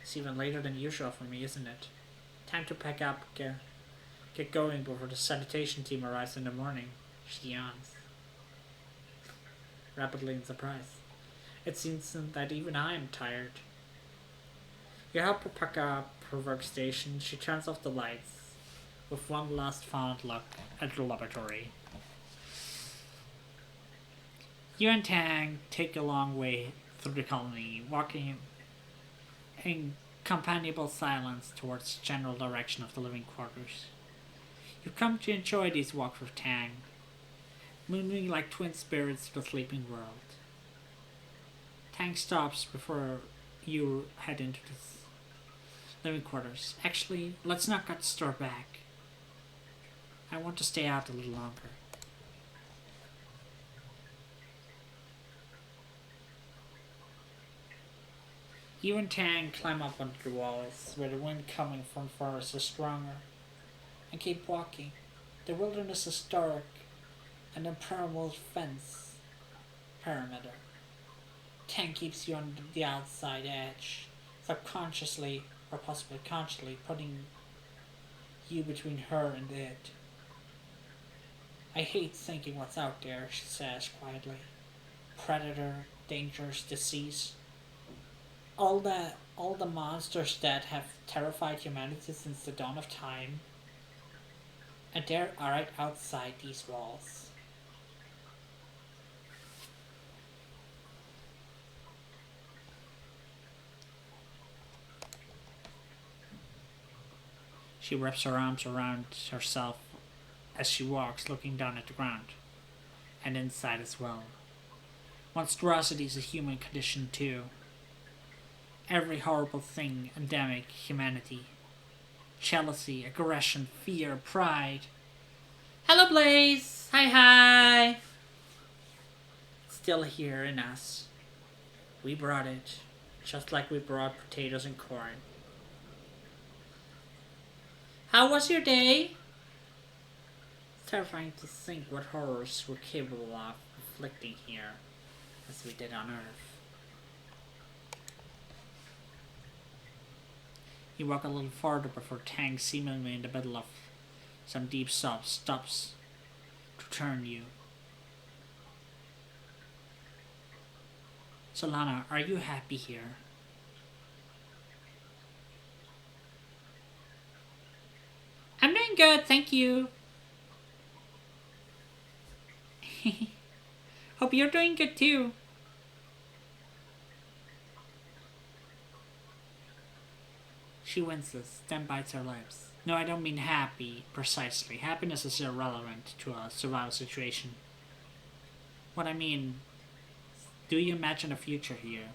It's even later than usual for me, isn't it? Time to pack up, get going before the sanitation team arrives in the morning. She yawns, rapidly in surprise. It seems that even I am tired. You help her pack up her workstation. She turns off the lights with one last fond look at the laboratory. You and Tang take a long way through the colony, walking in companionable silence towards the general direction of the living quarters. You come to enjoy these walks with Tang, moving like twin spirits to the sleeping world. Tang stops before you head into the living quarters. Actually, let's not get the store back. I want to stay out a little longer. You and Tang climb up onto the walls, where the wind coming from forest is stronger, and keep walking. The wilderness is dark, an impermeable fence perimeter. Tang keeps you on the outside edge, subconsciously or possibly consciously putting you between her and it. I hate thinking what's out there, she says quietly. Predator, dangers, disease. All the monsters that have terrified humanity since the dawn of time. And they're right outside these walls. She wraps her arms around herself as she walks, looking down at the ground, and inside as well. Monstrosity is a human condition too. Every horrible thing endemic humanity. Jealousy, aggression, fear, pride. Hello, Blaze! Hi! Still here in us. We brought it, just like we brought potatoes and corn. How was your day? It's terrifying to think what horrors we're capable of inflicting here, as we did on Earth. You walk a little farther before Tang, seemingly in the middle of some deep sob, stops to turn you. Solana, are you happy here? I'm doing good, thank you. Hope you're doing good too. She winces, then bites her lips. No, I don't mean happy, precisely. Happiness is irrelevant to a survival situation. What I mean, do you imagine a future here?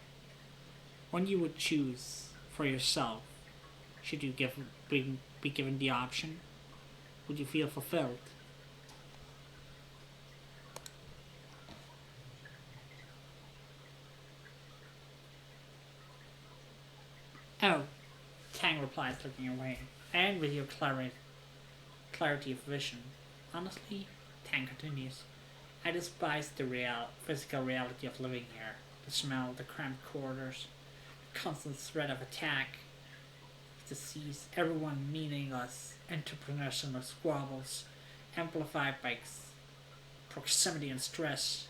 One you would choose for yourself, should you be given the option? Would you feel fulfilled? Oh, Tang replies, looking away. And with your clarity of vision. Honestly, Tang continues, I despise the physical reality of living here. The smell, the cramped quarters, the constant threat of attack, disease, everyone meaningless, interpersonal squabbles, amplified by proximity and stress.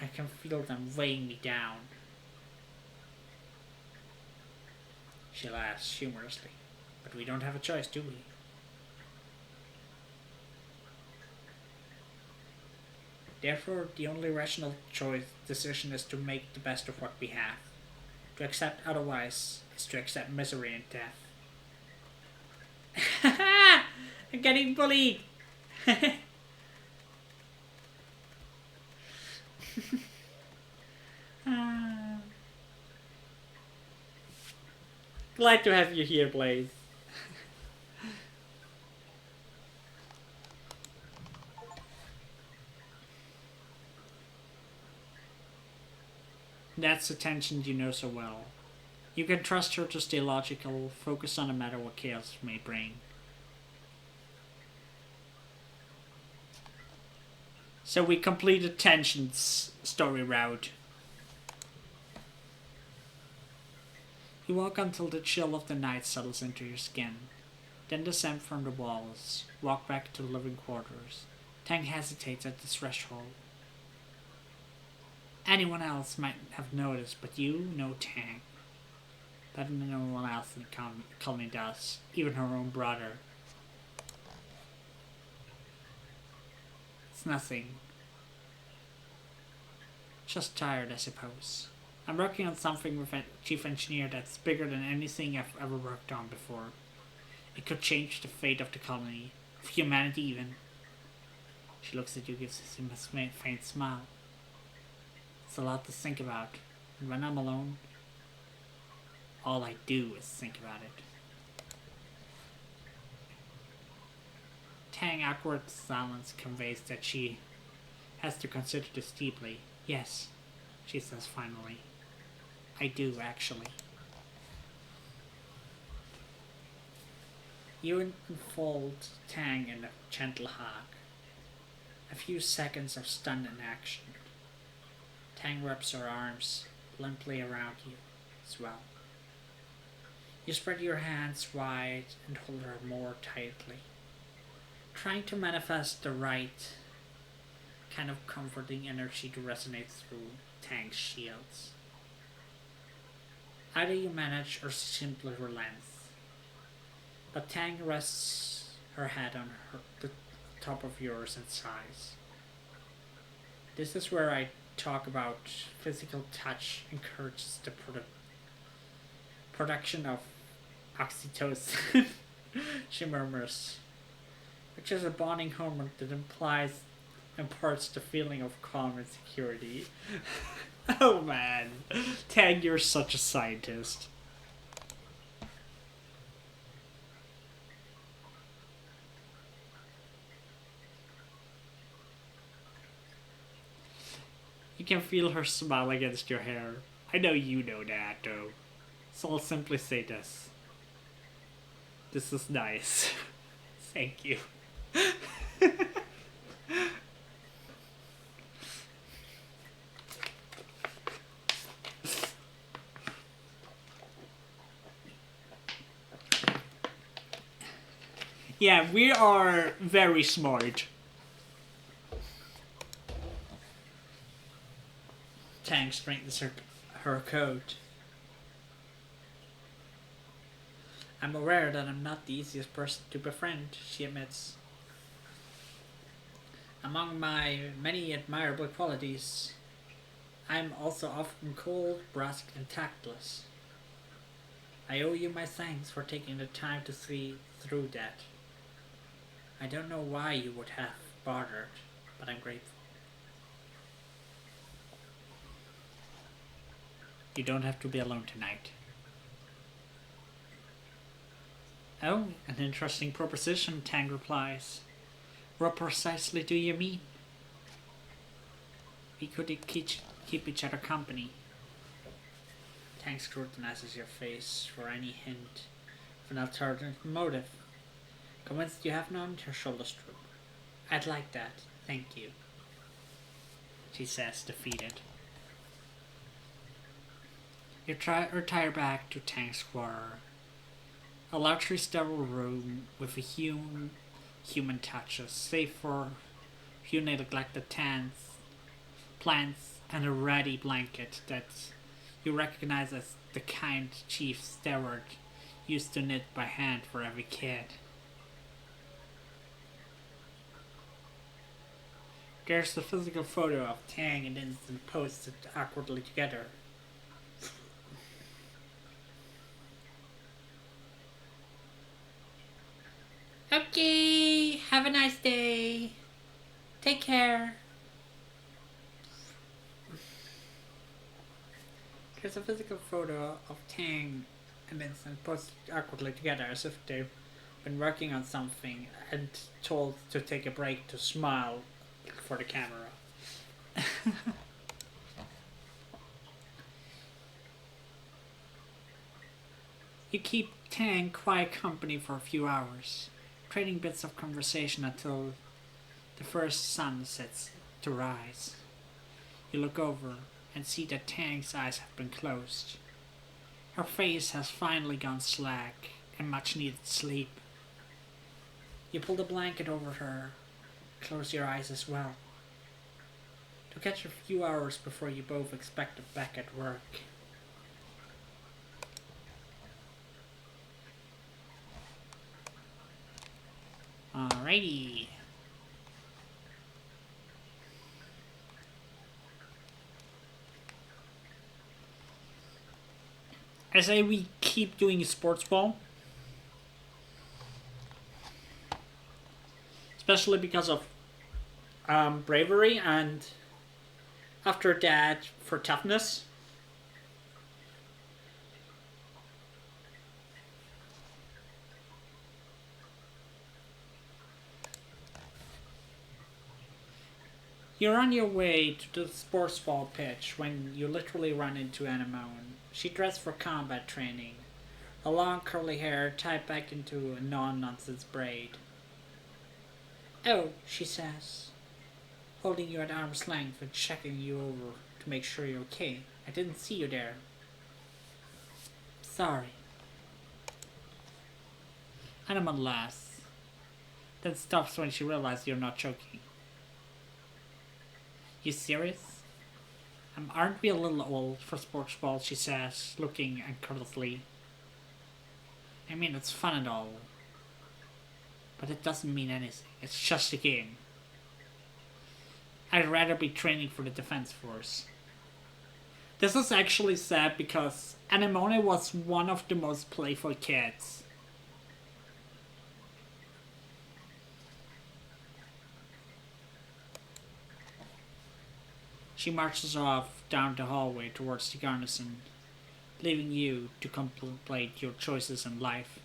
I can feel them weighing me down. She laughs humorously. But we don't have a choice, do we? Therefore, the only rational decision is to make the best of what we have. To accept otherwise is to accept misery and death. I'm getting bullied! Glad to have you here, Blaze. That's the tension you know so well. You can trust her to stay logical, focused on no matter what chaos may bring. So we completed Tension's story route. You walk until the chill of the night settles into your skin. Then descend from the walls, walk back to the living quarters. Tang hesitates at the threshold. Anyone else might have noticed, but you know Tang. Better than anyone else in the colony does, even her own brother. It's nothing. Just tired, I suppose. I'm working on something with a chief engineer that's bigger than anything I've ever worked on before. It could change the fate of the colony, of humanity even. She looks at you, gives him a faint smile. It's a lot to think about, and when I'm alone, all I do is think about it. Tang awkward silence conveys that she has to consider this deeply. Yes, she says finally. I do, actually. You enfold Tang in a gentle hug. A few seconds of stunned inaction. Tang wraps her arms limply around you as well. You spread your hands wide and hold her more tightly, trying to manifest the right kind of comforting energy to resonate through Tang's shields. Either you manage or she simply relents. But Tang rests her head on the top of yours and sighs. This is where I talk about physical touch encourages the production of oxytocin, she murmurs, which is a bonding hormone that imparts the feeling of calm and security. Oh man, Tang, you're such a scientist. You can feel her smile against your hair. I know you know that, though. So I'll simply say this. This is nice. Thank you. Yeah, we are very smart. Tang straightens her coat. I'm aware that I'm not the easiest person to befriend, she admits. Among my many admirable qualities, I'm also often cold, brusque, and tactless. I owe you my thanks for taking the time to see through that. I don't know why you would have bothered, but I'm grateful. You don't have to be alone tonight. Oh, an interesting proposition, Tang replies. What precisely do you mean? We could keep each other company. Tang scrutinizes your face for any hint of an alternative motive. Convinced you have none, her shoulders droop. I'd like that, thank you, she says, defeated. You retire back to Tang's quarter, a luxury sterile room with a human touches, save for a few neglected plants, and a ratty blanket that you recognize as the kind Chief Stewart used to knit by hand for every kid. There's the physical photo of Tang and Instant posted awkwardly together. Okay, have a nice day. Take care. There's a physical photo of Tang and Vincent posted awkwardly together as if they've been working on something and told to take a break to smile for the camera. You keep Tang quiet company for a few hours, trading bits of conversation until the first sun sets to rise. You look over and see that Tang's eyes have been closed. Her face has finally gone slack and much needed sleep. You pull the blanket over her, close your eyes as well, to catch a few hours before you both expect her back at work. Alrighty. I say we keep doing sports ball. Especially because of bravery and after that for toughness. You're on your way to the sports ball pitch when you literally run into Anemone. She dressed for combat training, her long curly hair tied back into a non-nonsense braid. Oh, she says, holding you at arm's length and checking you over to make sure you're okay. I didn't see you there. Sorry. Anemone laughs, then stops when she realizes you're not joking. You serious? Aren't we a little old for sports ball, she says, looking incredulously. I mean, it's fun and all, but it doesn't mean anything. It's just a game. I'd rather be training for the defense force. This is actually sad because Anemone was one of the most playful kids. She marches off down the hallway towards the garrison, leaving you to contemplate your choices in life.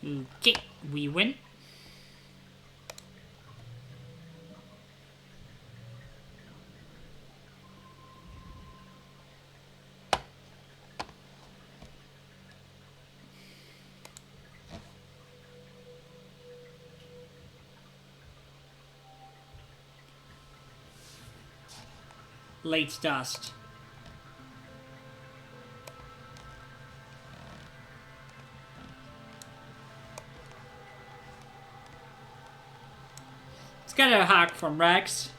Okay, we win. late dust. Let's get a hack from Rex.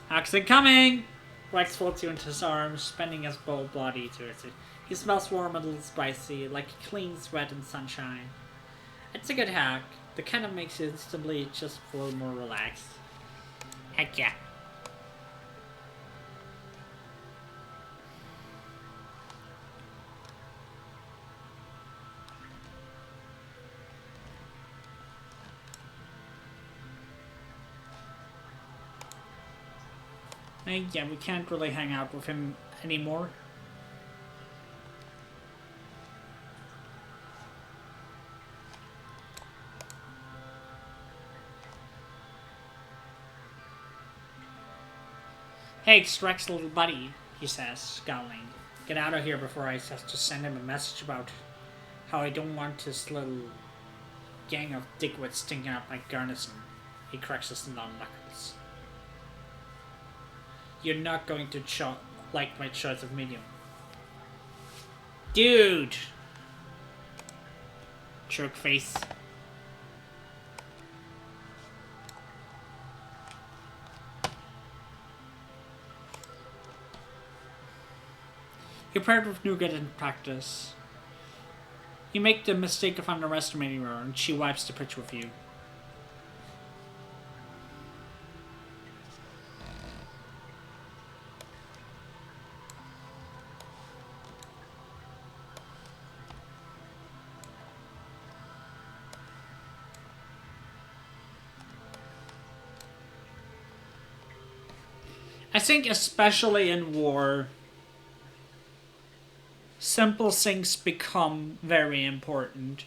Hack's incoming! Rex folds you into his arms, spending his bold body towards it. He smells warm and a little spicy, like a clean sweat in sunshine. It's a good hack. The kind of makes you instantly just feel more relaxed. Heck yeah. Yeah, we can't really hang out with him anymore. Hey, it's Rex, little buddy, he says, scowling. Get out of here before I have to send him a message about how I don't want this little gang of dickwits stinking up my garrison. He cracks his long knuckles. You're not going to like my choice of medium. Dude! Jerk face. You're paired with nougat in practice. You make the mistake of underestimating her, and she wipes the pitch with you. I think especially in war, simple things become very important.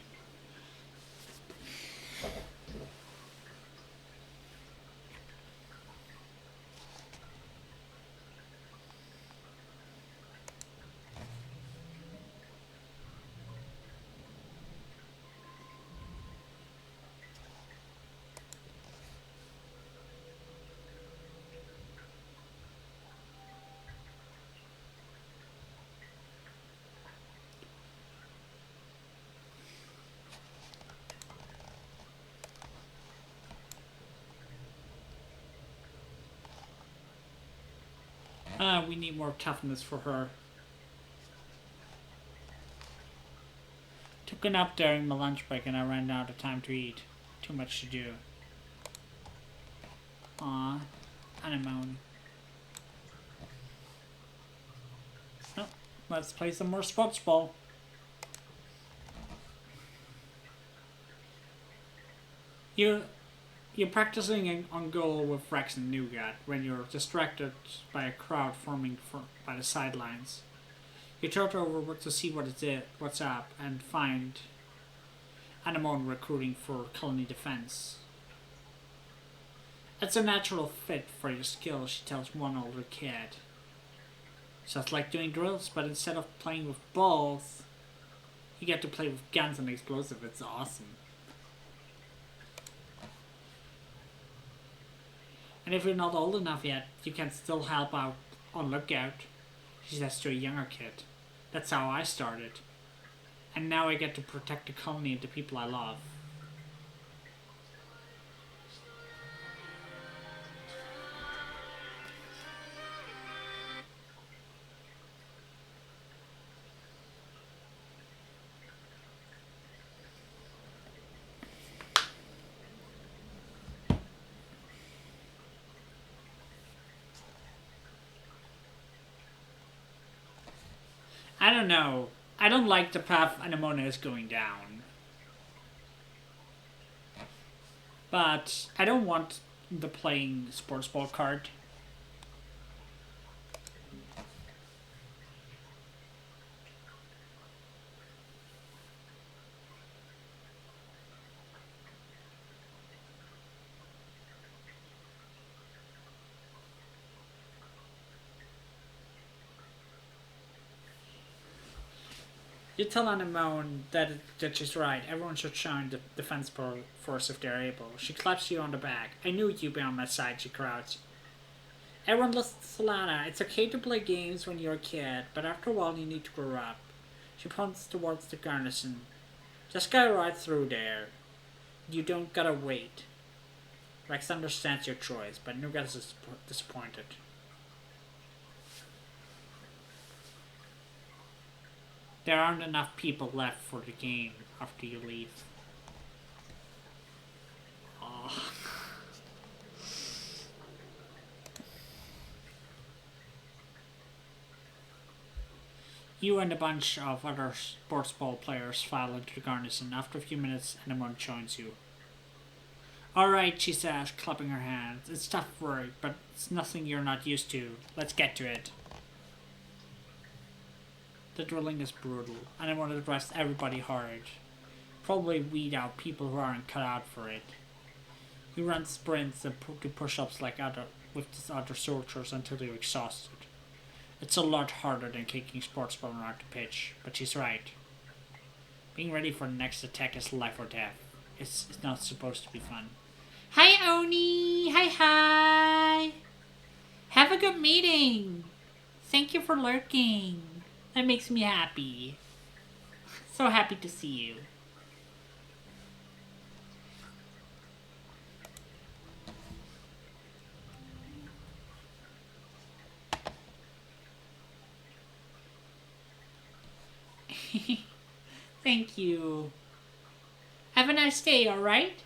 We need more toughness for her. Took a nap during my lunch break and I ran out of time to eat. Too much to do. Aw, anemone. Oh, let's play some more sports ball. You're practicing on goal with Rex and Nougat when you're distracted by a crowd forming by the sidelines. You turn over to see what's up, and find Anemone recruiting for colony defense. It's a natural fit for your skills, she tells one older kid. So it's like doing drills, but instead of playing with balls, you get to play with guns and explosives. It's awesome. And if you're not old enough yet, you can still help out on lookout, she says to a younger kid. That's how I started. And now I get to protect the colony and the people I love. I don't know. I don't like the path Anemone is going down. But I don't want the playing sports ball card. You tell Anemone that she's right. Everyone should join the defense force if they're able. She claps you on the back. I knew you'd be on my side, she cries. Everyone listens to Lana. It's okay to play games when you're a kid, but after a while you need to grow up. She points towards the garrison. Just go right through there. You don't gotta wait. Rex understands your choice, but Nougat is disappointed. There aren't enough people left for the game after you leave. Oh. You and a bunch of other sports ball players file into the garrison. After a few minutes, anyone joins you. Alright, she says, clapping her hands. It's tough work, but it's nothing you're not used to. Let's get to it. The drilling is brutal, and I want to dress everybody hard. Probably weed out people who aren't cut out for it. You run sprints and do push-ups with these other soldiers until you're exhausted. It's a lot harder than kicking sports ball around the pitch, but she's right. Being ready for the next attack is life or death. It's not supposed to be fun. Hi, Oni! Hi! Have a good meeting! Thank you for lurking. That makes me happy. So happy to see you. Thank you. Have a nice day, alright?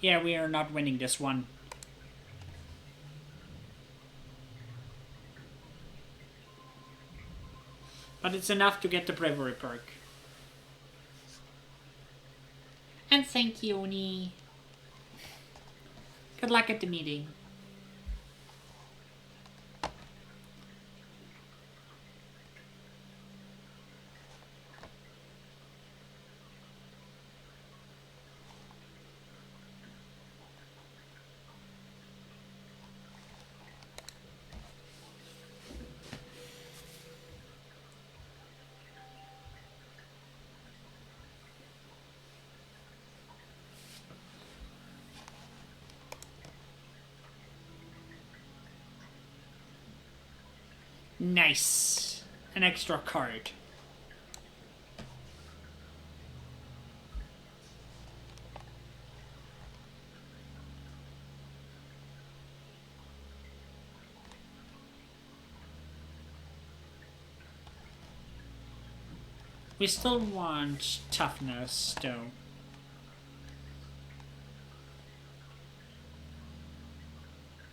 Yeah, we are not winning this one. But it's enough to get the bravery perk. And thank you, Oni. Good luck at the meeting. Nice. An extra card. We still want toughness, though.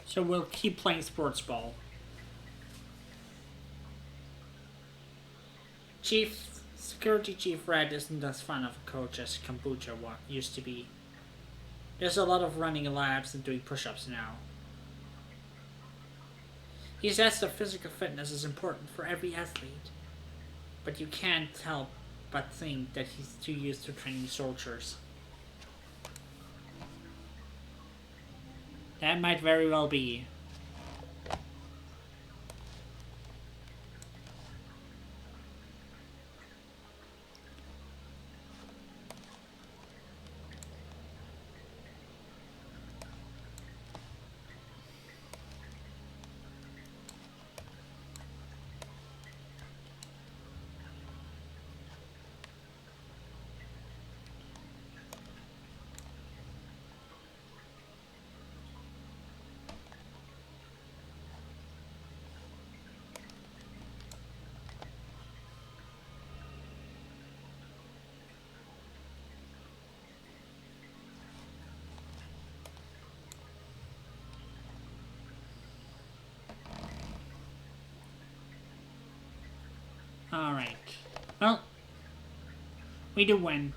So we'll keep playing sports ball. Security Chief Red isn't as fun of a coach as Kombucha used to be. There's a lot of running laps and doing push-ups now. He says that physical fitness is important for every athlete, but you can't help but think that he's too used to training soldiers. That might very well be. Alright. Well, we do win.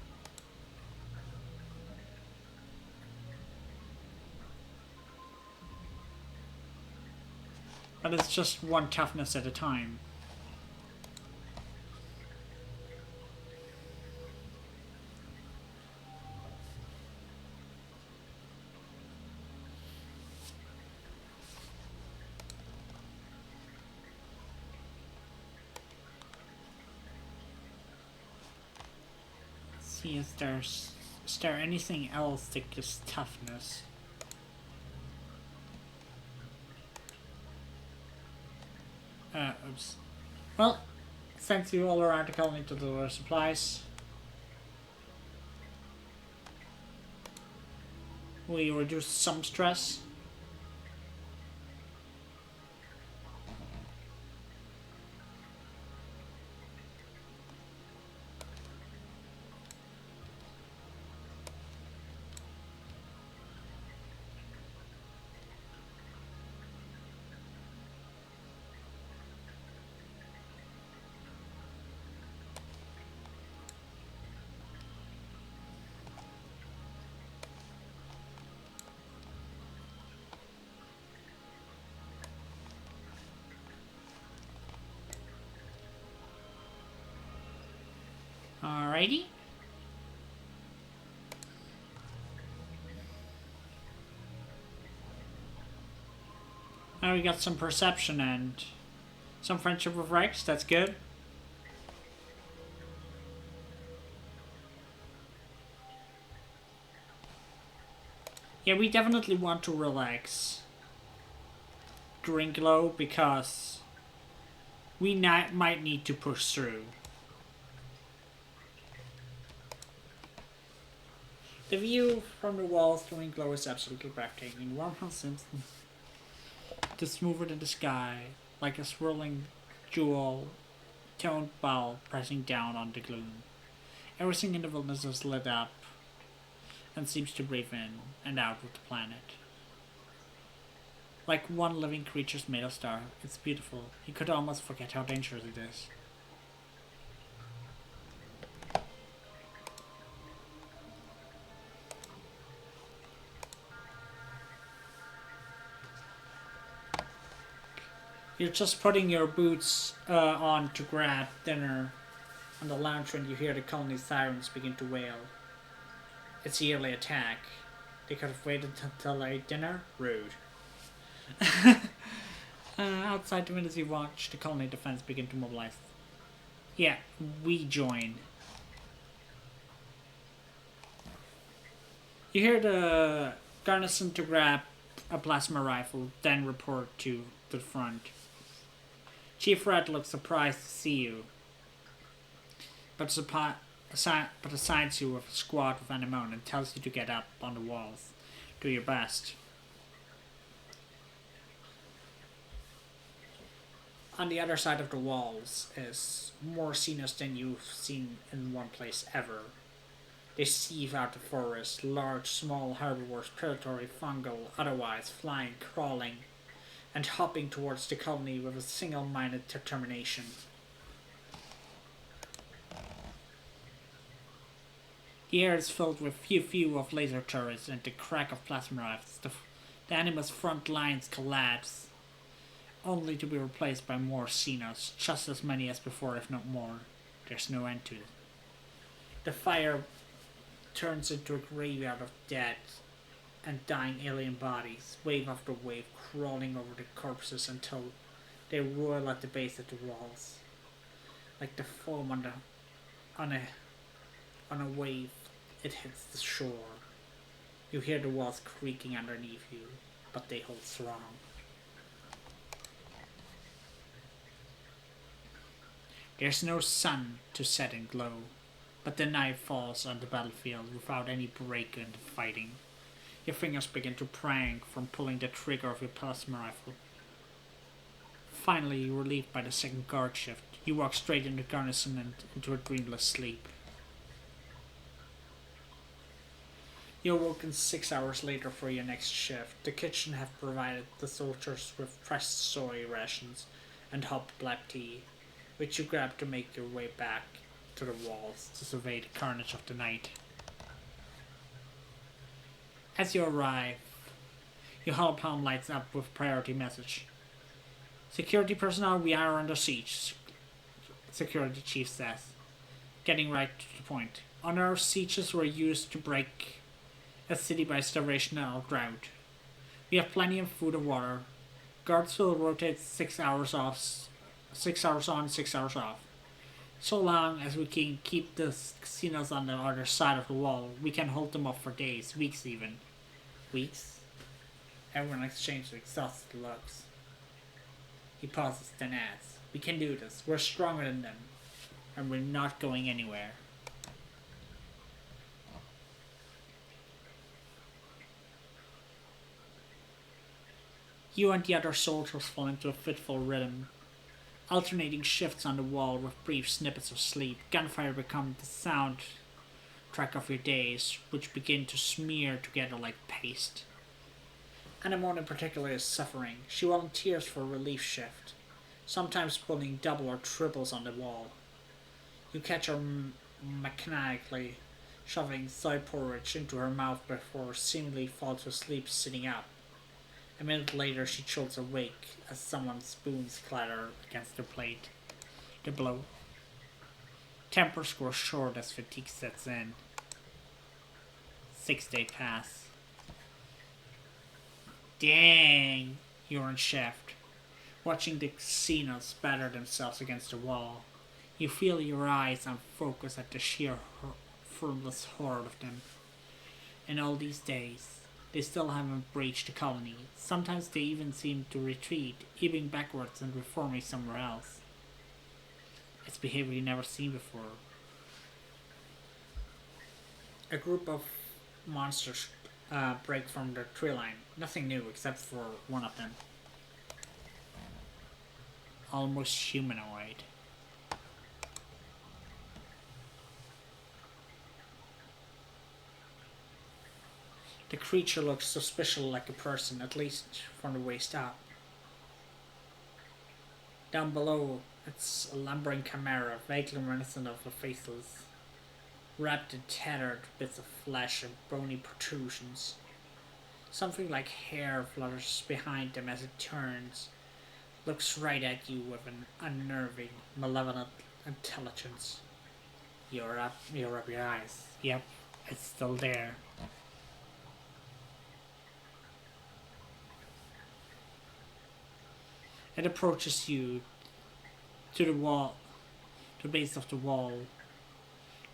But it's just one toughness at a time. See if is there anything else that gives toughness? Oops. Well, thank you all around the colony to deliver supplies. We reduce some stress. Alrighty. Now we got some perception and some friendship with Rex, that's good. Yeah, we definitely want to relax during Glow because we might need to push through. The view from the walls during Glow is absolutely breathtaking. 100% to smoother than the sky, like a swirling jewel toned ball pressing down on the gloom. Everything in the wilderness is lit up and seems to breathe in and out with the planet. Like one living creature's made of star, it's beautiful. You could almost forget how dangerous it is. You're just putting your boots on to grab dinner on the lounge when you hear the colony sirens begin to wail. It's a yearly attack. They could have waited until I ate dinner? Rude. Outside the windows you watch the colony defense begin to mobilize. Yeah, we join. You hear the garrison to grab a plasma rifle, then report to the front. Chief Red looks surprised to see you, but assigns you with a squad of Anemone and tells you to get up on the walls. Do your best. On the other side of the walls is more Xenos than you've seen in one place ever. They sieve out the forest, large, small herbivores, predatory, fungal, otherwise, flying, crawling, and hopping towards the colony with a single-minded determination. The air is filled with few of laser turrets and the crack of plasma rifles. The Animus front lines collapse, only to be replaced by more Xenos, just as many as before, if not more. There's no end to it. The fire turns into a graveyard of dead and dying alien bodies, wave after wave, crawling over the corpses until they roil at the base of the walls, like the foam on a wave. It hits the shore. You hear the walls creaking underneath you, but they hold strong. There's no sun to set and glow, but the night falls on the battlefield without any break in the fighting. Your fingers begin to prank from pulling the trigger of your plasma rifle. Finally, relieved by the second guard shift, you walk straight into garrison and into a dreamless sleep. You're woken 6 hours later for your next shift. The kitchen have provided the soldiers with fresh soy rations and hot black tea. which you grab to make your way back to the walls to survey the carnage of the night. As you arrive, your hull palm lights up with priority message. Security personnel, we are under siege, security chief says, getting right to the point. Our sieges were used to break a city by starvation or drought. We have plenty of food and water. Guards will rotate 6 hours off, 6 hours on, 6 hours off. So long as we can keep the casinos on the other side of the wall, we can hold them up for days, weeks even. Weeks? Everyone exchanges exhausted looks. He pauses, then adds, we can do this. We're stronger than them. And we're not going anywhere. You and the other soldiers fall into a fitful rhythm. Alternating shifts on the wall with brief snippets of sleep, gunfire becomes the soundtrack of your days, which begin to smear together like paste. Anemone in particular is suffering. She volunteers for a relief shift, sometimes pulling double or triples on the wall. You catch her mechanically shoving soy porridge into her mouth before seemingly falls asleep sitting up. A minute later, she jolts awake as someone's spoons clatter against her plate. The blow. Tempers grow short as fatigue sets in. 6 days pass. Dang, you're in shift. Watching the casinos batter themselves against the wall. You feel your eyes on focus at the sheer formless horde of them. In all these days, they still haven't breached the colony. Sometimes they even seem to retreat, ebbing backwards and reforming somewhere else. It's behavior you've never seen before. A group of monsters break from the tree line. Nothing new except for one of them. Almost humanoid. The creature looks suspiciously like a person, at least from the waist up. Down below, it's a lumbering chimera, vaguely reminiscent of a faceless, wrapped in tattered bits of flesh and bony protrusions. Something like hair flutters behind them as it turns, looks right at you with an unnerving, malevolent intelligence. You rub your eyes. Yep, it's still there. It approaches you to the wall, to the base of the wall.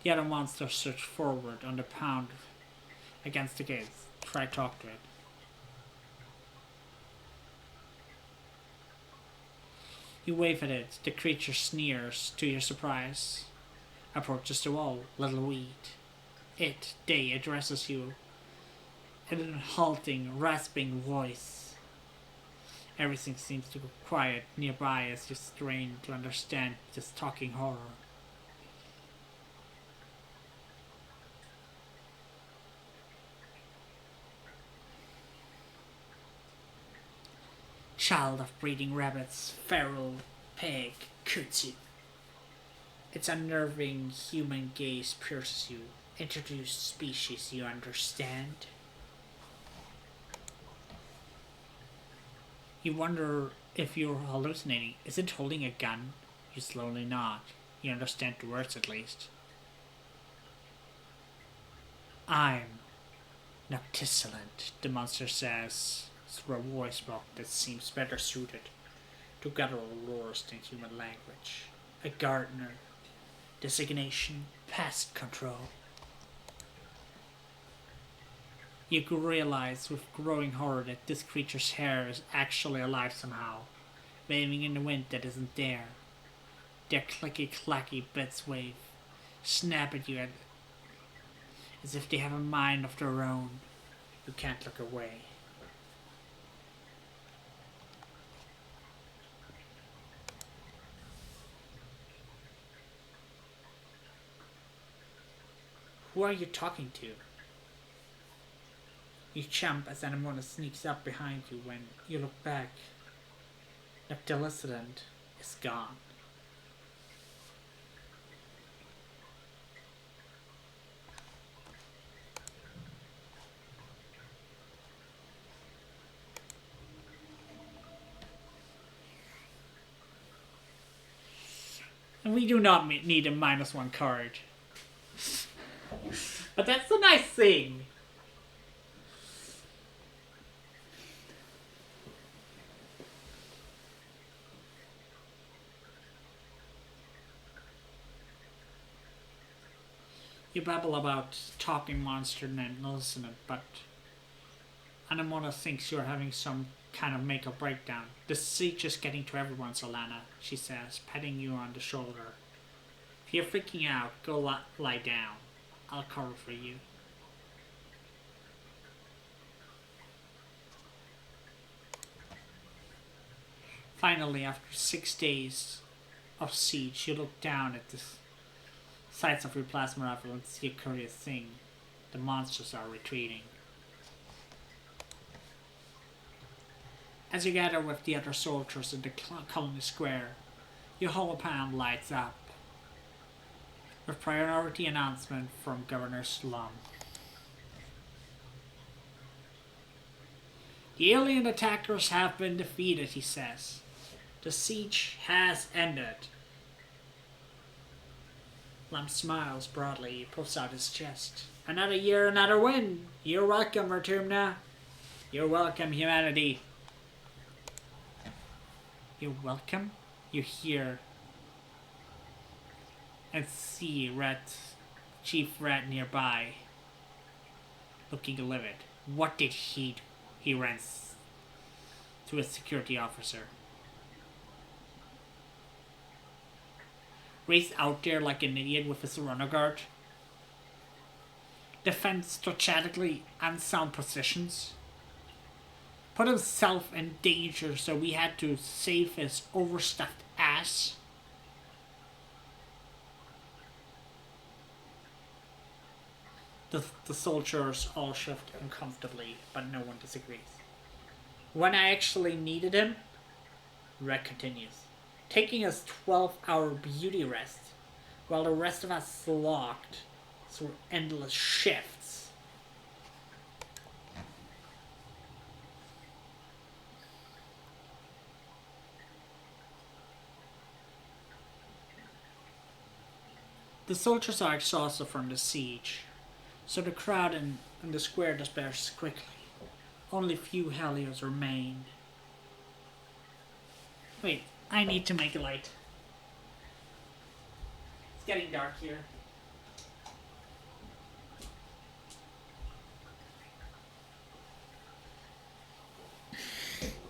The other monsters surge forward on the pound against the gates. Try to talk to it. You wave at it. The creature sneers to your surprise. Approaches the wall. Little weed. They addresses you in a halting, rasping voice. Everything seems to go quiet nearby as you strain to understand this talking horror. Child of breeding rabbits, feral pig, kudzu. Its unnerving human gaze pierces you. Introduced species, you understand? You wonder if you're hallucinating. Is it holding a gun? You slowly nod. You understand the words at least. I'm Noctisolent, the monster says through a voice box that seems better suited to guttural roars than human language. A gardener. Designation, pest control. You realize with growing horror that this creature's hair is actually alive somehow, waving in the wind that isn't there. Their clicky-clacky bits wave, snap at you as if they have a mind of their own. You can't look away. Who are you talking to? You jump as Anemone sneaks up behind you when you look back. Noctisolent is gone. We do not need a -1 card. But that's a nice thing. You babble about talking monster and listen it, but Anemona thinks you're having some kind of make or breakdown. The siege is getting to everyone, Solana, she says, patting you on the shoulder. If you're freaking out, go lie down. I'll cover for you. Finally, after 6 days of siege, you look down at the sights of your plasma rifle and see a curious thing. The monsters are retreating. As you gather with the other soldiers in the colony square, your holopan lights up with priority announcement from Governor Slum. The alien attackers have been defeated, he says. The siege has ended. Lum smiles broadly. He puffs out his chest. Another year, another win. You're welcome, Ratumna. You're welcome, humanity. You're welcome? You hear and see Chief Rat nearby, looking livid. What did he do? He runs to a security officer. Race out there like an idiot with his runner guard. Defend strategically unsound positions. Put himself in danger, so we had to save his overstuffed ass. The soldiers all shift uncomfortably, but no one disagrees. When I actually needed him, Red continues, taking us 12-hour beauty rest, while the rest of us slogged through endless shifts. The soldiers are exhausted from the siege, so the crowd in the square disperses quickly. Only few Helios remain. Wait, I need to make a light. It's getting dark here.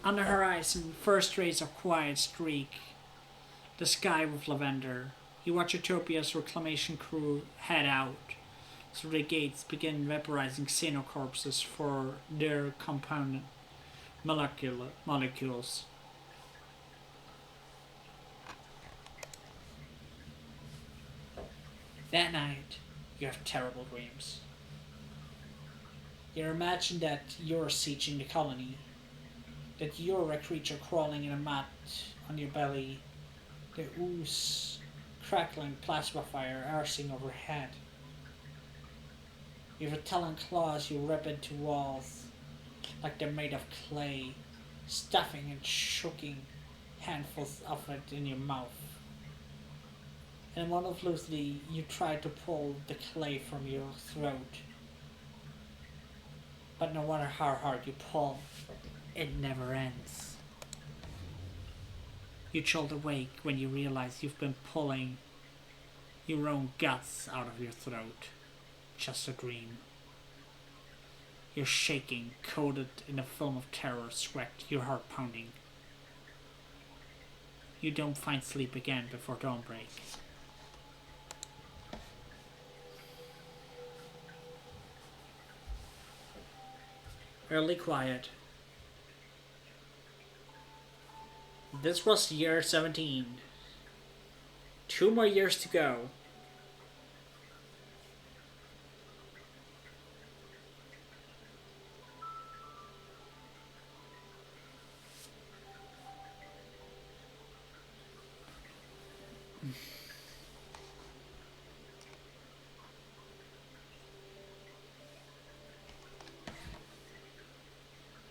On the horizon, first rays of quiet streak the sky with lavender. You watch Utopia's reclamation crew head out through the gates, begin vaporizing xenocorpses for their compound molecules. That night, you have terrible dreams. You imagine that you're sieging the colony, that you're a creature crawling in a mat on your belly, the ooze crackling plasma fire arcing overhead. You have talon claws you rip into walls like they're made of clay, stuffing and choking handfuls of it in your mouth. And wonderfully, you try to pull the clay from your throat. But no matter how hard you pull, it never ends. You jolt awake when you realize you've been pulling your own guts out of your throat. Just a dream. You're shaking, coated in a film of terror, sweat, your heart pounding. You don't find sleep again before dawnbreak. Early quiet. This was year 17. 2 more years to go.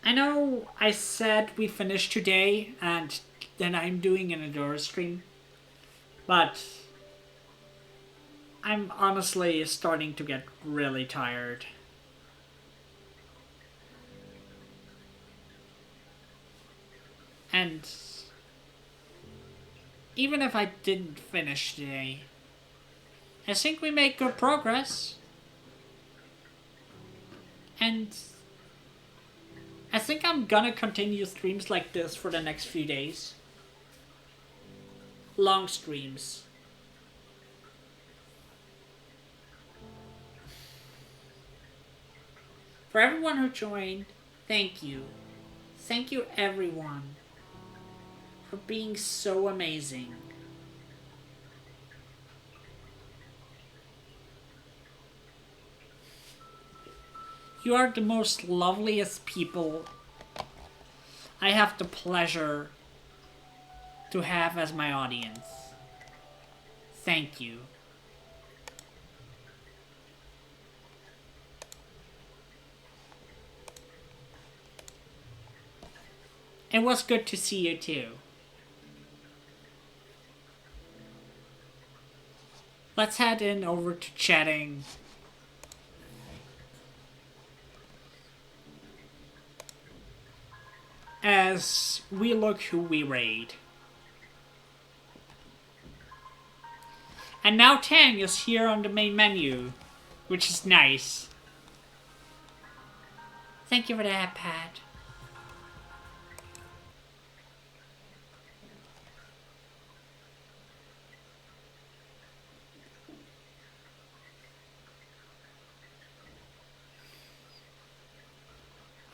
I know I said we finished today and then I'm doing an Adora stream, But I'm honestly starting to get really tired. And even if I didn't finish today, I think we make good progress. And I think I'm gonna continue streams like this for the next few days. Long streams. For everyone who joined, thank you. Thank you everyone for being so amazing. You are the most loveliest people I have the pleasure to have as my audience. Thank you. It was good to see you too. Let's head in over to chatting. As we look who we raid. And now Tang is here on the main menu, which is nice. Thank you for that, Pat.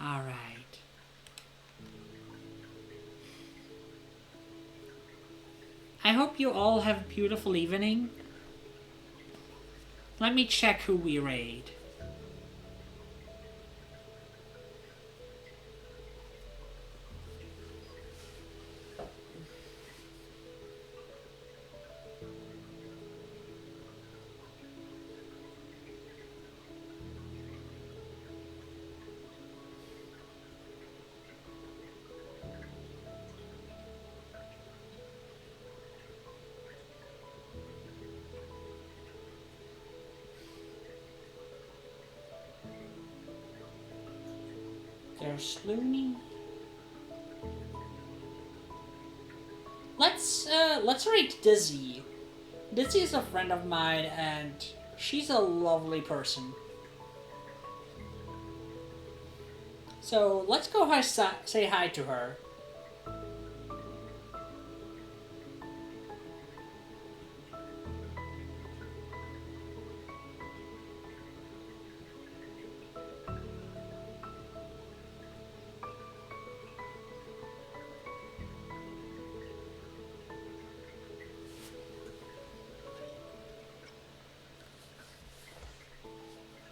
Alright. I hope you all have a beautiful evening. Let me check who we raid. There's Looney. Let's rate Dizzy. Dizzy is a friend of mine and she's a lovely person. So let's go say hi to her.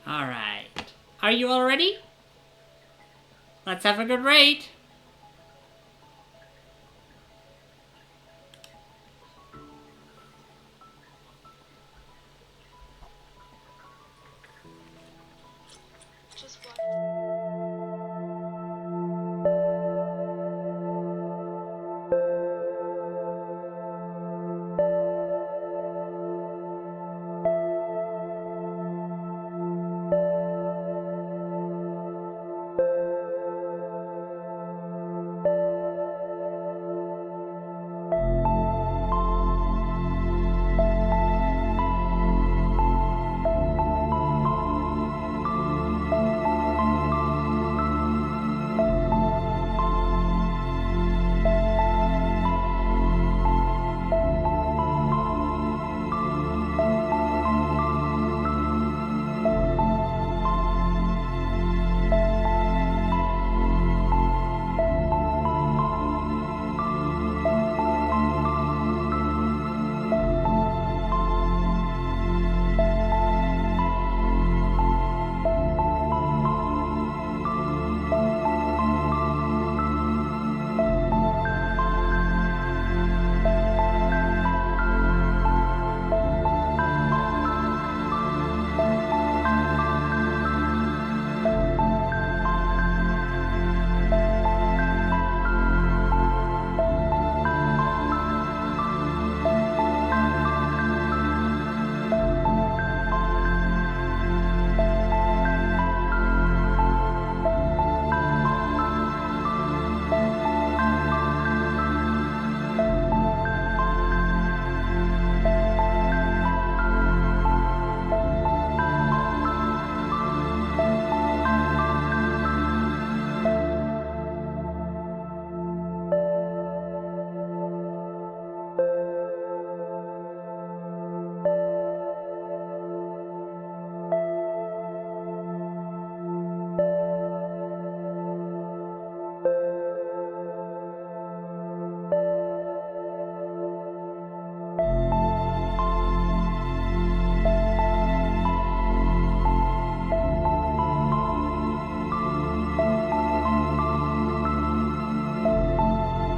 Alright. Are you all ready? Let's have a good raid.